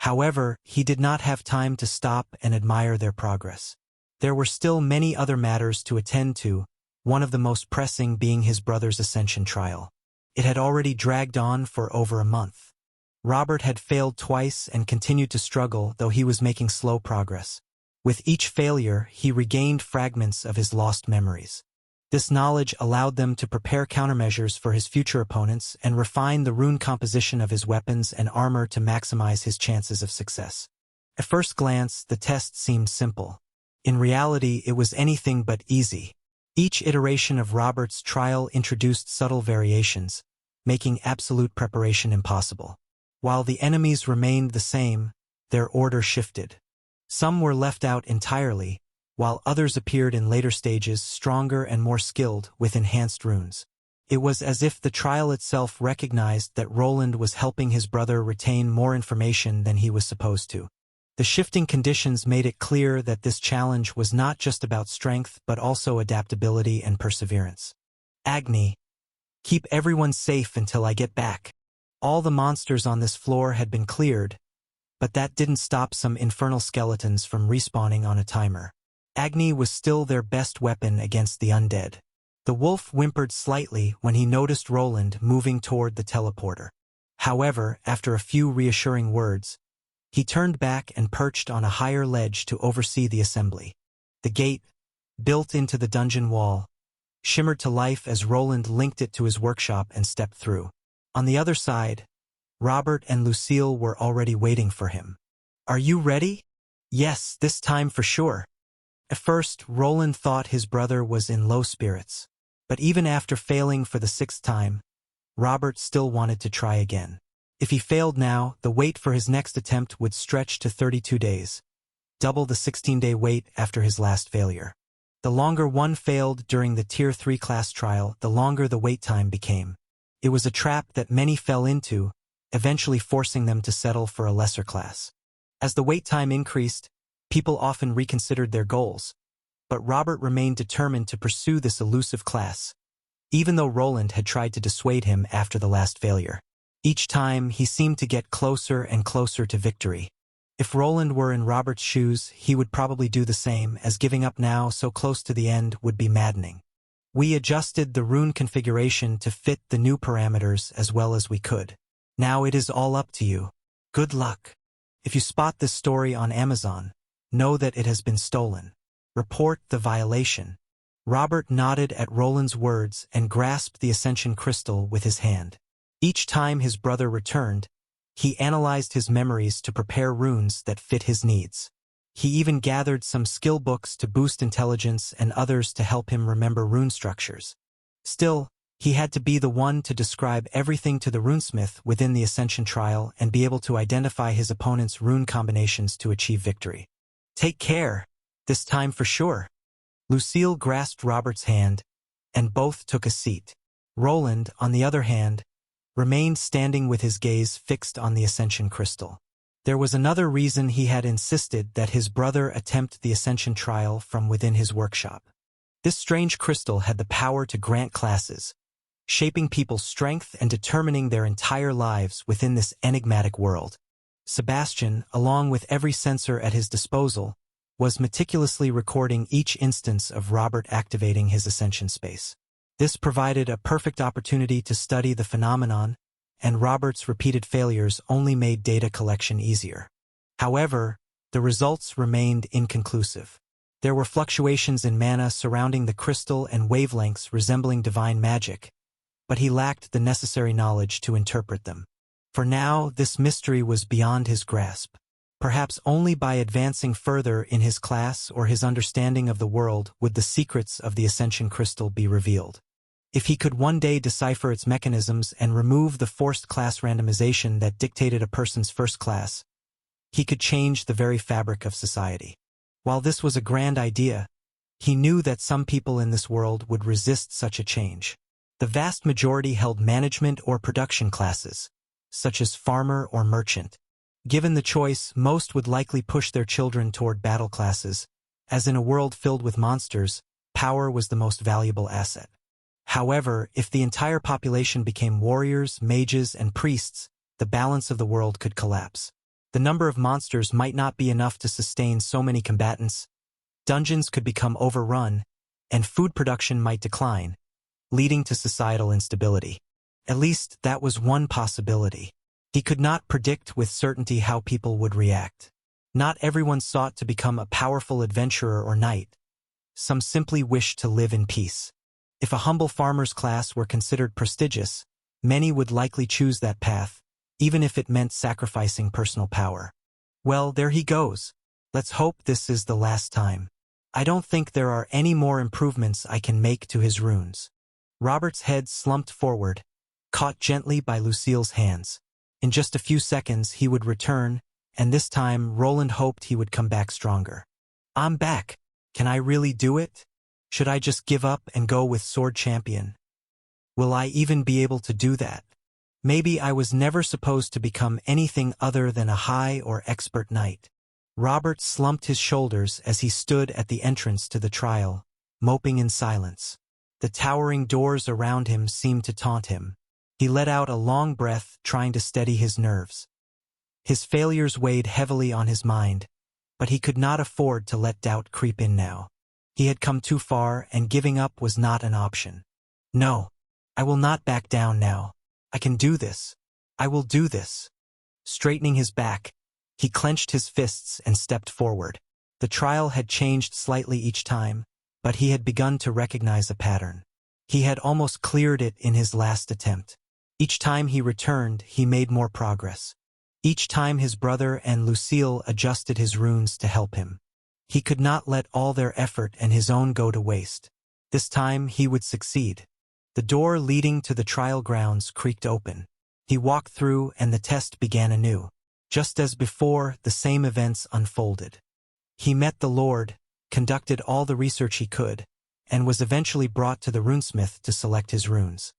However, he did not have time to stop and admire their progress. There were still many other matters to attend to, one of the most pressing being his brother's Ascension trial. It had already dragged on for over a month. Robert had failed twice and continued to struggle, though he was making slow progress. With each failure, he regained fragments of his lost memories. This knowledge allowed them to prepare countermeasures for his future opponents and refine the rune composition of his weapons and armor to maximize his chances of success. At first glance, the test seemed simple. In reality, it was anything but easy. Each iteration of Robert's trial introduced subtle variations, making absolute preparation impossible. While the enemies remained the same, their order shifted. Some were left out entirely, while others appeared in later stages stronger and more skilled with enhanced runes. It was as if the trial itself recognized that Roland was helping his brother retain more information than he was supposed to. The shifting conditions made it clear that this challenge was not just about strength but also adaptability and perseverance. Agni, keep everyone safe until I get back. All the monsters on this floor had been cleared, but that didn't stop some infernal skeletons from respawning on a timer. Agni was still their best weapon against the undead. The wolf whimpered slightly when he noticed Roland moving toward the teleporter. However, after a few reassuring words, he turned back and perched on a higher ledge to oversee the assembly. The gate, built into the dungeon wall, shimmered to life as Roland linked it to his workshop and stepped through. On the other side, Robert and Lucille were already waiting for him. "Are you ready?" "Yes, this time for sure." At first, Roland thought his brother was in low spirits, but even after failing for the 6th time, Robert still wanted to try again. If he failed now, the wait for his next attempt would stretch to 32 days, double the 16-day wait after his last failure. The longer one failed during the Tier 3 class trial, the longer the wait time became. It was a trap that many fell into, eventually forcing them to settle for a lesser class. As the wait time increased, people often reconsidered their goals, but Robert remained determined to pursue this elusive class, even though Roland had tried to dissuade him after the last failure. Each time, he seemed to get closer and closer to victory. If Roland were in Robert's shoes, he would probably do the same, as giving up now so close to the end would be maddening. "We adjusted the rune configuration to fit the new parameters as well as we could. Now it is all up to you. Good luck." If you spot this story on Amazon, know that it has been stolen. Report the violation. Robert nodded at Roland's words and grasped the Ascension crystal with his hand. Each time his brother returned, he analyzed his memories to prepare runes that fit his needs. He even gathered some skill books to boost intelligence and others to help him remember rune structures. Still, he had to be the one to describe everything to the runesmith within the Ascension trial and be able to identify his opponent's rune combinations to achieve victory. Take care, this time for sure. Lucille grasped Robert's hand, and both took a seat. Roland, on the other hand, remained standing with his gaze fixed on the Ascension crystal. There was another reason he had insisted that his brother attempt the Ascension trial from within his workshop. This strange crystal had the power to grant classes, shaping people's strength and determining their entire lives within this enigmatic world. Sebastian, along with every sensor at his disposal, was meticulously recording each instance of Robert activating his Ascension space. This provided a perfect opportunity to study the phenomenon, and Robert's repeated failures only made data collection easier. However, the results remained inconclusive. There were fluctuations in mana surrounding the crystal and wavelengths resembling divine magic, but he lacked the necessary knowledge to interpret them. For now, this mystery was beyond his grasp. Perhaps only by advancing further in his class or his understanding of the world would the secrets of the Ascension crystal be revealed. If he could one day decipher its mechanisms and remove the forced class randomization that dictated a person's first class, he could change the very fabric of society. While this was a grand idea, he knew that some people in this world would resist such a change. The vast majority held management or production classes, such as farmer or merchant. Given the choice, most would likely push their children toward battle classes, as in a world filled with monsters, power was the most valuable asset. However, if the entire population became warriors, mages, and priests, the balance of the world could collapse. The number of monsters might not be enough to sustain so many combatants, dungeons could become overrun, and food production might decline, leading to societal instability. At least that was one possibility. He could not predict with certainty how people would react. Not everyone sought to become a powerful adventurer or knight. Some simply wished to live in peace. If a humble farmer's class were considered prestigious, many would likely choose that path, even if it meant sacrificing personal power. Well, there he goes. Let's hope this is the last time. I don't think there are any more improvements I can make to his runes. Robert's head slumped forward, caught gently by Lucille's hands. In just a few seconds he would return, and this time Roland hoped he would come back stronger. I'm back. Can I really do it? Should I just give up and go with Sword Champion? Will I even be able to do that? Maybe I was never supposed to become anything other than a high or expert knight. Robert slumped his shoulders as he stood at the entrance to the trial, moping in silence. The towering doors around him seemed to taunt him. He let out a long breath, trying to steady his nerves. His failures weighed heavily on his mind, but he could not afford to let doubt creep in now. He had come too far, and giving up was not an option. No, I will not back down now. I can do this. I will do this. Straightening his back, he clenched his fists and stepped forward. The trial had changed slightly each time, but he had begun to recognize a pattern. He had almost cleared it in his last attempt. Each time he returned, he made more progress. Each time his brother and Lucille adjusted his runes to help him. He could not let all their effort and his own go to waste. This time he would succeed. The door leading to the trial grounds creaked open. He walked through and the test began anew. Just as before, the same events unfolded. He met the Lord, conducted all the research he could, and was eventually brought to the runesmith to select his runes.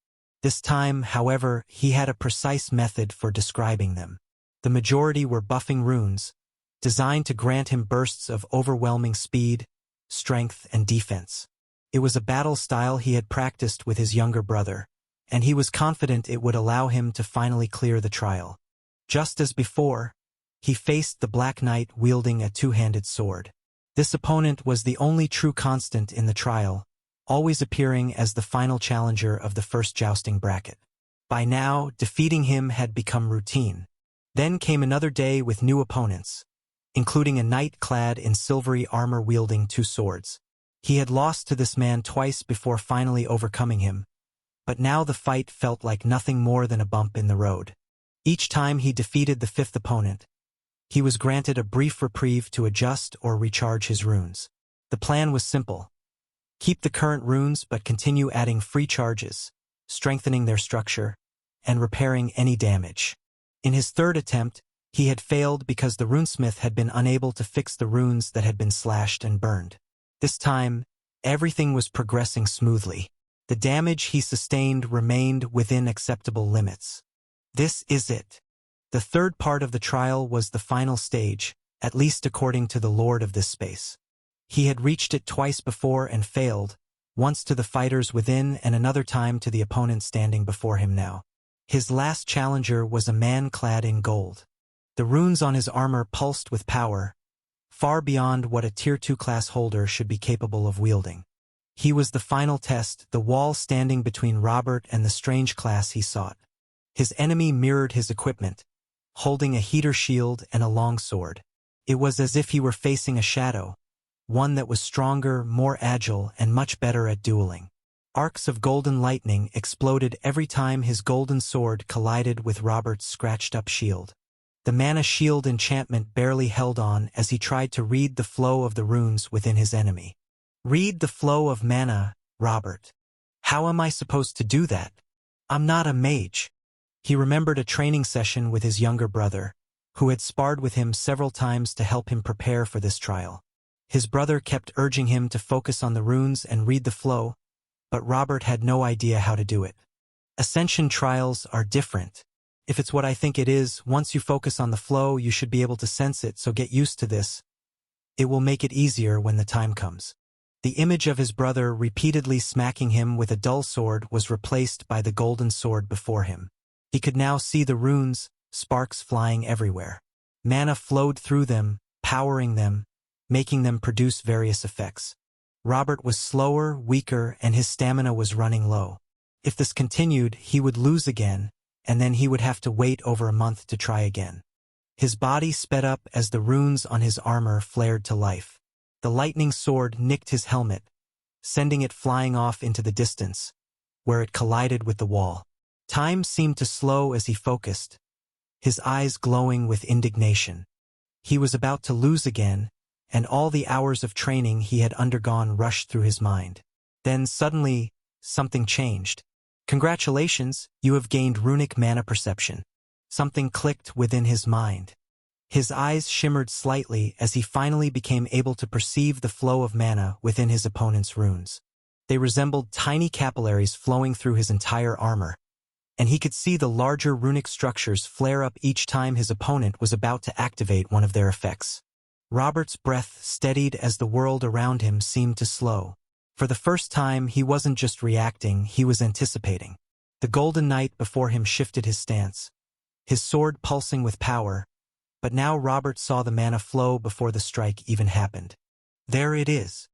This time, however, he had a precise method for describing them. The majority were buffing runes, designed to grant him bursts of overwhelming speed, strength, and defense. It was a battle style he had practiced with his younger brother, and he was confident it would allow him to finally clear the trial. Just as before, he faced the Black Knight wielding a two-handed sword. This opponent was the only true constant in the trial, always appearing as the final challenger of the first jousting bracket. By now, defeating him had become routine. Then came another day with new opponents, including a knight clad in silvery armor wielding two swords. He had lost to this man twice before finally overcoming him, but now the fight felt like nothing more than a bump in the road. Each time he defeated the fifth opponent, he was granted a brief reprieve to adjust or recharge his runes. The plan was simple. Keep the current runes but continue adding free charges, strengthening their structure, and repairing any damage. In his third attempt, he had failed because the runesmith had been unable to fix the runes that had been slashed and burned. This time, everything was progressing smoothly. The damage he sustained remained within acceptable limits. This is it. The third part of the trial was the final stage, at least according to the lord of this space. He had reached it twice before and failed, once to the fighters within and another time to the opponent standing before him now. His last challenger was a man clad in gold. The runes on his armor pulsed with power, far beyond what a Tier 2 class holder should be capable of wielding. He was the final test, the wall standing between Robert and the strange class he sought. His enemy mirrored his equipment, holding a heater shield and a long sword. It was as if he were facing a shadow, one that was stronger, more agile, and much better at dueling. Arcs of golden lightning exploded every time his golden sword collided with Robert's scratched-up shield. The mana shield enchantment barely held on as he tried to read the flow of the runes within his enemy. Read the flow of mana, Robert. How am I supposed to do that? I'm not a mage. He remembered a training session with his younger brother, who had sparred with him several times to help him prepare for this trial. His brother kept urging him to focus on the runes and read the flow, but Robert had no idea how to do it. Ascension trials are different. If it's what I think it is, once you focus on the flow, you should be able to sense it, so get used to this. It will make it easier when the time comes. The image of his brother repeatedly smacking him with a dull sword was replaced by the golden sword before him. He could now see the runes, sparks flying everywhere. Mana flowed through them, powering them, making them produce various effects. Robert was slower, weaker, and his stamina was running low. If this continued, he would lose again, and then he would have to wait over a month to try again. His body sped up as the runes on his armor flared to life. The lightning sword nicked his helmet, sending it flying off into the distance, where it collided with the wall. Time seemed to slow as he focused, his eyes glowing with indignation. He was about to lose again, and all the hours of training he had undergone rushed through his mind. Then suddenly, something changed. Congratulations, you have gained runic mana perception. Something clicked within his mind. His eyes shimmered slightly as he finally became able to perceive the flow of mana within his opponent's runes. They resembled tiny capillaries flowing through his entire armor, and he could see the larger runic structures flare up each time his opponent was about to activate one of their effects. Robert's breath steadied as the world around him seemed to slow. For the first time, he wasn't just reacting, he was anticipating. The golden knight before him shifted his stance, his sword pulsing with power, but now Robert saw the mana flow before the strike even happened. There it is.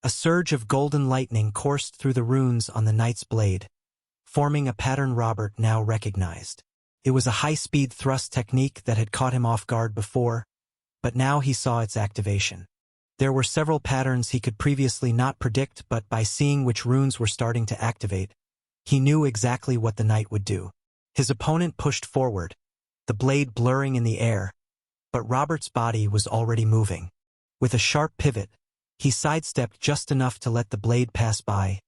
A surge of golden lightning coursed through the runes on the knight's blade, forming a pattern Robert now recognized. It was a high-speed thrust technique that had caught him off guard before, but now he saw its activation. There were several patterns he could previously not predict, but by seeing which runes were starting to activate, he knew exactly what the knight would do. His opponent pushed forward, the blade blurring in the air, but Robert's body was already moving. With a sharp pivot, he sidestepped just enough to let the blade pass by.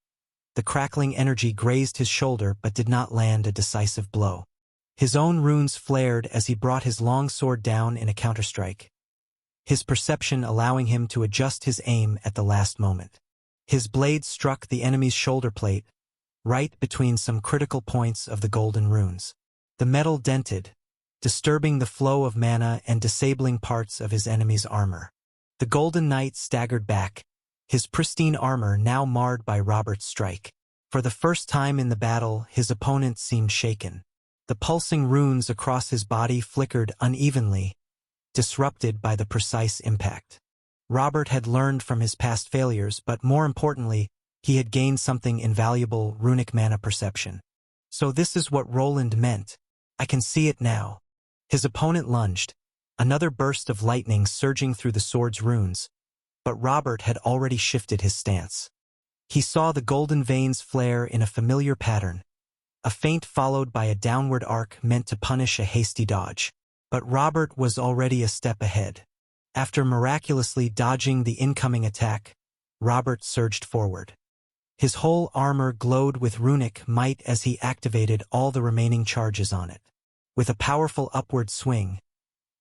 The crackling energy grazed his shoulder but did not land a decisive blow. His own runes flared as he brought his long sword down in a counterstrike, his perception allowing him to adjust his aim at the last moment. His blade struck the enemy's shoulder plate, right between some critical points of the golden runes. The metal dented, disturbing the flow of mana and disabling parts of his enemy's armor. The golden knight staggered back, his pristine armor now marred by Robert's strike. For the first time in the battle, his opponent seemed shaken. The pulsing runes across his body flickered unevenly, disrupted by the precise impact. Robert had learned from his past failures, but more importantly, he had gained something invaluable: runic mana perception. So this is what Roland meant. I can see it now. His opponent lunged, another burst of lightning surging through the sword's runes, but Robert had already shifted his stance. He saw the golden veins flare in a familiar pattern, a feint followed by a downward arc meant to punish a hasty dodge. But Robert was already a step ahead. After miraculously dodging the incoming attack, Robert surged forward. His whole armor glowed with runic might as he activated all the remaining charges on it. With a powerful upward swing,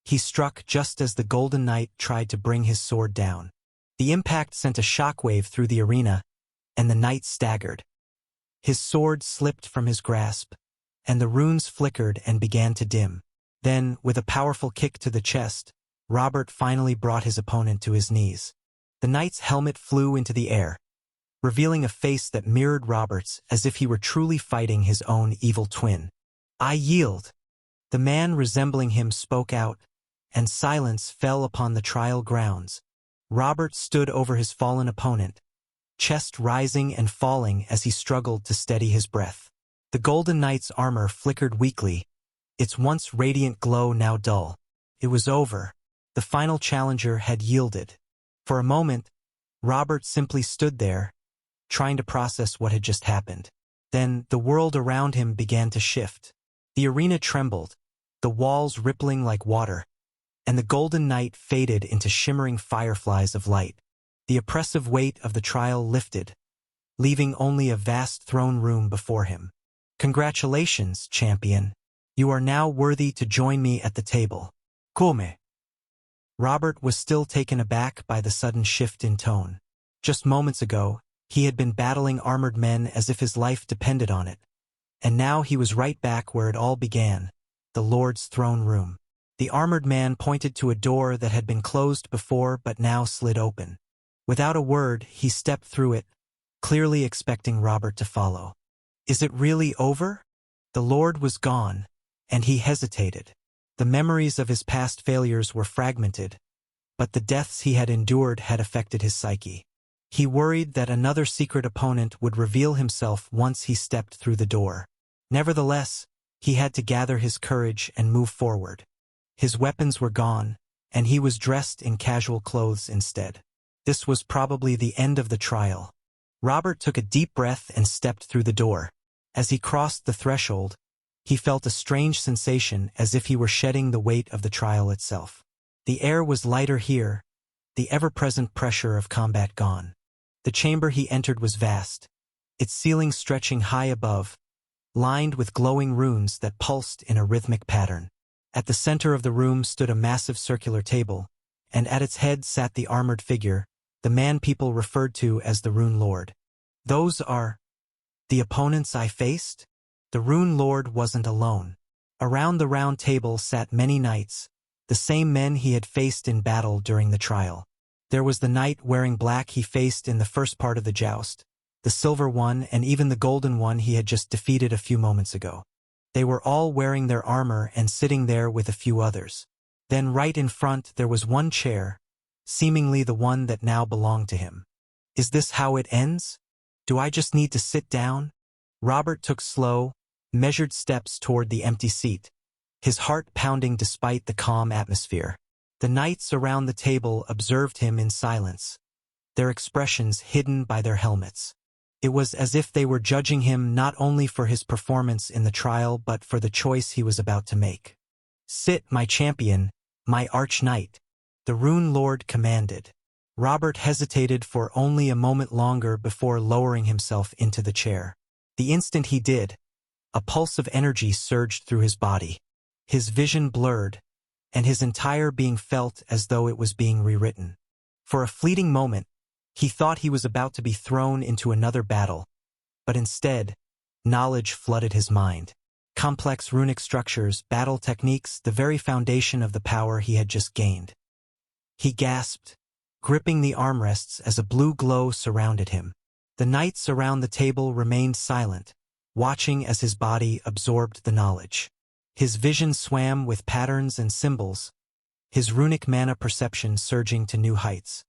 he struck just as the Golden Knight tried to bring his sword down. The impact sent a shockwave through the arena, and the knight staggered. His sword slipped from his grasp, and the runes flickered and began to dim. Then, with a powerful kick to the chest, Robert finally brought his opponent to his knees. The knight's helmet flew into the air, revealing a face that mirrored Robert's as if he were truly fighting his own evil twin. "I yield." The man resembling him spoke out, and silence fell upon the trial grounds. Robert stood over his fallen opponent, chest rising and falling as he struggled to steady his breath. The Golden Knight's armor flickered weakly, its once radiant glow now dull. It was over. The final challenger had yielded. For a moment, Robert simply stood there, trying to process what had just happened. Then, the world around him began to shift. The arena trembled, the walls rippling like water, and the Golden Knight faded into shimmering fireflies of light. The oppressive weight of the trial lifted, leaving only a vast throne room before him. "Congratulations, champion. You are now worthy to join me at the table." "Come?" Robert was still taken aback by the sudden shift in tone. Just moments ago, he had been battling armored men as if his life depended on it, and now he was right back where it all began, the Lord's throne room. The armored man pointed to a door that had been closed before but now slid open. Without a word, he stepped through it, clearly expecting Robert to follow. Is it really over? The Lord was gone, and he hesitated. The memories of his past failures were fragmented, but the deaths he had endured had affected his psyche. He worried that another secret opponent would reveal himself once he stepped through the door. Nevertheless, he had to gather his courage and move forward. His weapons were gone, and he was dressed in casual clothes instead. This was probably the end of the trial. Robert took a deep breath and stepped through the door. As he crossed the threshold, he felt a strange sensation as if he were shedding the weight of the trial itself. The air was lighter here, the ever-present pressure of combat gone. The chamber he entered was vast, its ceiling stretching high above, lined with glowing runes that pulsed in a rhythmic pattern. At the center of the room stood a massive circular table, and at its head sat the armored figure, the man people referred to as the Rune Lord. "Those are the opponents I faced?" The Rune Lord wasn't alone. Around the round table sat many knights, the same men he had faced in battle during the trial. There was the knight wearing black he faced in the first part of the joust, the silver one and even the golden one he had just defeated a few moments ago. They were all wearing their armor and sitting there with a few others. Then right in front there was one chair, seemingly the one that now belonged to him. Is this how it ends? Do I just need to sit down? Robert took slow, measured steps toward the empty seat, his heart pounding despite the calm atmosphere. The knights around the table observed him in silence, their expressions hidden by their helmets. It was as if they were judging him not only for his performance in the trial but for the choice he was about to make. "Sit, my champion, my arch-knight," the Rune Lord commanded. Robert hesitated for only a moment longer before lowering himself into the chair. The instant he did, a pulse of energy surged through his body. His vision blurred, and his entire being felt as though it was being rewritten. For a fleeting moment, he thought he was about to be thrown into another battle, but instead, knowledge flooded his mind. Complex runic structures, battle techniques, the very foundation of the power he had just gained. He gasped, gripping the armrests as a blue glow surrounded him. The knights around the table remained silent, watching as his body absorbed the knowledge. His vision swam with patterns and symbols, his runic mana perception surging to new heights.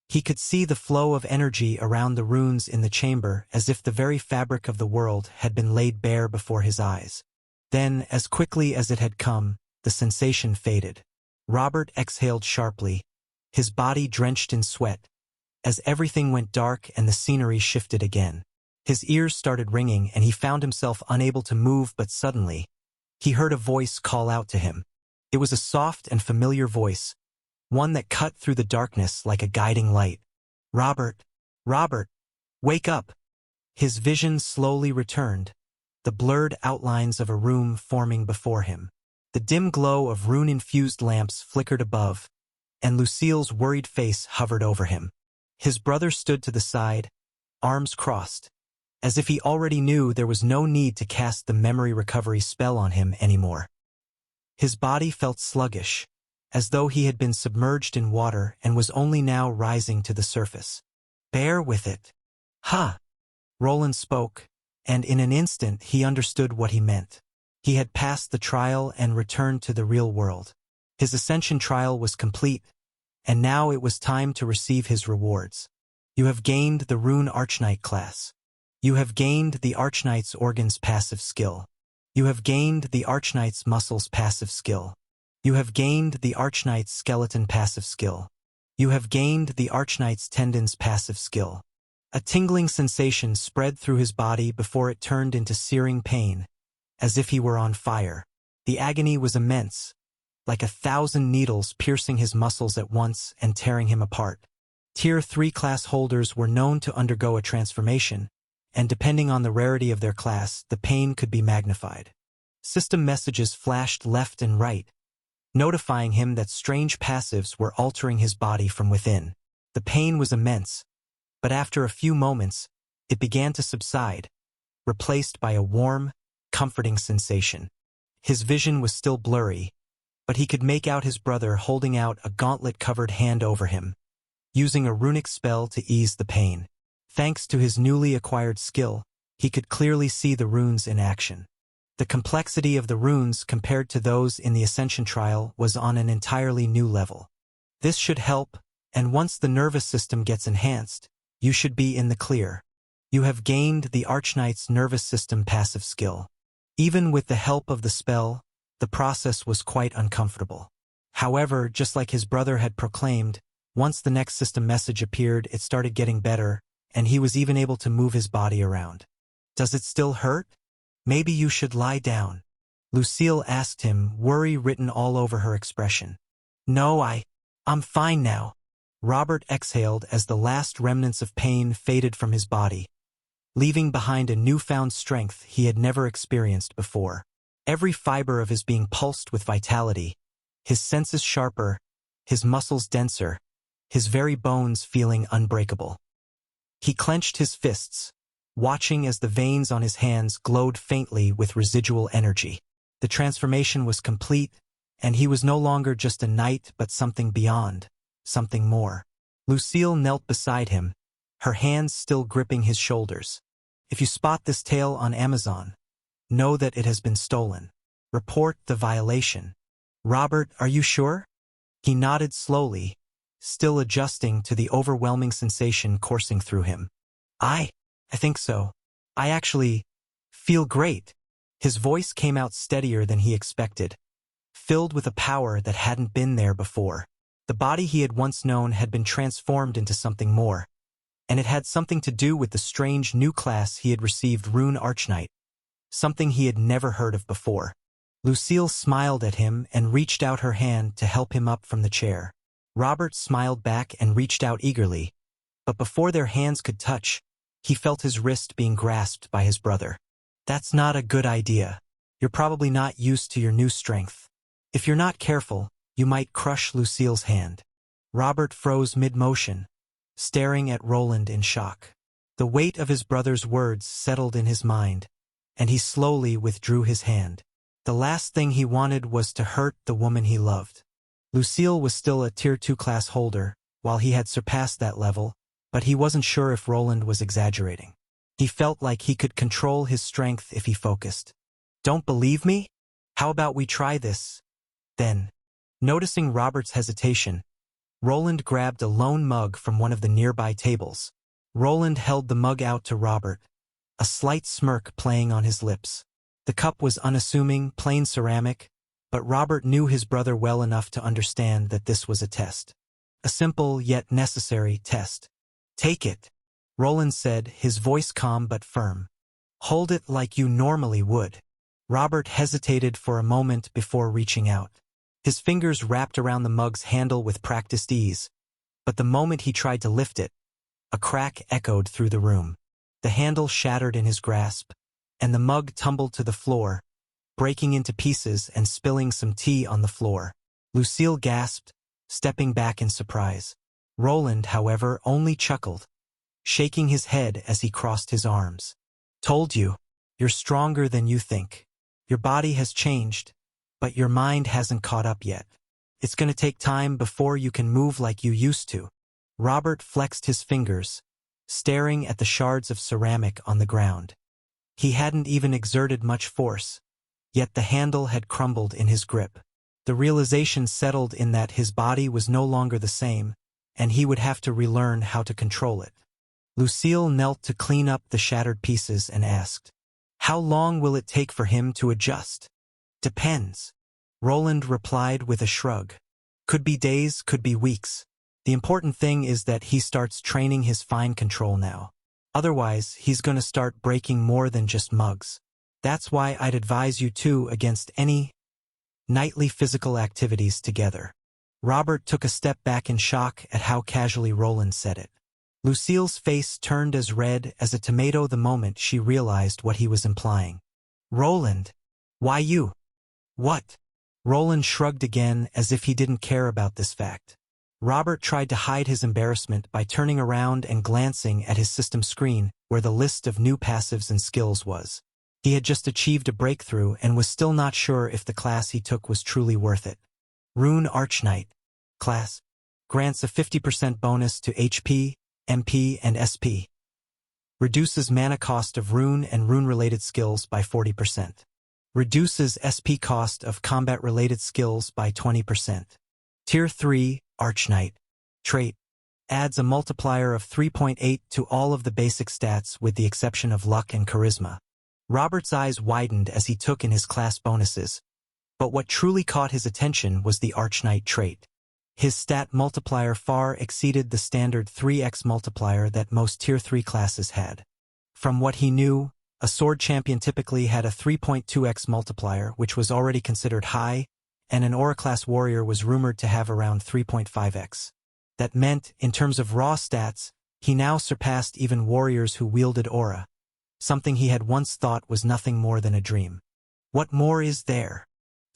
He could see the flow of energy around the runes in the chamber as if the very fabric of the world had been laid bare before his eyes. Then, as quickly as it had come, the sensation faded. Robert exhaled sharply, his body drenched in sweat, as everything went dark and the scenery shifted again. His ears started ringing and he found himself unable to move, but suddenly, he heard a voice call out to him. It was a soft and familiar voice, one that cut through the darkness like a guiding light. "Robert, Robert, wake up!" His vision slowly returned, the blurred outlines of a room forming before him. The dim glow of rune-infused lamps flickered above, and Lucille's worried face hovered over him. His brother stood to the side, arms crossed, as if he already knew there was no need to cast the memory recovery spell on him anymore. His body felt sluggish, as though he had been submerged in water and was only now rising to the surface. "Bear with it." "Ha!" Roland spoke, and in an instant he understood what he meant. He had passed the trial and returned to the real world. His ascension trial was complete, and now it was time to receive his rewards. You have gained the Rune Archknight class. You have gained the Archknight's organs passive skill. You have gained the Archknight's muscles passive skill. You have gained the Archknight's skeleton passive skill. You have gained the Archknight's tendons passive skill. A tingling sensation spread through his body before it turned into searing pain, as if he were on fire. The agony was immense, like 1,000 needles piercing his muscles at once and tearing him apart. Tier 3 class holders were known to undergo a transformation, and depending on the rarity of their class, the pain could be magnified. System messages flashed left and right, notifying him that strange passives were altering his body from within. The pain was immense, but after a few moments, it began to subside, replaced by a warm, comforting sensation. His vision was still blurry, but he could make out his brother holding out a gauntlet-covered hand over him, using a runic spell to ease the pain. Thanks to his newly acquired skill, he could clearly see the runes in action. The complexity of the runes compared to those in the Ascension trial was on an entirely new level. This should help, and once the nervous system gets enhanced, you should be in the clear. You have gained the Archknight's nervous system passive skill. Even with the help of the spell, the process was quite uncomfortable. However, just like his brother had proclaimed, once the next system message appeared, it started getting better, and he was even able to move his body around. "Does it still hurt? Maybe you should lie down," Lucille asked him, worry written all over her expression. "No, I'm fine now." Robert exhaled as the last remnants of pain faded from his body, leaving behind a newfound strength he had never experienced before. Every fiber of his being pulsed with vitality, his senses sharper, his muscles denser, his very bones feeling unbreakable. He clenched his fists, watching as the veins on his hands glowed faintly with residual energy. The transformation was complete, and he was no longer just a knight but something beyond, something more. Lucille knelt beside him, her hands still gripping his shoulders. "If you spot this tale on Amazon, know that it has been stolen. Report the violation." "Robert, are you sure?" He nodded slowly, still adjusting to the overwhelming sensation coursing through him. I think so. I actually feel great." His voice came out steadier than he expected, filled with a power that hadn't been there before. The body he had once known had been transformed into something more, and it had something to do with the strange new class he had received, Rune Archknight, something he had never heard of before. Lucille smiled at him and reached out her hand to help him up from the chair. Robert smiled back and reached out eagerly, but before their hands could touch, he felt his wrist being grasped by his brother. "That's not a good idea. You're probably not used to your new strength. If you're not careful, you might crush Lucille's hand." Robert froze mid-motion, staring at Roland in shock. The weight of his brother's words settled in his mind, and he slowly withdrew his hand. The last thing he wanted was to hurt the woman he loved. Lucille was still a Tier 2 class holder, while he had surpassed that level, but he wasn't sure if Roland was exaggerating. He felt like he could control his strength if he focused. "Don't believe me? How about we try this?" Then, noticing Robert's hesitation, Roland grabbed a lone mug from one of the nearby tables. Roland held the mug out to Robert, a slight smirk playing on his lips. The cup was unassuming, plain ceramic, but Robert knew his brother well enough to understand that this was a test. A simple yet necessary test. "Take it," Roland said, his voice calm but firm. "Hold it like you normally would." Robert hesitated for a moment before reaching out. His fingers wrapped around the mug's handle with practiced ease, but the moment he tried to lift it, a crack echoed through the room. The handle shattered in his grasp, and the mug tumbled to the floor, breaking into pieces and spilling some tea on the floor. Lucille gasped, stepping back in surprise. Roland, however, only chuckled, shaking his head as he crossed his arms. "Told you, you're stronger than you think. Your body has changed, but your mind hasn't caught up yet. It's going to take time before you can move like you used to." Robert flexed his fingers, staring at the shards of ceramic on the ground. He hadn't even exerted much force, yet the handle had crumbled in his grip. The realization settled in that his body was no longer the same, and he would have to relearn how to control it. Lucille knelt to clean up the shattered pieces and asked, "How long will it take for him to adjust?" "Depends," Roland replied with a shrug. "Could be days, could be weeks. The important thing is that he starts training his fine control now. Otherwise, he's going to start breaking more than just mugs. That's why I'd advise you two against any nightly physical activities together." Robert took a step back in shock at how casually Roland said it. Lucille's face turned as red as a tomato the moment she realized what he was implying. "Roland, why you?" "What?" Roland shrugged again as if he didn't care about this fact. Robert tried to hide his embarrassment by turning around and glancing at his system screen where the list of new passives and skills was. He had just achieved a breakthrough and was still not sure if the class he took was truly worth it. Rune Archknight. Class. Grants a 50% bonus to HP, MP, and SP. Reduces mana cost of rune and rune-related skills by 40%. Reduces SP cost of combat-related skills by 20%. Tier 3, Archknight. Trait. Adds a multiplier of 3.8 to all of the basic stats with the exception of luck and charisma. Robert's eyes widened as he took in his class bonuses, but what truly caught his attention was the Archknight trait. His stat multiplier far exceeded the standard 3x multiplier that most Tier 3 classes had. From what he knew, a sword champion typically had a 3.2x multiplier, which was already considered high, and an aura-class warrior was rumored to have around 3.5x. That meant, in terms of raw stats, he now surpassed even warriors who wielded aura, something he had once thought was nothing more than a dream. What more is there?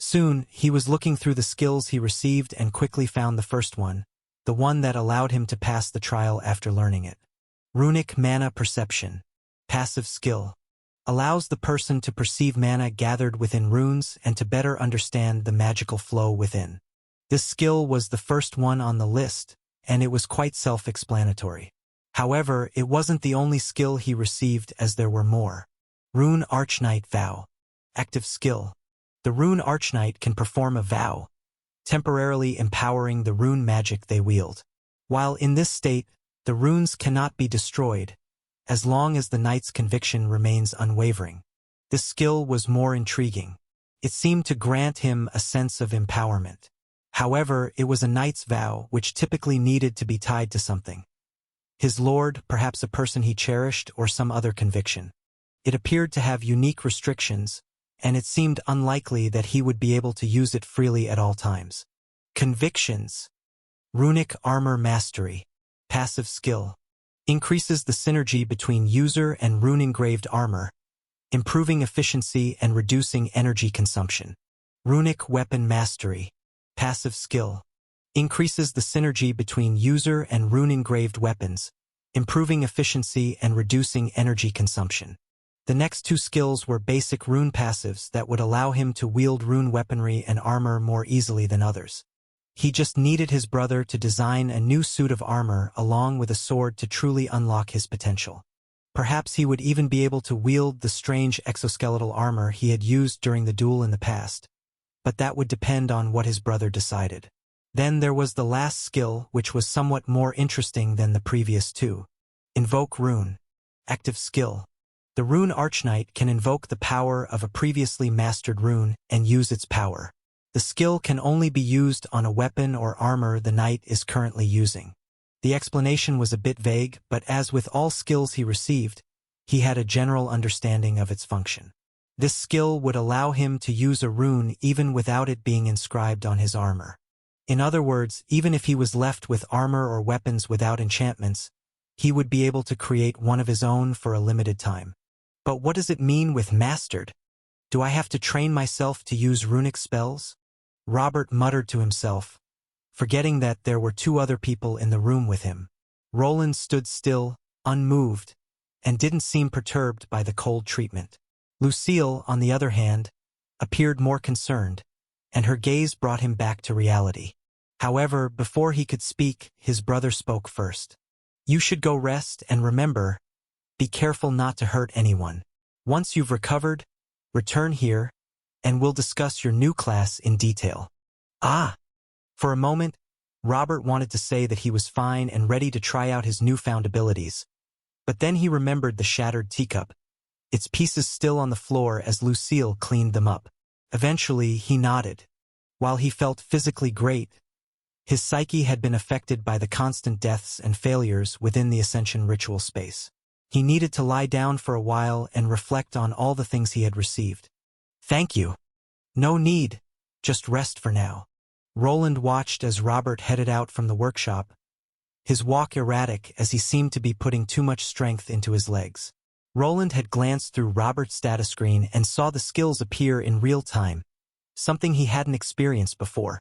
Soon, he was looking through the skills he received and quickly found the first one, the one that allowed him to pass the trial after learning it. Runic Mana Perception. Passive skill. Allows the person to perceive mana gathered within runes and to better understand the magical flow within. This skill was the first one on the list, and it was quite self-explanatory. However, it wasn't the only skill he received, as there were more. Rune Archknight Vow. Active skill. The Rune Archknight can perform a vow, temporarily empowering the rune magic they wield. While in this state, the runes cannot be destroyed, as long as the knight's conviction remains unwavering. This skill was more intriguing. It seemed to grant him a sense of empowerment. However, it was a knight's vow, which typically needed to be tied to something. His lord, perhaps a person he cherished, or some other conviction. It appeared to have unique restrictions, and it seemed unlikely that he would be able to use it freely at all times. Convictions. Runic Armor Mastery. Passive skill. Increases the synergy between user and rune-engraved armor, improving efficiency and reducing energy consumption. Runic Weapon Mastery. Passive skill. Increases the synergy between user and rune-engraved weapons, improving efficiency and reducing energy consumption. The next two skills were basic rune passives that would allow him to wield rune weaponry and armor more easily than others. He just needed his brother to design a new suit of armor along with a sword to truly unlock his potential. Perhaps he would even be able to wield the strange exoskeletal armor he had used during the duel in the past, but that would depend on what his brother decided. Then there was the last skill, which was somewhat more interesting than the previous two. Invoke Rune. Active skill. The Rune Archknight can invoke the power of a previously mastered rune and use its power. The skill can only be used on a weapon or armor the knight is currently using. The explanation was a bit vague, but as with all skills he received, he had a general understanding of its function. This skill would allow him to use a rune even without it being inscribed on his armor. In other words, even if he was left with armor or weapons without enchantments, he would be able to create one of his own for a limited time. But what does it mean with mastered? Do I have to train myself to use runic spells? Robert muttered to himself, forgetting that there were two other people in the room with him. Roland stood still, unmoved, and didn't seem perturbed by the cold treatment. Lucille, on the other hand, appeared more concerned, and her gaze brought him back to reality. However, before he could speak, his brother spoke first. You should go rest and remember, be careful not to hurt anyone. Once you've recovered, return here, and we'll discuss your new class in detail. Ah! For a moment, Robert wanted to say that he was fine and ready to try out his newfound abilities. But then he remembered the shattered teacup, its pieces still on the floor as Lucille cleaned them up. Eventually, he nodded. While he felt physically great, his psyche had been affected by the constant deaths and failures within the Ascension ritual space. He needed to lie down for a while and reflect on all the things he had received. Thank you. No need. Just rest for now. Roland watched as Robert headed out from the workshop, his walk erratic as he seemed to be putting too much strength into his legs. Roland had glanced through Robert's status screen and saw the skills appear in real time, something he hadn't experienced before.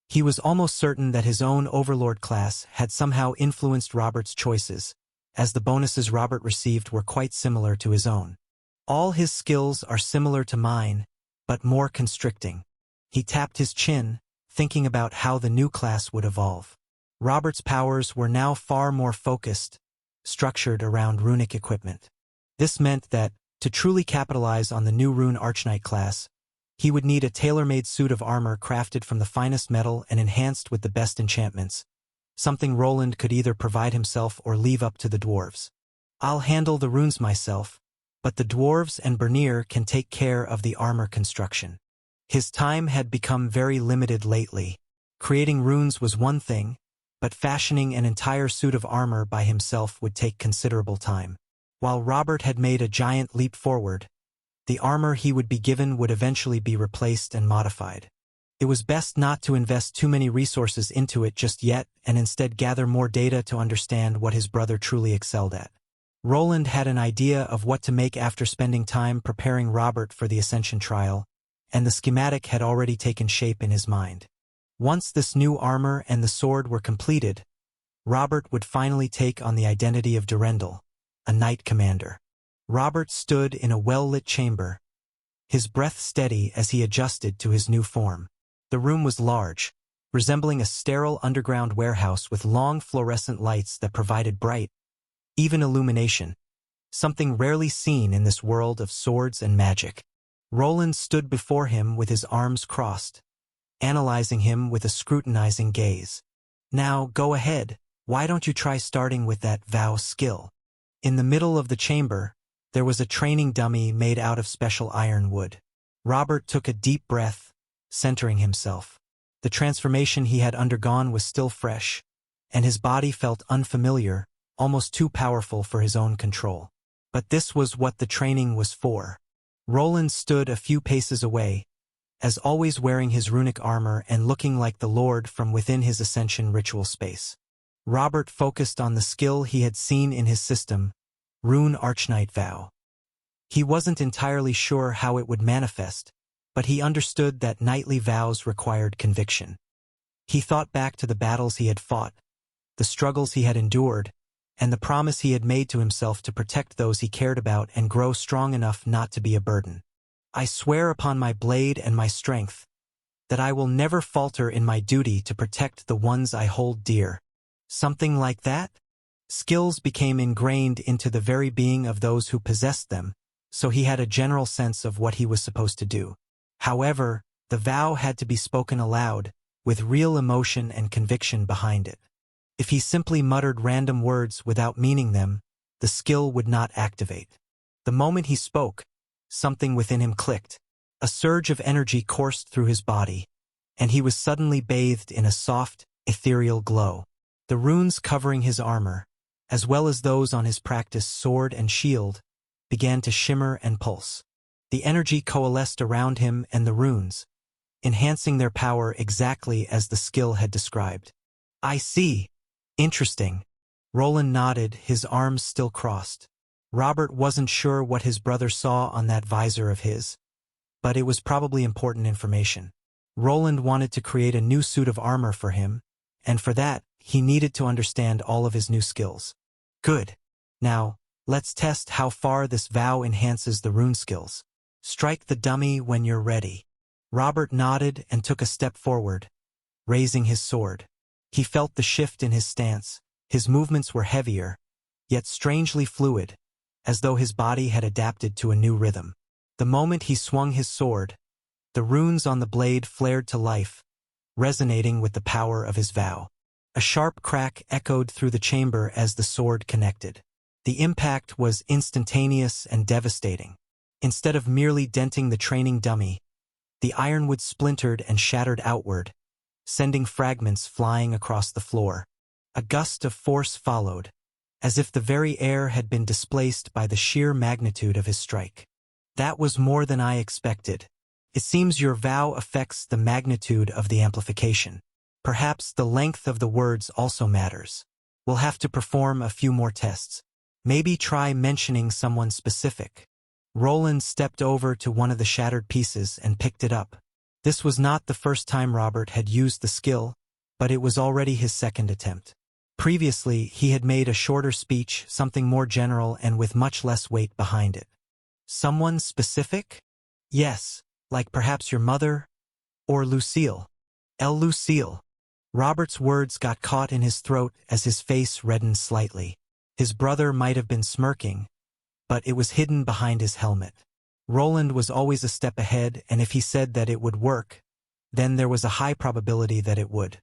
He was almost certain that his own Overlord class had somehow influenced Robert's choices, as the bonuses Robert received were quite similar to his own. All his skills are similar to mine, but more constricting. He tapped his chin, thinking about how the new class would evolve. Robert's powers were now far more focused, structured around runic equipment. This meant that, to truly capitalize on the new Rune Archknight class, he would need a tailor-made suit of armor crafted from the finest metal and enhanced with the best enchantments, something Roland could either provide himself or leave up to the dwarves. I'll handle the runes myself, but the dwarves and Bernier can take care of the armor construction. His time had become very limited lately. Creating runes was one thing, but fashioning an entire suit of armor by himself would take considerable time. While Robert had made a giant leap forward, the armor he would be given would eventually be replaced and modified. It was best not to invest too many resources into it just yet and instead gather more data to understand what his brother truly excelled at. Roland had an idea of what to make after spending time preparing Robert for the Ascension trial, and the schematic had already taken shape in his mind. Once this new armor and the sword were completed, Robert would finally take on the identity of Durendal, a knight commander. Robert stood in a well-lit chamber, his breath steady as he adjusted to his new form. The room was large, resembling a sterile underground warehouse with long fluorescent lights that provided bright, even illumination, something rarely seen in this world of swords and magic. Roland stood before him with his arms crossed, analyzing him with a scrutinizing gaze. Now, go ahead, why don't you try starting with that vow skill? In the middle of the chamber, there was a training dummy made out of special ironwood. Robert took a deep breath, centering himself. The transformation he had undergone was still fresh, and his body felt unfamiliar, almost too powerful for his own control. But this was what the training was for. Roland stood a few paces away, as always wearing his runic armor and looking like the Lord from within his Ascension ritual space. Robert focused on the skill he had seen in his system, Rune Archknight Vow. He wasn't entirely sure how it would manifest, but he understood that knightly vows required conviction. He thought back to the battles he had fought, the struggles he had endured, and the promise he had made to himself to protect those he cared about and grow strong enough not to be a burden. I swear upon my blade and my strength, that I will never falter in my duty to protect the ones I hold dear. Something like that? Skills became ingrained into the very being of those who possessed them, so he had a general sense of what he was supposed to do. However, the vow had to be spoken aloud, with real emotion and conviction behind it. If he simply muttered random words without meaning them, the skill would not activate. The moment he spoke, something within him clicked. A surge of energy coursed through his body. and he was suddenly bathed in a soft, ethereal glow. The runes covering his armor, as well as those on his practice sword and shield, began to shimmer and pulse. The energy coalesced around him and the runes, enhancing their power exactly as the skill had described. I see. Interesting. Roland nodded, his arms still crossed. Robert wasn't sure what his brother saw on that visor of his, but it was probably important information. Roland wanted to create a new suit of armor for him, and for that, he needed to understand all of his new skills. Good. Now, let's test how far this vow enhances the rune skills. Strike the dummy when you're ready. Robert nodded and took a step forward, raising his sword. He felt the shift in his stance. His movements were heavier, yet strangely fluid, as though his body had adapted to a new rhythm. The moment he swung his sword, the runes on the blade flared to life, resonating with the power of his vow. A sharp crack echoed through the chamber as the sword connected. The impact was instantaneous and devastating. Instead of merely denting the training dummy, the ironwood splintered and shattered outward, sending fragments flying across the floor. A gust of force followed, as if the very air had been displaced by the sheer magnitude of his strike. That was more than I expected. It seems your vow affects the magnitude of the amplification. Perhaps the length of the words also matters. We'll have to perform a few more tests. Maybe try mentioning someone specific. Roland stepped over to one of the shattered pieces and picked it up. This was not the first time Robert had used the skill, but it was already his second attempt. Previously, he had made a shorter speech, something more general and with much less weight behind it. Someone specific? Yes, like perhaps your mother? Or Lucille. Lucille. Robert's words got caught in his throat as his face reddened slightly. His brother might have been smirking, but it was hidden behind his helmet. Roland was always a step ahead, and if he said that it would work, then there was a high probability that it would.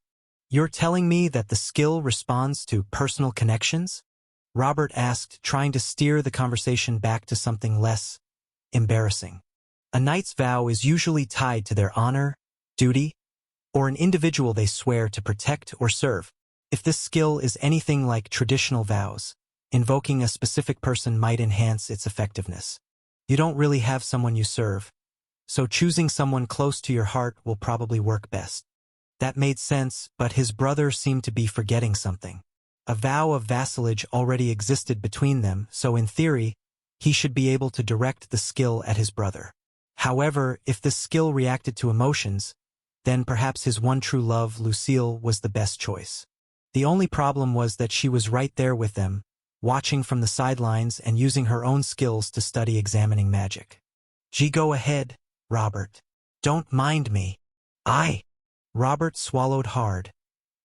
You're telling me that the skill responds to personal connections? Robert asked, trying to steer the conversation back to something less embarrassing. A knight's vow is usually tied to their honor, duty, or an individual they swear to protect or serve. If this skill is anything like traditional vows, invoking a specific person might enhance its effectiveness. You don't really have someone you serve, so choosing someone close to your heart will probably work best. That made sense, but his brother seemed to be forgetting something. A vow of vassalage already existed between them, so in theory, he should be able to direct the skill at his brother. However, if this skill reacted to emotions, then perhaps his one true love, Lucille, was the best choice. The only problem was that she was right there with them, watching from the sidelines and using her own skills to study examining magic. Go ahead, Robert. Don't mind me. Robert swallowed hard,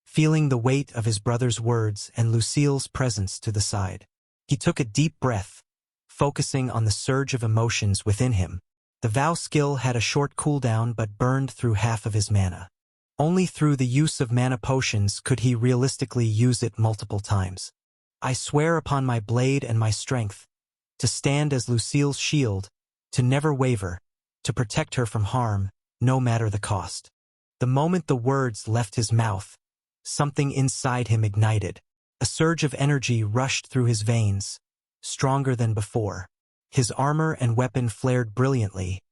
feeling the weight of his brother's words and Lucille's presence to the side. He took a deep breath, focusing on the surge of emotions within him. The vow skill had a short cooldown but burned through half of his mana. Only through the use of mana potions could he realistically use it multiple times. I swear upon my blade and my strength, to stand as Lucille's shield, to never waver, to protect her from harm, no matter the cost. The moment the words left his mouth, something inside him ignited. A surge of energy rushed through his veins, stronger than before. His armor and weapon flared brilliantly,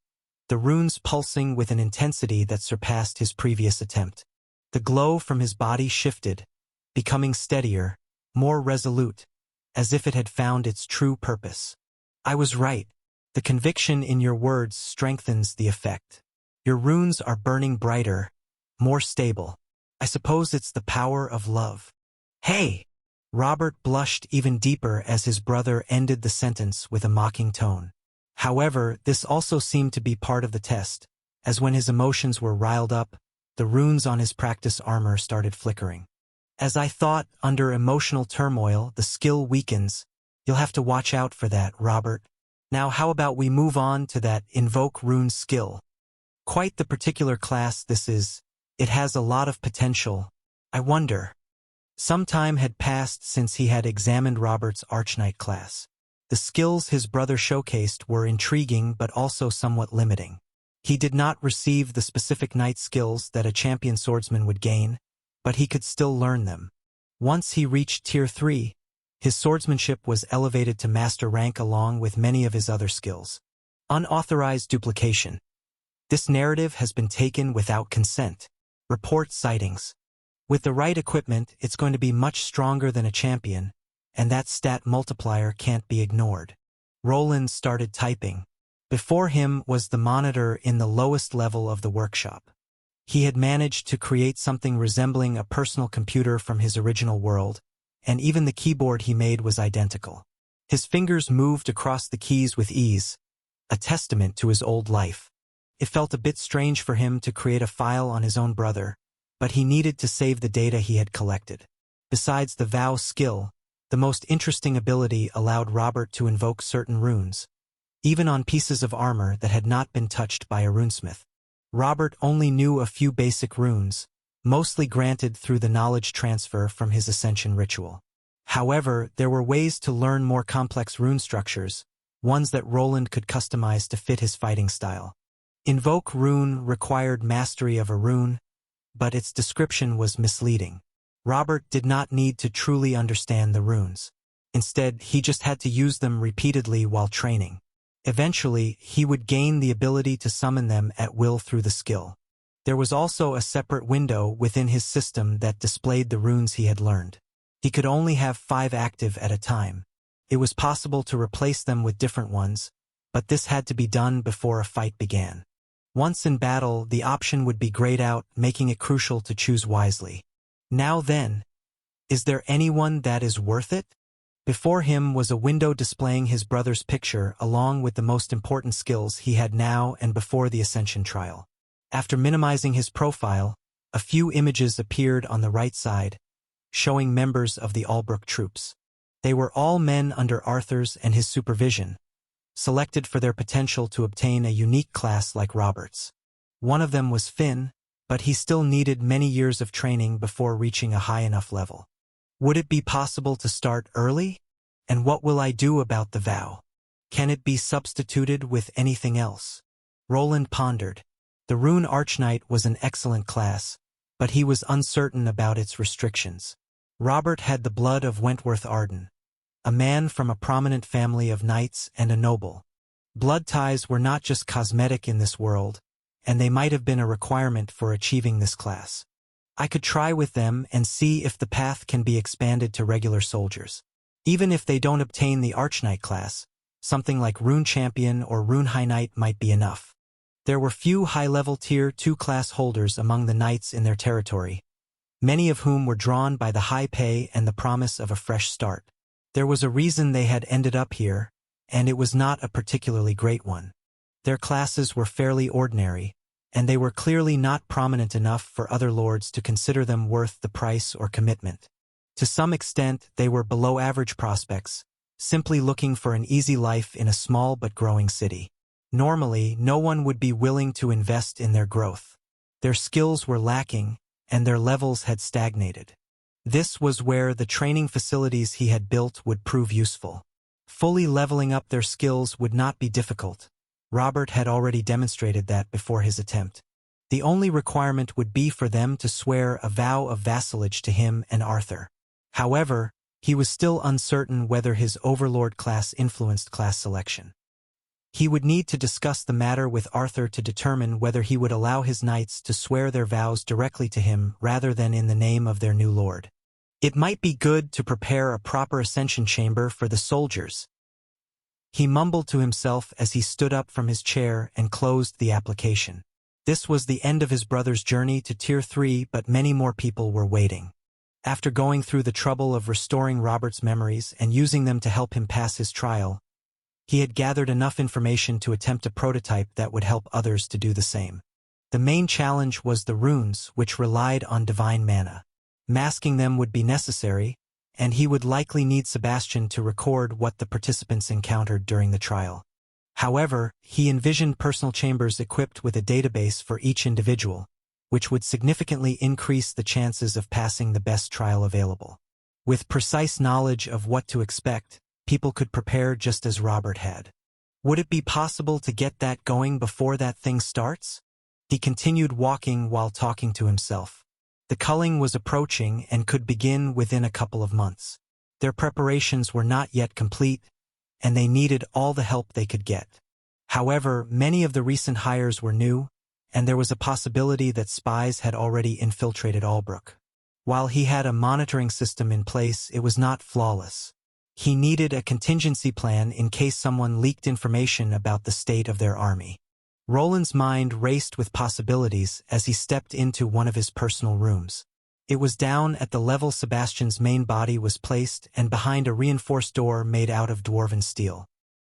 the runes pulsing with an intensity that surpassed his previous attempt. The glow from his body shifted, becoming steadier, more resolute, as if it had found its true purpose. I was right. The conviction in your words strengthens the effect. Your runes are burning brighter, more stable. I suppose it's the power of love. Hey! Robert blushed even deeper as his brother ended the sentence with a mocking tone. However, this also seemed to be part of the test, as when his emotions were riled up, the runes on his practice armor started flickering. As I thought, under emotional turmoil, the skill weakens. You'll have to watch out for that, Robert. Now how about we move on to that invoke rune skill? Quite the particular class this is. It has a lot of potential. I wonder. Some time had passed since he had examined Robert's Archknight class. The skills his brother showcased were intriguing but also somewhat limiting. He did not receive the specific knight skills that a champion swordsman would gain, but he could still learn them. Once he reached Tier 3, his swordsmanship was elevated to master rank along with many of his other skills. Unauthorized duplication. This narrative has been taken without consent. Report sightings. With the right equipment, it's going to be much stronger than a champion, and that stat multiplier can't be ignored. Roland started typing. Before him was the monitor in the lowest level of the workshop. He had managed to create something resembling a personal computer from his original world, and even the keyboard he made was identical. His fingers moved across the keys with ease, a testament to his old life. It felt a bit strange for him to create a file on his own brother, but he needed to save the data he had collected. Besides the vow skill, the most interesting ability allowed Robert to invoke certain runes, even on pieces of armor that had not been touched by a runesmith. Robert only knew a few basic runes, mostly granted through the knowledge transfer from his ascension ritual. However, there were ways to learn more complex rune structures, ones that Roland could customize to fit his fighting style. Invoke rune required mastery of a rune, but its description was misleading. Robert did not need to truly understand the runes. Instead, he just had to use them repeatedly while training. Eventually, he would gain the ability to summon them at will through the skill. There was also a separate window within his system that displayed the runes he had learned. He could only have 5 active at a time. It was possible to replace them with different ones, but this had to be done before a fight began. Once in battle, the option would be grayed out, making it crucial to choose wisely. Now then, is there anyone that is worth it? Before him was a window displaying his brother's picture along with the most important skills he had now and before the Ascension trial. After minimizing his profile, a few images appeared on the right side, showing members of the Albrook troops. They were all men under Arthur's and his supervision, selected for their potential to obtain a unique class like Robert's. One of them was Finn, but he still needed many years of training before reaching a high enough level. Would it be possible to start early? And what will I do about the vow? Can it be substituted with anything else? Roland pondered. The Rune Archknight was an excellent class, but he was uncertain about its restrictions. Robert had the blood of Wentworth Arden, a man from a prominent family of knights and a noble. Blood ties were not just cosmetic in this world, and they might have been a requirement for achieving this class. I could try with them and see if the path can be expanded to regular soldiers. Even if they don't obtain the Archknight class, something like Rune Champion or Rune High Knight might be enough. There were few high-level Tier 2 class holders among the knights in their territory, many of whom were drawn by the high pay and the promise of a fresh start. There was a reason they had ended up here, and it was not a particularly great one. Their classes were fairly ordinary, and they were clearly not prominent enough for other lords to consider them worth the price or commitment. To some extent, they were below-average prospects, simply looking for an easy life in a small but growing city. Normally, no one would be willing to invest in their growth. Their skills were lacking, and their levels had stagnated. This was where the training facilities he had built would prove useful. Fully leveling up their skills would not be difficult. Robert had already demonstrated that before his attempt. The only requirement would be for them to swear a vow of vassalage to him and Arthur. However, he was still uncertain whether his Overlord class influenced class selection. He would need to discuss the matter with Arthur to determine whether he would allow his knights to swear their vows directly to him rather than in the name of their new lord. It might be good to prepare a proper ascension chamber for the soldiers. He mumbled to himself as he stood up from his chair and closed the application. This was the end of his brother's journey to Tier 3, but many more people were waiting. After going through the trouble of restoring Robert's memories and using them to help him pass his trial, he had gathered enough information to attempt a prototype that would help others to do the same. The main challenge was the runes, which relied on divine mana. Masking them would be necessary, and he would likely need Sebastian to record what the participants encountered during the trial. However, he envisioned personal chambers equipped with a database for each individual, which would significantly increase the chances of passing the best trial available. With precise knowledge of what to expect, people could prepare just as Robert had. Would it be possible to get that going before that thing starts? He continued walking while talking to himself. The culling was approaching and could begin within a couple of months. Their preparations were not yet complete, and they needed all the help they could get. However, many of the recent hires were new, and there was a possibility that spies had already infiltrated Albrook. While he had a monitoring system in place, it was not flawless. He needed a contingency plan in case someone leaked information about the state of their army. Roland's mind raced with possibilities as he stepped into one of his personal rooms. It was down at the level Sebastian's main body was placed and behind a reinforced door made out of dwarven steel.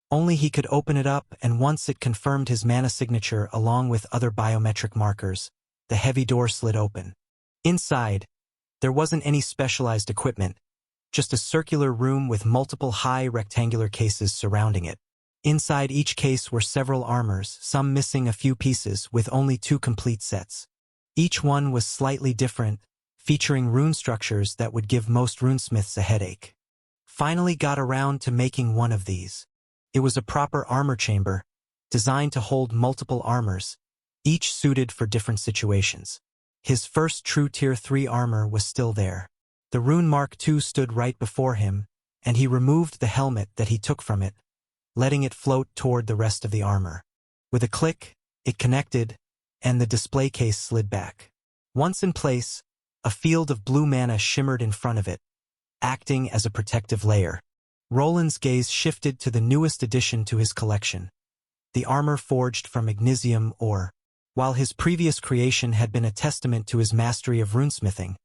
Only he could open it up, and once it confirmed his mana signature along with other biometric markers, the heavy door slid open. Inside, there wasn't any specialized equipment, just a circular room with multiple high rectangular cases surrounding it. Inside each case were several armors, some missing a few pieces with only 2 complete sets. Each one was slightly different, featuring rune structures that would give most runesmiths a headache. Finally got around to making one of these. It was a proper armor chamber, designed to hold multiple armors, each suited for different situations. His first true Tier 3 armor was still there. The Rune Mark II stood right before him, and he removed the helmet that he took from it, letting it float toward the rest of the armor. With a click, it connected, and the display case slid back. Once in place, a field of blue mana shimmered in front of it, acting as a protective layer. Roland's gaze shifted to the newest addition to his collection, the armor forged from Ignisium ore. While his previous creation had been a testament to his mastery of runesmithing,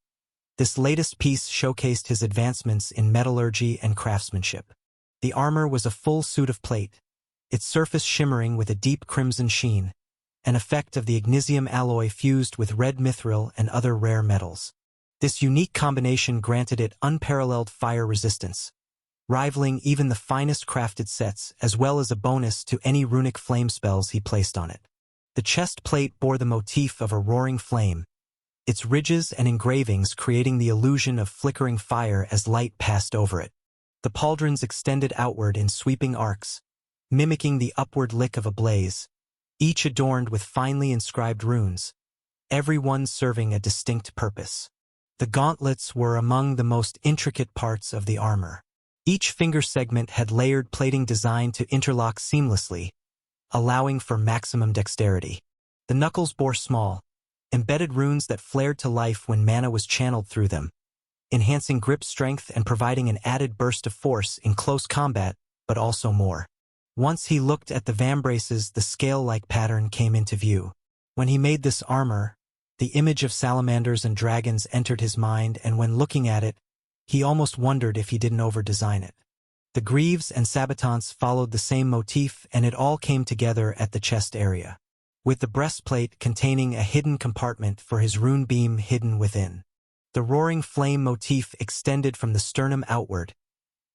this latest piece showcased his advancements in metallurgy and craftsmanship. The armor was a full suit of plate, its surface shimmering with a deep crimson sheen, an effect of the Ignisium alloy fused with red mithril and other rare metals. This unique combination granted it unparalleled fire resistance, rivaling even the finest crafted sets, as well as a bonus to any runic flame spells he placed on it. The chest plate bore the motif of a roaring flame, its ridges and engravings creating the illusion of flickering fire as light passed over it. The pauldrons extended outward in sweeping arcs, mimicking the upward lick of a blaze, each adorned with finely inscribed runes, every one serving a distinct purpose. The gauntlets were among the most intricate parts of the armor. Each finger segment had layered plating designed to interlock seamlessly, allowing for maximum dexterity. The knuckles bore small, embedded runes that flared to life when mana was channeled through them, enhancing grip strength and providing an added burst of force in close combat, but also more. Once he looked at the vambraces, the scale-like pattern came into view. When he made this armor, the image of salamanders and dragons entered his mind, and when looking at it, he almost wondered if he didn't over-design it. The greaves and sabatons followed the same motif, and it all came together at the chest area, with the breastplate containing a hidden compartment for his rune beam hidden within. The roaring flame motif extended from the sternum outward,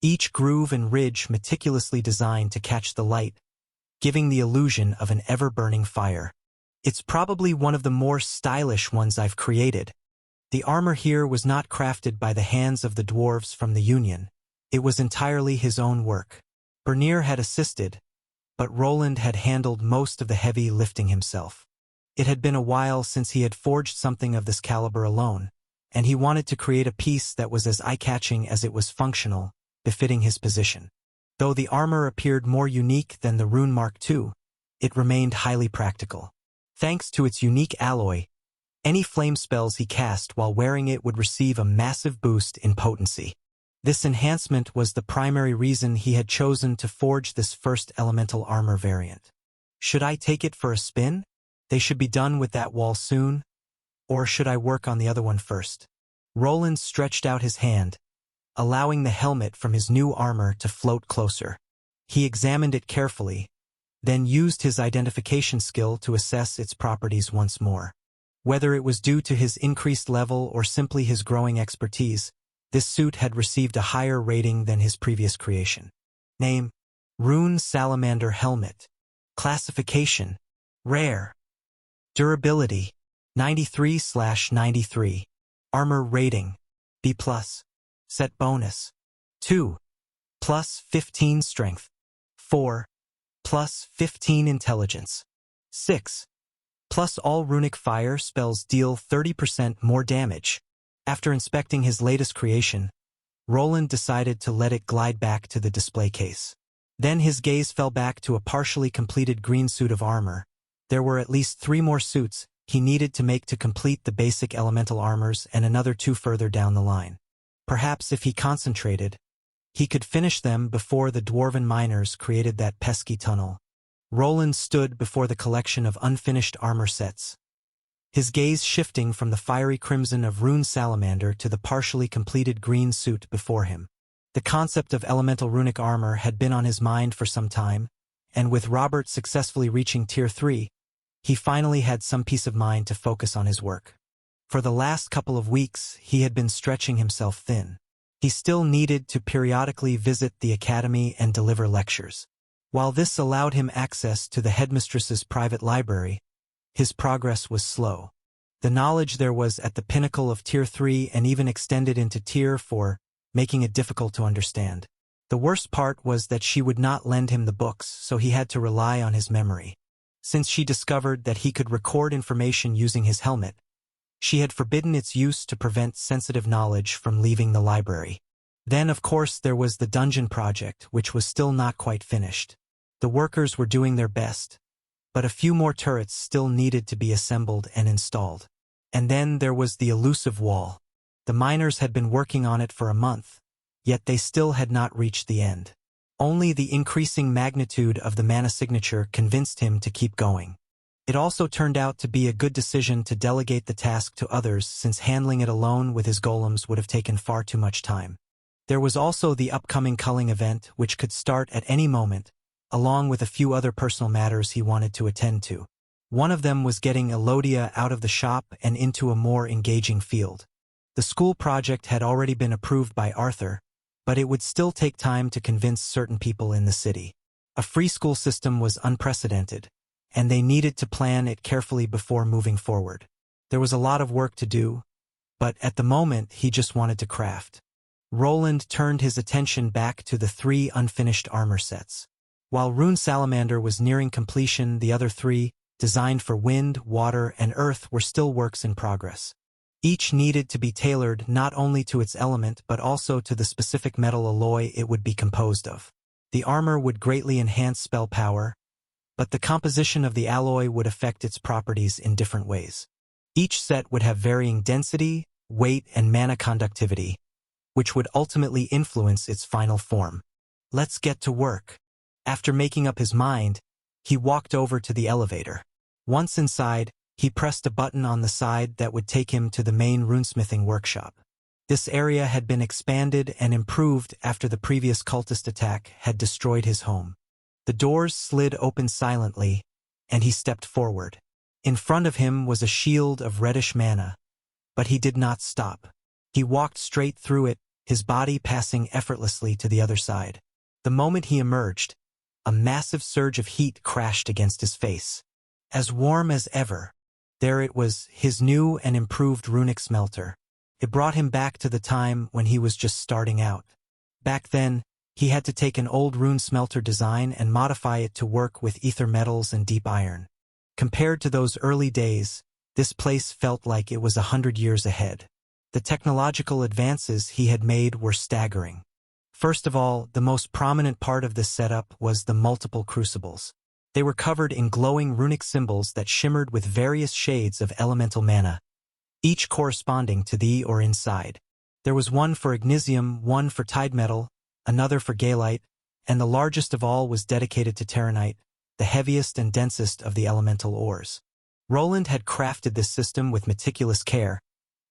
each groove and ridge meticulously designed to catch the light, giving the illusion of an ever-burning fire. It's probably one of the more stylish ones I've created. The armor here was not crafted by the hands of the dwarves from the Union. It was entirely his own work. Bernier had assisted, but Roland had handled most of the heavy lifting himself. It had been a while since he had forged something of this caliber alone, and he wanted to create a piece that was as eye-catching as it was functional, befitting his position. Though the armor appeared more unique than the Rune Mark II, it remained highly practical. Thanks to its unique alloy, any flame spells he cast while wearing it would receive a massive boost in potency. This enhancement was the primary reason he had chosen to forge this first elemental armor variant. Should I take it for a spin? They should be done with that wall soon. Or should I work on the other one first? Roland stretched out his hand, allowing the helmet from his new armor to float closer. He examined it carefully, then used his identification skill to assess its properties once more. Whether it was due to his increased level or simply his growing expertise, this suit had received a higher rating than his previous creation. Name: Rune Salamander Helmet. Classification: Rare. Durability: 93/93. Armor rating: B+. Set bonus: 2 + 15 strength, 4 plus 15 intelligence. 6. Plus all runic fire spells deal 30% more damage. After inspecting his latest creation, Roland decided to let it glide back to the display case. Then his gaze fell back to a partially completed green suit of armor. There were at least 3 more suits he needed to make to complete the basic elemental armors and another 2 further down the line. Perhaps if he concentrated, he could finish them before the dwarven miners created that pesky tunnel. Roland stood before the collection of unfinished armor sets, his gaze shifting from the fiery crimson of Rune Salamander to the partially completed green suit before him. The concept of elemental runic armor had been on his mind for some time, and with Robert successfully reaching Tier 3, he finally had some peace of mind to focus on his work. For the last couple of weeks, he had been stretching himself thin. He still needed to periodically visit the academy and deliver lectures. While this allowed him access to the headmistress's private library, his progress was slow. The knowledge there was at the pinnacle of Tier 3 and even extended into Tier 4, making it difficult to understand. The worst part was that she would not lend him the books, so he had to rely on his memory. Since she discovered that he could record information using his helmet, she had forbidden its use to prevent sensitive knowledge from leaving the library. Then, of course, there was the dungeon project, which was still not quite finished. The workers were doing their best, but a few more turrets still needed to be assembled and installed. And then there was the elusive wall. The miners had been working on it for a month, yet they still had not reached the end. Only the increasing magnitude of the mana signature convinced him to keep going. It also turned out to be a good decision to delegate the task to others, since handling it alone with his golems would have taken far too much time. There was also the upcoming culling event, which could start at any moment, along with a few other personal matters he wanted to attend to. One of them was getting Elodia out of the shop and into a more engaging field. The school project had already been approved by Arthur, but it would still take time to convince certain people in the city. A free school system was unprecedented, and they needed to plan it carefully before moving forward. There was a lot of work to do, but at the moment he just wanted to craft. Roland turned his attention back to the 3 unfinished armor sets. While Rune Salamander was nearing completion, the other 3, designed for wind, water, and earth, were still works in progress. Each needed to be tailored not only to its element but also to the specific metal alloy it would be composed of. The armor would greatly enhance spell power, but the composition of the alloy would affect its properties in different ways. Each set would have varying density, weight, and mana conductivity, which would ultimately influence its final form. Let's get to work. After making up his mind, he walked over to the elevator. Once inside, he pressed a button on the side that would take him to the main runesmithing workshop. This area had been expanded and improved after the previous cultist attack had destroyed his home. The doors slid open silently, and he stepped forward. In front of him was a shield of reddish mana, but he did not stop. He walked straight through it, his body passing effortlessly to the other side. The moment he emerged, a massive surge of heat crashed against his face. As warm as ever. There it was, his new and improved runic smelter. It brought him back to the time when he was just starting out. Back then, he had to take an old rune smelter design and modify it to work with ether metals and deep iron. Compared to those early days, this place felt like it was 100 years ahead. The technological advances he had made were staggering. First of all, the most prominent part of this setup was the multiple crucibles. They were covered in glowing runic symbols that shimmered with various shades of elemental mana, each corresponding to the or inside. There was one for Ignisium, one for Tide Metal, another for Galite, and the largest of all was dedicated to Terranite, the heaviest and densest of the elemental ores. Roland had crafted this system with meticulous care,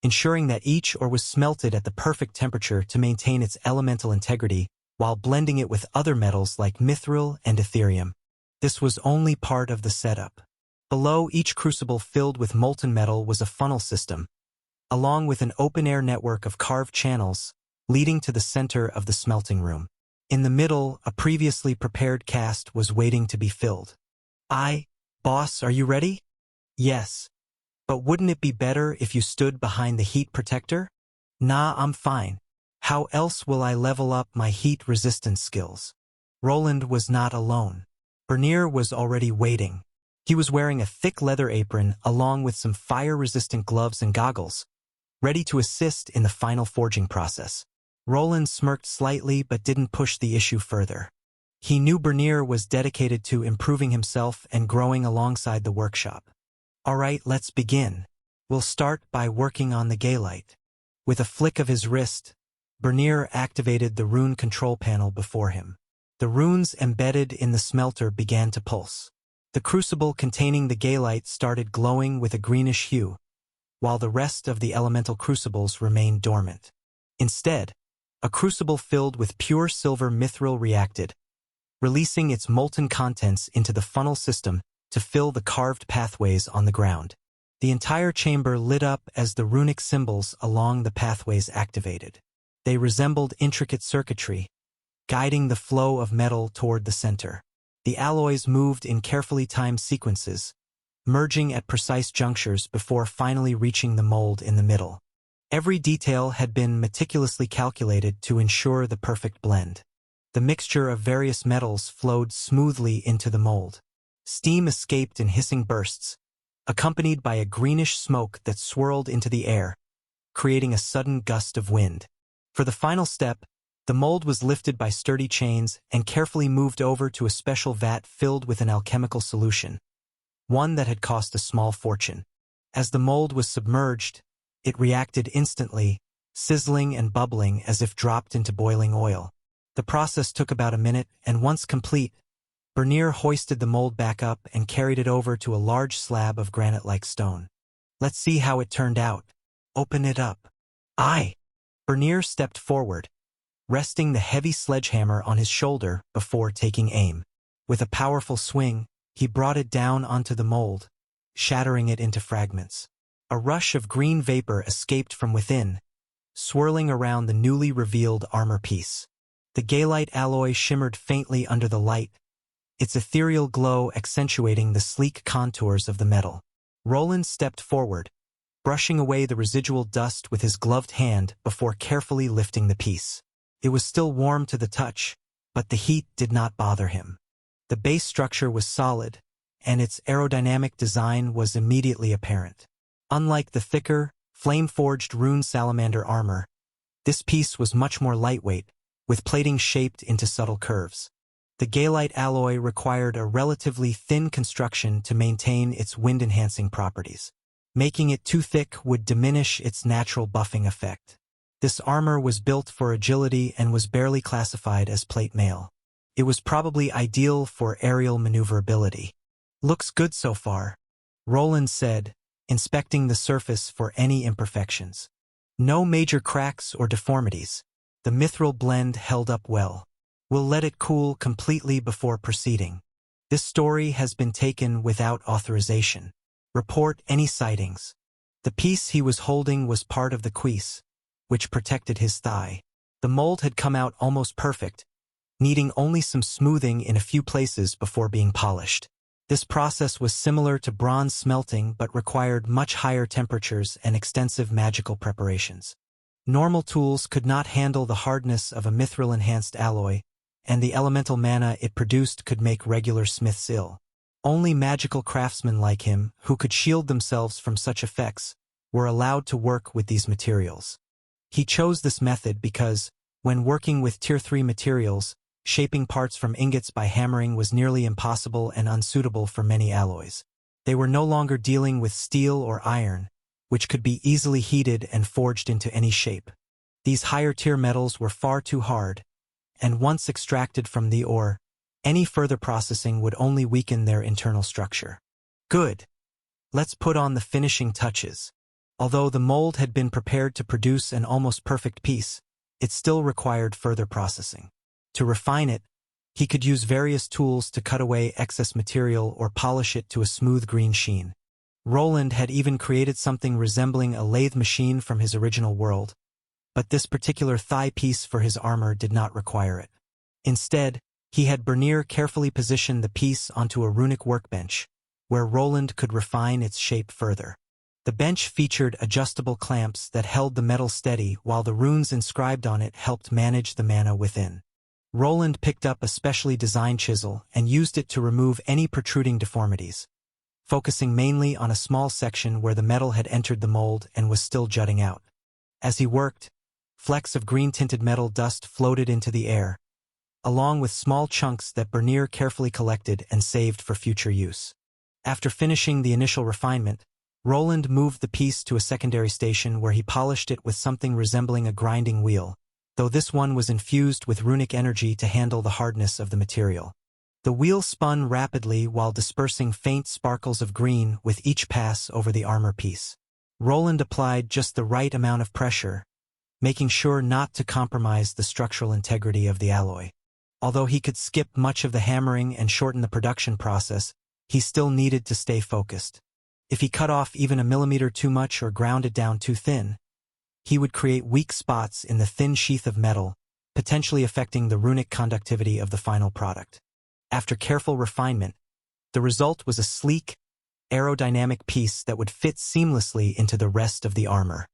ensuring that each ore was smelted at the perfect temperature to maintain its elemental integrity while blending it with other metals like mithril and etherium. This was only part of the setup. Below each crucible filled with molten metal was a funnel system, along with an open-air network of carved channels leading to the center of the smelting room. In the middle, a previously prepared cast was waiting to be filled. Boss, are you ready? Yes. But wouldn't it be better if you stood behind the heat protector? Nah, I'm fine. How else will I level up my heat resistance skills? Roland was not alone. Bernier was already waiting. He was wearing a thick leather apron along with some fire-resistant gloves and goggles, ready to assist in the final forging process. Roland smirked slightly but didn't push the issue further. He knew Bernier was dedicated to improving himself and growing alongside the workshop. All right, let's begin. We'll start by working on the Gaylight. With a flick of his wrist, Bernier activated the rune control panel before him. The runes embedded in the smelter began to pulse. The crucible containing the Gaylight started glowing with a greenish hue, while the rest of the elemental crucibles remained dormant. Instead, a crucible filled with pure silver mithril reacted, releasing its molten contents into the funnel system to fill the carved pathways on the ground. The entire chamber lit up as the runic symbols along the pathways activated. They resembled intricate circuitry, guiding the flow of metal toward the center. The alloys moved in carefully timed sequences, merging at precise junctures before finally reaching the mold in the middle. Every detail had been meticulously calculated to ensure the perfect blend. The mixture of various metals flowed smoothly into the mold. Steam escaped in hissing bursts, accompanied by a greenish smoke that swirled into the air, creating a sudden gust of wind. For the final step, the mold was lifted by sturdy chains and carefully moved over to a special vat filled with an alchemical solution, one that had cost a small fortune. As the mold was submerged, it reacted instantly, sizzling and bubbling as if dropped into boiling oil. The process took about a minute, and once complete, Bernier hoisted the mold back up and carried it over to a large slab of granite-like stone. Let's see how it turned out. Open it up. Aye. Bernier stepped forward, resting the heavy sledgehammer on his shoulder before taking aim. With a powerful swing, he brought it down onto the mold, shattering it into fragments. A rush of green vapor escaped from within, swirling around the newly revealed armor piece. The Gaylight alloy shimmered faintly under the light, its ethereal glow accentuating the sleek contours of the metal. Roland stepped forward, brushing away the residual dust with his gloved hand before carefully lifting the piece. It was still warm to the touch, but the heat did not bother him. The base structure was solid, and its aerodynamic design was immediately apparent. Unlike the thicker, flame-forged rune salamander armor, this piece was much more lightweight, with plating shaped into subtle curves. The Gaylight alloy required a relatively thin construction to maintain its wind-enhancing properties. Making it too thick would diminish its natural buffing effect. This armor was built for agility and was barely classified as plate mail. It was probably ideal for aerial maneuverability. Looks good so far, Roland said, inspecting the surface for any imperfections. No major cracks or deformities. The mithril blend held up well. We'll let it cool completely before proceeding. This story has been taken without authorization. Report any sightings. The piece he was holding was part of the cuisse, which protected his thigh. The mold had come out almost perfect, needing only some smoothing in a few places before being polished. This process was similar to bronze smelting but required much higher temperatures and extensive magical preparations. Normal tools could not handle the hardness of a mithril-enhanced alloy, and the elemental mana it produced could make regular smiths ill. Only magical craftsmen like him, who could shield themselves from such effects, were allowed to work with these materials. He chose this method because, when working with Tier 3 materials, shaping parts from ingots by hammering was nearly impossible and unsuitable for many alloys. They were no longer dealing with steel or iron, which could be easily heated and forged into any shape. These higher-tier metals were far too hard, and once extracted from the ore, any further processing would only weaken their internal structure. Good. Let's put on the finishing touches. Although the mold had been prepared to produce an almost perfect piece, it still required further processing. To refine it, he could use various tools to cut away excess material or polish it to a smooth green sheen. Roland had even created something resembling a lathe machine from his original world, but this particular thigh piece for his armor did not require it. Instead, he had Bernier carefully position the piece onto a runic workbench, where Roland could refine its shape further. The bench featured adjustable clamps that held the metal steady while the runes inscribed on it helped manage the mana within. Roland picked up a specially designed chisel and used it to remove any protruding deformities, focusing mainly on a small section where the metal had entered the mold and was still jutting out. As he worked, flecks of green-tinted metal dust floated into the air, along with small chunks that Bernier carefully collected and saved for future use. After finishing the initial refinement, Roland moved the piece to a secondary station where he polished it with something resembling a grinding wheel, though this one was infused with runic energy to handle the hardness of the material. The wheel spun rapidly while dispersing faint sparkles of green with each pass over the armor piece. Roland applied just the right amount of pressure, making sure not to compromise the structural integrity of the alloy. Although he could skip much of the hammering and shorten the production process, he still needed to stay focused. If he cut off even a millimeter too much or ground it down too thin, he would create weak spots in the thin sheath of metal, potentially affecting the runic conductivity of the final product. After careful refinement, the result was a sleek, aerodynamic piece that would fit seamlessly into the rest of the armor.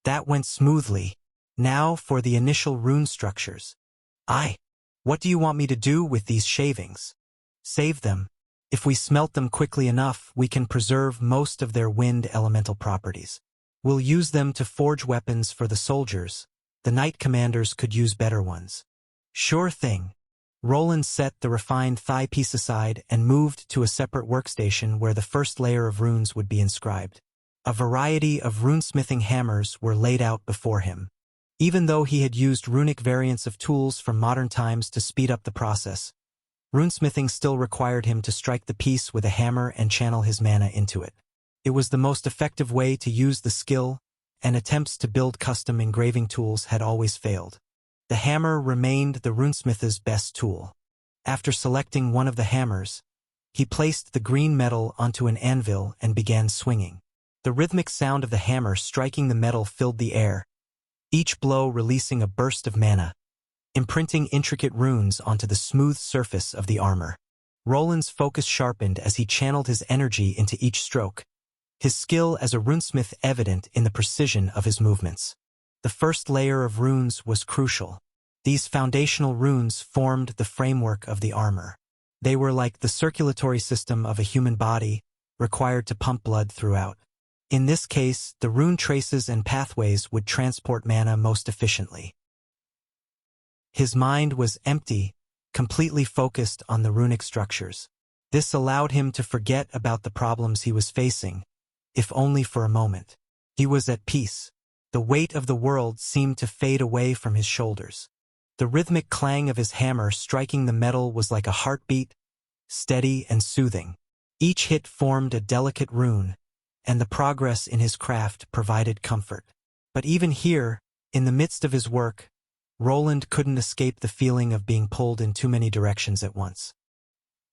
That went smoothly. Now for the initial rune structures. What do you want me to do with these shavings? Save them. If we smelt them quickly enough, we can preserve most of their wind elemental properties. We'll use them to forge weapons for the soldiers. The knight commanders could use better ones. Sure thing. Roland set the refined thigh piece aside and moved to a separate workstation where the first layer of runes would be inscribed. A variety of runesmithing hammers were laid out before him. Even though he had used runic variants of tools from modern times to speed up the process, runesmithing still required him to strike the piece with a hammer and channel his mana into it. It was the most effective way to use the skill, and attempts to build custom engraving tools had always failed. The hammer remained the runesmith's best tool. After selecting one of the hammers, he placed the green metal onto an anvil and began swinging. The rhythmic sound of the hammer striking the metal filled the air, each blow releasing a burst of mana, imprinting intricate runes onto the smooth surface of the armor. Roland's focus sharpened as he channeled his energy into each stroke, his skill as a runesmith evident in the precision of his movements. The first layer of runes was crucial. These foundational runes formed the framework of the armor. They were like the circulatory system of a human body, required to pump blood throughout. In this case, the rune traces and pathways would transport mana most efficiently. His mind was empty, completely focused on the runic structures. This allowed him to forget about the problems he was facing, if only for a moment. He was at peace. The weight of the world seemed to fade away from his shoulders. The rhythmic clang of his hammer striking the metal was like a heartbeat, steady and soothing. Each hit formed a delicate rune, and the progress in his craft provided comfort. But even here, in the midst of his work, Roland couldn't escape the feeling of being pulled in too many directions at once.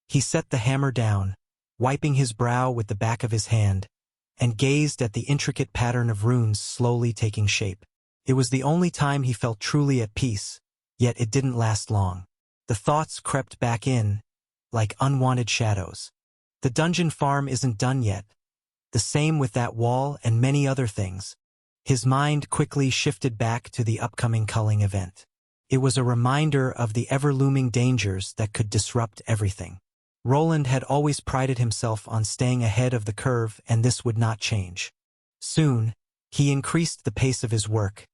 He set the hammer down, wiping his brow with the back of his hand, and gazed at the intricate pattern of runes slowly taking shape. It was the only time he felt truly at peace, yet it didn't last long. The thoughts crept back in, like unwanted shadows. The dungeon farm isn't done yet. The same with that wall and many other things. His mind quickly shifted back to the upcoming culling event. It was a reminder of the ever-looming dangers that could disrupt everything. Roland had always prided himself on staying ahead of the curve, and this would not change. Soon, he increased the pace of his work,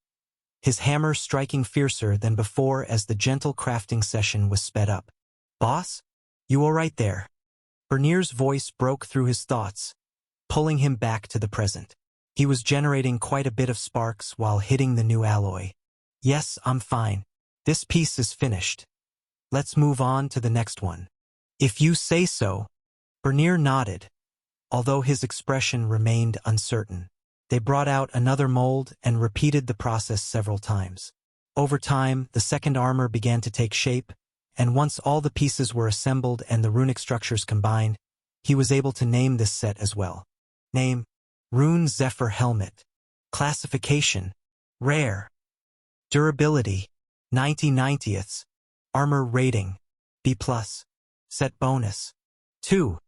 his hammer striking fiercer than before as the gentle crafting session was sped up. "Boss? You all right there?" Bernier's voice broke through his thoughts, pulling him back to the present. He was generating quite a bit of sparks while hitting the new alloy. "Yes, I'm fine. This piece is finished. Let's move on to the next one." "If you say so." Bernier nodded, although his expression remained uncertain. They brought out another mold and repeated the process several times. Over time, the second armor began to take shape, and once all the pieces were assembled and the runic structures combined, he was able to name this set as well. Name: Rune Zephyr Helmet. Classification: Rare. Durability: 90/90ths. Armor rating: B+. Set bonus: 2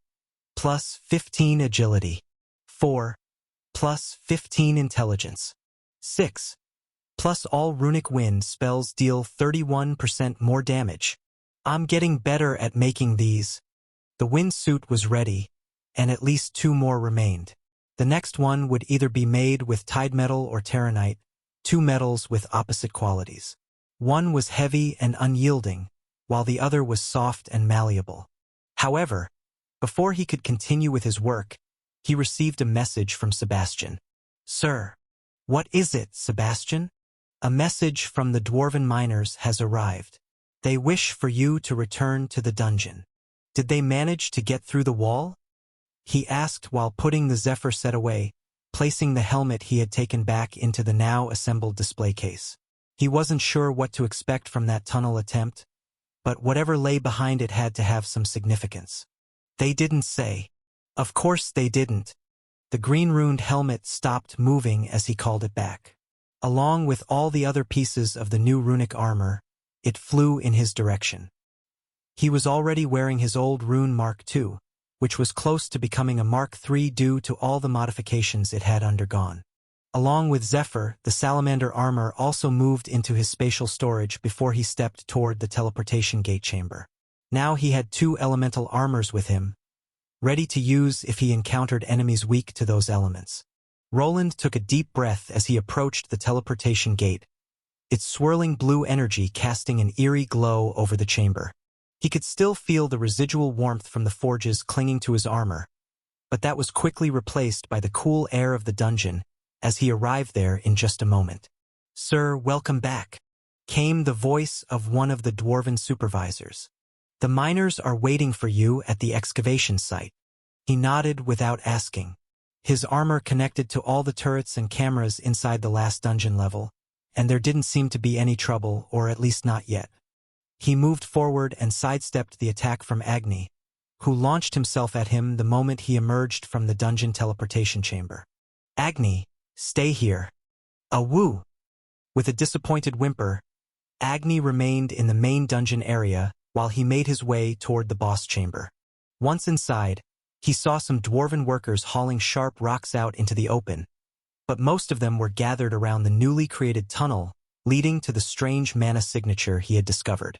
plus 15 agility, 4 plus 15 intelligence, 6 Plus all runic wind spells deal 31% more damage. I'm getting better at making these. The wind suit was ready, and at least 2 more remained. The next one would either be made with tide metal or terranite, 2 metals with opposite qualities. One was heavy and unyielding, while the other was soft and malleable. However, before he could continue with his work, he received a message from Sebastian. "Sir." "What is it, Sebastian?" "A message from the dwarven miners has arrived. They wish for you to return to the dungeon." "Did they manage to get through the wall?" he asked while putting the Zephyr set away, placing the helmet he had taken back into the now assembled display case. He wasn't sure what to expect from that tunnel attempt, but whatever lay behind it had to have some significance. "They didn't say." "Of course they didn't." The green-runed helmet stopped moving as he called it back. Along with all the other pieces of the new runic armor, it flew in his direction. He was already wearing his old Rune Mark II, which was close to becoming a Mark III due to all the modifications it had undergone. Along with Zephyr, the salamander armor also moved into his spatial storage before he stepped toward the teleportation gate chamber. Now he had 2 elemental armors with him, ready to use if he encountered enemies weak to those elements. Roland took a deep breath as he approached the teleportation gate, its swirling blue energy casting an eerie glow over the chamber. He could still feel the residual warmth from the forges clinging to his armor, but that was quickly replaced by the cool air of the dungeon as he arrived there in just a moment. "Sir, welcome back," came the voice of one of the dwarven supervisors. "The miners are waiting for you at the excavation site." He nodded without asking. His armor connected to all the turrets and cameras inside the last dungeon level, and there didn't seem to be any trouble, or at least not yet. He moved forward and sidestepped the attack from Agni, who launched himself at him the moment he emerged from the dungeon teleportation chamber. "Agni, stay here." "Awoo!" With a disappointed whimper, Agni remained in the main dungeon area while he made his way toward the boss chamber. Once inside, he saw some dwarven workers hauling sharp rocks out into the open, but most of them were gathered around the newly created tunnel leading to the strange mana signature he had discovered.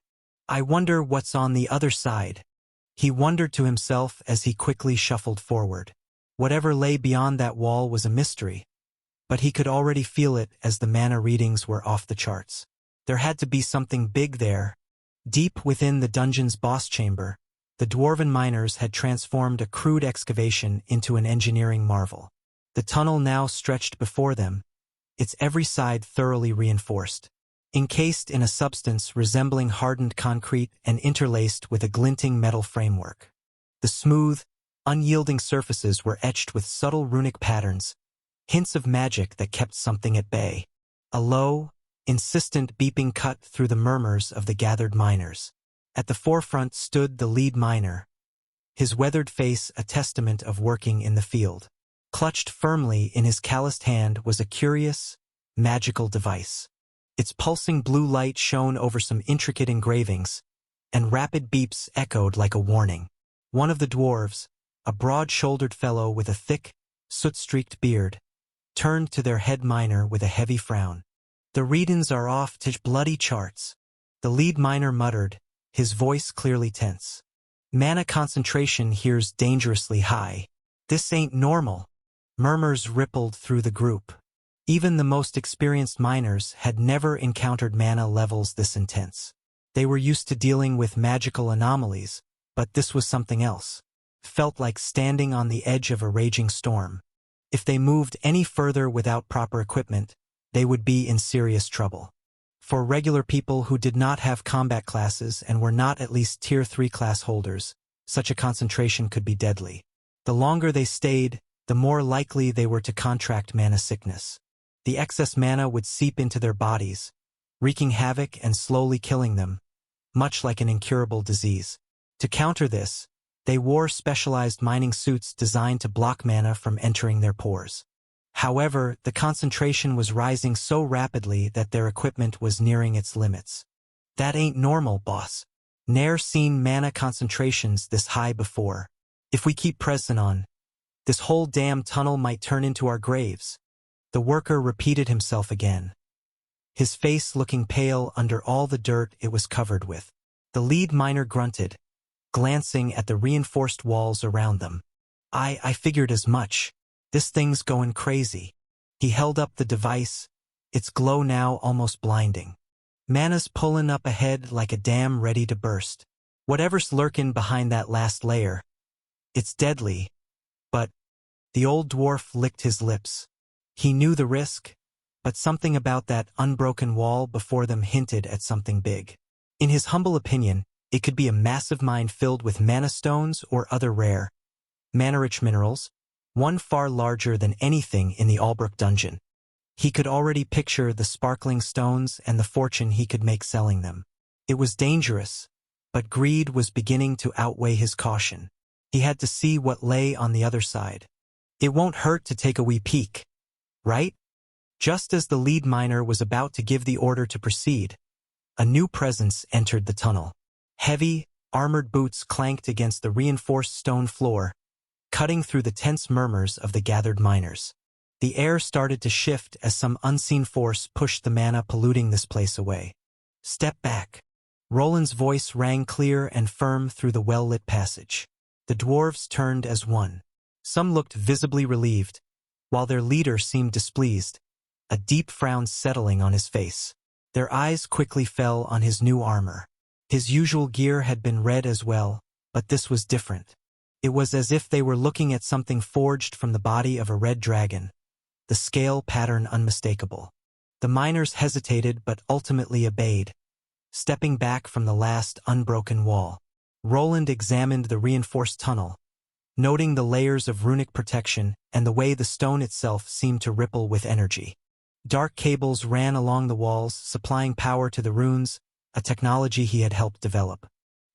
"I wonder what's on the other side," he wondered to himself as he quickly shuffled forward. Whatever lay beyond that wall was a mystery, but he could already feel it as the mana readings were off the charts. There had to be something big there. Deep within the dungeon's boss chamber, the dwarven miners had transformed a crude excavation into an engineering marvel. The tunnel now stretched before them, its every side thoroughly reinforced, encased in a substance resembling hardened concrete and interlaced with a glinting metal framework. The smooth, unyielding surfaces were etched with subtle runic patterns, hints of magic that kept something at bay. A low, insistent beeping cut through the murmurs of the gathered miners. At the forefront stood the lead miner, his weathered face a testament of working in the field. Clutched firmly in his calloused hand was a curious, magical device. Its pulsing blue light shone over some intricate engravings, and rapid beeps echoed like a warning. One of the dwarves, a broad-shouldered fellow with a thick, soot-streaked beard, turned to their head miner with a heavy frown. "The readings are off to bloody charts," the lead miner muttered, his voice clearly tense. "Mana concentration here's dangerously high. This ain't normal." Murmurs rippled through the group. Even the most experienced miners had never encountered mana levels this intense. They were used to dealing with magical anomalies, but this was something else. Felt like standing on the edge of a raging storm. If they moved any further without proper equipment, they would be in serious trouble. For regular people who did not have combat classes and were not at least Tier 3 class holders, such a concentration could be deadly. The longer they stayed, the more likely they were to contract mana sickness. The excess mana would seep into their bodies, wreaking havoc and slowly killing them, much like an incurable disease. To counter this, they wore specialized mining suits designed to block mana from entering their pores. However, the concentration was rising so rapidly that their equipment was nearing its limits. "That ain't normal, boss. Ne'er seen mana concentrations this high before. If we keep pressing on, this whole damn tunnel might turn into our graves." The worker repeated himself again. his face looking pale under all the dirt it was covered with. The lead miner grunted, glancing at the reinforced walls around them. I figured as much. This thing's going crazy. He held up the device, its glow now almost blinding. Mana's pullin' up ahead like a dam ready to burst. Whatever's lurkin' behind that last layer, it's deadly. But the old dwarf licked his lips. He knew the risk, but something about that unbroken wall before them hinted at something big. In his humble opinion, it could be a massive mine filled with mana stones or other rare, mana-rich minerals, one far larger than anything in the Albrook dungeon. He could already picture the sparkling stones and the fortune he could make selling them. It was dangerous, but greed was beginning to outweigh his caution. He had to see what lay on the other side. It won't hurt to take a wee peek, right? Just as the lead miner was about to give the order to proceed, a new presence entered the tunnel. Heavy, armored boots clanked against the reinforced stone floor, cutting through the tense murmurs of the gathered miners. The air started to shift as some unseen force pushed the mana polluting this place away. Step back. Roland's voice rang clear and firm through the well-lit passage. The dwarves turned as one. Some looked visibly relieved, while their leader seemed displeased, a deep frown settling on his face. Their eyes quickly fell on his new armor. His usual gear had been red as well, but this was different. It was as if they were looking at something forged from the body of a red dragon, the scale pattern unmistakable. The miners hesitated but ultimately obeyed, stepping back from the last unbroken wall. Roland examined the reinforced tunnel, noting the layers of runic protection and the way the stone itself seemed to ripple with energy. Dark cables ran along the walls, supplying power to the runes, a technology he had helped develop.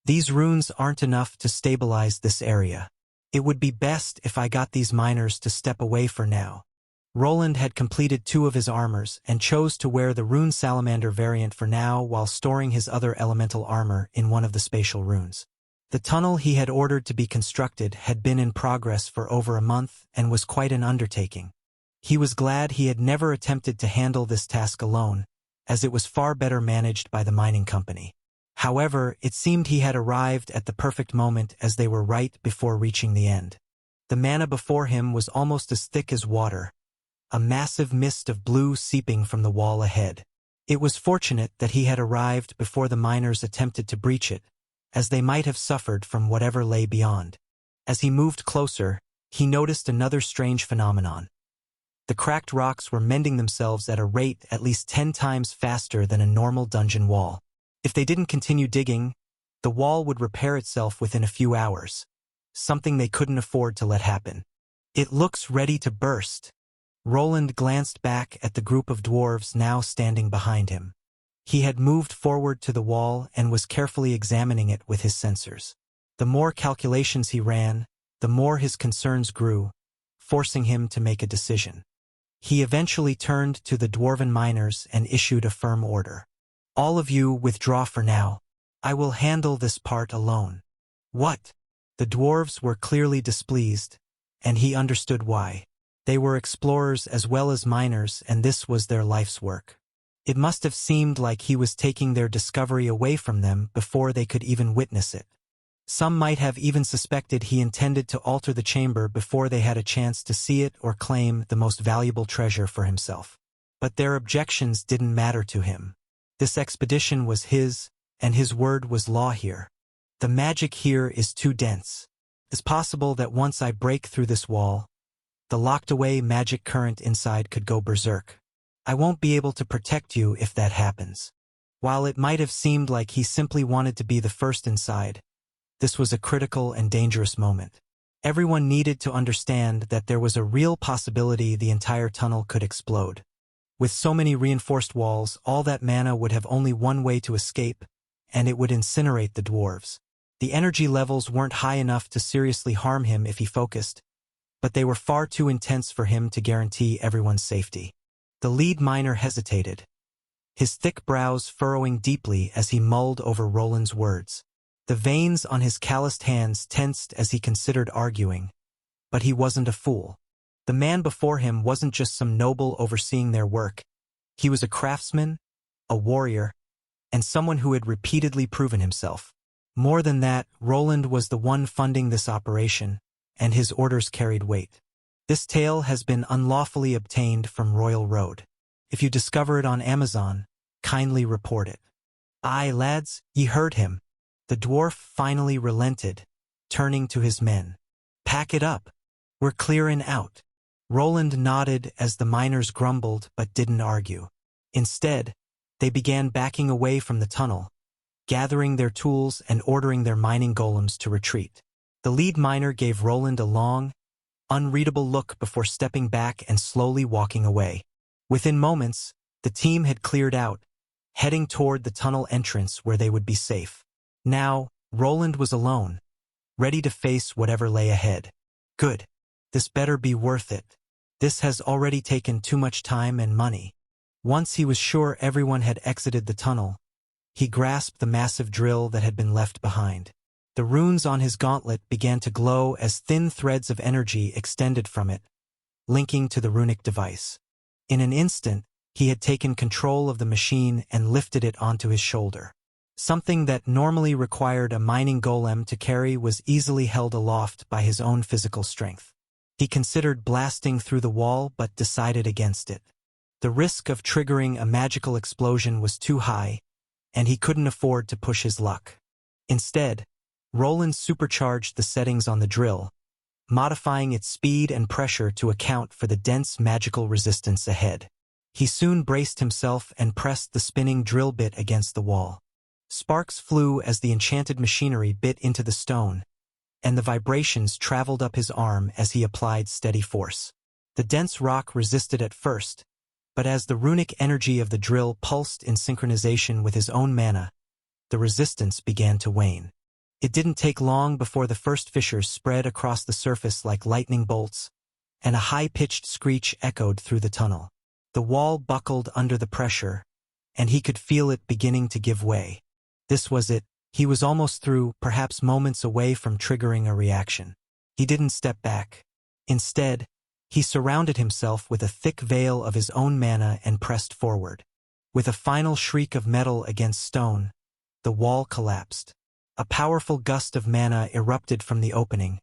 These runes aren't enough to stabilize this area. It would be best if I got these miners to step away for now. Roland had completed 2 of his armors and chose to wear the rune salamander variant for now while storing his other elemental armor in one of the spatial runes. The tunnel he had ordered to be constructed had been in progress for over a month and was quite an undertaking. He was glad he had never attempted to handle this task alone, as it was far better managed by the mining company. However, it seemed he had arrived at the perfect moment as they were right before reaching the end. The mana before him was almost as thick as water, a massive mist of blue seeping from the wall ahead. It was fortunate that he had arrived before the miners attempted to breach it, as they might have suffered from whatever lay beyond. As he moved closer, he noticed another strange phenomenon. The cracked rocks were mending themselves at a rate at least 10 times faster than a normal dungeon wall. If they didn't continue digging, the wall would repair itself within a few hours, something they couldn't afford to let happen. It looks ready to burst. Roland glanced back at the group of dwarves now standing behind him. He had moved forward to the wall and was carefully examining it with his sensors. The more calculations he ran, the more his concerns grew, forcing him to make a decision. He eventually turned to the dwarven miners and issued a firm order. All of you withdraw for now. I will handle this part alone. What? The dwarves were clearly displeased, and he understood why. They were explorers as well as miners, and this was their life's work. It must have seemed like he was taking their discovery away from them before they could even witness it. Some might have even suspected he intended to alter the chamber before they had a chance to see it or claim the most valuable treasure for himself. But their objections didn't matter to him. This expedition was his, and his word was law here. The magic here is too dense. It's possible that once I break through this wall, the locked-away magic current inside could go berserk. I won't be able to protect you if that happens. While it might have seemed like he simply wanted to be the first inside, this was a critical and dangerous moment. Everyone needed to understand that there was a real possibility the entire tunnel could explode. With so many reinforced walls, all that mana would have only one way to escape, and it would incinerate the dwarves. The energy levels weren't high enough to seriously harm him if he focused, but they were far too intense for him to guarantee everyone's safety. The lead miner hesitated, his thick brows furrowing deeply as he mulled over Roland's words. The veins on his calloused hands tensed as he considered arguing, but he wasn't a fool. The man before him wasn't just some noble overseeing their work. He was a craftsman, a warrior, and someone who had repeatedly proven himself. More than that, Roland was the one funding this operation, and his orders carried weight. This tale has been unlawfully obtained from Royal Road. If you discover it on Amazon, kindly report it. Aye, lads, ye heard him. The dwarf finally relented, turning to his men. Pack it up. We're clear and out. Roland nodded as the miners grumbled but didn't argue. Instead, they began backing away from the tunnel, gathering their tools and ordering their mining golems to retreat. The lead miner gave Roland a long, unreadable look before stepping back and slowly walking away. Within moments, the team had cleared out, heading toward the tunnel entrance where they would be safe. Now, Roland was alone, ready to face whatever lay ahead. Good. This better be worth it. This has already taken too much time and money. Once he was sure everyone had exited the tunnel, he grasped the massive drill that had been left behind. The runes on his gauntlet began to glow as thin threads of energy extended from it, linking to the runic device. In an instant, he had taken control of the machine and lifted it onto his shoulder. Something that normally required a mining golem to carry was easily held aloft by his own physical strength. He considered blasting through the wall but decided against it. The risk of triggering a magical explosion was too high, and he couldn't afford to push his luck. Instead, Roland supercharged the settings on the drill, modifying its speed and pressure to account for the dense magical resistance ahead. He soon braced himself and pressed the spinning drill bit against the wall. Sparks flew as the enchanted machinery bit into the stone, and the vibrations traveled up his arm as he applied steady force. The dense rock resisted at first, but as the runic energy of the drill pulsed in synchronization with his own mana, the resistance began to wane. It didn't take long before the first fissures spread across the surface like lightning bolts, and a high-pitched screech echoed through the tunnel. The wall buckled under the pressure, and he could feel it beginning to give way. This was it. He was almost through, perhaps moments away from triggering a reaction. He didn't step back. Instead, he surrounded himself with a thick veil of his own mana and pressed forward. With a final shriek of metal against stone, the wall collapsed. A powerful gust of mana erupted from the opening,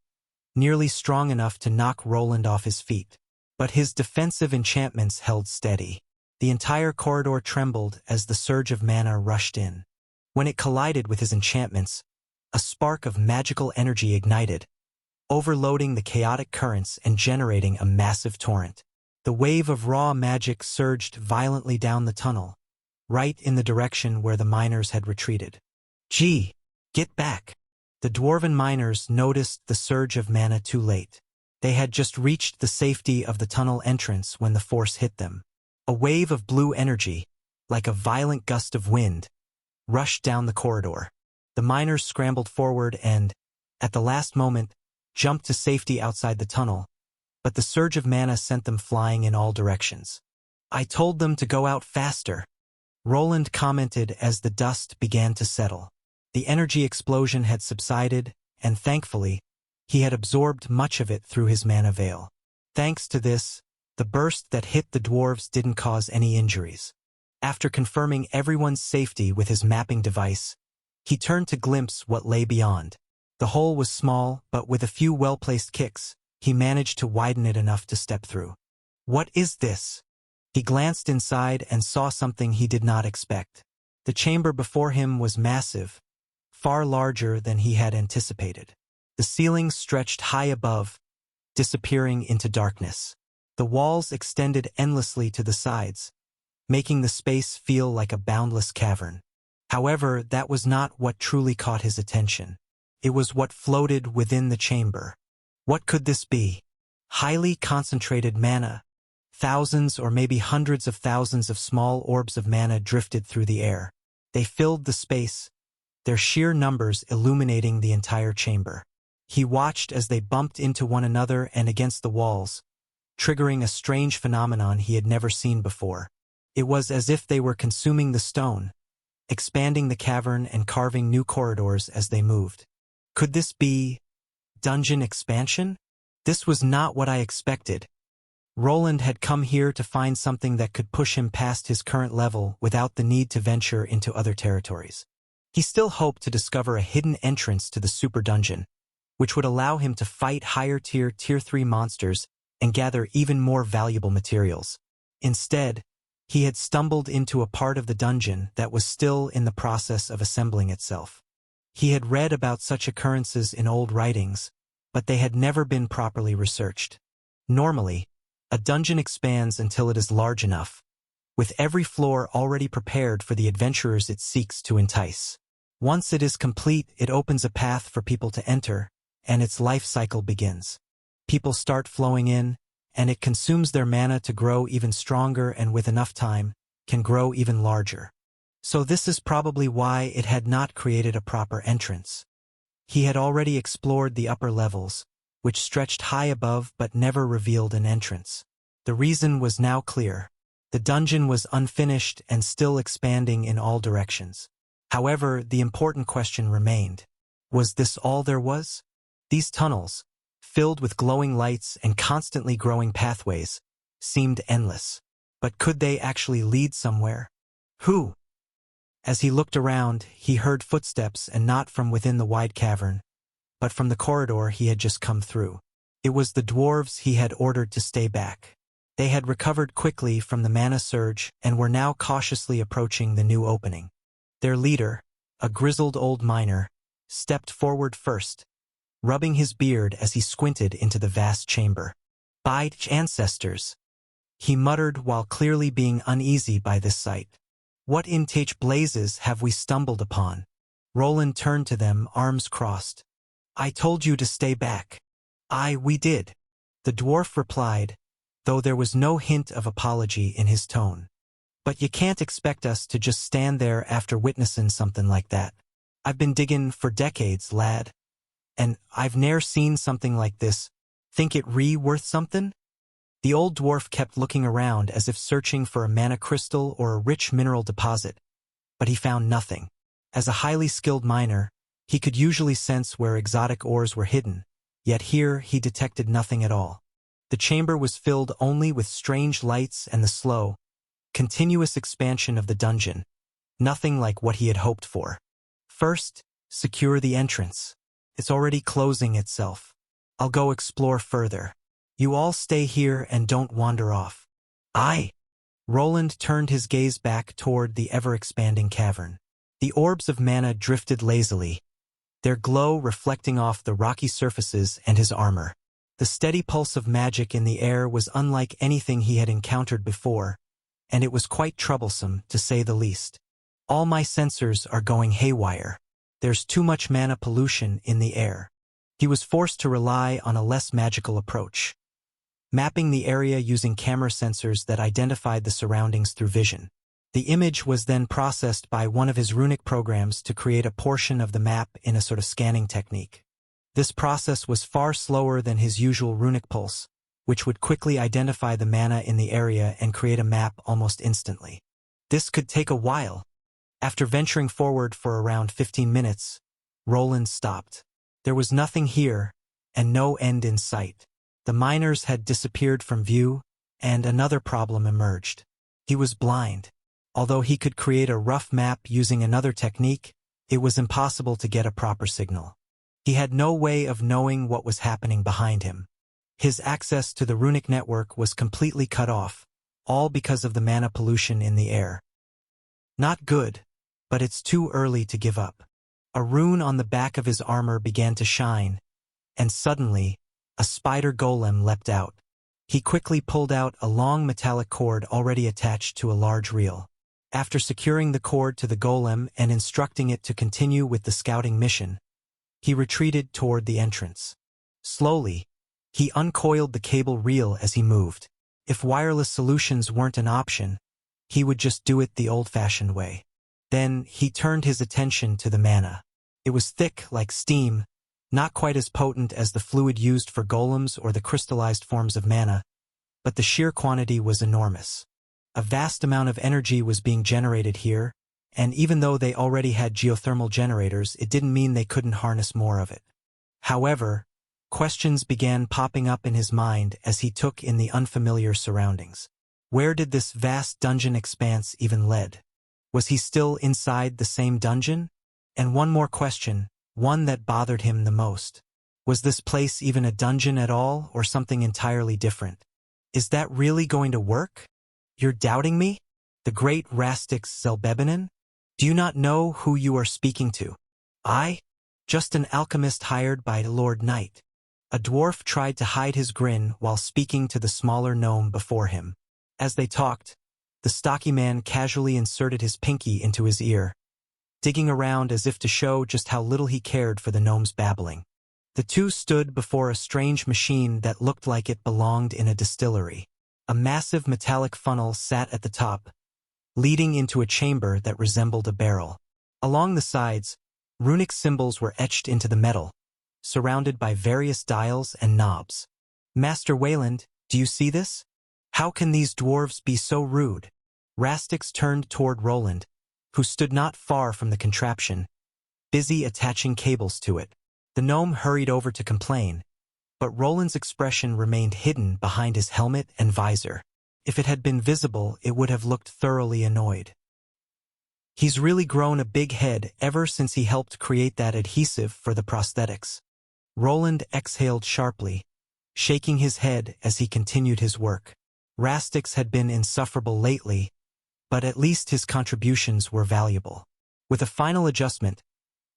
nearly strong enough to knock Roland off his feet. But his defensive enchantments held steady. The entire corridor trembled as the surge of mana rushed in. When it collided with his enchantments, a spark of magical energy ignited, overloading the chaotic currents and generating a massive torrent. The wave of raw magic surged violently down the tunnel, right in the direction where the miners had retreated. Gee, get back! The dwarven miners noticed the surge of mana too late. They had just reached the safety of the tunnel entrance when the force hit them. A wave of blue energy, like a violent gust of wind, rushed down the corridor. The miners scrambled forward and, at the last moment, jumped to safety outside the tunnel, but the surge of mana sent them flying in all directions. I told them to go out faster, Roland commented as the dust began to settle. The energy explosion had subsided, and thankfully, he had absorbed much of it through his mana veil. Thanks to this, the burst that hit the dwarves didn't cause any injuries. After confirming everyone's safety with his mapping device, he turned to glimpse what lay beyond. The hole was small, but with a few well-placed kicks, he managed to widen it enough to step through. What is this? He glanced inside and saw something he did not expect. The chamber before him was massive, far larger than he had anticipated. The ceiling stretched high above, disappearing into darkness. The walls extended endlessly to the sides, making the space feel like a boundless cavern. However, that was not what truly caught his attention. It was what floated within the chamber. What could this be? Highly concentrated mana. Thousands or maybe hundreds of thousands of small orbs of mana drifted through the air. They filled the space, their sheer numbers illuminating the entire chamber. He watched as they bumped into one another and against the walls, triggering a strange phenomenon he had never seen before. It was as if they were consuming the stone, expanding the cavern and carving new corridors as they moved. Could this be dungeon expansion? This was not what I expected, Roland had come here to find something that could push him past his current level without the need to venture into other territories. He still hoped to discover a hidden entrance to the super dungeon, which would allow him to fight higher-tier Tier 3 monsters and gather even more valuable materials. Instead, he had stumbled into a part of the dungeon that was still in the process of assembling itself. He had read about such occurrences in old writings, but they had never been properly researched. Normally, a dungeon expands until it is large enough, with every floor already prepared for the adventurers it seeks to entice. Once it is complete, it opens a path for people to enter, and its life cycle begins. People start flowing in, and it consumes their mana to grow even stronger, and with enough time, can grow even larger. So this is probably why it had not created a proper entrance. He had already explored the upper levels, which stretched high above but never revealed an entrance. The reason was now clear. The dungeon was unfinished and still expanding in all directions. However, the important question remained. Was this all there was? These tunnels, filled with glowing lights and constantly growing pathways, seemed endless. But could they actually lead somewhere? Who? As he looked around, he heard footsteps, and not from within the wide cavern, but from the corridor he had just come through. It was the dwarves he had ordered to stay back. They had recovered quickly from the mana surge and were now cautiously approaching the new opening. Their leader, a grizzled old miner, stepped forward first, rubbing his beard as he squinted into the vast chamber. "By ancestors," he muttered while clearly being uneasy by this sight. "What in Tach blazes have we stumbled upon?" Roland turned to them, arms crossed. "I told you to stay back." "Aye, we did," the dwarf replied, though there was no hint of apology in his tone. "But you can't expect us to just stand there after witnessing something like that. I've been digging for decades, lad, and I've ne'er seen something like this. Think it worth something?" The old dwarf kept looking around as if searching for a mana crystal or a rich mineral deposit, but he found nothing. As a highly skilled miner, he could usually sense where exotic ores were hidden, yet here he detected nothing at all. The chamber was filled only with strange lights and the slow, continuous expansion of the dungeon, nothing like what he had hoped for. "First, secure the entrance. It's already closing itself. I'll go explore further. You all stay here and don't wander off." "Aye." Roland turned his gaze back toward the ever-expanding cavern. The orbs of mana drifted lazily, their glow reflecting off the rocky surfaces and his armor. The steady pulse of magic in the air was unlike anything he had encountered before, and it was quite troublesome, to say the least. "All my sensors are going haywire. There's too much mana pollution in the air." He was forced to rely on a less magical approach, mapping the area using camera sensors that identified the surroundings through vision. The image was then processed by one of his runic programs to create a portion of the map in a sort of scanning technique. This process was far slower than his usual runic pulse, which would quickly identify the mana in the area and create a map almost instantly. This could take a while. After venturing forward for around 15 minutes, Roland stopped. There was nothing here, and no end in sight. The miners had disappeared from view, and another problem emerged. He was blind. Although he could create a rough map using another technique, it was impossible to get a proper signal. He had no way of knowing what was happening behind him. His access to the runic network was completely cut off, all because of the mana pollution in the air. Not good, but it's too early to give up. A rune on the back of his armor began to shine, and suddenly, a spider golem leapt out. He quickly pulled out a long metallic cord already attached to a large reel. After securing the cord to the golem and instructing it to continue with the scouting mission, he retreated toward the entrance. Slowly, he uncoiled the cable reel as he moved. If wireless solutions weren't an option, he would just do it the old-fashioned way. Then he turned his attention to the mana. It was thick like steam, not quite as potent as the fluid used for golems or the crystallized forms of mana, but the sheer quantity was enormous. A vast amount of energy was being generated here, and even though they already had geothermal generators, it didn't mean they couldn't harness more of it. However, Questions began popping up in his mind as he took in the unfamiliar surroundings. Where did this vast dungeon expanse even lead? Was he still inside the same dungeon? And one more question, one that bothered him the most. Was this place even a dungeon at all, or something entirely different? Is that really going to work? You're doubting me? The great Rastix Zelbebanin? Do you not know who you are speaking to? I? Just an alchemist hired by Lord Knight. A dwarf tried to hide his grin while speaking to the smaller gnome before him. As they talked, the stocky man casually inserted his pinky into his ear, digging around as if to show just how little he cared for the gnome's babbling. The two stood before a strange machine that looked like it belonged in a distillery. A massive metallic funnel sat at the top, leading into a chamber that resembled a barrel. Along the sides, runic symbols were etched into the metal, surrounded by various dials and knobs. Master Wayland, do you see this? How can these dwarves be so rude? Rastix turned toward Roland, who stood not far from the contraption, busy attaching cables to it. The gnome hurried over to complain, but Roland's expression remained hidden behind his helmet and visor. If it had been visible, it would have looked thoroughly annoyed. He's really grown a big head ever since he helped create that adhesive for the prosthetics. Roland exhaled sharply, shaking his head as he continued his work. Rastix had been insufferable lately, but at least his contributions were valuable. With a final adjustment,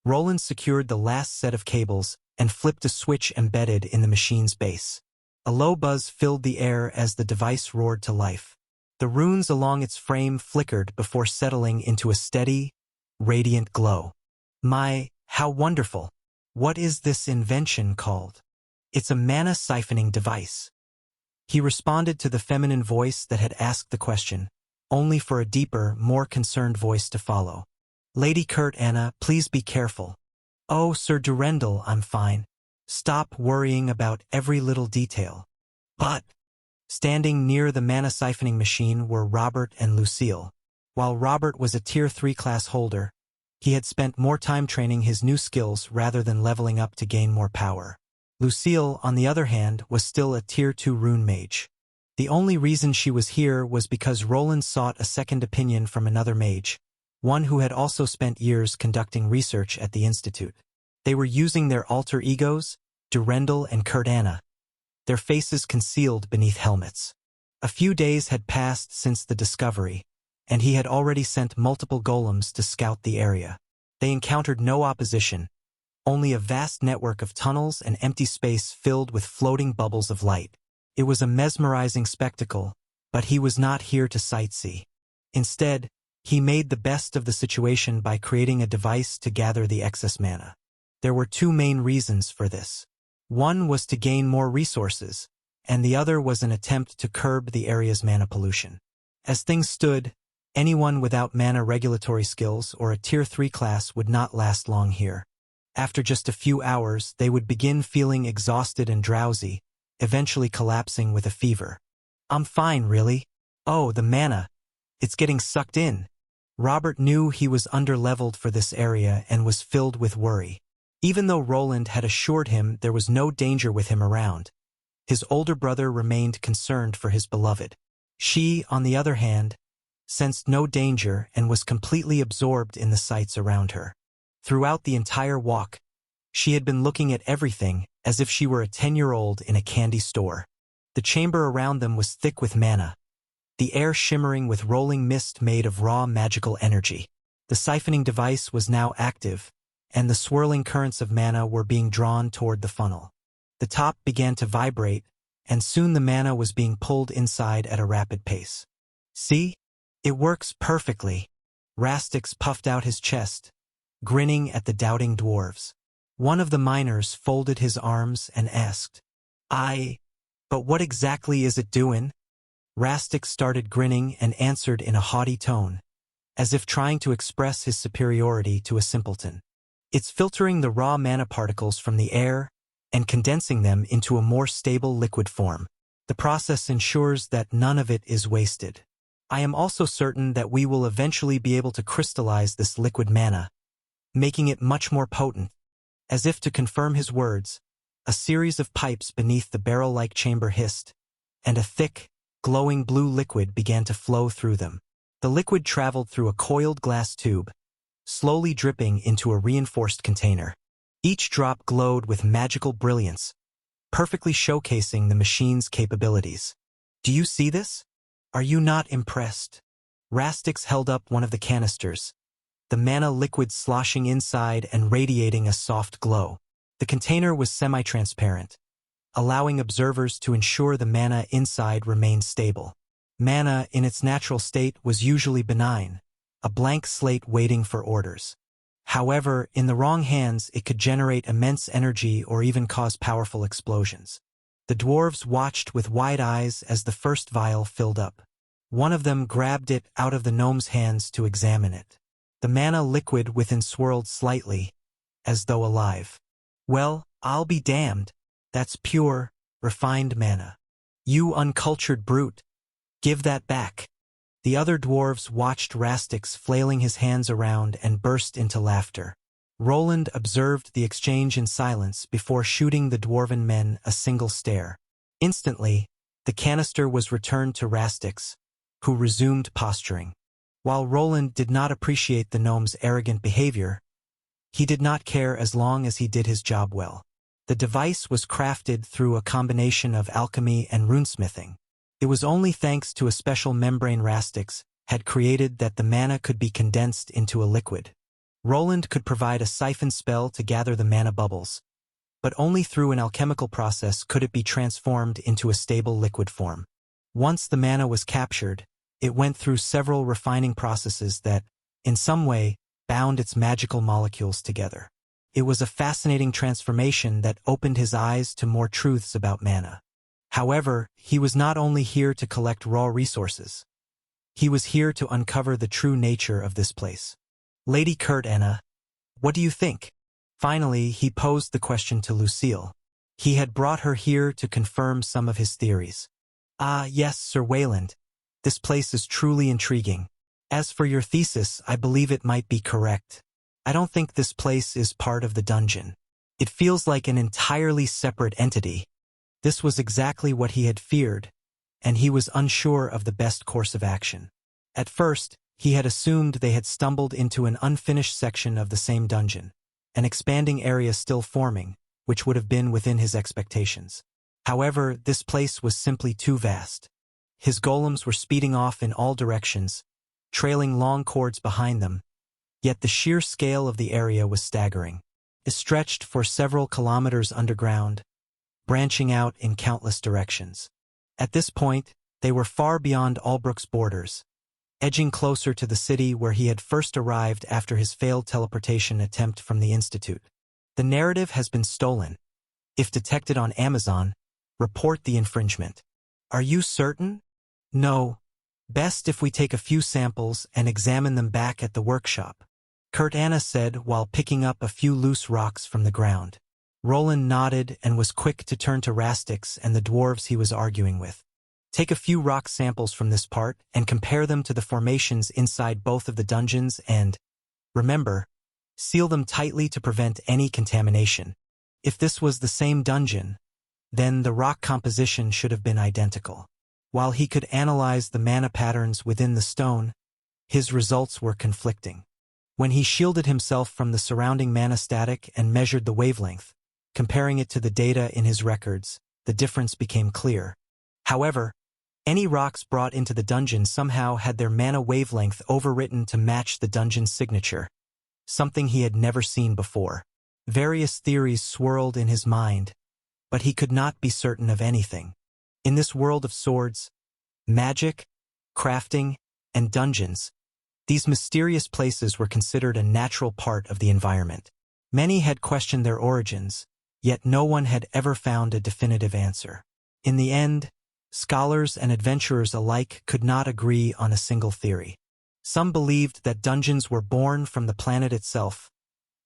Roland secured the last set of cables and flipped a switch embedded in the machine's base. A low buzz filled the air as the device roared to life. The runes along its frame flickered before settling into a steady, radiant glow. My, how wonderful! What is this invention called? It's a mana siphoning device. He responded to the feminine voice that had asked the question, only for a deeper, more concerned voice to follow. Lady Kurt Anna, please be careful. Oh, Sir Durendal, I'm fine. Stop worrying about every little detail. But, standing near the mana siphoning machine were Robert and Lucille. While Robert was a Tier 3 class holder, he had spent more time training his new skills rather than leveling up to gain more power. Lucille, on the other hand, was still a Tier 2 rune mage. The only reason she was here was because Roland sought a second opinion from another mage, one who had also spent years conducting research at the Institute. They were using their alter egos, Durendal and Kurt Anna, their faces concealed beneath helmets. A few days had passed since the discovery, and he had already sent multiple golems to scout the area. They encountered no opposition, only a vast network of tunnels and empty space filled with floating bubbles of light. It was a mesmerizing spectacle, but he was not here to sightsee. Instead, he made the best of the situation by creating a device to gather the excess mana. There were two main reasons for this. One was to gain more resources, and the other was an attempt to curb the area's mana pollution. As things stood, anyone without mana regulatory skills or a Tier 3 class would not last long here. After just a few hours, they would begin feeling exhausted and drowsy, eventually collapsing with a fever. I'm fine, really. Oh, the mana. It's getting sucked in. Robert knew he was underleveled for this area and was filled with worry. Even though Roland had assured him there was no danger with him around, his older brother remained concerned for his beloved. She, on the other hand, sensed no danger and was completely absorbed in the sights around her. Throughout the entire walk, she had been looking at everything as if she were a 10-year-old in a candy store. The chamber around them was thick with mana, the air shimmering with rolling mist made of raw magical energy. The siphoning device was now active, and the swirling currents of mana were being drawn toward the funnel. The top began to vibrate, and soon the mana was being pulled inside at a rapid pace. See? It works perfectly. Rastix puffed out his chest, grinning at the doubting dwarves. One of the miners folded his arms and asked, but what exactly is it doing? Rastix started grinning and answered in a haughty tone, as if trying to express his superiority to a simpleton. It's filtering the raw mana particles from the air and condensing them into a more stable liquid form. The process ensures that none of it is wasted. I am also certain that we will eventually be able to crystallize this liquid mana, making it much more potent. As if to confirm his words, A series of pipes beneath the barrel-like chamber hissed, and a thick, glowing blue liquid began to flow through them. The liquid traveled through a coiled glass tube, slowly dripping into a reinforced container. Each drop glowed with magical brilliance, perfectly showcasing the machine's capabilities. "Do you see this? Are you not impressed?" Rastix held up one of the canisters, the mana liquid sloshing inside and radiating a soft glow. The container was semi-transparent, allowing observers to ensure the mana inside remained stable. Mana, in its natural state, was usually benign, a blank slate waiting for orders. However, in the wrong hands, it could generate immense energy or even cause powerful explosions. The dwarves watched with wide eyes as the first vial filled up. One of them grabbed it out of the gnome's hands to examine it. The mana liquid within swirled slightly, as though alive. "Well, I'll be damned. That's pure, refined mana. You uncultured brute. Give that back." The other dwarves watched Rastix flailing his hands around and burst into laughter. Roland observed the exchange in silence before shooting the dwarven men a single stare. Instantly, the canister was returned to Rastix, who resumed posturing. While Roland did not appreciate the gnome's arrogant behavior, he did not care as long as he did his job well. The device was crafted through a combination of alchemy and runesmithing. It was only thanks to a special membrane Rastix had created that the mana could be condensed into a liquid. Roland could provide a siphon spell to gather the mana bubbles, but only through an alchemical process could it be transformed into a stable liquid form. Once the mana was captured, it went through several refining processes that, in some way, bound its magical molecules together. It was a fascinating transformation that opened his eyes to more truths about mana. However, he was not only here to collect raw resources. He was here to uncover the true nature of this place. "Lady Anna, what do you think?" Finally, he posed the question to Lucille. He had brought her here to confirm some of his theories. "Ah, yes, Sir Wayland. This place is truly intriguing. As for your thesis, I believe it might be correct. I don't think this place is part of the dungeon. It feels like an entirely separate entity." This was exactly what he had feared, and he was unsure of the best course of action. At first, he had assumed they had stumbled into an unfinished section of the same dungeon, an expanding area still forming, which would have been within his expectations. However, this place was simply too vast. His golems were speeding off in all directions, trailing long cords behind them, yet the sheer scale of the area was staggering. It stretched for several kilometers underground, branching out in countless directions. At this point, they were far beyond Albrook's borders, edging closer to the city where he had first arrived after his failed teleportation attempt from the Institute. "The narrative has been stolen. If detected on Amazon, report the infringement." "Are you certain?" "No. Best if we take a few samples and examine them back at the workshop," Anna said while picking up a few loose rocks from the ground. Roland nodded and was quick to turn to Rastix and the dwarves he was arguing with. "Take a few rock samples from this part and compare them to the formations inside both of the dungeons and, remember, seal them tightly to prevent any contamination. If this was the same dungeon, then the rock composition should have been identical." While he could analyze the mana patterns within the stone, his results were conflicting. When he shielded himself from the surrounding mana static and measured the wavelength, comparing it to the data in his records, the difference became clear. However, any rocks brought into the dungeon somehow had their mana wavelength overwritten to match the dungeon's signature, something he had never seen before. Various theories swirled in his mind, but he could not be certain of anything. In this world of swords, magic, crafting, and dungeons, these mysterious places were considered a natural part of the environment. Many had questioned their origins, yet no one had ever found a definitive answer. In the end, scholars and adventurers alike could not agree on a single theory. Some believed that dungeons were born from the planet itself,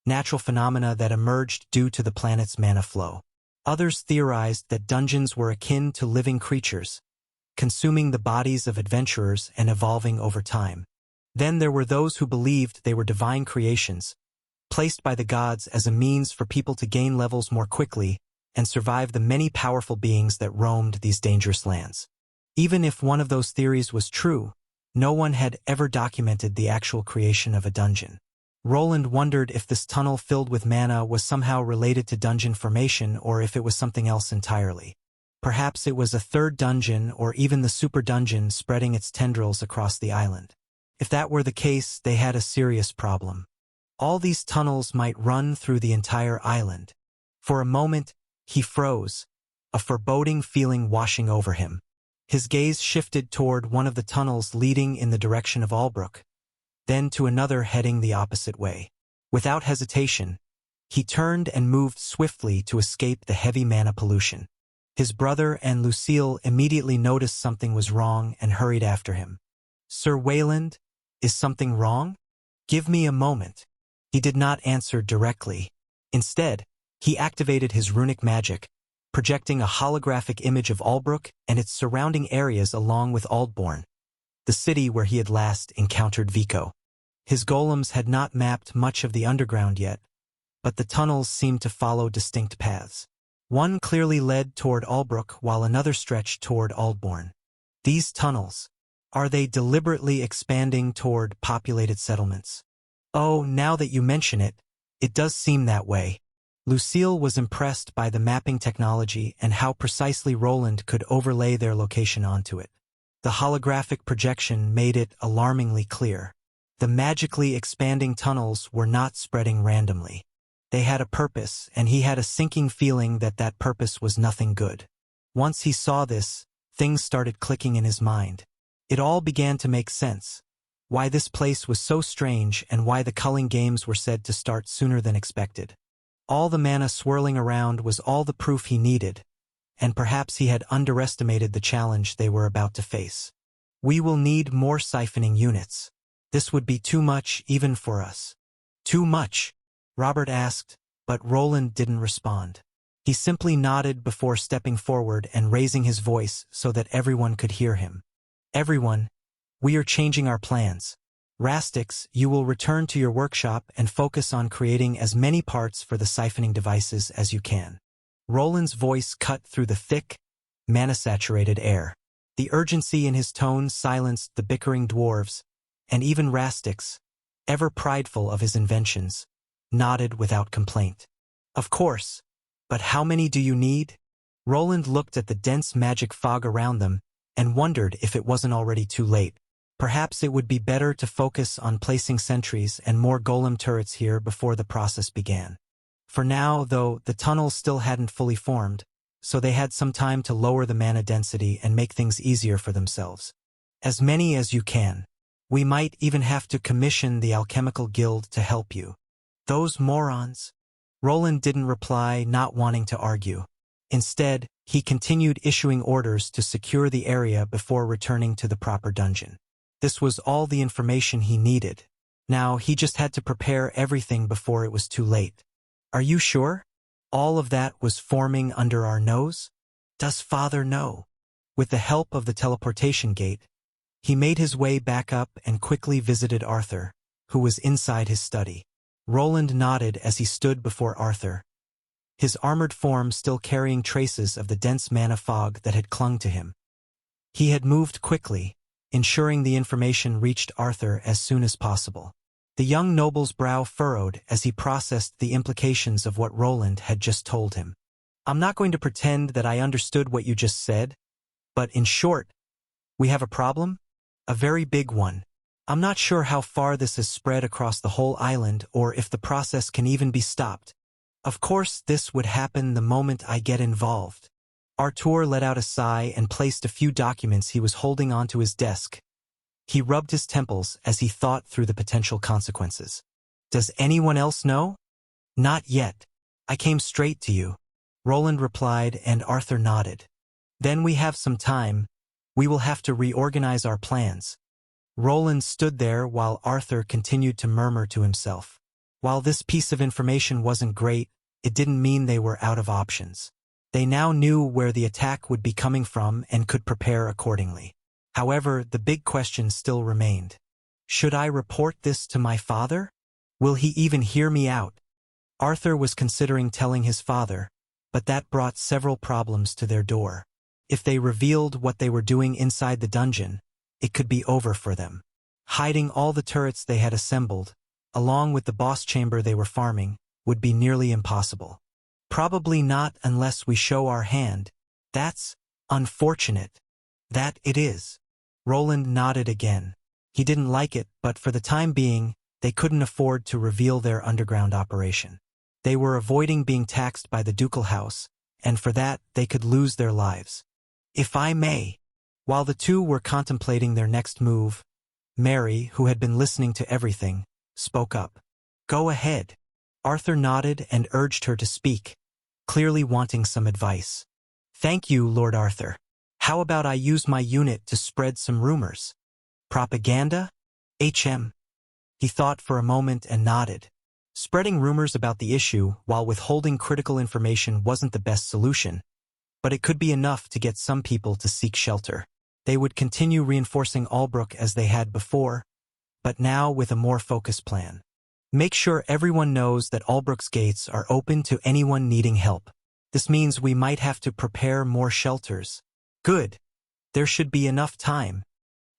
natural phenomena that emerged due to the planet's mana flow. Others theorized that dungeons were akin to living creatures, consuming the bodies of adventurers and evolving over time. Then there were those who believed they were divine creations, placed by the gods as a means for people to gain levels more quickly and survive the many powerful beings that roamed these dangerous lands. Even if one of those theories was true, no one had ever documented the actual creation of a dungeon. Roland wondered if this tunnel filled with mana was somehow related to dungeon formation or if it was something else entirely. Perhaps it was a third dungeon or even the super dungeon spreading its tendrils across the island. If that were the case, they had a serious problem. All these tunnels might run through the entire island. For a moment, he froze, a foreboding feeling washing over him. His gaze shifted toward one of the tunnels leading in the direction of Albrook, then to another heading the opposite way. Without hesitation, he turned and moved swiftly to escape the heavy mana pollution. His brother and Lucille immediately noticed something was wrong and hurried after him. "Sir Wayland, is something wrong? Give me a moment." He did not answer directly. Instead, he activated his runic magic, projecting a holographic image of Albrook and its surrounding areas along with Aldbourne, the city where he had last encountered Vico. His golems had not mapped much of the underground yet, but the tunnels seemed to follow distinct paths. One clearly led toward Albrook while another stretched toward Aldbourne. These tunnels, are they deliberately expanding toward populated settlements? Oh, now that you mention it, it does seem that way. Lucille was impressed by the mapping technology and how precisely Roland could overlay their location onto it. The holographic projection made it alarmingly clear. The magically expanding tunnels were not spreading randomly. They had a purpose, and he had a sinking feeling that that purpose was nothing good. Once he saw this, things started clicking in his mind. It all began to make sense. Why this place was so strange and why the culling games were said to start sooner than expected. All the mana swirling around was all the proof he needed, and perhaps he had underestimated the challenge they were about to face. "We will need more siphoning units. This would be too much even for us." "Too much?" Robert asked, but Roland didn't respond. He simply nodded before stepping forward and raising his voice so that everyone could hear him. "Everyone, we are changing our plans. Rastix, you will return to your workshop and focus on creating as many parts for the siphoning devices as you can." Roland's voice cut through the thick, mana-saturated air. The urgency in his tone silenced the bickering dwarves, and even Rastix, ever prideful of his inventions, nodded without complaint. "Of course, but how many do you need?" Roland looked at the dense magic fog around them and wondered if it wasn't already too late. Perhaps it would be better to focus on placing sentries and more golem turrets here before the process began. For now, though, the tunnels still hadn't fully formed, so they had some time to lower the mana density and make things easier for themselves. "As many as you can. We might even have to commission the Alchemical Guild to help you." "Those morons." Roland didn't reply, not wanting to argue. Instead, he continued issuing orders to secure the area before returning to the proper dungeon. This was all the information he needed. Now he just had to prepare everything before it was too late. "Are you sure? All of that was forming under our nose? Does Father know?" With the help of the teleportation gate, he made his way back up and quickly visited Arthur, who was inside his study. Roland nodded as he stood before Arthur, his armored form still carrying traces of the dense mana fog that had clung to him. He had moved quickly, ensuring the information reached Arthur as soon as possible. The young noble's brow furrowed as he processed the implications of what Roland had just told him. "I'm not going to pretend that I understood what you just said, but in short, we have a problem? A very big one. I'm not sure how far this has spread across the whole island or if the process can even be stopped. Of course, this would happen the moment I get involved." Artur let out a sigh and placed a few documents he was holding onto his desk. He rubbed his temples as he thought through the potential consequences. "Does anyone else know?" "Not yet. I came straight to you," Roland replied, and Arthur nodded. "Then we have some time. We will have to reorganize our plans." Roland stood there while Arthur continued to murmur to himself. While this piece of information wasn't great, it didn't mean they were out of options. They now knew where the attack would be coming from and could prepare accordingly. However, the big question still remained. Should I report this to my father? Will he even hear me out? Arthur was considering telling his father, but that brought several problems to their door. If they revealed what they were doing inside the dungeon, it could be over for them. Hiding all the turrets they had assembled, along with the boss chamber they were farming, would be nearly impossible. Probably not unless we show our hand. That's unfortunate. That it is. Roland nodded again. He didn't like it, but for the time being, they couldn't afford to reveal their underground operation. They were avoiding being taxed by the ducal house, and for that they could lose their lives. If I may. While the two were contemplating their next move, Mary, who had been listening to everything, spoke up. Go ahead. Arthur nodded and urged her to speak, clearly wanting some advice. Thank you, Lord Arthur. How about I use my unit to spread some rumors? Propaganda? HM. He thought for a moment and nodded. Spreading rumors about the issue while withholding critical information wasn't the best solution, but it could be enough to get some people to seek shelter. They would continue reinforcing Albrook as they had before, but now with a more focused plan. Make sure everyone knows that Albrook's gates are open to anyone needing help. This means we might have to prepare more shelters. Good. There should be enough time.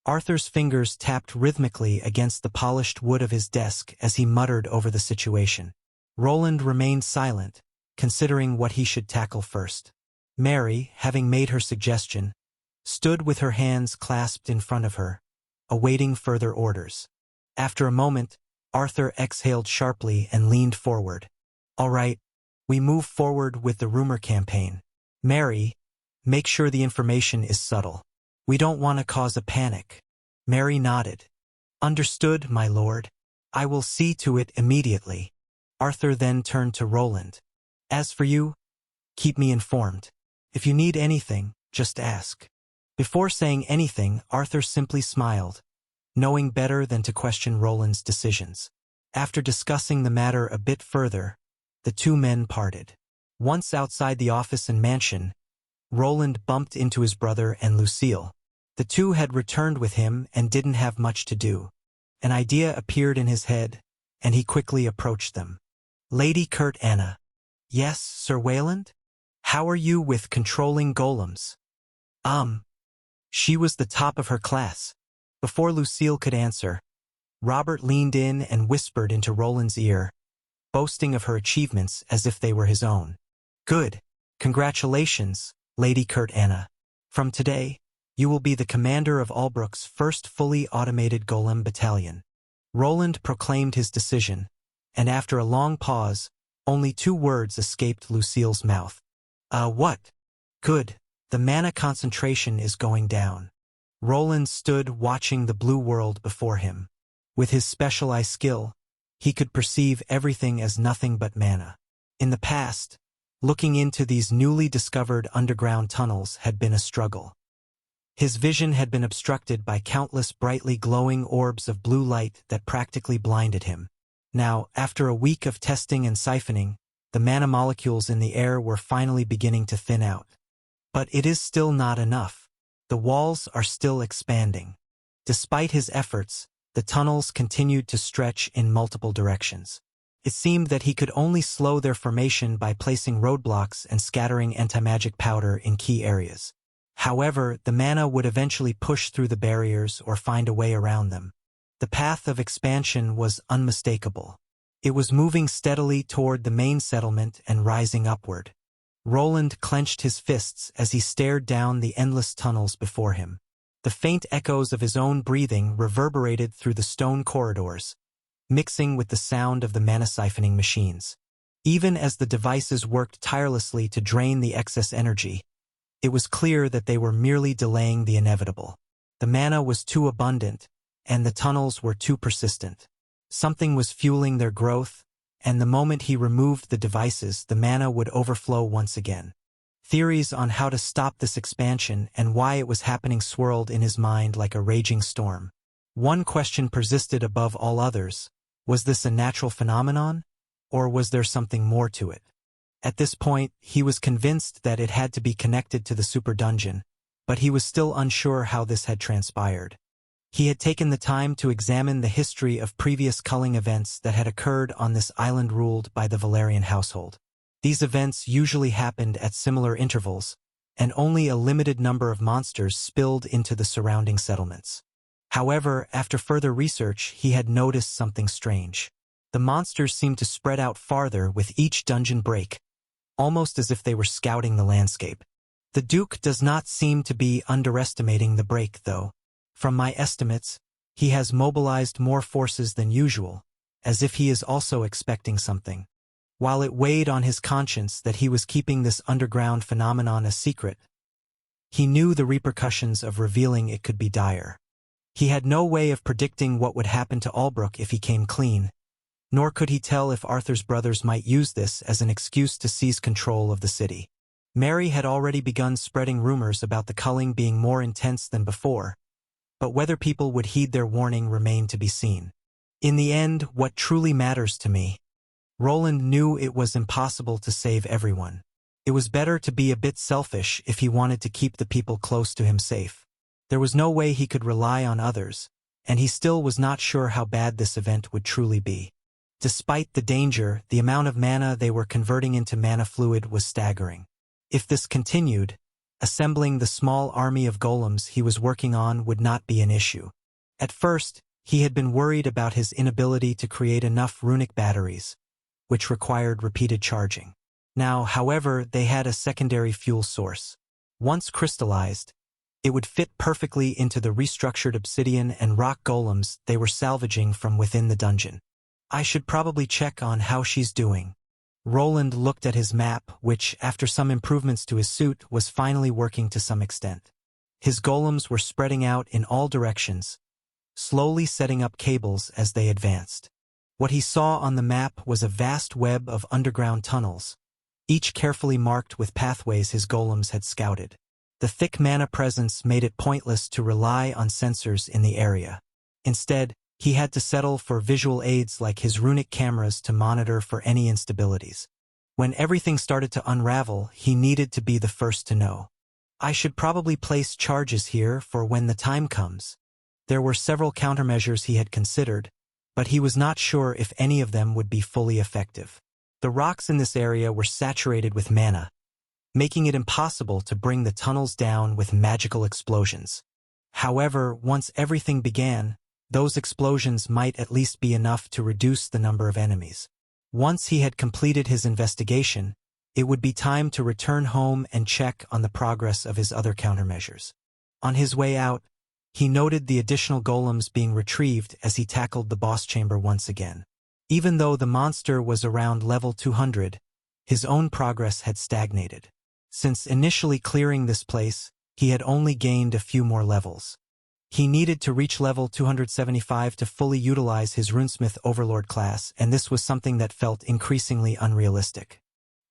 Arthur's fingers tapped rhythmically against the polished wood of his desk as he muttered over the situation. Roland remained silent, considering what he should tackle first. Mary, having made her suggestion, stood with her hands clasped in front of her, awaiting further orders. After a moment, Arthur exhaled sharply and leaned forward. All right, we move forward with the rumor campaign. Mary, make sure the information is subtle. We don't want to cause a panic. Mary nodded. Understood, my lord. I will see to it immediately. Arthur then turned to Roland. As for you, keep me informed. If you need anything, just ask. Before saying anything, Arthur simply smiled, knowing better than to question Roland's decisions. After discussing the matter a bit further, the two men parted. Once outside the office and mansion, Roland bumped into his brother and Lucille. The two had returned with him and didn't have much to do. An idea appeared in his head, and he quickly approached them. Lady Kurt Anna. Yes, Sir Wayland? How are you with controlling golems? She was the top of her class. Before Lucille could answer, Robert leaned in and whispered into Roland's ear, boasting of her achievements as if they were his own. Good. Congratulations, Lady Kurt Anna. From today, you will be the commander of Albrook's first fully automated golem battalion. Roland proclaimed his decision, and after a long pause, only 2 words escaped Lucille's mouth. What? Good. The mana concentration is going down. Roland stood watching the blue world before him. With his specialized skill, he could perceive everything as nothing but mana. In the past, looking into these newly discovered underground tunnels had been a struggle. His vision had been obstructed by countless brightly glowing orbs of blue light that practically blinded him. Now, after a week of testing and siphoning, the mana molecules in the air were finally beginning to thin out. But it is still not enough. The walls are still expanding. Despite his efforts, the tunnels continued to stretch in multiple directions. It seemed that he could only slow their formation by placing roadblocks and scattering anti-magic powder in key areas. However, the mana would eventually push through the barriers or find a way around them. The path of expansion was unmistakable. It was moving steadily toward the main settlement and rising upward. Roland clenched his fists as he stared down the endless tunnels before him. The faint echoes of his own breathing reverberated through the stone corridors, mixing with the sound of the mana-siphoning machines. Even as the devices worked tirelessly to drain the excess energy, it was clear that they were merely delaying the inevitable. The mana was too abundant, and the tunnels were too persistent. Something was fueling their growth, and the moment he removed the devices, the mana would overflow once again. Theories on how to stop this expansion and why it was happening swirled in his mind like a raging storm. One question persisted above all others. Was this a natural phenomenon, or was there something more to it? At this point, he was convinced that it had to be connected to the super dungeon, but he was still unsure how this had transpired. He had taken the time to examine the history of previous culling events that had occurred on this island ruled by the Valerian household. These events usually happened at similar intervals, and only a limited number of monsters spilled into the surrounding settlements. However, after further research, he had noticed something strange. The monsters seemed to spread out farther with each dungeon break, almost as if they were scouting the landscape. The Duke does not seem to be underestimating the break, though. From my estimates, he has mobilized more forces than usual, as if he is also expecting something. While it weighed on his conscience that he was keeping this underground phenomenon a secret, he knew the repercussions of revealing it could be dire. He had no way of predicting what would happen to Albrook if he came clean, nor could he tell if Arthur's brothers might use this as an excuse to seize control of the city. Mary had already begun spreading rumors about the culling being more intense than before, but whether people would heed their warning remained to be seen. In the end, what truly matters to me. Roland knew it was impossible to save everyone. It was better to be a bit selfish if he wanted to keep the people close to him safe. There was no way he could rely on others, and he still was not sure how bad this event would truly be. Despite the danger, the amount of mana they were converting into mana fluid was staggering. If this continued, assembling the small army of golems he was working on would not be an issue. At first, he had been worried about his inability to create enough runic batteries, which required repeated charging. Now, however, they had a secondary fuel source. Once crystallized, it would fit perfectly into the restructured obsidian and rock golems they were salvaging from within the dungeon. I should probably check on how she's doing. Roland looked at his map, which, after some improvements to his suit, was finally working to some extent. His golems were spreading out in all directions, slowly setting up cables as they advanced. What he saw on the map was a vast web of underground tunnels, each carefully marked with pathways his golems had scouted. The thick mana presence made it pointless to rely on sensors in the area. Instead, he had to settle for visual aids like his runic cameras to monitor for any instabilities. When everything started to unravel, he needed to be the first to know. I should probably place charges here for when the time comes. There were several countermeasures he had considered, but he was not sure if any of them would be fully effective. The rocks in this area were saturated with mana, making it impossible to bring the tunnels down with magical explosions. However, once everything began, those explosions might at least be enough to reduce the number of enemies. Once he had completed his investigation, it would be time to return home and check on the progress of his other countermeasures. On his way out, he noted the additional golems being retrieved as he tackled the boss chamber once again. Even though the monster was around level 200, his own progress had stagnated. Since initially clearing this place, he had only gained a few more levels. He needed to reach level 275 to fully utilize his Runesmith Overlord class, and this was something that felt increasingly unrealistic.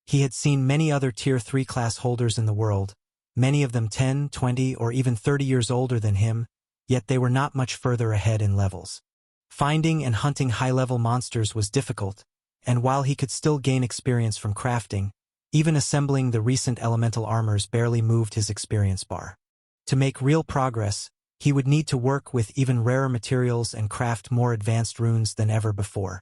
He had seen many other Tier 3 class holders in the world, many of them 10, 20, or even 30 years older than him, yet they were not much further ahead in levels. Finding and hunting high-level monsters was difficult, and while he could still gain experience from crafting, even assembling the recent elemental armors barely moved his experience bar. To make real progress, he would need to work with even rarer materials and craft more advanced runes than ever before.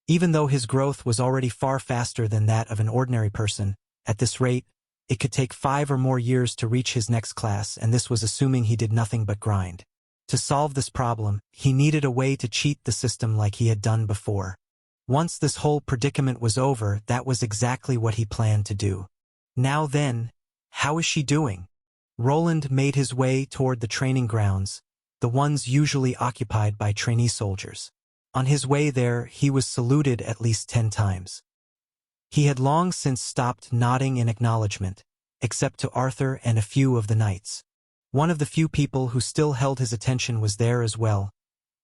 Even though his growth was already far faster than that of an ordinary person, at this rate, it could take 5 or more years to reach his next class, and this was assuming he did nothing but grind. To solve this problem, he needed a way to cheat the system like he had done before. Once this whole predicament was over, that was exactly what he planned to do. Now then, how is she doing? Roland made his way toward the training grounds, the ones usually occupied by trainee soldiers. On his way there, he was saluted at least 10 times. He had long since stopped nodding in acknowledgement, except to Arthur and a few of the knights. One of the few people who still held his attention was there as well,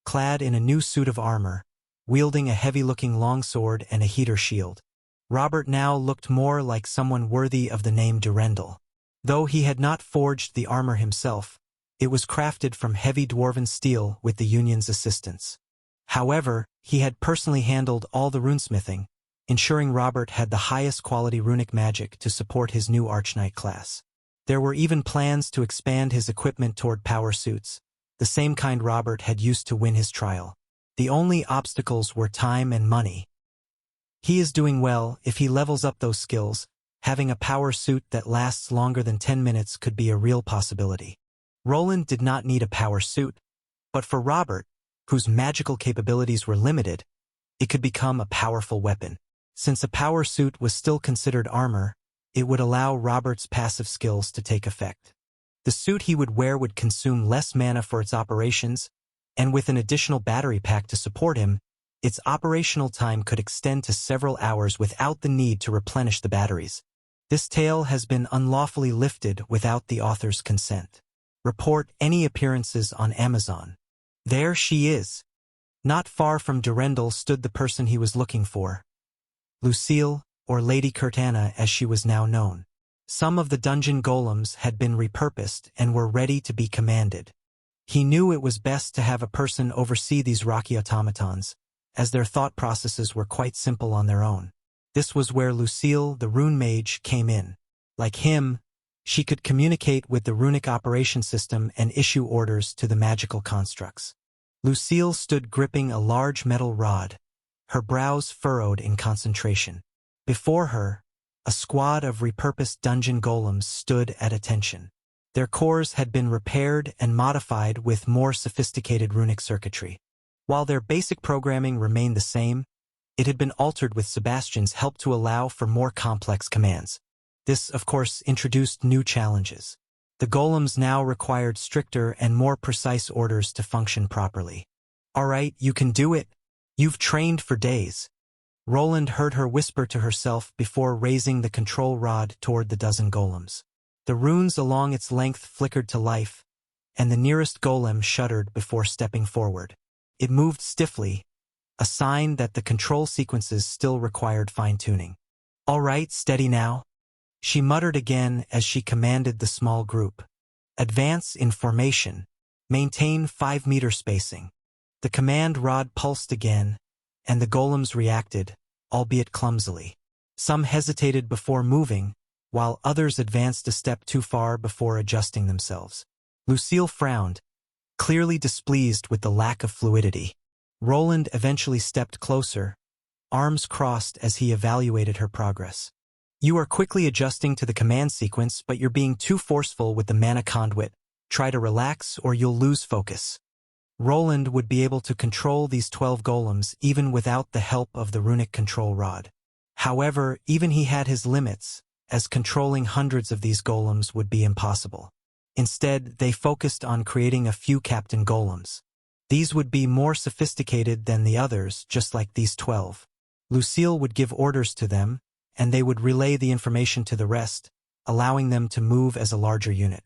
clad in a new suit of armor, wielding a heavy-looking longsword and a heater shield. Robert now looked more like someone worthy of the name Durendal. Though he had not forged the armor himself, it was crafted from heavy dwarven steel with the Union's assistance. However, he had personally handled all the runesmithing, ensuring Robert had the highest quality runic magic to support his new Archknight class. There were even plans to expand his equipment toward power suits, the same kind Robert had used to win his trial. The only obstacles were time and money. He is doing well. If he levels up those skills, having a power suit that lasts longer than 10 minutes could be a real possibility. Roland did not need a power suit, but for Robert, whose magical capabilities were limited, it could become a powerful weapon. Since a power suit was still considered armor, it would allow Robert's passive skills to take effect. The suit he would wear would consume less mana for its operations, and with an additional battery pack to support him, its operational time could extend to several hours without the need to replenish the batteries. This tale has been unlawfully lifted without the author's consent. Report any appearances on Amazon. There she is. Not far from Durendal stood the person he was looking for. Lucille, or Lady Curtana as she was now known. Some of the dungeon golems had been repurposed and were ready to be commanded. He knew it was best to have a person oversee these rocky automatons, as their thought processes were quite simple on their own. This was where Lucille, the rune mage, came in. Like him, she could communicate with the runic operation system and issue orders to the magical constructs. Lucille stood gripping a large metal rod, her brows furrowed in concentration. Before her, a squad of repurposed dungeon golems stood at attention. Their cores had been repaired and modified with more sophisticated runic circuitry. While their basic programming remained the same, it had been altered with Sebastian's help to allow for more complex commands. This, of course, introduced new challenges. The golems now required stricter and more precise orders to function properly. "All right, you can do it. You've trained for days." Roland heard her whisper to herself before raising the control rod toward the dozen golems. The runes along its length flickered to life, and the nearest golem shuddered before stepping forward. It moved stiffly, a sign that the control sequences still required fine-tuning. "All right, steady now," she muttered again as she commanded the small group. "Advance in formation. Maintain 5-meter spacing." The command rod pulsed again, and the golems reacted, albeit clumsily. Some hesitated before moving, while others advanced a step too far before adjusting themselves. Lucille frowned, clearly displeased with the lack of fluidity. Roland eventually stepped closer, arms crossed as he evaluated her progress. "You are quickly adjusting to the command sequence, but you're being too forceful with the mana conduit. Try to relax or you'll lose focus." Roland would be able to control these 12 golems even without the help of the runic control rod. However, even he had his limits, as controlling hundreds of these golems would be impossible. Instead, they focused on creating a few captain golems. These would be more sophisticated than the others, just like these 12. Lucille would give orders to them, and they would relay the information to the rest, allowing them to move as a larger unit.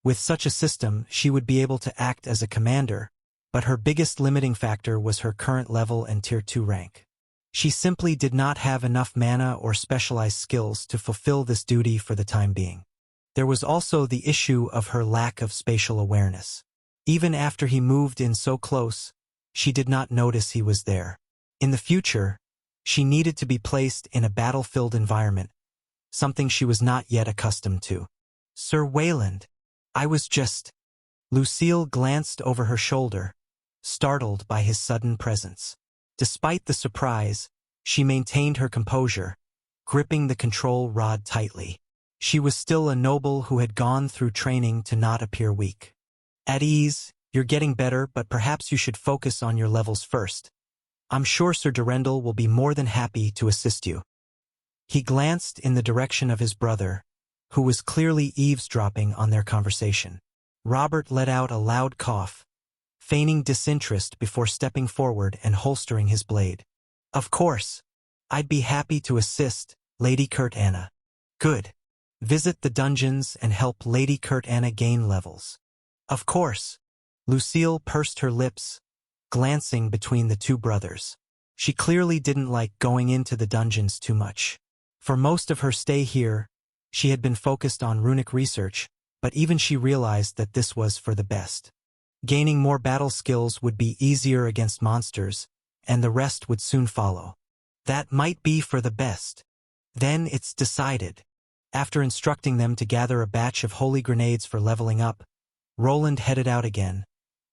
With such a system, she would be able to act as a commander, but her biggest limiting factor was her current level and Tier 2 rank. She simply did not have enough mana or specialized skills to fulfill this duty for the time being. There was also the issue of her lack of spatial awareness. Even after he moved in so close, she did not notice he was there. In the future, she needed to be placed in a battle-filled environment, something she was not yet accustomed to. "Sir Wayland, I was just..." Lucille glanced over her shoulder, startled by his sudden presence. Despite the surprise, she maintained her composure, gripping the control rod tightly. She was still a noble who had gone through training to not appear weak. "At ease, you're getting better, but perhaps you should focus on your levels first. I'm sure Sir Durendal will be more than happy to assist you." He glanced in the direction of his brother, who was clearly eavesdropping on their conversation. Robert let out a loud cough, feigning disinterest before stepping forward and holstering his blade. "Of course. I'd be happy to assist, Lady Curtana." "Good. Visit the dungeons and help Lady Curtana gain levels." "Of course." Lucille pursed her lips, glancing between the two brothers. She clearly didn't like going into the dungeons too much. For most of her stay here, she had been focused on runic research, but even she realized that this was for the best. Gaining more battle skills would be easier against monsters, and the rest would soon follow. That might be for the best. Then it's decided. After instructing them to gather a batch of holy grenades for leveling up, Roland headed out again,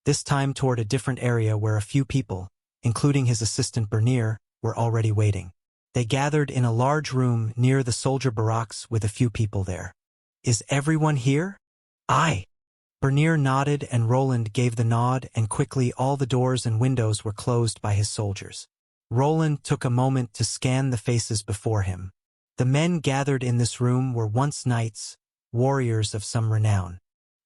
this time toward a different area where a few people, including his assistant Bernier, were already waiting. They gathered in a large room near the soldier barracks with a few people there. "Is everyone here?" "Aye." Bernier nodded and Roland gave the nod, and quickly all the doors and windows were closed by his soldiers. Roland took a moment to scan the faces before him. The men gathered in this room were once knights, warriors of some renown.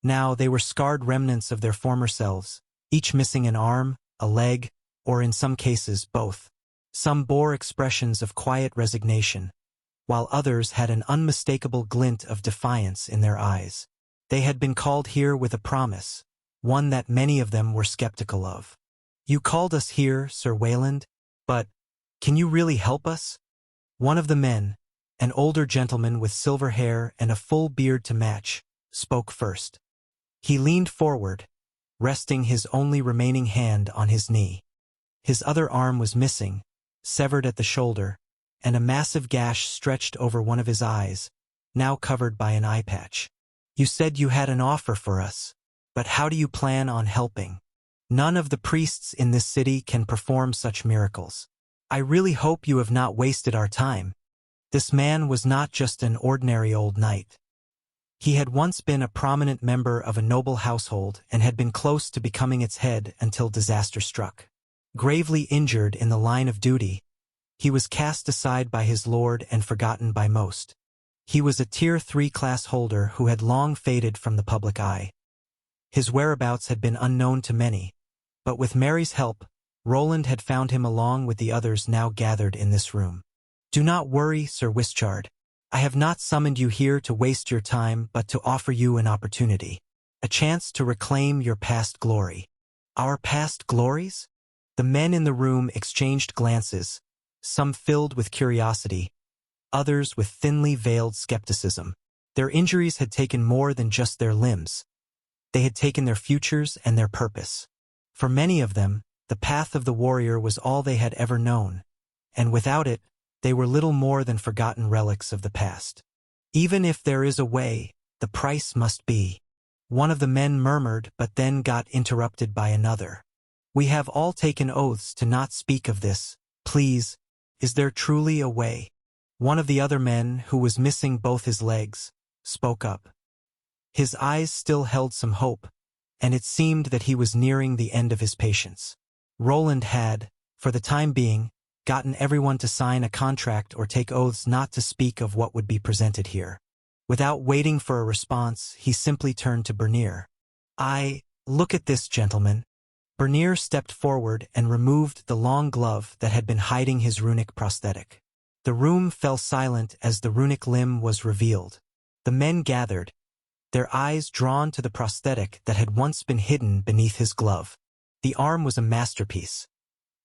Now they were scarred remnants of their former selves, each missing an arm, a leg, or in some cases both. Some bore expressions of quiet resignation, while others had an unmistakable glint of defiance in their eyes. They had been called here with a promise, one that many of them were skeptical of. "You called us here, Sir Wayland, but can you really help us?" One of the men, an older gentleman with silver hair and a full beard to match, spoke first. He leaned forward, resting his only remaining hand on his knee. His other arm was missing, severed at the shoulder, and a massive gash stretched over one of his eyes, now covered by an eye patch. "You said you had an offer for us, but how do you plan on helping? None of the priests in this city can perform such miracles. I really hope you have not wasted our time." This man was not just an ordinary old knight. He had once been a prominent member of a noble household and had been close to becoming its head until disaster struck. Gravely injured in the line of duty, he was cast aside by his lord and forgotten by most. He was a Tier 3 class holder who had long faded from the public eye. His whereabouts had been unknown to many, but with Mary's help, Roland had found him along with the others now gathered in this room. "Do not worry, Sir Wishart. I have not summoned you here to waste your time but to offer you an opportunity, a chance to reclaim your past glory." "Our past glories?" The men in the room exchanged glances, some filled with curiosity, others with thinly veiled skepticism. Their injuries had taken more than just their limbs. They had taken their futures and their purpose. For many of them, the path of the warrior was all they had ever known, and without it, they were little more than forgotten relics of the past. "Even if there is a way, the price must be," one of the men murmured, but then got interrupted by another. "We have all taken oaths to not speak of this. Please, is there truly a way?" One of the other men, who was missing both his legs, spoke up. His eyes still held some hope, and it seemed that he was nearing the end of his patience. Roland had, for the time being, gotten everyone to sign a contract or take oaths not to speak of what would be presented here. Without waiting for a response, he simply turned to Bernier. "Look at this, gentleman." Bernier stepped forward and removed the long glove that had been hiding his runic prosthetic. The room fell silent as the runic limb was revealed. The men gathered, their eyes drawn to the prosthetic that had once been hidden beneath his glove. The arm was a masterpiece,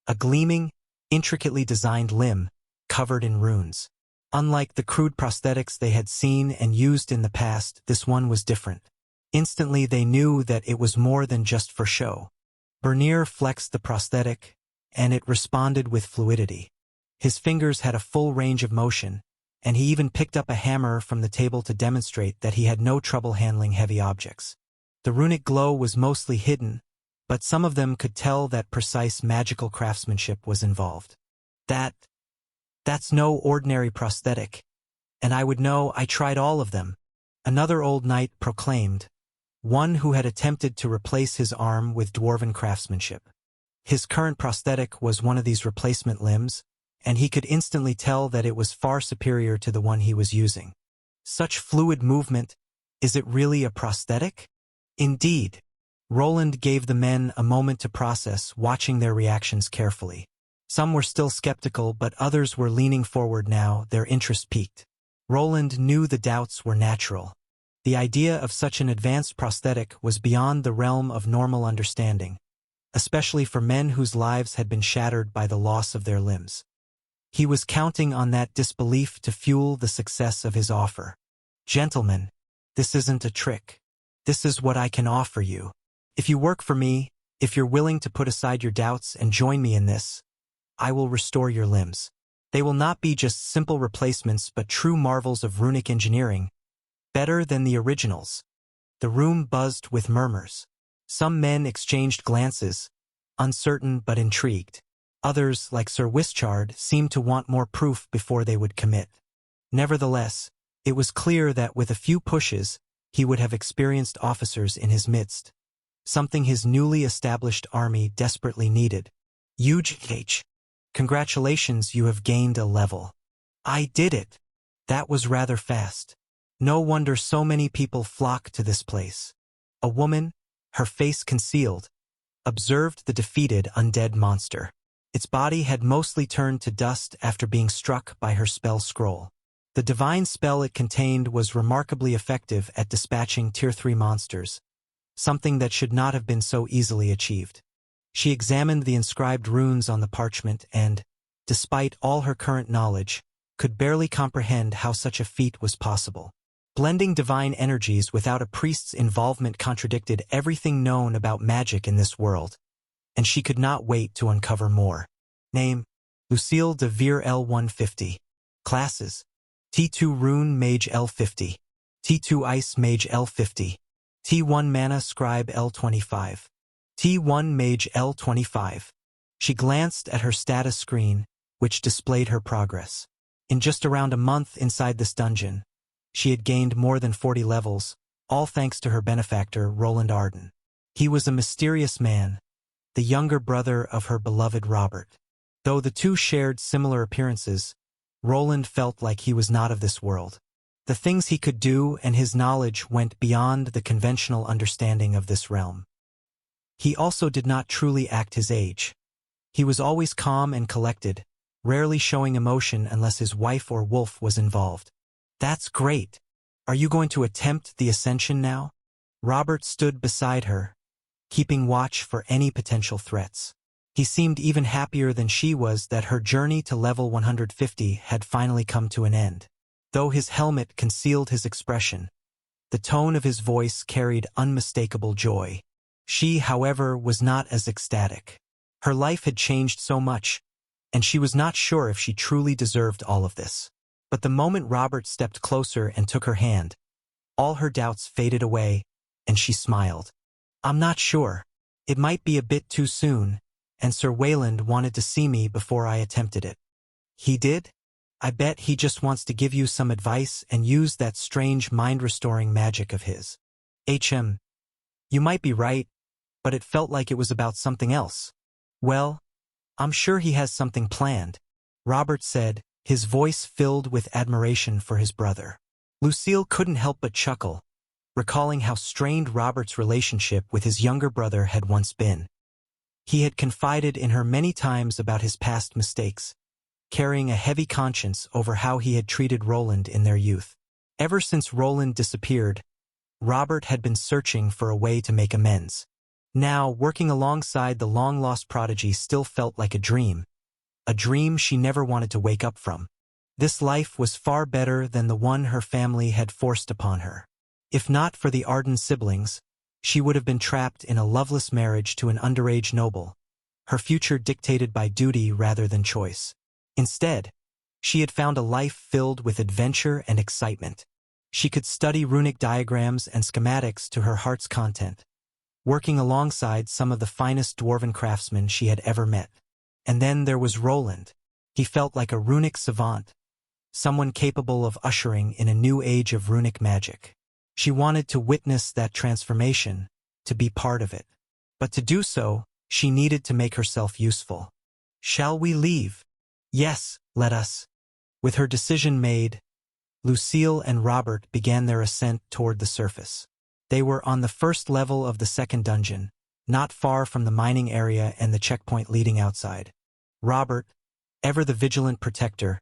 a gleaming, intricately designed limb, covered in runes. Unlike the crude prosthetics they had seen and used in the past, this one was different. Instantly they knew that it was more than just for show. Bernier flexed the prosthetic, and it responded with fluidity. His fingers had a full range of motion, and he even picked up a hammer from the table to demonstrate that he had no trouble handling heavy objects. The runic glow was mostly hidden, but some of them could tell that precise magical craftsmanship was involved. That's no ordinary prosthetic, and I would know. I tried all of them," another old knight proclaimed, one who had attempted to replace his arm with dwarven craftsmanship. His current prosthetic was one of these replacement limbs, and he could instantly tell that it was far superior to the one he was using. "Such fluid movement, is it really a prosthetic?" "Indeed." Roland gave the men a moment to process, watching their reactions carefully. Some were still skeptical, but others were leaning forward now, their interest piqued. Roland knew the doubts were natural. The idea of such an advanced prosthetic was beyond the realm of normal understanding, especially for men whose lives had been shattered by the loss of their limbs. He was counting on that disbelief to fuel the success of his offer. "Gentlemen, this isn't a trick. This is what I can offer you. If you work for me, if you're willing to put aside your doubts and join me in this, I will restore your limbs. They will not be just simple replacements but true marvels of runic engineering, better than the originals." The room buzzed with murmurs. Some men exchanged glances, uncertain but intrigued. Others, like Sir Wishart, seemed to want more proof before they would commit. Nevertheless, it was clear that with a few pushes, he would have experienced officers in his midst, something his newly established army desperately needed. UGH. Congratulations, you have gained a level. I did it. That was rather fast. No wonder so many people flock to this place. A woman, her face concealed, observed the defeated undead monster. Its body had mostly turned to dust after being struck by her spell scroll. The divine spell it contained was remarkably effective at dispatching Tier 3 monsters, something that should not have been so easily achieved. She examined the inscribed runes on the parchment and, despite all her current knowledge, could barely comprehend how such a feat was possible. Blending divine energies without a priest's involvement contradicted everything known about magic in this world, and she could not wait to uncover more. Name: Lucille de Vere L150. Classes: T2 Rune Mage L50. T2 Ice Mage L50. T1 Mana Scribe L25. T1 Mage L25. She glanced at her status screen, which displayed her progress. In just around a month inside this dungeon, she had gained more than 40 levels, all thanks to her benefactor, Roland Arden. He was a mysterious man, the younger brother of her beloved Robert. Though the two shared similar appearances, Roland felt like he was not of this world. The things he could do and his knowledge went beyond the conventional understanding of this realm. He also did not truly act his age. He was always calm and collected, rarely showing emotion unless his wife or wolf was involved. That's great. Are you going to attempt the ascension now? Robert stood beside her, keeping watch for any potential threats. He seemed even happier than she was that her journey to level 150 had finally come to an end. Though his helmet concealed his expression, the tone of his voice carried unmistakable joy. She, however, was not as ecstatic. Her life had changed so much, and she was not sure if she truly deserved all of this. But the moment Robert stepped closer and took her hand, all her doubts faded away, and she smiled. I'm not sure. It might be a bit too soon, and Sir Wayland wanted to see me before I attempted it. He did? I bet he just wants to give you some advice and use that strange mind-restoring magic of his. You might be right, but it felt like it was about something else. Well, I'm sure he has something planned, Robert said, his voice filled with admiration for his brother. Lucille couldn't help but chuckle, recalling how strained Robert's relationship with his younger brother had once been. He had confided in her many times about his past mistakes, carrying a heavy conscience over how he had treated Roland in their youth. Ever since Roland disappeared, Robert had been searching for a way to make amends. Now, working alongside the long-lost prodigy still felt like a dream she never wanted to wake up from. This life was far better than the one her family had forced upon her. If not for the Arden siblings, she would have been trapped in a loveless marriage to an underage noble, her future dictated by duty rather than choice. Instead, she had found a life filled with adventure and excitement. She could study runic diagrams and schematics to her heart's content, working alongside some of the finest dwarven craftsmen she had ever met. And then there was Roland. He felt like a runic savant, someone capable of ushering in a new age of runic magic. She wanted to witness that transformation, to be part of it. But to do so, she needed to make herself useful. Shall we leave? Yes, let us. With her decision made, Lucille and Robert began their ascent toward the surface. They were on the first level of the second dungeon, not far from the mining area and the checkpoint leading outside. Robert, ever the vigilant protector,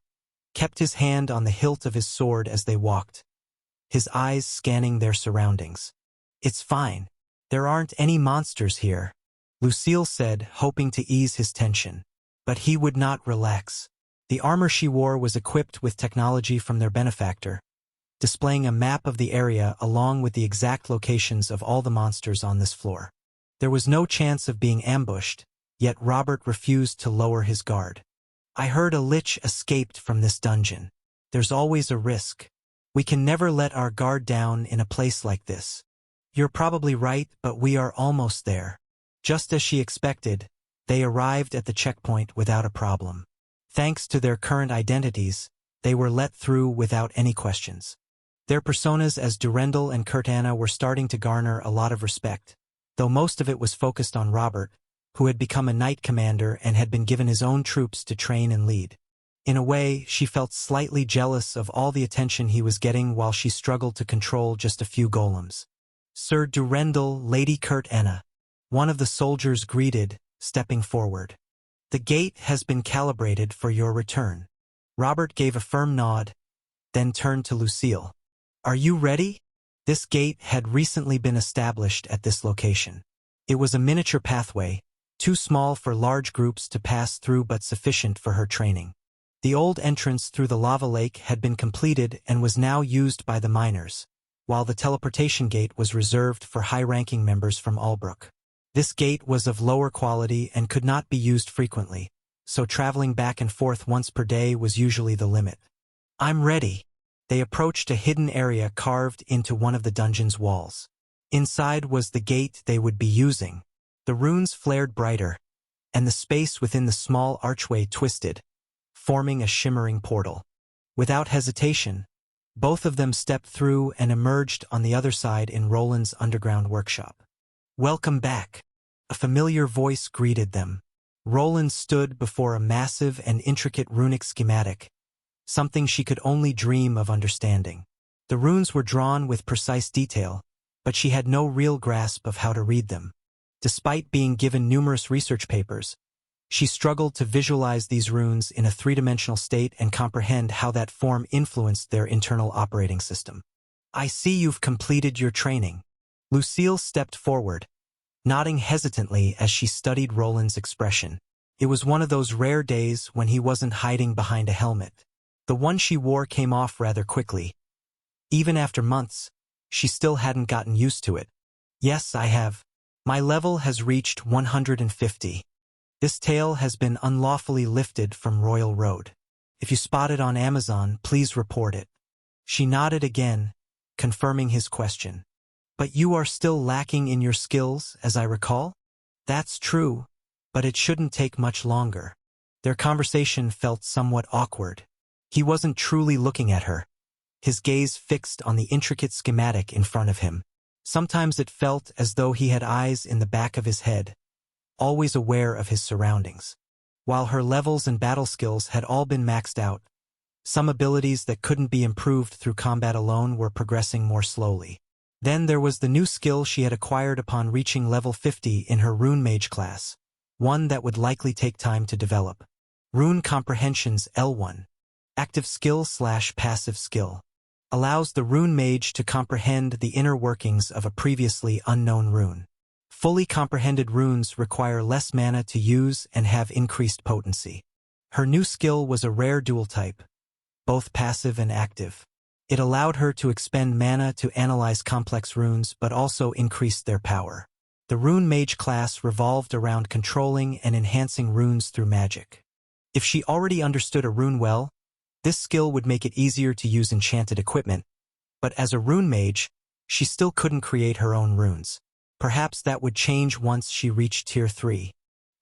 kept his hand on the hilt of his sword as they walked, his eyes scanning their surroundings. It's fine. There aren't any monsters here, Lucille said, hoping to ease his tension. But he would not relax. The armor she wore was equipped with technology from their benefactor, displaying a map of the area along with the exact locations of all the monsters on this floor. There was no chance of being ambushed, yet Robert refused to lower his guard. I heard a lich escaped from this dungeon. There's always a risk. We can never let our guard down in a place like this. You're probably right, but we are almost there. Just as she expected, They arrived at the checkpoint without a problem. Thanks to their current identities, they were let through without any questions. Their personas as Durendal and Kurtana were starting to garner a lot of respect, though most of it was focused on Robert, who had become a knight commander and had been given his own troops to train and lead. In a way, she felt slightly jealous of all the attention he was getting while she struggled to control just a few golems. Sir Durendal, Lady Kurtana, one of the soldiers greeted, stepping forward. The gate has been calibrated for your return. Robert gave a firm nod, then turned to Lucille. Are you ready? This gate had recently been established at this location. It was a miniature pathway, too small for large groups to pass through but sufficient for her training. The old entrance through the lava lake had been completed and was now used by the miners, while the teleportation gate was reserved for high-ranking members from Albrook. This gate was of lower quality and could not be used frequently, so traveling back and forth once per day was usually the limit. I'm ready. They approached a hidden area carved into one of the dungeon's walls. Inside was the gate they would be using. The runes flared brighter, and the space within the small archway twisted, forming a shimmering portal. Without hesitation, both of them stepped through and emerged on the other side in Roland's underground workshop. Welcome back. A familiar voice greeted them. Roland stood before a massive and intricate runic schematic, something she could only dream of understanding. The runes were drawn with precise detail, but she had no real grasp of how to read them. Despite being given numerous research papers, she struggled to visualize these runes in a three-dimensional state and comprehend how that form influenced their internal operating system. I see you've completed your training. Lucille stepped forward, nodding hesitantly as she studied Roland's expression. It was one of those rare days when he wasn't hiding behind a helmet. The one she wore came off rather quickly. Even after months, she still hadn't gotten used to it. Yes, I have. My level has reached 150. This tail has been unlawfully lifted from Royal Road. If you spot it on Amazon, please report it. She nodded again, confirming his question. But you are still lacking in your skills, as I recall? That's true, but it shouldn't take much longer. Their conversation felt somewhat awkward. He wasn't truly looking at her, his gaze fixed on the intricate schematic in front of him. Sometimes it felt as though he had eyes in the back of his head, always aware of his surroundings. While her levels and battle skills had all been maxed out, some abilities that couldn't be improved through combat alone were progressing more slowly. Then there was the new skill she had acquired upon reaching level 50 in her Rune Mage class, one that would likely take time to develop. Rune Comprehension's L1, active skill/passive skill, allows the Rune Mage to comprehend the inner workings of a previously unknown rune. Fully comprehended runes require less mana to use and have increased potency. Her new skill was a rare dual type, both passive and active. It allowed her to expend mana to analyze complex runes but also increased their power. The Rune Mage class revolved around controlling and enhancing runes through magic. If she already understood a rune well, this skill would make it easier to use enchanted equipment, but as a Rune Mage, she still couldn't create her own runes. Perhaps that would change once she reached Tier 3.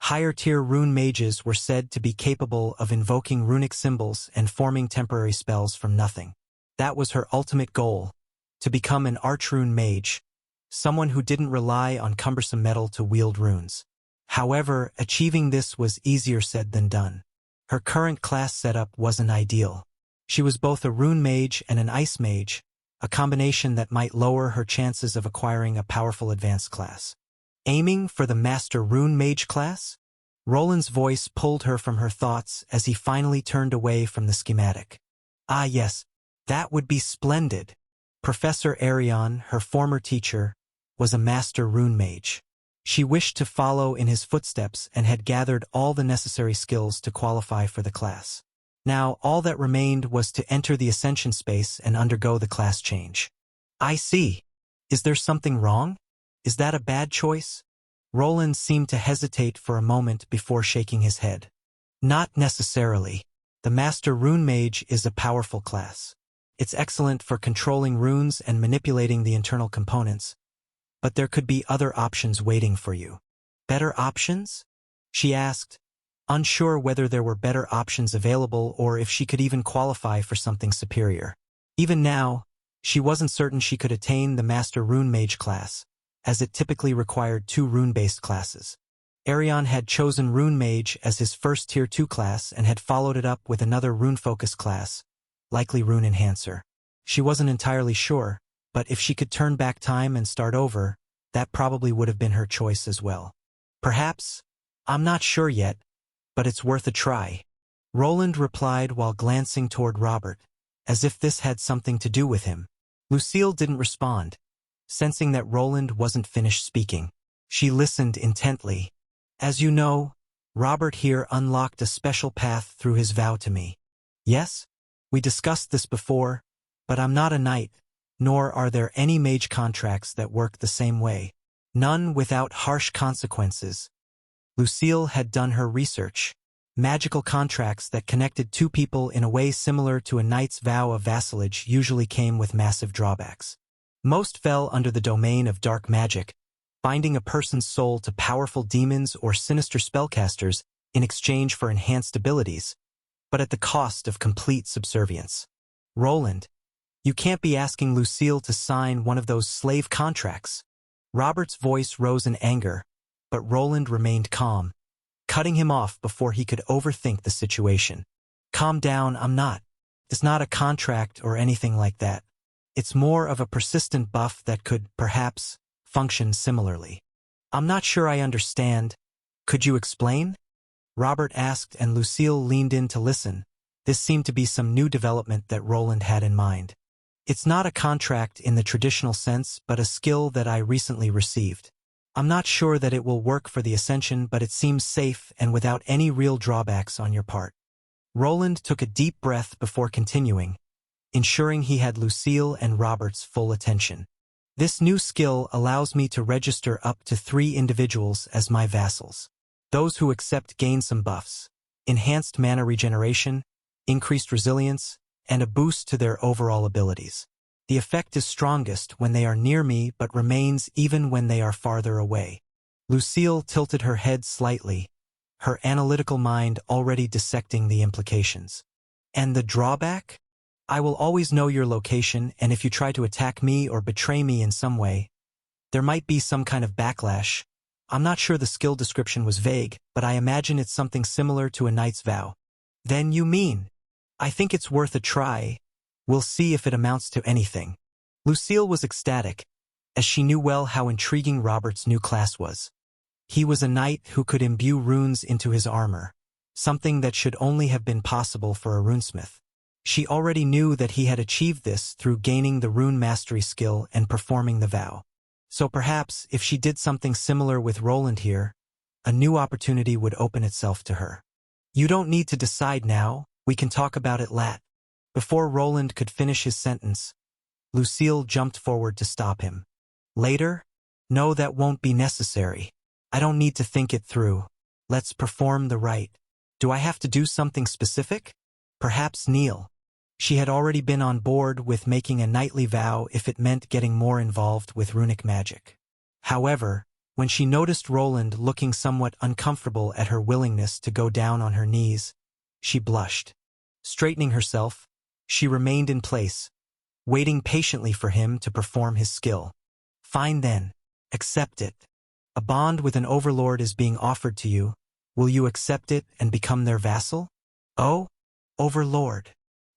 Higher-tier Rune Mages were said to be capable of invoking runic symbols and forming temporary spells from nothing. That was her ultimate goal, to become an Archrune Mage, someone who didn't rely on cumbersome metal to wield runes. However, achieving this was easier said than done. Her current class setup wasn't ideal. She was both a Rune Mage and an Ice Mage, a combination that might lower her chances of acquiring a powerful advanced class. Aiming for the Master Rune Mage class? Roland's voice pulled her from her thoughts as he finally turned away from the schematic. Ah yes, that would be splendid. Professor Arion, her former teacher, was a Master Rune Mage. She wished to follow in his footsteps and had gathered all the necessary skills to qualify for the class. Now, all that remained was to enter the Ascension space and undergo the class change. I see. Is there something wrong? Is that a bad choice? Roland seemed to hesitate for a moment before shaking his head. Not necessarily. The Master Rune Mage is a powerful class. It's excellent for controlling runes and manipulating the internal components. But there could be other options waiting for you. Better options? she asked, unsure whether there were better options available or if she could even qualify for something superior. Even now, she wasn't certain she could attain the Master Rune Mage class, as it typically required 2 rune-based classes. Arion had chosen Rune Mage as his first Tier 2 class and had followed it up with another rune-focused class, likely Rune Enhancer. She wasn't entirely sure, but if she could turn back time and start over, that probably would have been her choice as well. Perhaps, I'm not sure yet, but it's worth a try. Roland replied while glancing toward Robert, as if this had something to do with him. Lucille didn't respond, sensing that Roland wasn't finished speaking. She listened intently. As you know, Robert here unlocked a special path through his vow to me. Yes? We discussed this before, but I'm not a knight, nor are there any mage contracts that work the same way. None without harsh consequences. Lucille had done her research. Magical contracts that connected 2 people in a way similar to a knight's vow of vassalage usually came with massive drawbacks. Most fell under the domain of dark magic, binding a person's soul to powerful demons or sinister spellcasters in exchange for enhanced abilities, but at the cost of complete subservience. Roland, you can't be asking Lucille to sign one of those slave contracts. Robert's voice rose in anger, but Roland remained calm, cutting him off before he could overthink the situation. Calm down, I'm not. It's not a contract or anything like that. It's more of a persistent buff that could, perhaps, function similarly. I'm not sure I understand. Could you explain? Robert asked, and Lucille leaned in to listen. This seemed to be some new development that Roland had in mind. It's not a contract in the traditional sense, but a skill that I recently received. I'm not sure that it will work for the Ascension, but it seems safe and without any real drawbacks on your part. Roland took a deep breath before continuing, ensuring he had Lucille and Robert's full attention. This new skill allows me to register up to 3 individuals as my vassals. Those who accept gain some buffs, enhanced mana regeneration, increased resilience, and a boost to their overall abilities. The effect is strongest when they are near me but remains even when they are farther away. Lucille tilted her head slightly, her analytical mind already dissecting the implications. And the drawback? I will always know your location, and if you try to attack me or betray me in some way, there might be some kind of backlash. I'm not sure the skill description was vague, but I imagine it's something similar to a knight's vow. Then you mean? I think it's worth a try. We'll see if it amounts to anything. Lucille was ecstatic, as she knew well how intriguing Robert's new class was. He was a knight who could imbue runes into his armor, something that should only have been possible for a runesmith. She already knew that he had achieved this through gaining the rune mastery skill and performing the vow. So perhaps, if she did something similar with Roland here, a new opportunity would open itself to her. You don't need to decide now, we can talk about it later. Before Roland could finish his sentence, Lucille jumped forward to stop him. Later? No, that won't be necessary. I don't need to think it through. Let's perform the rite. Do I have to do something specific? Perhaps kneel. She had already been on board with making a knightly vow if it meant getting more involved with runic magic. However, when she noticed Roland looking somewhat uncomfortable at her willingness to go down on her knees, she blushed. Straightening herself, she remained in place, waiting patiently for him to perform his skill. Fine then. Accept it. A bond with an overlord is being offered to you. Will you accept it and become their vassal? Oh? Overlord.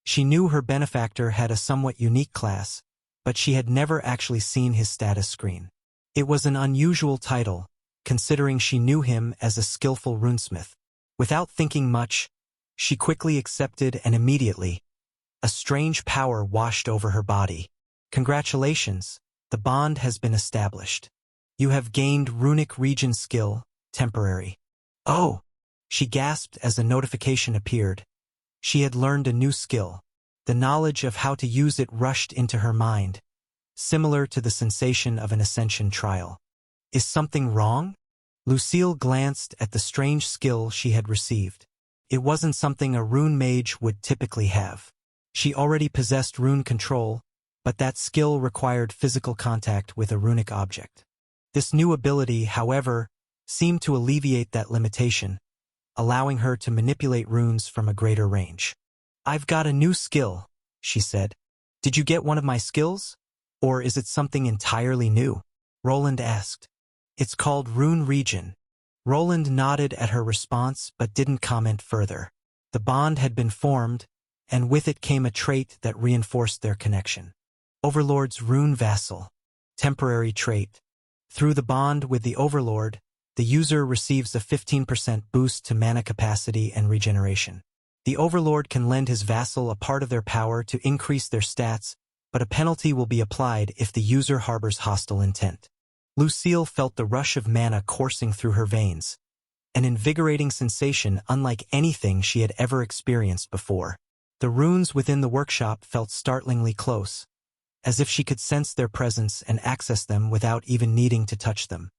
She knew her benefactor had a somewhat unique class, but she had never actually seen his status screen. It was an unusual title, considering she knew him as a skillful runesmith. Without thinking much, she quickly accepted, and immediately, a strange power washed over her body. Congratulations, the bond has been established. You have gained runic region skill, temporary. Oh! She gasped as a notification appeared. She had learned a new skill. The knowledge of how to use it rushed into her mind, similar to the sensation of an ascension trial. Is something wrong? Lucille glanced at the strange skill she had received. It wasn't something a rune mage would typically have. She already possessed rune control, but that skill required physical contact with a runic object. This new ability, however, seemed to alleviate that limitation, allowing her to manipulate runes from a greater range. "I've got a new skill," she said. "Did you get one of my skills? Or is it something entirely new?" Roland asked. "It's called Rune Region." Roland nodded at her response but didn't comment further. The bond had been formed, and with it came a trait that reinforced their connection. Overlord's Rune Vassal. Temporary trait. Through the bond with the Overlord, the user receives a 15% boost to mana capacity and regeneration. The Overlord can lend his vassal a part of their power to increase their stats, but a penalty will be applied if the user harbors hostile intent. Lucille felt the rush of mana coursing through her veins, an invigorating sensation unlike anything she had ever experienced before. The runes within the workshop felt startlingly close, as if she could sense their presence and access them without even needing to touch them.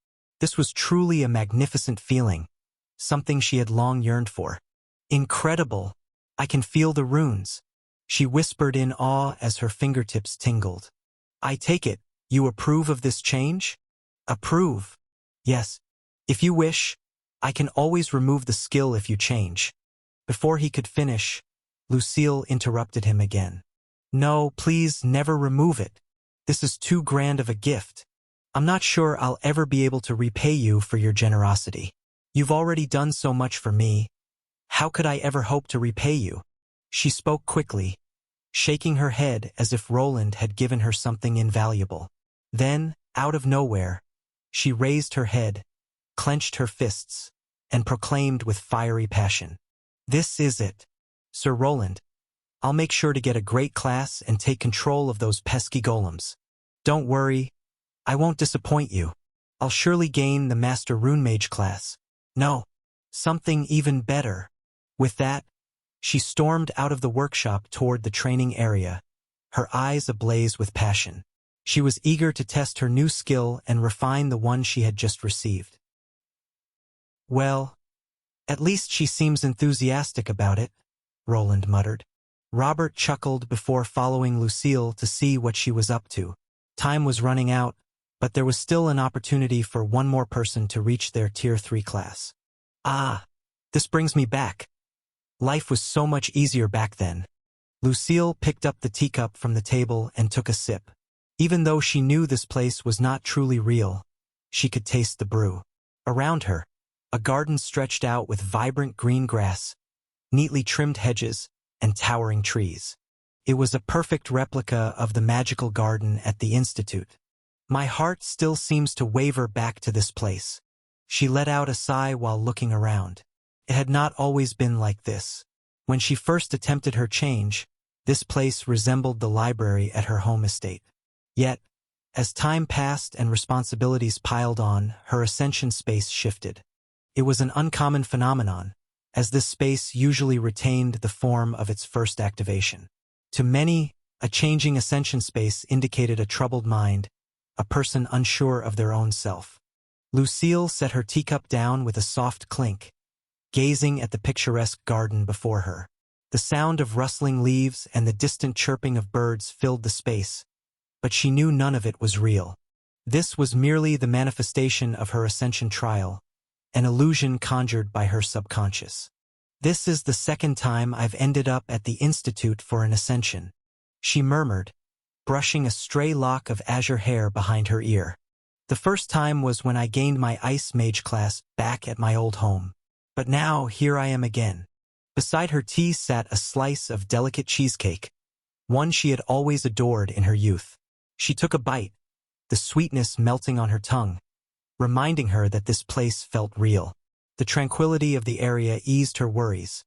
This was truly a magnificent feeling, something she had long yearned for. "Incredible! I can feel the runes," she whispered in awe as her fingertips tingled. "I take it, you approve of this change?" "Approve? Yes. If you wish, I can always remove the skill if you change." Before he could finish, Lucille interrupted him again. "No, please never remove it. This is too grand of a gift. I'm not sure I'll ever be able to repay you for your generosity. You've already done so much for me. How could I ever hope to repay you?" She spoke quickly, shaking her head as if Roland had given her something invaluable. Then, out of nowhere, she raised her head, clenched her fists, and proclaimed with fiery passion, "This is it. Sir Roland, I'll make sure to get a great class and take control of those pesky golems. Don't worry, I won't disappoint you. I'll surely gain the Master Rune Mage class. No, something even better." With that, she stormed out of the workshop toward the training area, her eyes ablaze with passion. She was eager to test her new skill and refine the one she had just received. "Well, at least she seems enthusiastic about it," Roland muttered. Robert chuckled before following Lucille to see what she was up to. Time was running out, but there was still an opportunity for one more person to reach their Tier 3 class. "Ah, this brings me back. Life was so much easier back then." Lucille picked up the teacup from the table and took a sip. Even though she knew this place was not truly real, she could taste the brew. Around her, a garden stretched out with vibrant green grass, neatly trimmed hedges, and towering trees. It was a perfect replica of the magical garden at the Institute. "My heart still seems to waver back to this place." She let out a sigh while looking around. It had not always been like this. When she first attempted her change, this place resembled the library at her home estate. Yet, as time passed and responsibilities piled on, her ascension space shifted. It was an uncommon phenomenon, as this space usually retained the form of its first activation. To many, a changing ascension space indicated a troubled mind, a person unsure of their own self. Lucille set her teacup down with a soft clink, gazing at the picturesque garden before her. The sound of rustling leaves and the distant chirping of birds filled the space, but she knew none of it was real. This was merely the manifestation of her ascension trial, an illusion conjured by her subconscious. "This is the second time I've ended up at the Institute for an ascension," she murmured, brushing a stray lock of azure hair behind her ear. "The first time was when I gained my Ice Mage class back at my old home. But now here I am again." Beside her tea sat a slice of delicate cheesecake, one she had always adored in her youth. She took a bite, the sweetness melting on her tongue, reminding her that this place felt real. The tranquility of the area eased her worries,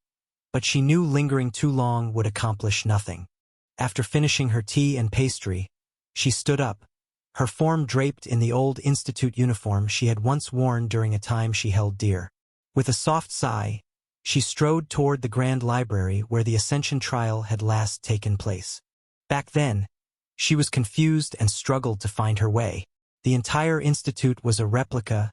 but she knew lingering too long would accomplish nothing. After finishing her tea and pastry, she stood up, her form draped in the old institute uniform she had once worn during a time she held dear. With a soft sigh, she strode toward the grand library where the ascension trial had last taken place. Back then, she was confused and struggled to find her way. The entire institute was a replica,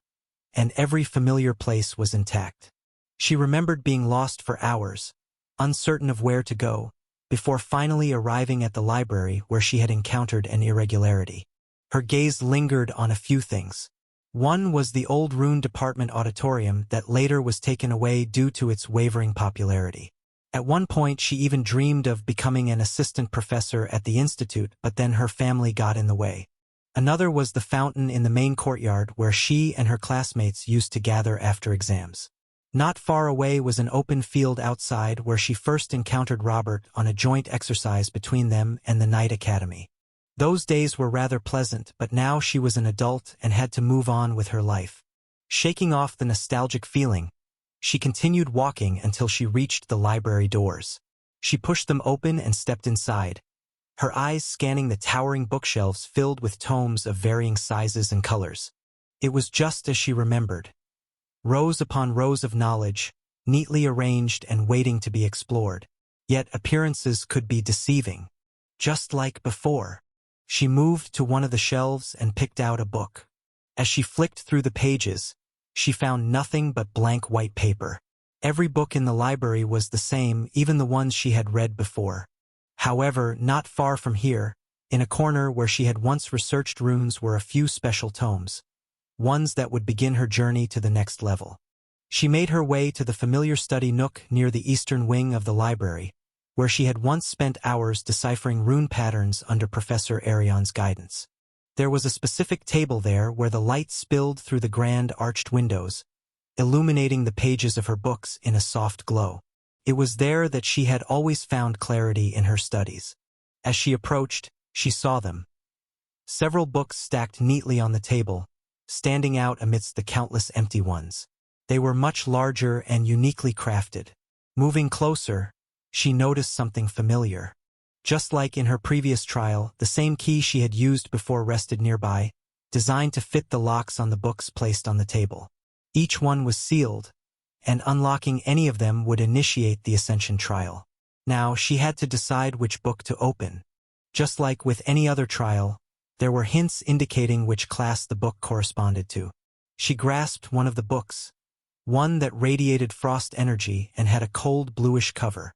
and every familiar place was intact. She remembered being lost for hours, uncertain of where to go, before finally arriving at the library where she had encountered an irregularity. Her gaze lingered on a few things: One was the old Rune department auditorium that later was taken away due to its wavering popularity. At one point she even dreamed of becoming an assistant professor at the institute, but then her family got in the way. Another was the fountain in the main courtyard where she and her classmates used to gather after exams. Not far away was an open field outside where she first encountered Robert on a joint exercise between them and the night academy. Those days were rather pleasant, but now she was an adult and had to move on with her life. Shaking off the nostalgic feeling, she continued walking until she reached the library doors. She pushed them open and stepped inside, her eyes scanning the towering bookshelves filled with tomes of varying sizes and colors. It was just as she remembered. Rows upon rows of knowledge, neatly arranged and waiting to be explored. Yet appearances could be deceiving. Just like before. She moved to one of the shelves and picked out a book. As she flicked through the pages, she found nothing but blank white paper. Every book in the library was the same, even the ones she had read before. However, not far from here, in a corner where she had once researched runes, were a few special tomes. Ones that would begin her journey to the next level. She made her way to the familiar study nook near the eastern wing of the library, where she had once spent hours deciphering rune patterns under Professor Arion's guidance. There was a specific table there where the light spilled through the grand arched windows, illuminating the pages of her books in a soft glow. It was there that she had always found clarity in her studies. As she approached, she saw them. Several books stacked neatly on the table, standing out amidst the countless empty ones. They were much larger and uniquely crafted. Moving closer, she noticed something familiar. Just like in her previous trial, the same key she had used before rested nearby, designed to fit the locks on the books placed on the table. Each one was sealed, and unlocking any of them would initiate the Ascension trial. Now she had to decide which book to open. Just like with any other trial, there were hints indicating which class the book corresponded to. She grasped one of the books, one that radiated frost energy and had a cold bluish cover.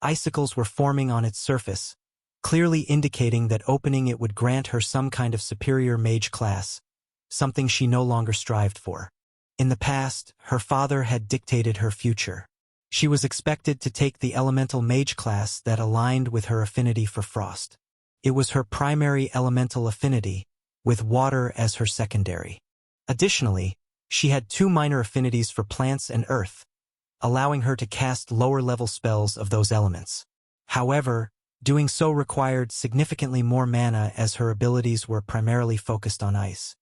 Icicles were forming on its surface, clearly indicating that opening it would grant her some kind of superior mage class, something she no longer strived for. In the past, her father had dictated her future. She was expected to take the elemental mage class that aligned with her affinity for frost. It was her primary elemental affinity, with water as her secondary. Additionally, she had 2 minor affinities for plants and earth, allowing her to cast lower-level spells of those elements. However, doing so required significantly more mana as her abilities were primarily focused on ice.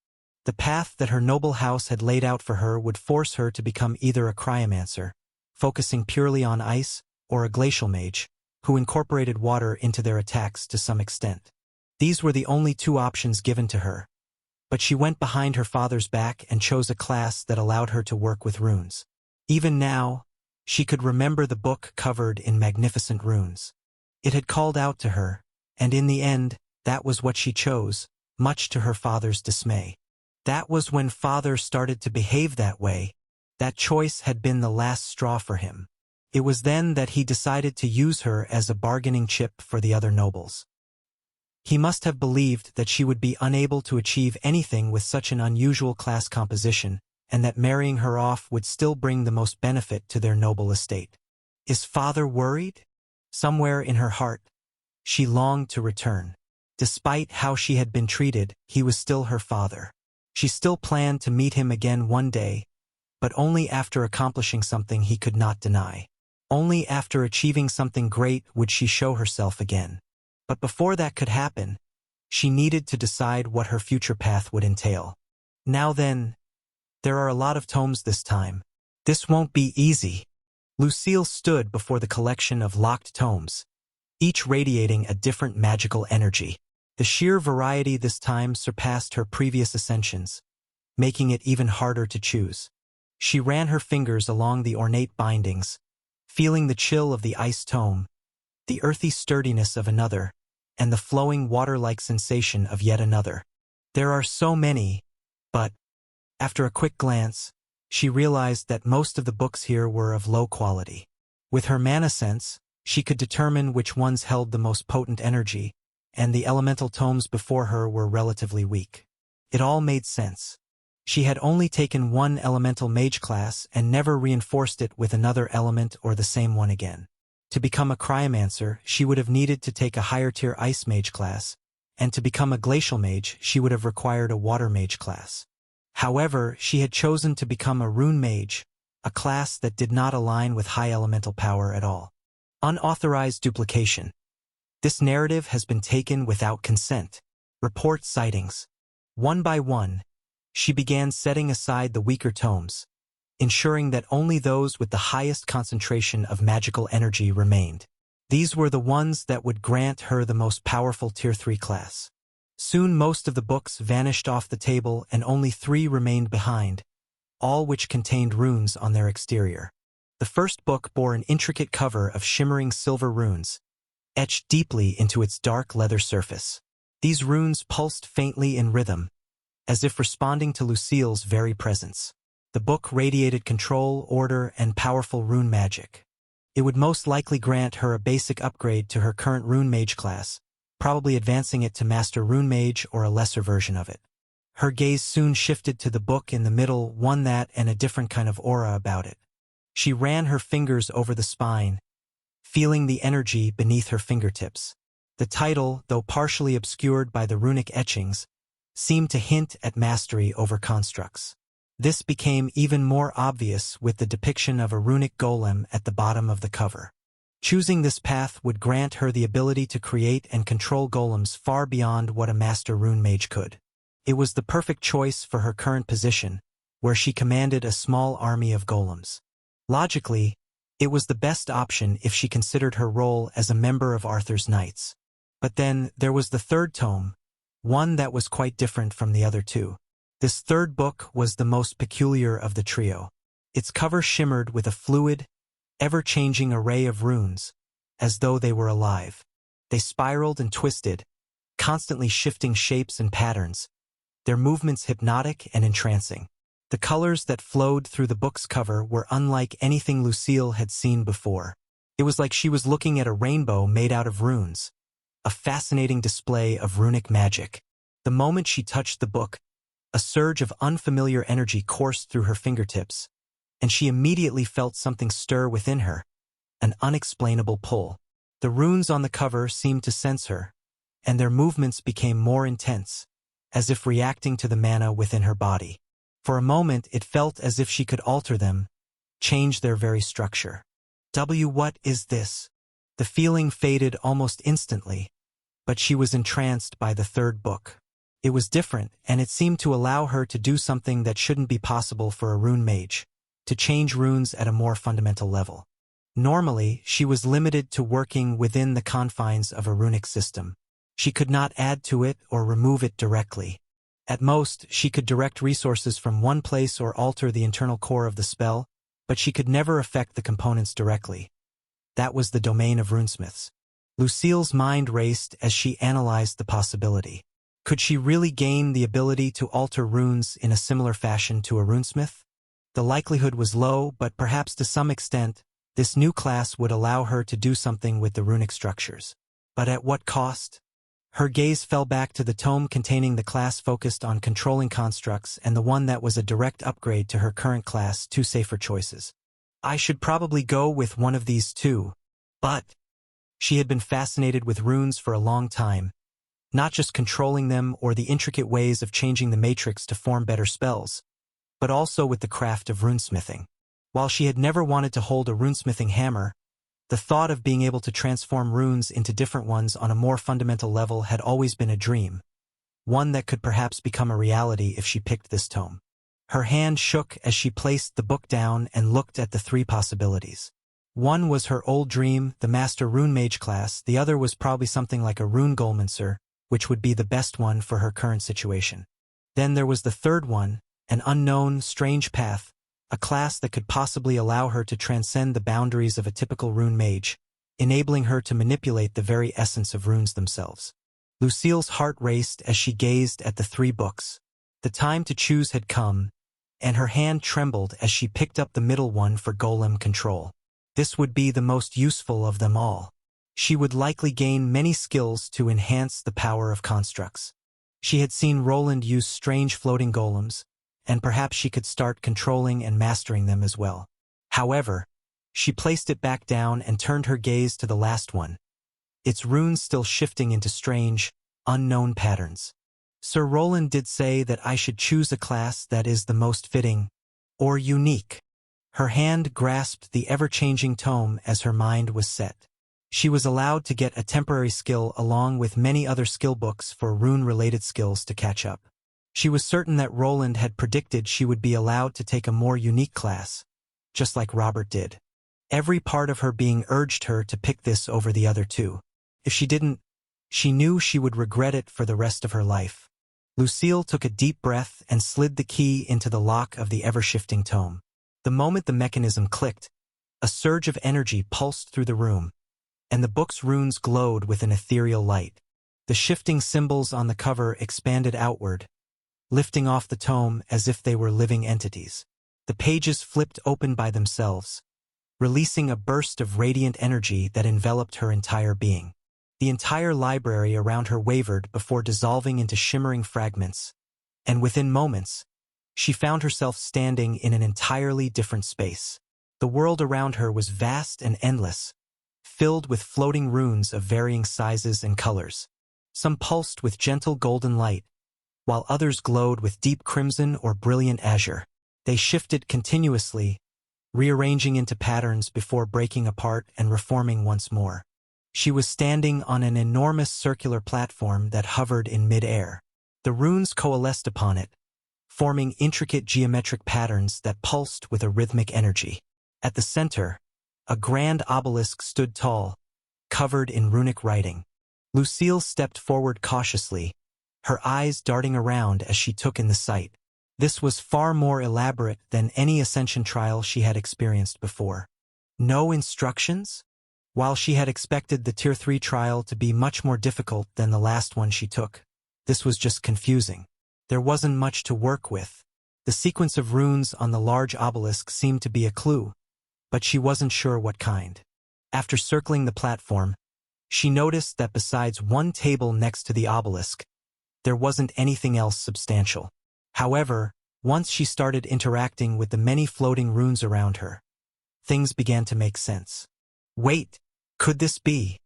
The path that her noble house had laid out for her would force her to become either a cryomancer, focusing purely on ice, or a glacial mage, who incorporated water into their attacks to some extent. These were the only 2 options given to her, but she went behind her father's back and chose a class that allowed her to work with runes. Even now, she could remember the book covered in magnificent runes. It had called out to her, and in the end, that was what she chose, much to her father's dismay. That was when father started to behave that way. That choice had been the last straw for him. It was then that he decided to use her as a bargaining chip for the other nobles. He must have believed that she would be unable to achieve anything with such an unusual class composition, and that marrying her off would still bring the most benefit to their noble estate. Is father worried? Somewhere in her heart, she longed to return. Despite how she had been treated, he was still her father. She still planned to meet him again one day, but only after accomplishing something he could not deny. Only after achieving something great would she show herself again. But before that could happen, she needed to decide what her future path would entail. Now then, there are a lot of tomes this time. This won't be easy. Lucille stood before the collection of locked tomes, each radiating a different magical energy. The sheer variety this time surpassed her previous ascensions, making it even harder to choose. She ran her fingers along the ornate bindings, feeling the chill of the ice tome, the earthy sturdiness of another, and the flowing water-like sensation of yet another. There are so many, but, after a quick glance, she realized that most of the books here were of low quality. With her mana sense, she could determine which ones held the most potent energy, and the elemental tomes before her were relatively weak. It all made sense. She had only taken one elemental mage class and never reinforced it with another element or the same one again. To become a cryomancer, she would have needed to take a higher-tier ice mage class, and to become a glacial mage, she would have required a water mage class. However, she had chosen to become a rune mage, a class that did not align with high elemental power at all. Unauthorized duplication. This narrative has been taken without consent. Report sightings. One by one, she began setting aside the weaker tomes, ensuring that only those with the highest concentration of magical energy remained. These were the ones that would grant her the most powerful Tier 3 class. Soon most of the books vanished off the table and only 3 remained behind, all which contained runes on their exterior. The first book bore an intricate cover of shimmering silver runes, etched deeply into its dark leather surface. These runes pulsed faintly in rhythm, as if responding to Lucille's very presence. The book radiated control, order, and powerful rune magic. It would most likely grant her a basic upgrade to her current rune mage class, probably advancing it to master rune mage or a lesser version of it. Her gaze soon shifted to the book in the middle, one that and a different kind of aura about it. She ran her fingers over the spine, feeling the energy beneath her fingertips. The title, though partially obscured by the runic etchings, seemed to hint at mastery over constructs. This became even more obvious with the depiction of a runic golem at the bottom of the cover. Choosing this path would grant her the ability to create and control golems far beyond what a master rune mage could. It was the perfect choice for her current position, where she commanded a small army of golems. Logically, it was the best option if she considered her role as a member of Arthur's Knights. But then there was the third tome, one that was quite different from the other two. This third book was the most peculiar of the trio. Its cover shimmered with a fluid, ever-changing array of runes, as though they were alive. They spiraled and twisted, constantly shifting shapes and patterns, their movements hypnotic and entrancing. The colors that flowed through the book's cover were unlike anything Lucille had seen before. It was like she was looking at a rainbow made out of runes, a fascinating display of runic magic. The moment she touched the book, a surge of unfamiliar energy coursed through her fingertips, and she immediately felt something stir within her, an unexplainable pull. The runes on the cover seemed to sense her, and their movements became more intense, as if reacting to the mana within her body. For a moment it felt as if she could alter them, change their very structure. What is this? The feeling faded almost instantly, but she was entranced by the third book. It was different, and it seemed to allow her to do something that shouldn't be possible for a rune mage, to change runes at a more fundamental level. Normally, she was limited to working within the confines of a runic system. She could not add to it or remove it directly. At most, she could direct resources from one place or alter the internal core of the spell, but she could never affect the components directly. That was the domain of runesmiths. Lucille's mind raced as she analyzed the possibility. Could she really gain the ability to alter runes in a similar fashion to a runesmith? The likelihood was low, but perhaps to some extent, this new class would allow her to do something with the runic structures. But at what cost? Her gaze fell back to the tome containing the class focused on controlling constructs and the one that was a direct upgrade to her current class, two safer choices. I should probably go with one of these two, but she had been fascinated with runes for a long time, not just controlling them or the intricate ways of changing the matrix to form better spells, but also with the craft of runesmithing. While she had never wanted to hold a runesmithing hammer, the thought of being able to transform runes into different ones on a more fundamental level had always been a dream, one that could perhaps become a reality if she picked this tome. Her hand shook as she placed the book down and looked at the three possibilities. One was her old dream, the Master Rune Mage class. The other was probably something like a Rune Golmancer, which would be the best one for her current situation. Then there was the third one, an unknown, strange path, a class that could possibly allow her to transcend the boundaries of a typical rune mage, enabling her to manipulate the very essence of runes themselves. Lucille's heart raced as she gazed at the three books. The time to choose had come, and her hand trembled as she picked up the middle one for golem control. This would be the most useful of them all. She would likely gain many skills to enhance the power of constructs. She had seen Roland use strange floating golems, and perhaps she could start controlling and mastering them as well. However, she placed it back down and turned her gaze to the last one, its runes still shifting into strange, unknown patterns. Sir Roland did say that I should choose a class that is the most fitting, or unique. Her hand grasped the ever-changing tome as her mind was set. She was allowed to get a temporary skill along with many other skill books for rune-related skills to catch up. She was certain that Roland had predicted she would be allowed to take a more unique class, just like Robert did. Every part of her being urged her to pick this over the other two. If she didn't, she knew she would regret it for the rest of her life. Lucille took a deep breath and slid the key into the lock of the ever-shifting tome. The moment the mechanism clicked, a surge of energy pulsed through the room, and the book's runes glowed with an ethereal light. The shifting symbols on the cover expanded outward, lifting off the tome as if they were living entities. The pages flipped open by themselves, releasing a burst of radiant energy that enveloped her entire being. The entire library around her wavered before dissolving into shimmering fragments, and within moments, she found herself standing in an entirely different space. The world around her was vast and endless, filled with floating runes of varying sizes and colors. Some pulsed with gentle golden light, while others glowed with deep crimson or brilliant azure. They shifted continuously, rearranging into patterns before breaking apart and reforming once more. She was standing on an enormous circular platform that hovered in mid-air. The runes coalesced upon it, forming intricate geometric patterns that pulsed with a rhythmic energy. At the center, a grand obelisk stood tall, covered in runic writing. Lucille stepped forward cautiously, her eyes darting around as she took in the sight. This was far more elaborate than any ascension trial she had experienced before. No instructions? While she had expected the Tier 3 trial to be much more difficult than the last one she took, this was just confusing. There wasn't much to work with. The sequence of runes on the large obelisk seemed to be a clue, but she wasn't sure what kind. After circling the platform, she noticed that besides one table next to the obelisk, there wasn't anything else substantial. However, once she started interacting with the many floating runes around her, things began to make sense. Wait, could this be?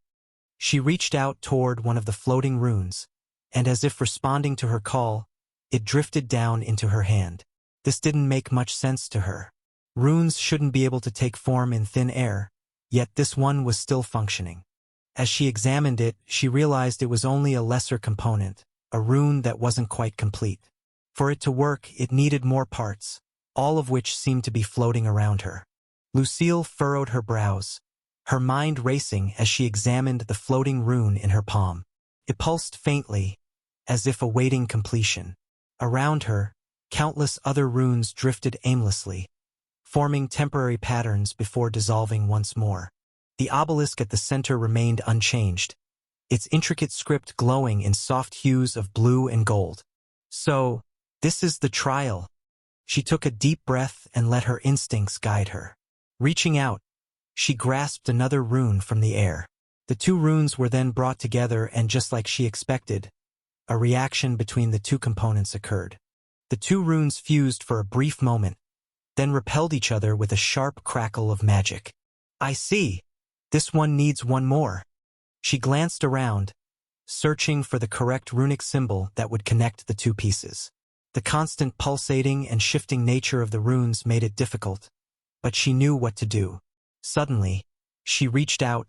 She reached out toward one of the floating runes, and as if responding to her call, it drifted down into her hand. This didn't make much sense to her. Runes shouldn't be able to take form in thin air, yet this one was still functioning. As she examined it, she realized it was only a lesser component, a rune that wasn't quite complete. For it to work, it needed more parts, all of which seemed to be floating around her. Lucille furrowed her brows, her mind racing as she examined the floating rune in her palm. It pulsed faintly, as if awaiting completion. Around her, countless other runes drifted aimlessly, forming temporary patterns before dissolving once more. The obelisk at the center remained unchanged, its intricate script glowing in soft hues of blue and gold. So, this is the trial. She took a deep breath and let her instincts guide her. Reaching out, she grasped another rune from the air. The two runes were then brought together, and just like she expected, a reaction between the two components occurred. The two runes fused for a brief moment, then repelled each other with a sharp crackle of magic. I see. This one needs one more. She glanced around, searching for the correct runic symbol that would connect the two pieces. The constant pulsating and shifting nature of the runes made it difficult, but she knew what to do. Suddenly, she reached out,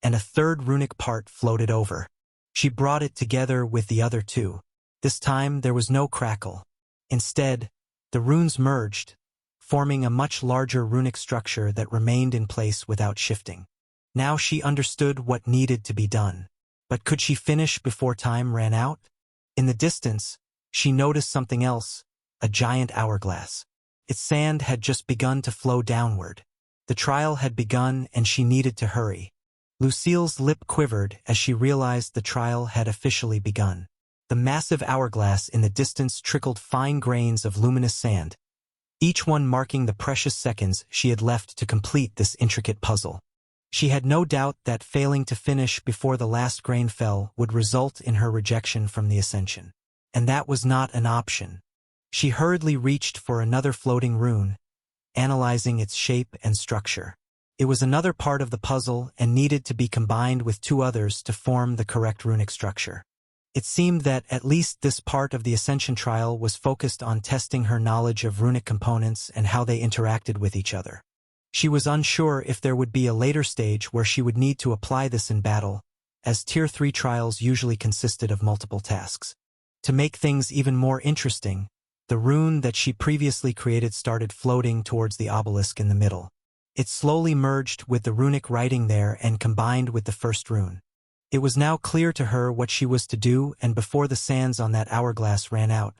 and a third runic part floated over. She brought it together with the other two. This time there was no crackle. Instead, the runes merged, forming a much larger runic structure that remained in place without shifting. Now she understood what needed to be done. But could she finish before time ran out? In the distance, she noticed something else, a giant hourglass. Its sand had just begun to flow downward. The trial had begun, and she needed to hurry. Lucille's lip quivered as she realized the trial had officially begun. The massive hourglass in the distance trickled fine grains of luminous sand, each one marking the precious seconds she had left to complete this intricate puzzle. She had no doubt that failing to finish before the last grain fell would result in her rejection from the Ascension. And that was not an option. She hurriedly reached for another floating rune, analyzing its shape and structure. It was another part of the puzzle and needed to be combined with two others to form the correct runic structure. It seemed that at least this part of the Ascension trial was focused on testing her knowledge of runic components and how they interacted with each other. She was unsure if there would be a later stage where she would need to apply this in battle, as Tier 3 trials usually consisted of multiple tasks. To make things even more interesting, the rune that she previously created started floating towards the obelisk in the middle. It slowly merged with the runic writing there and combined with the first rune. It was now clear to her what she was to do, and before the sands on that hourglass ran out,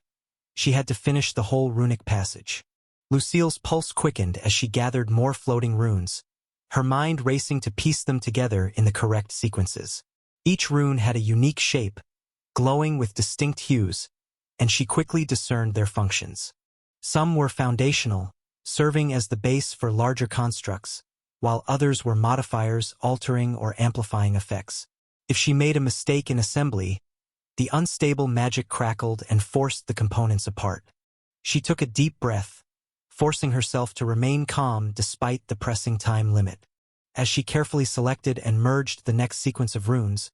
she had to finish the whole runic passage. Lucille's pulse quickened as she gathered more floating runes, her mind racing to piece them together in the correct sequences. Each rune had a unique shape, glowing with distinct hues, and she quickly discerned their functions. Some were foundational, serving as the base for larger constructs, while others were modifiers, altering or amplifying effects. If she made a mistake in assembly, the unstable magic crackled and forced the components apart. She took a deep breath, forcing herself to remain calm despite the pressing time limit. As she carefully selected and merged the next sequence of runes,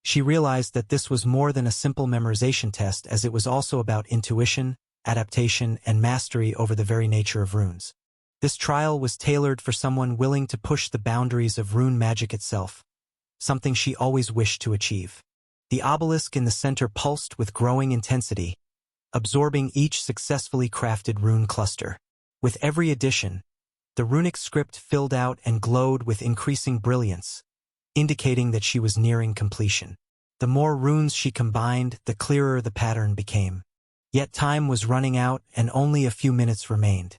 she realized that this was more than a simple memorization test, as it was also about intuition, adaptation, and mastery over the very nature of runes. This trial was tailored for someone willing to push the boundaries of rune magic itself, something she always wished to achieve. The obelisk in the center pulsed with growing intensity, absorbing each successfully crafted rune cluster. With every addition, the runic script filled out and glowed with increasing brilliance, indicating that she was nearing completion. The more runes she combined, the clearer the pattern became. Yet time was running out and only a few minutes remained.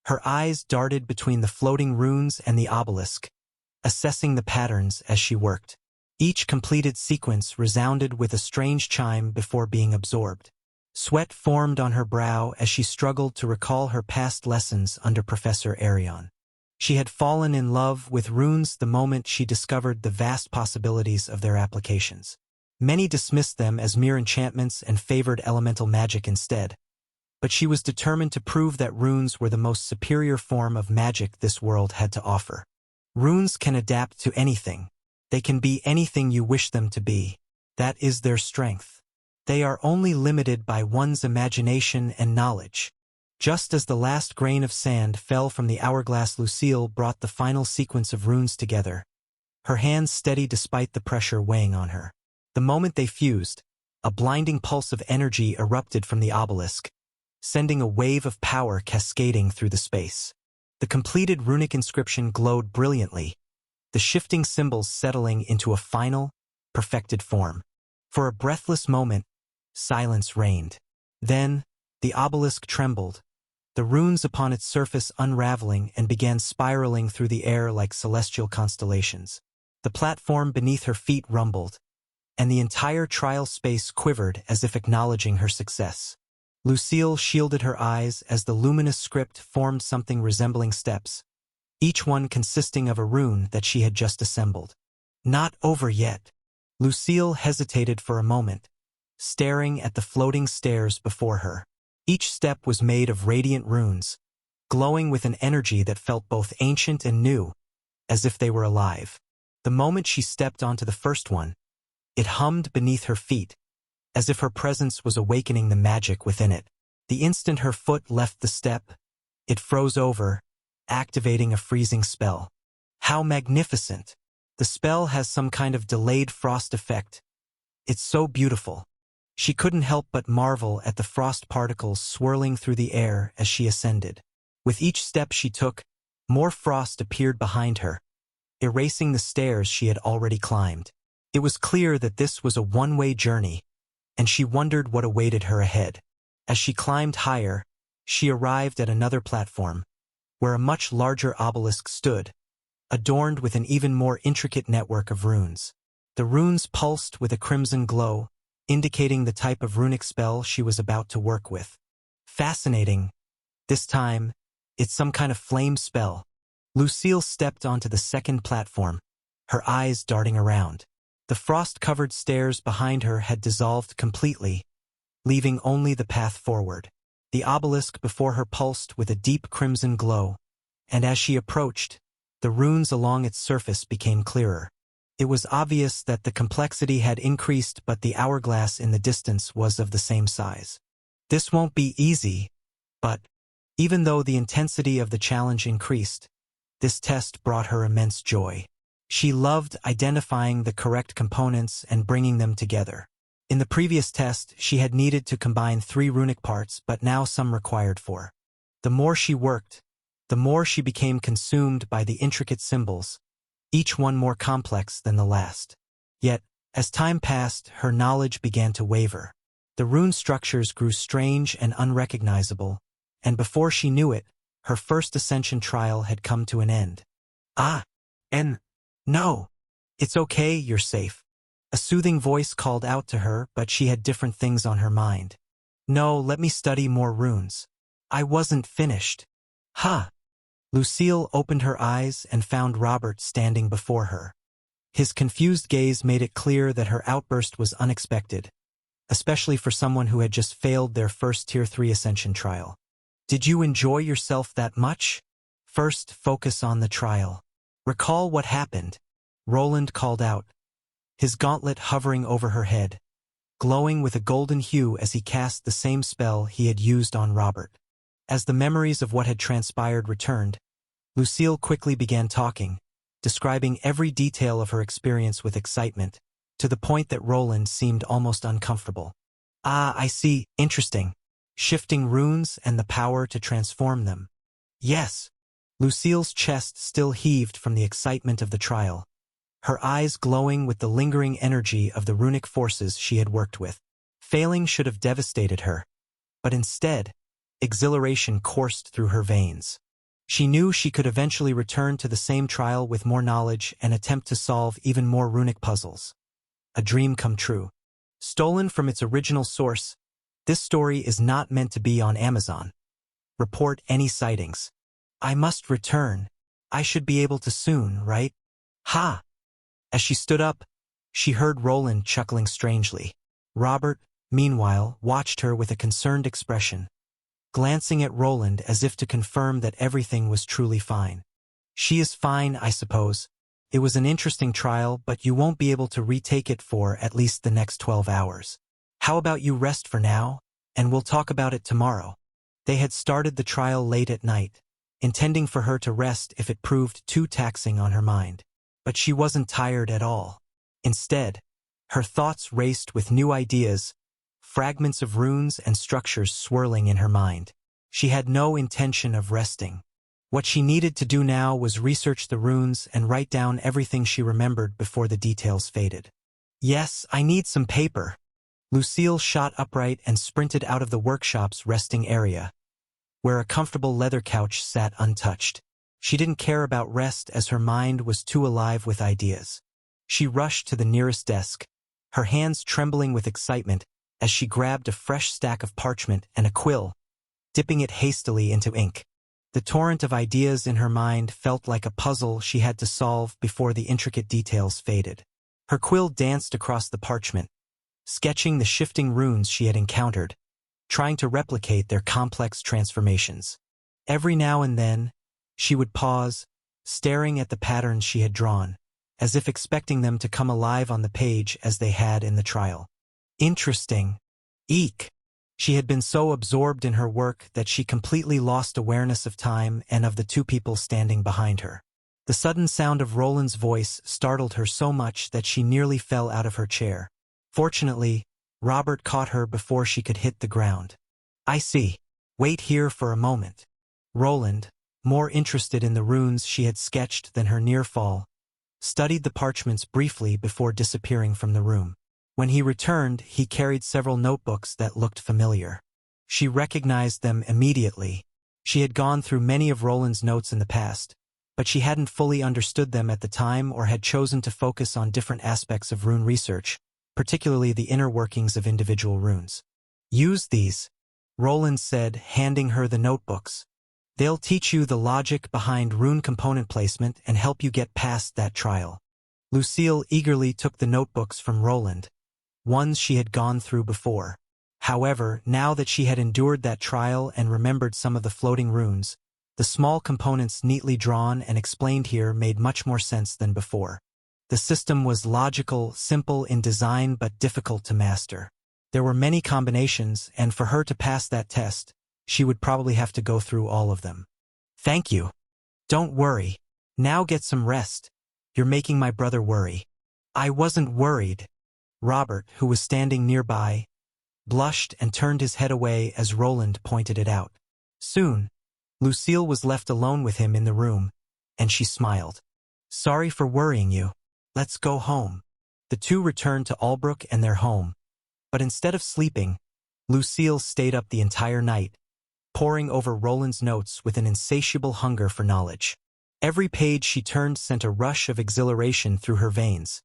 Her eyes darted between the floating runes and the obelisk, assessing the patterns as she worked. Each completed sequence resounded with a strange chime before being absorbed. Sweat formed on her brow as she struggled to recall her past lessons under Professor Arion. She had fallen in love with runes the moment she discovered the vast possibilities of their applications. Many dismissed them as mere enchantments and favored elemental magic instead, but she was determined to prove that runes were the most superior form of magic this world had to offer. Runes can adapt to anything. They can be anything you wish them to be. That is their strength. They are only limited by one's imagination and knowledge. Just as the last grain of sand fell from the hourglass, Lucille brought the final sequence of runes together, her hands steady despite the pressure weighing on her. The moment they fused, a blinding pulse of energy erupted from the obelisk, sending a wave of power cascading through the space. The completed runic inscription glowed brilliantly, the shifting symbols settling into a final, perfected form. For a breathless moment, silence reigned. Then, the obelisk trembled, the runes upon its surface unraveling and began spiraling through the air like celestial constellations. The platform beneath her feet rumbled, and the entire trial space quivered as if acknowledging her success. Lucille shielded her eyes as the luminous script formed something resembling steps, each one consisting of a rune that she had just assembled. Not over yet. Lucille hesitated for a moment, staring at the floating stairs before her. Each step was made of radiant runes, glowing with an energy that felt both ancient and new, as if they were alive. The moment she stepped onto the first one, it hummed beneath her feet, as if her presence was awakening the magic within it. The instant her foot left the step, it froze over, activating a freezing spell. How magnificent! The spell has some kind of delayed frost effect. It's so beautiful. She couldn't help but marvel at the frost particles swirling through the air as she ascended. With each step she took, more frost appeared behind her, erasing the stairs she had already climbed. It was clear that this was a one-way journey, and she wondered what awaited her ahead. As she climbed higher, she arrived at another platform, where a much larger obelisk stood, adorned with an even more intricate network of runes. The runes pulsed with a crimson glow, indicating the type of runic spell she was about to work with. Fascinating. This time, it's some kind of flame spell. Lucille stepped onto the second platform, her eyes darting around. The frost-covered stairs behind her had dissolved completely, leaving only the path forward. The obelisk before her pulsed with a deep crimson glow, and as she approached, the runes along its surface became clearer. It was obvious that the complexity had increased, but the hourglass in the distance was of the same size. This won't be easy, but even though the intensity of the challenge increased, this test brought her immense joy. She loved identifying the correct components and bringing them together. In the previous test, she had needed to combine 3 runic parts, but now some required 4. The more she worked, the more she became consumed by the intricate symbols, each one more complex than the last. Yet, as time passed, her knowledge began to waver. The rune structures grew strange and unrecognizable, and before she knew it, her first ascension trial had come to an end. No. It's okay, you're safe. A soothing voice called out to her, but she had different things on her mind. No, let me study more runes. I wasn't finished. Lucille opened her eyes and found Robert standing before her. His confused gaze made it clear that her outburst was unexpected, especially for someone who had just failed their first Tier 3 Ascension trial. Did you enjoy yourself that much? First, focus on the trial. Recall what happened. Roland called out, his gauntlet hovering over her head, glowing with a golden hue as he cast the same spell he had used on Robert. As the memories of what had transpired returned, Lucille quickly began talking, describing every detail of her experience with excitement, to the point that Roland seemed almost uncomfortable. I see, interesting. Shifting runes and the power to transform them. Yes. Lucille's chest still heaved from the excitement of the trial, her eyes glowing with the lingering energy of the runic forces she had worked with. Failing should have devastated her, but instead, exhilaration coursed through her veins. She knew she could eventually return to the same trial with more knowledge and attempt to solve even more runic puzzles. A dream come true. Stolen from its original source, this story is not meant to be on Amazon. Report any sightings. I must return. I should be able to soon, right? As she stood up, she heard Roland chuckling strangely. Robert, meanwhile, watched her with a concerned expression, glancing at Roland as if to confirm that everything was truly fine. She is fine, I suppose. It was an interesting trial, but you won't be able to retake it for at least the next 12 hours. How about you rest for now, and we'll talk about it tomorrow. They had started the trial late at night, intending for her to rest if it proved too taxing on her mind. But she wasn't tired at all. Instead, her thoughts raced with new ideas, fragments of runes and structures swirling in her mind. She had no intention of resting. What she needed to do now was research the runes and write down everything she remembered before the details faded. Yes, I need some paper. Lucille shot upright and sprinted out of the workshop's resting area, where a comfortable leather couch sat untouched. She didn't care about rest as her mind was too alive with ideas. She rushed to the nearest desk, her hands trembling with excitement as she grabbed a fresh stack of parchment and a quill, dipping it hastily into ink. The torrent of ideas in her mind felt like a puzzle she had to solve before the intricate details faded. Her quill danced across the parchment, sketching the shifting runes she had encountered, trying to replicate their complex transformations. Every now and then, she would pause, staring at the patterns she had drawn, as if expecting them to come alive on the page as they had in the trial. Interesting. Eek! She had been so absorbed in her work that she completely lost awareness of time and of the 2 people standing behind her. The sudden sound of Roland's voice startled her so much that she nearly fell out of her chair. Fortunately, Robert caught her before she could hit the ground. I see. Wait here for a moment. Roland, more interested in the runes she had sketched than her near fall, studied the parchments briefly before disappearing from the room. When he returned, he carried several notebooks that looked familiar. She recognized them immediately. She had gone through many of Roland's notes in the past, but she hadn't fully understood them at the time or had chosen to focus on different aspects of rune research, particularly the inner workings of individual runes. Use these, Roland said, handing her the notebooks. They'll teach you the logic behind rune component placement and help you get past that trial. Lucille eagerly took the notebooks from Roland, ones she had gone through before. However, now that she had endured that trial and remembered some of the floating runes, the small components neatly drawn and explained here made much more sense than before. The system was logical, simple in design but difficult to master. There were many combinations, and for her to pass that test, she would probably have to go through all of them. "Thank you. Don't worry. Now get some rest. You're making my brother worry." "I wasn't worried." Robert, who was standing nearby, blushed and turned his head away as Roland pointed it out. Soon, Lucille was left alone with him in the room, and she smiled. "Sorry for worrying you. Let's go home." The two returned to Albrook and their home, but instead of sleeping, Lucille stayed up the entire night, poring over Roland's notes with an insatiable hunger for knowledge. Every page she turned sent a rush of exhilaration through her veins,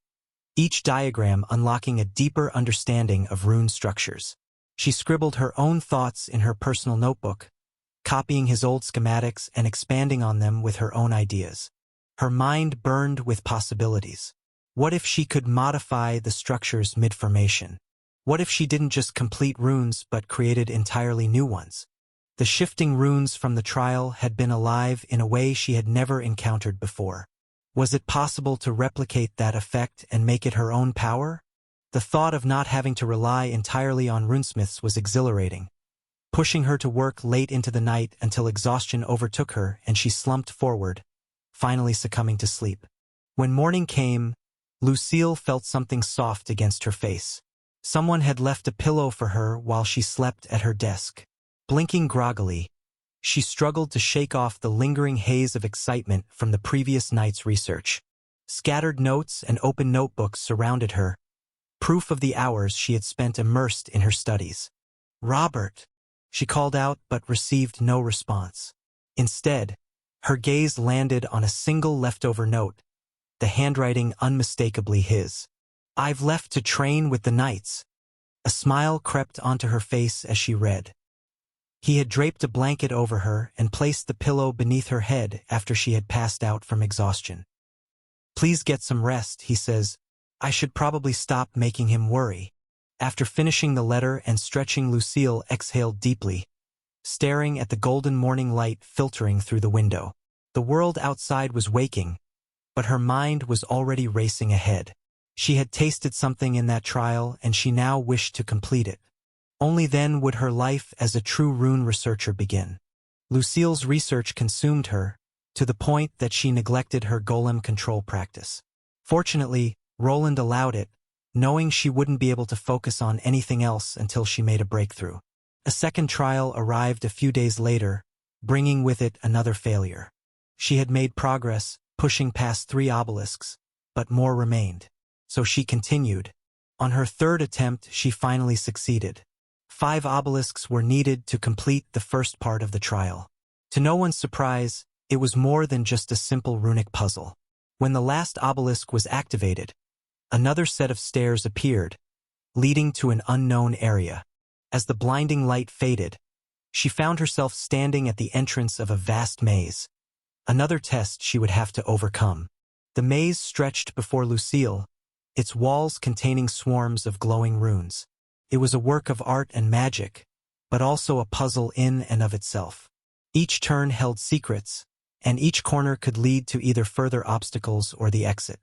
each diagram unlocking a deeper understanding of rune structures. She scribbled her own thoughts in her personal notebook, copying his old schematics and expanding on them with her own ideas. Her mind burned with possibilities. What if she could modify the structures mid-formation? What if she didn't just complete runes but created entirely new ones? The shifting runes from the trial had been alive in a way she had never encountered before. Was it possible to replicate that effect and make it her own power? The thought of not having to rely entirely on runesmiths was exhilarating, pushing her to work late into the night until exhaustion overtook her and she slumped forward, finally succumbing to sleep. When morning came, Lucille felt something soft against her face. Someone had left a pillow for her while she slept at her desk. Blinking groggily, she struggled to shake off the lingering haze of excitement from the previous night's research. Scattered notes and open notebooks surrounded her, proof of the hours she had spent immersed in her studies. "Robert," she called out but received no response. Instead, her gaze landed on a single leftover note, the handwriting unmistakably his. "I've left to train with the knights." A smile crept onto her face as she read. He had draped a blanket over her and placed the pillow beneath her head after she had passed out from exhaustion. "Please get some rest," he says. I should probably stop making him worry. After finishing the letter and stretching, Lucille exhaled deeply, staring at the golden morning light filtering through the window. The world outside was waking, but her mind was already racing ahead. She had tasted something in that trial, and she now wished to complete it. Only then would her life as a true rune researcher begin. Lucille's research consumed her, to the point that she neglected her golem control practice. Fortunately, Roland allowed it, knowing she wouldn't be able to focus on anything else until she made a breakthrough. A second trial arrived a few days later, bringing with it another failure. She had made progress, pushing past 3 obelisks, but more remained. So she continued. On her third attempt, she finally succeeded. 5 obelisks were needed to complete the first part of the trial. To no one's surprise, it was more than just a simple runic puzzle. When the last obelisk was activated, another set of stairs appeared, leading to an unknown area. As the blinding light faded, she found herself standing at the entrance of a vast maze. Another test she would have to overcome. The maze stretched before Lucille, its walls containing swarms of glowing runes. It was a work of art and magic, but also a puzzle in and of itself. Each turn held secrets, and each corner could lead to either further obstacles or the exit.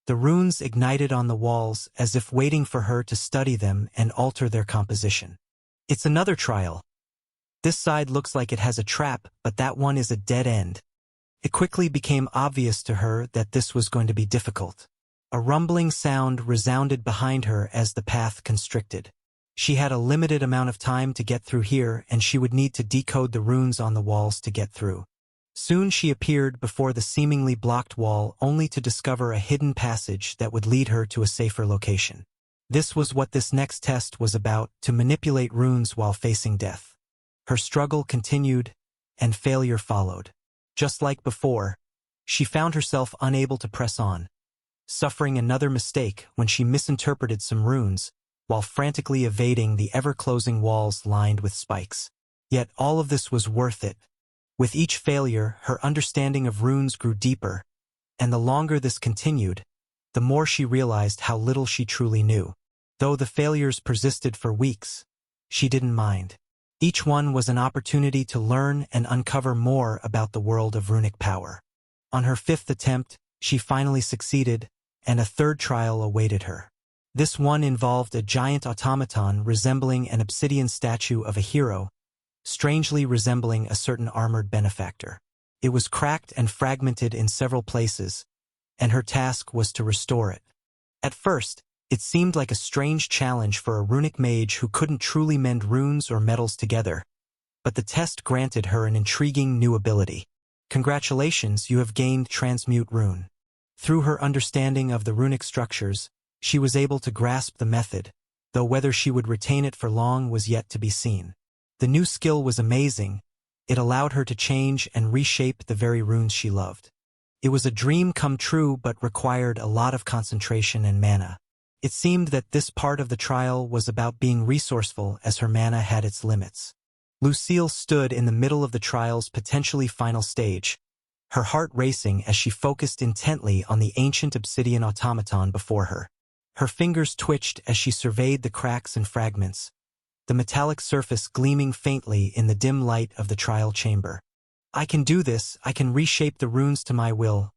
The runes ignited on the walls as if waiting for her to study them and alter their composition. It's another trial. This side looks like it has a trap, but that one is a dead end. It quickly became obvious to her that this was going to be difficult. A rumbling sound resounded behind her as the path constricted. She had a limited amount of time to get through here, and she would need to decode the runes on the walls to get through. Soon she appeared before the seemingly blocked wall, only to discover a hidden passage that would lead her to a safer location. This was what this next test was about, to manipulate runes while facing death. Her struggle continued, and failure followed. Just like before, she found herself unable to press on, suffering another mistake when she misinterpreted some runes, while frantically evading the ever-closing walls lined with spikes. Yet all of this was worth it. With each failure, her understanding of runes grew deeper, and the longer this continued, the more she realized how little she truly knew. Though the failures persisted for weeks, she didn't mind. Each one was an opportunity to learn and uncover more about the world of runic power. On her 5th attempt, she finally succeeded, and a 3rd trial awaited her. This one involved a giant automaton resembling an obsidian statue of a hero, strangely resembling a certain armored benefactor. It was cracked and fragmented in several places, and her task was to restore it. At first, it seemed like a strange challenge for a runic mage who couldn't truly mend runes or metals together, but the test granted her an intriguing new ability. Congratulations, you have gained Transmute Rune. Through her understanding of the runic structures, she was able to grasp the method, though whether she would retain it for long was yet to be seen. The new skill was amazing. It allowed her to change and reshape the very runes she loved. It was a dream come true but required a lot of concentration and mana. It seemed that this part of the trial was about being resourceful as her mana had its limits. Lucille stood in the middle of the trial's potentially final stage, her heart racing as she focused intently on the ancient obsidian automaton before her. Her fingers twitched as she surveyed the cracks and fragments, the metallic surface gleaming faintly in the dim light of the trial chamber. I can do this, I can reshape the runes to my will.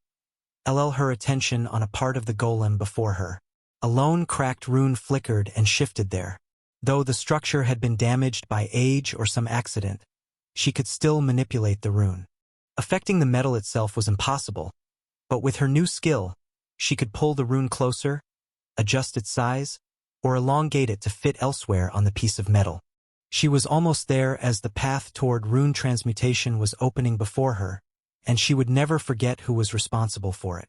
Her attention on a part of the golem before her. A lone cracked rune flickered and shifted there. Though the structure had been damaged by age or some accident, she could still manipulate the rune. Affecting the metal itself was impossible, but with her new skill, she could pull the rune closer, adjust its size, or elongate it to fit elsewhere on the piece of metal. She was almost there as the path toward rune transmutation was opening before her, and she would never forget who was responsible for it.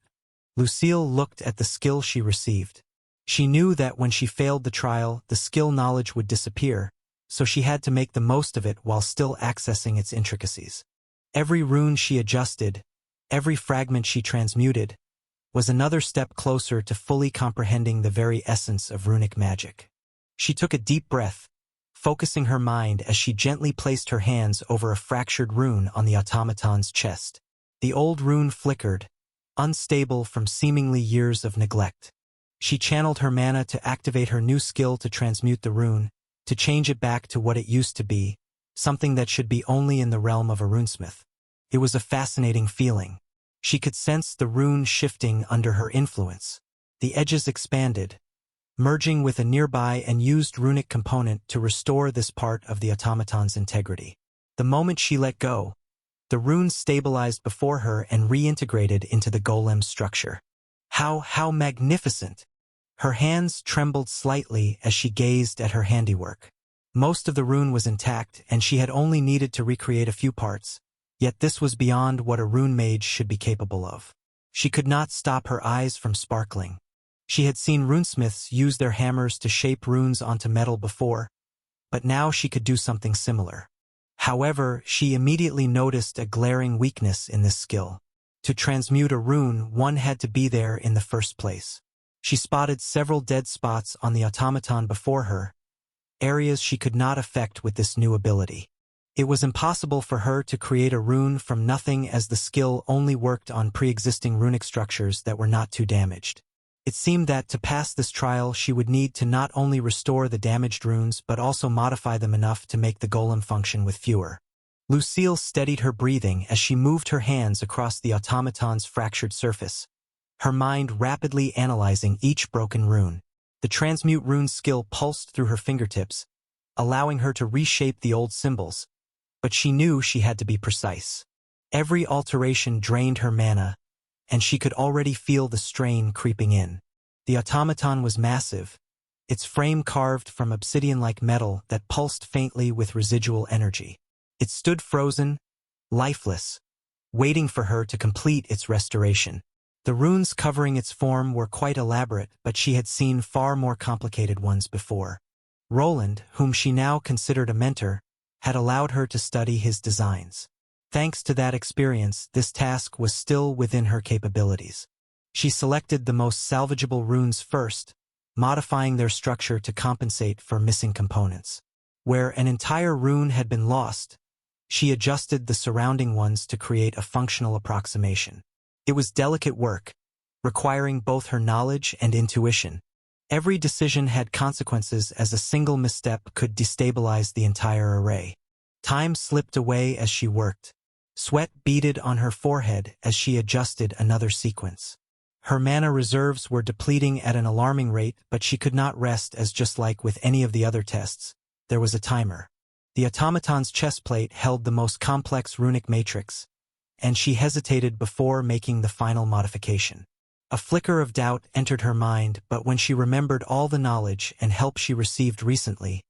Lucille looked at the skill she received. She knew that when she failed the trial, the skill knowledge would disappear, so she had to make the most of it while still accessing its intricacies. Every rune she adjusted, every fragment she transmuted, was another step closer to fully comprehending the very essence of runic magic. She took a deep breath, focusing her mind as she gently placed her hands over a fractured rune on the automaton's chest. The old rune flickered, unstable from seemingly years of neglect. She channeled her mana to activate her new skill to transmute the rune, to change it back to what it used to be, something that should be only in the realm of a runesmith. It was a fascinating feeling. She could sense the rune shifting under her influence. The edges expanded, merging with a nearby and used runic component to restore this part of the automaton's integrity. The moment she let go, the rune stabilized before her and reintegrated into the golem's structure. How magnificent! Her hands trembled slightly as she gazed at her handiwork. Most of the rune was intact, and she had only needed to recreate a few parts, yet this was beyond what a rune mage should be capable of. She could not stop her eyes from sparkling. She had seen runesmiths use their hammers to shape runes onto metal before, but now she could do something similar. However, she immediately noticed a glaring weakness in this skill. To transmute a rune, one had to be there in the first place. She spotted several dead spots on the automaton before her, areas she could not affect with this new ability. It was impossible for her to create a rune from nothing as the skill only worked on pre-existing runic structures that were not too damaged. It seemed that to pass this trial she would need to not only restore the damaged runes but also modify them enough to make the golem function with fewer. Lucille steadied her breathing as she moved her hands across the automaton's fractured surface, her mind rapidly analyzing each broken rune. The transmute rune skill pulsed through her fingertips, allowing her to reshape the old symbols, but she knew she had to be precise. Every alteration drained her mana, and she could already feel the strain creeping in. The automaton was massive, its frame carved from obsidian-like metal that pulsed faintly with residual energy. It stood frozen, lifeless, waiting for her to complete its restoration. The runes covering its form were quite elaborate, but she had seen far more complicated ones before. Roland, whom she now considered a mentor, had allowed her to study his designs. Thanks to that experience, this task was still within her capabilities. She selected the most salvageable runes first, modifying their structure to compensate for missing components. Where an entire rune had been lost, she adjusted the surrounding ones to create a functional approximation. It was delicate work, requiring both her knowledge and intuition. Every decision had consequences, as a single misstep could destabilize the entire array. Time slipped away as she worked. Sweat beaded on her forehead as she adjusted another sequence. Her mana reserves were depleting at an alarming rate, but she could not rest, as just like with any of the other tests, there was a timer. The automaton's chestplate held the most complex runic matrix, and she hesitated before making the final modification. A flicker of doubt entered her mind, but when she remembered all the knowledge and help she received recently,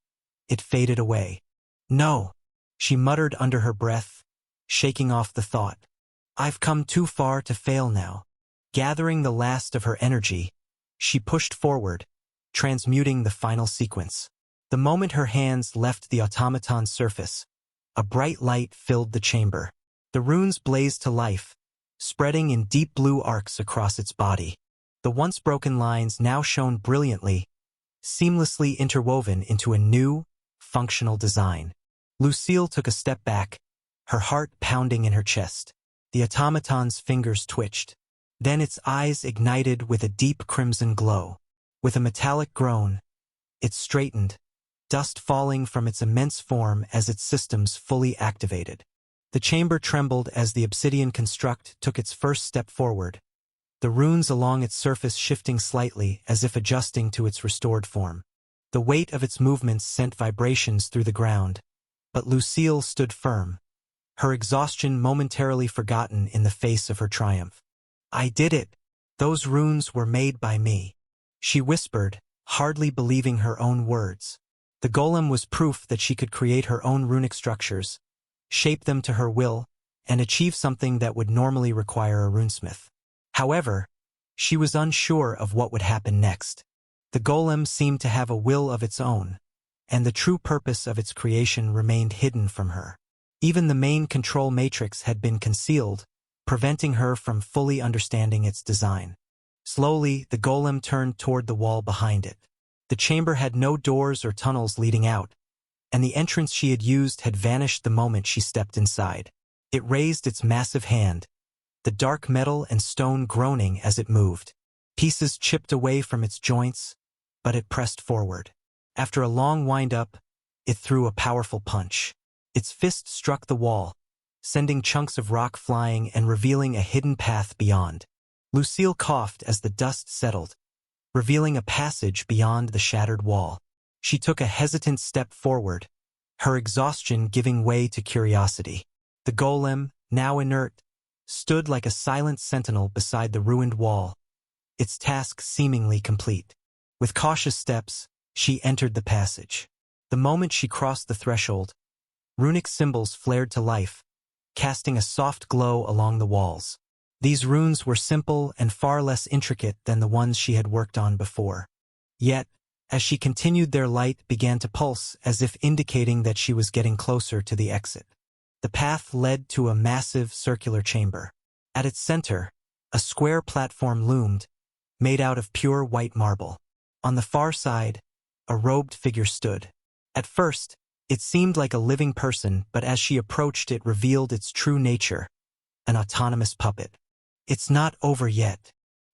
it faded away. No, she muttered under her breath, shaking off the thought. I've come too far to fail now. Gathering the last of her energy, she pushed forward, transmuting the final sequence. The moment her hands left the automaton's surface, a bright light filled the chamber. The runes blazed to life, spreading in deep blue arcs across its body. The once broken lines now shone brilliantly, seamlessly interwoven into a new, functional design. Lucille took a step back, her heart pounding in her chest. The automaton's fingers twitched. Then its eyes ignited with a deep crimson glow. With a metallic groan, it straightened, dust falling from its immense form as its systems fully activated. The chamber trembled as the obsidian construct took its first step forward, the runes along its surface shifting slightly as if adjusting to its restored form. The weight of its movements sent vibrations through the ground, but Lucille stood firm, her exhaustion momentarily forgotten in the face of her triumph. I did it! Those runes were made by me, she whispered, hardly believing her own words. The golem was proof that she could create her own runic structures, shape them to her will, and achieve something that would normally require a runesmith. However, she was unsure of what would happen next. The golem seemed to have a will of its own, and the true purpose of its creation remained hidden from her. Even the main control matrix had been concealed, preventing her from fully understanding its design. Slowly, the golem turned toward the wall behind it. The chamber had no doors or tunnels leading out, and the entrance she had used had vanished the moment she stepped inside. It raised its massive hand, the dark metal and stone groaning as it moved. Pieces chipped away from its joints, but it pressed forward. After a long wind-up, it threw a powerful punch. Its fist struck the wall, sending chunks of rock flying and revealing a hidden path beyond. Lucille coughed as the dust settled, revealing a passage beyond the shattered wall. She took a hesitant step forward, her exhaustion giving way to curiosity. The golem, now inert, stood like a silent sentinel beside the ruined wall, its task seemingly complete. With cautious steps, she entered the passage. The moment she crossed the threshold, runic symbols flared to life, casting a soft glow along the walls. These runes were simple and far less intricate than the ones she had worked on before. Yet, as she continued, their light began to pulse as if indicating that she was getting closer to the exit. The path led to a massive circular chamber. At its center, a square platform loomed, made out of pure white marble. On the far side, a robed figure stood. At first, it seemed like a living person, but as she approached it revealed its true nature, an autonomous puppet. It's not over yet,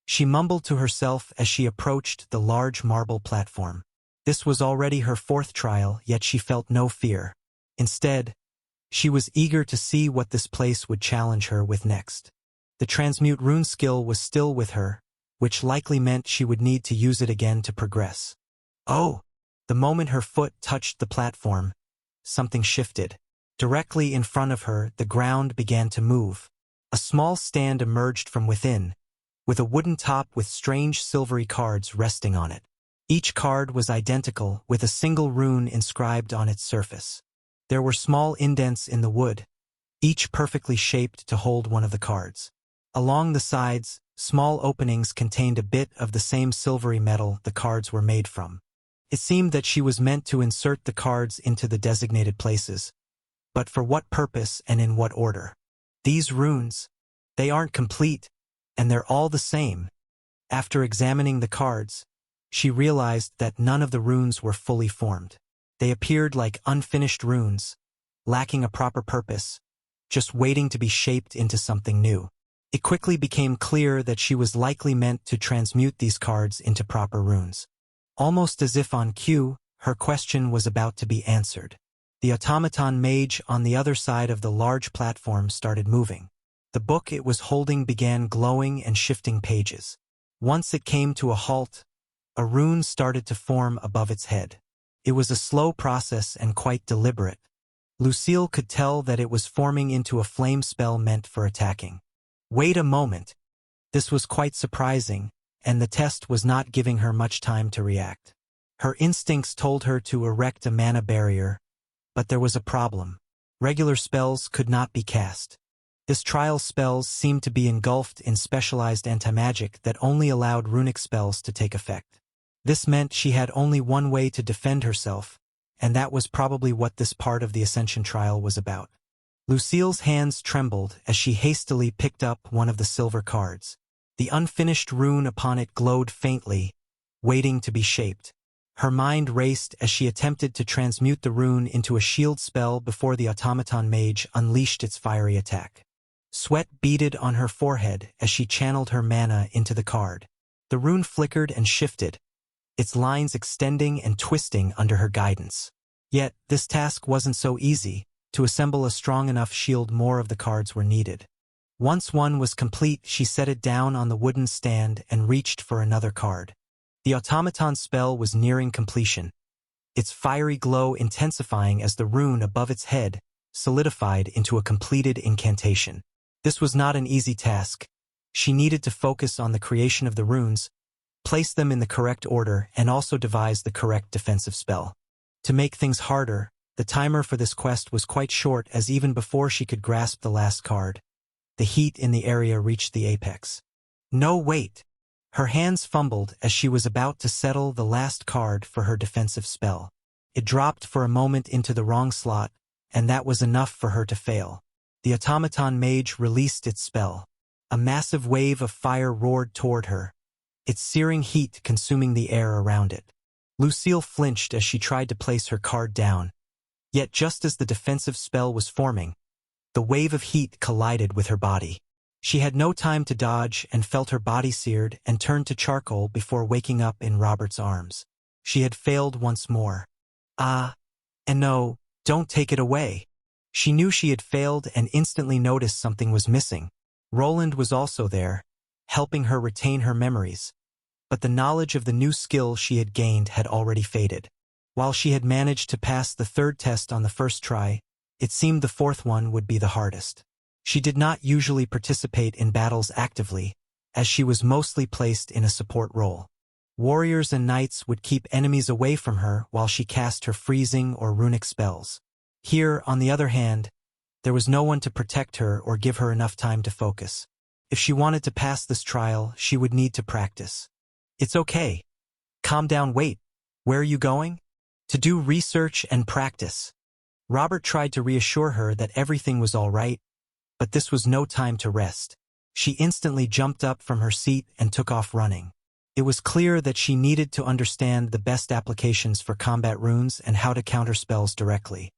she mumbled to herself as she approached the large marble platform. This was already her fourth trial, yet she felt no fear. Instead, she was eager to see what this place would challenge her with next. The transmute rune skill was still with her, which likely meant she would need to use it again to progress. Oh! The moment her foot touched the platform, something shifted. Directly in front of her, the ground began to move. A small stand emerged from within, with a wooden top with strange silvery cards resting on it. Each card was identical, with a single rune inscribed on its surface. There were small indents in the wood, each perfectly shaped to hold one of the cards. Along the sides, small openings contained a bit of the same silvery metal the cards were made from. It seemed that she was meant to insert the cards into the designated places, but for what purpose and in what order? These runes, they aren't complete, and they're all the same. After examining the cards, she realized that none of the runes were fully formed. They appeared like unfinished runes, lacking a proper purpose, just waiting to be shaped into something new. It quickly became clear that she was likely meant to transmute these cards into proper runes. Almost as if on cue, her question was about to be answered. The automaton mage on the other side of the large platform started moving. The book it was holding began glowing and shifting pages. Once it came to a halt, a rune started to form above its head. It was a slow process and quite deliberate. Lucille could tell that it was forming into a flame spell meant for attacking. Wait a moment. This was quite surprising, and the test was not giving her much time to react. Her instincts told her to erect a mana barrier, but there was a problem. Regular spells could not be cast. This trial's spells seemed to be engulfed in specialized anti-magic that only allowed runic spells to take effect. This meant she had only one way to defend herself, and that was probably what this part of the Ascension trial was about. Lucille's hands trembled as she hastily picked up one of the silver cards. The unfinished rune upon it glowed faintly, waiting to be shaped. Her mind raced as she attempted to transmute the rune into a shield spell before the automaton mage unleashed its fiery attack. Sweat beaded on her forehead as she channeled her mana into the card. The rune flickered and shifted, its lines extending and twisting under her guidance. Yet, this task wasn't so easy. To assemble a strong enough shield, more of the cards were needed. Once one was complete, she set it down on the wooden stand and reached for another card. The automaton spell was nearing completion, its fiery glow intensifying as the rune above its head solidified into a completed incantation. This was not an easy task. She needed to focus on the creation of the runes, place them in the correct order, and also devise the correct defensive spell. To make things harder, the timer for this quest was quite short, as even before she could grasp the last card, the heat in the area reached the apex. No, wait! Her hands fumbled as she was about to settle the last card for her defensive spell. It dropped for a moment into the wrong slot, and that was enough for her to fail. The automaton mage released its spell. A massive wave of fire roared toward her, its searing heat consuming the air around it. Lucille flinched as she tried to place her card down. Yet just as the defensive spell was forming, the wave of heat collided with her body. She had no time to dodge and felt her body seared and turned to charcoal before waking up in Robert's arms. She had failed once more. And no, don't take it away. She knew she had failed and instantly noticed something was missing. Roland was also there, helping her retain her memories. But the knowledge of the new skill she had gained had already faded. While she had managed to pass the third test on the first try, it seemed the fourth one would be the hardest. She did not usually participate in battles actively, as she was mostly placed in a support role. Warriors and knights would keep enemies away from her while she cast her freezing or runic spells. Here, on the other hand, there was no one to protect her or give her enough time to focus. If she wanted to pass this trial, she would need to practice. It's okay. Calm down, wait. Where are you going? To do research and practice. Robert tried to reassure her that everything was all right, but this was no time to rest. She instantly jumped up from her seat and took off running. It was clear that she needed to understand the best applications for combat runes and how to counter spells directly.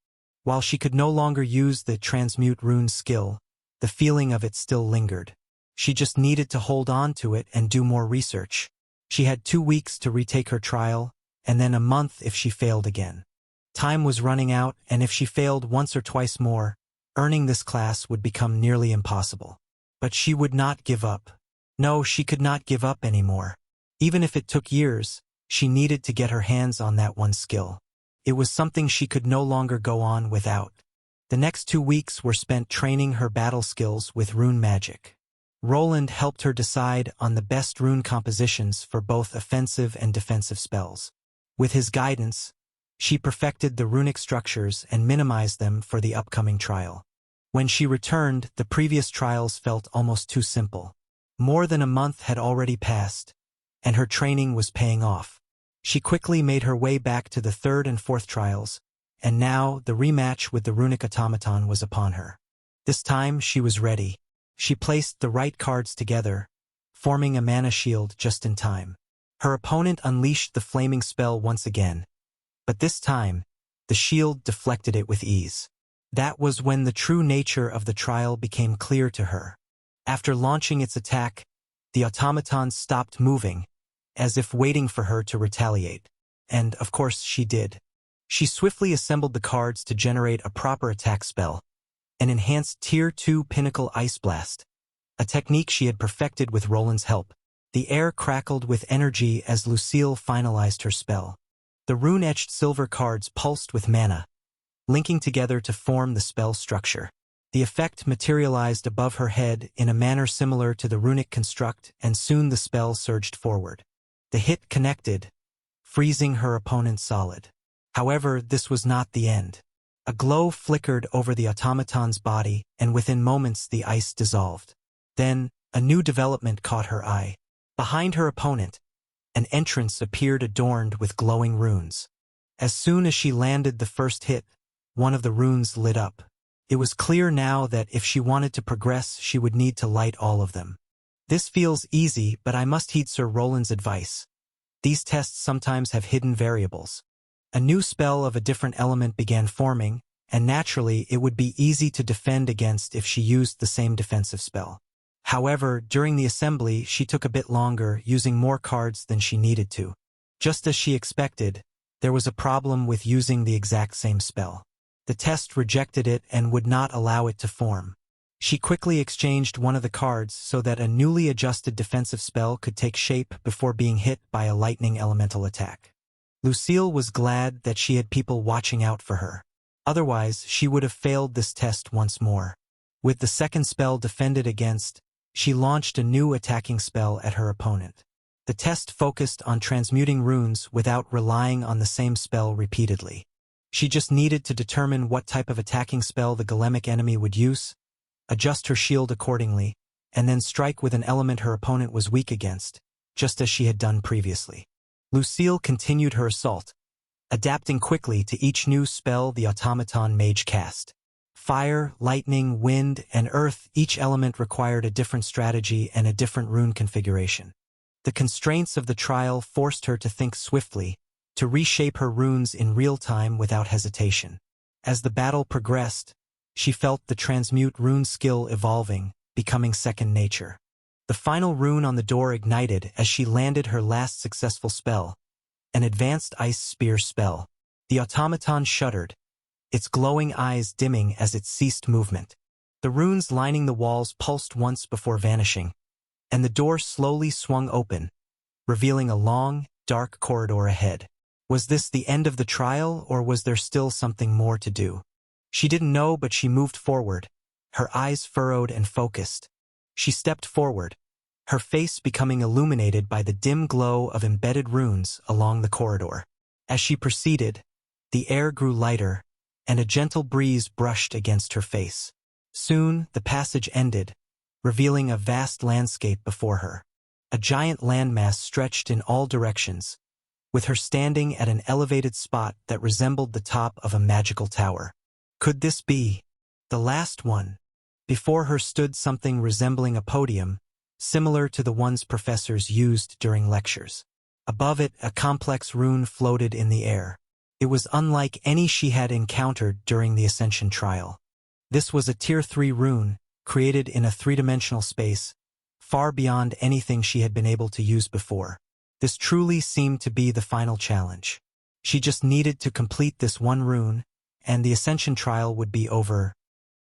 While she could no longer use the transmute rune skill, the feeling of it still lingered. She just needed to hold on to it and do more research. She had 2 weeks to retake her trial, and then a month if she failed again. Time was running out, and if she failed once or twice more, earning this class would become nearly impossible. But she would not give up. No, she could not give up anymore. Even if it took years, she needed to get her hands on that one skill. It was something she could no longer go on without. The next 2 weeks were spent training her battle skills with rune magic. Roland helped her decide on the best rune compositions for both offensive and defensive spells. With his guidance, she perfected the runic structures and minimized them for the upcoming trial. When she returned, the previous trials felt almost too simple. More than a month had already passed, and her training was paying off. She quickly made her way back to the third and fourth trials, and now the rematch with the runic automaton was upon her. This time she was ready. She placed the right cards together, forming a mana shield just in time. Her opponent unleashed the flaming spell once again, but this time, the shield deflected it with ease. That was when the true nature of the trial became clear to her. After launching its attack, the automaton stopped moving, as if waiting for her to retaliate. And, of course, she did. She swiftly assembled the cards to generate a proper attack spell, an enhanced Tier 2 Pinnacle Ice Blast, a technique she had perfected with Roland's help. The air crackled with energy as Lucille finalized her spell. The rune-etched silver cards pulsed with mana, linking together to form the spell structure. The effect materialized above her head in a manner similar to the runic construct, and soon the spell surged forward. The hit connected, freezing her opponent solid. However, this was not the end. A glow flickered over the automaton's body, and within moments the ice dissolved. Then, a new development caught her eye. Behind her opponent, an entrance appeared adorned with glowing runes. As soon as she landed the first hit, one of the runes lit up. It was clear now that if she wanted to progress, she would need to light all of them. This feels easy, but I must heed Sir Roland's advice. These tests sometimes have hidden variables. A new spell of a different element began forming, and naturally it would be easy to defend against if she used the same defensive spell. However, during the assembly, she took a bit longer, using more cards than she needed to. Just as she expected, there was a problem with using the exact same spell. The test rejected it and would not allow it to form. She quickly exchanged one of the cards so that a newly adjusted defensive spell could take shape before being hit by a lightning elemental attack. Lucille was glad that she had people watching out for her. Otherwise, she would have failed this test once more. With the second spell defended against, she launched a new attacking spell at her opponent. The test focused on transmuting runes without relying on the same spell repeatedly. She just needed to determine what type of attacking spell the golemic enemy would use, adjust her shield accordingly, and then strike with an element her opponent was weak against, just as she had done previously. Lucille continued her assault, adapting quickly to each new spell the automaton mage cast. Fire, lightning, wind, and earth, each element required a different strategy and a different rune configuration. The constraints of the trial forced her to think swiftly, to reshape her runes in real time without hesitation. As the battle progressed, she felt the transmute rune skill evolving, becoming second nature. The final rune on the door ignited as she landed her last successful spell, an advanced ice spear spell. The automaton shuddered, its glowing eyes dimming as it ceased movement. The runes lining the walls pulsed once before vanishing, and the door slowly swung open, revealing a long, dark corridor ahead. Was this the end of the trial, or was there still something more to do? She didn't know, but she moved forward, her eyes furrowed and focused. She stepped forward, her face becoming illuminated by the dim glow of embedded runes along the corridor. As she proceeded, the air grew lighter, and a gentle breeze brushed against her face. Soon, the passage ended, revealing a vast landscape before her. A giant landmass stretched in all directions, with her standing at an elevated spot that resembled the top of a magical tower. Could this be the last one? Before her stood something resembling a podium, similar to the ones professors used during lectures. Above it, a complex rune floated in the air. It was unlike any she had encountered during the Ascension trial. This was a Tier 3 rune, created in a three-dimensional space, far beyond anything she had been able to use before. This truly seemed to be the final challenge. She just needed to complete this one rune, and the Ascension trial would be over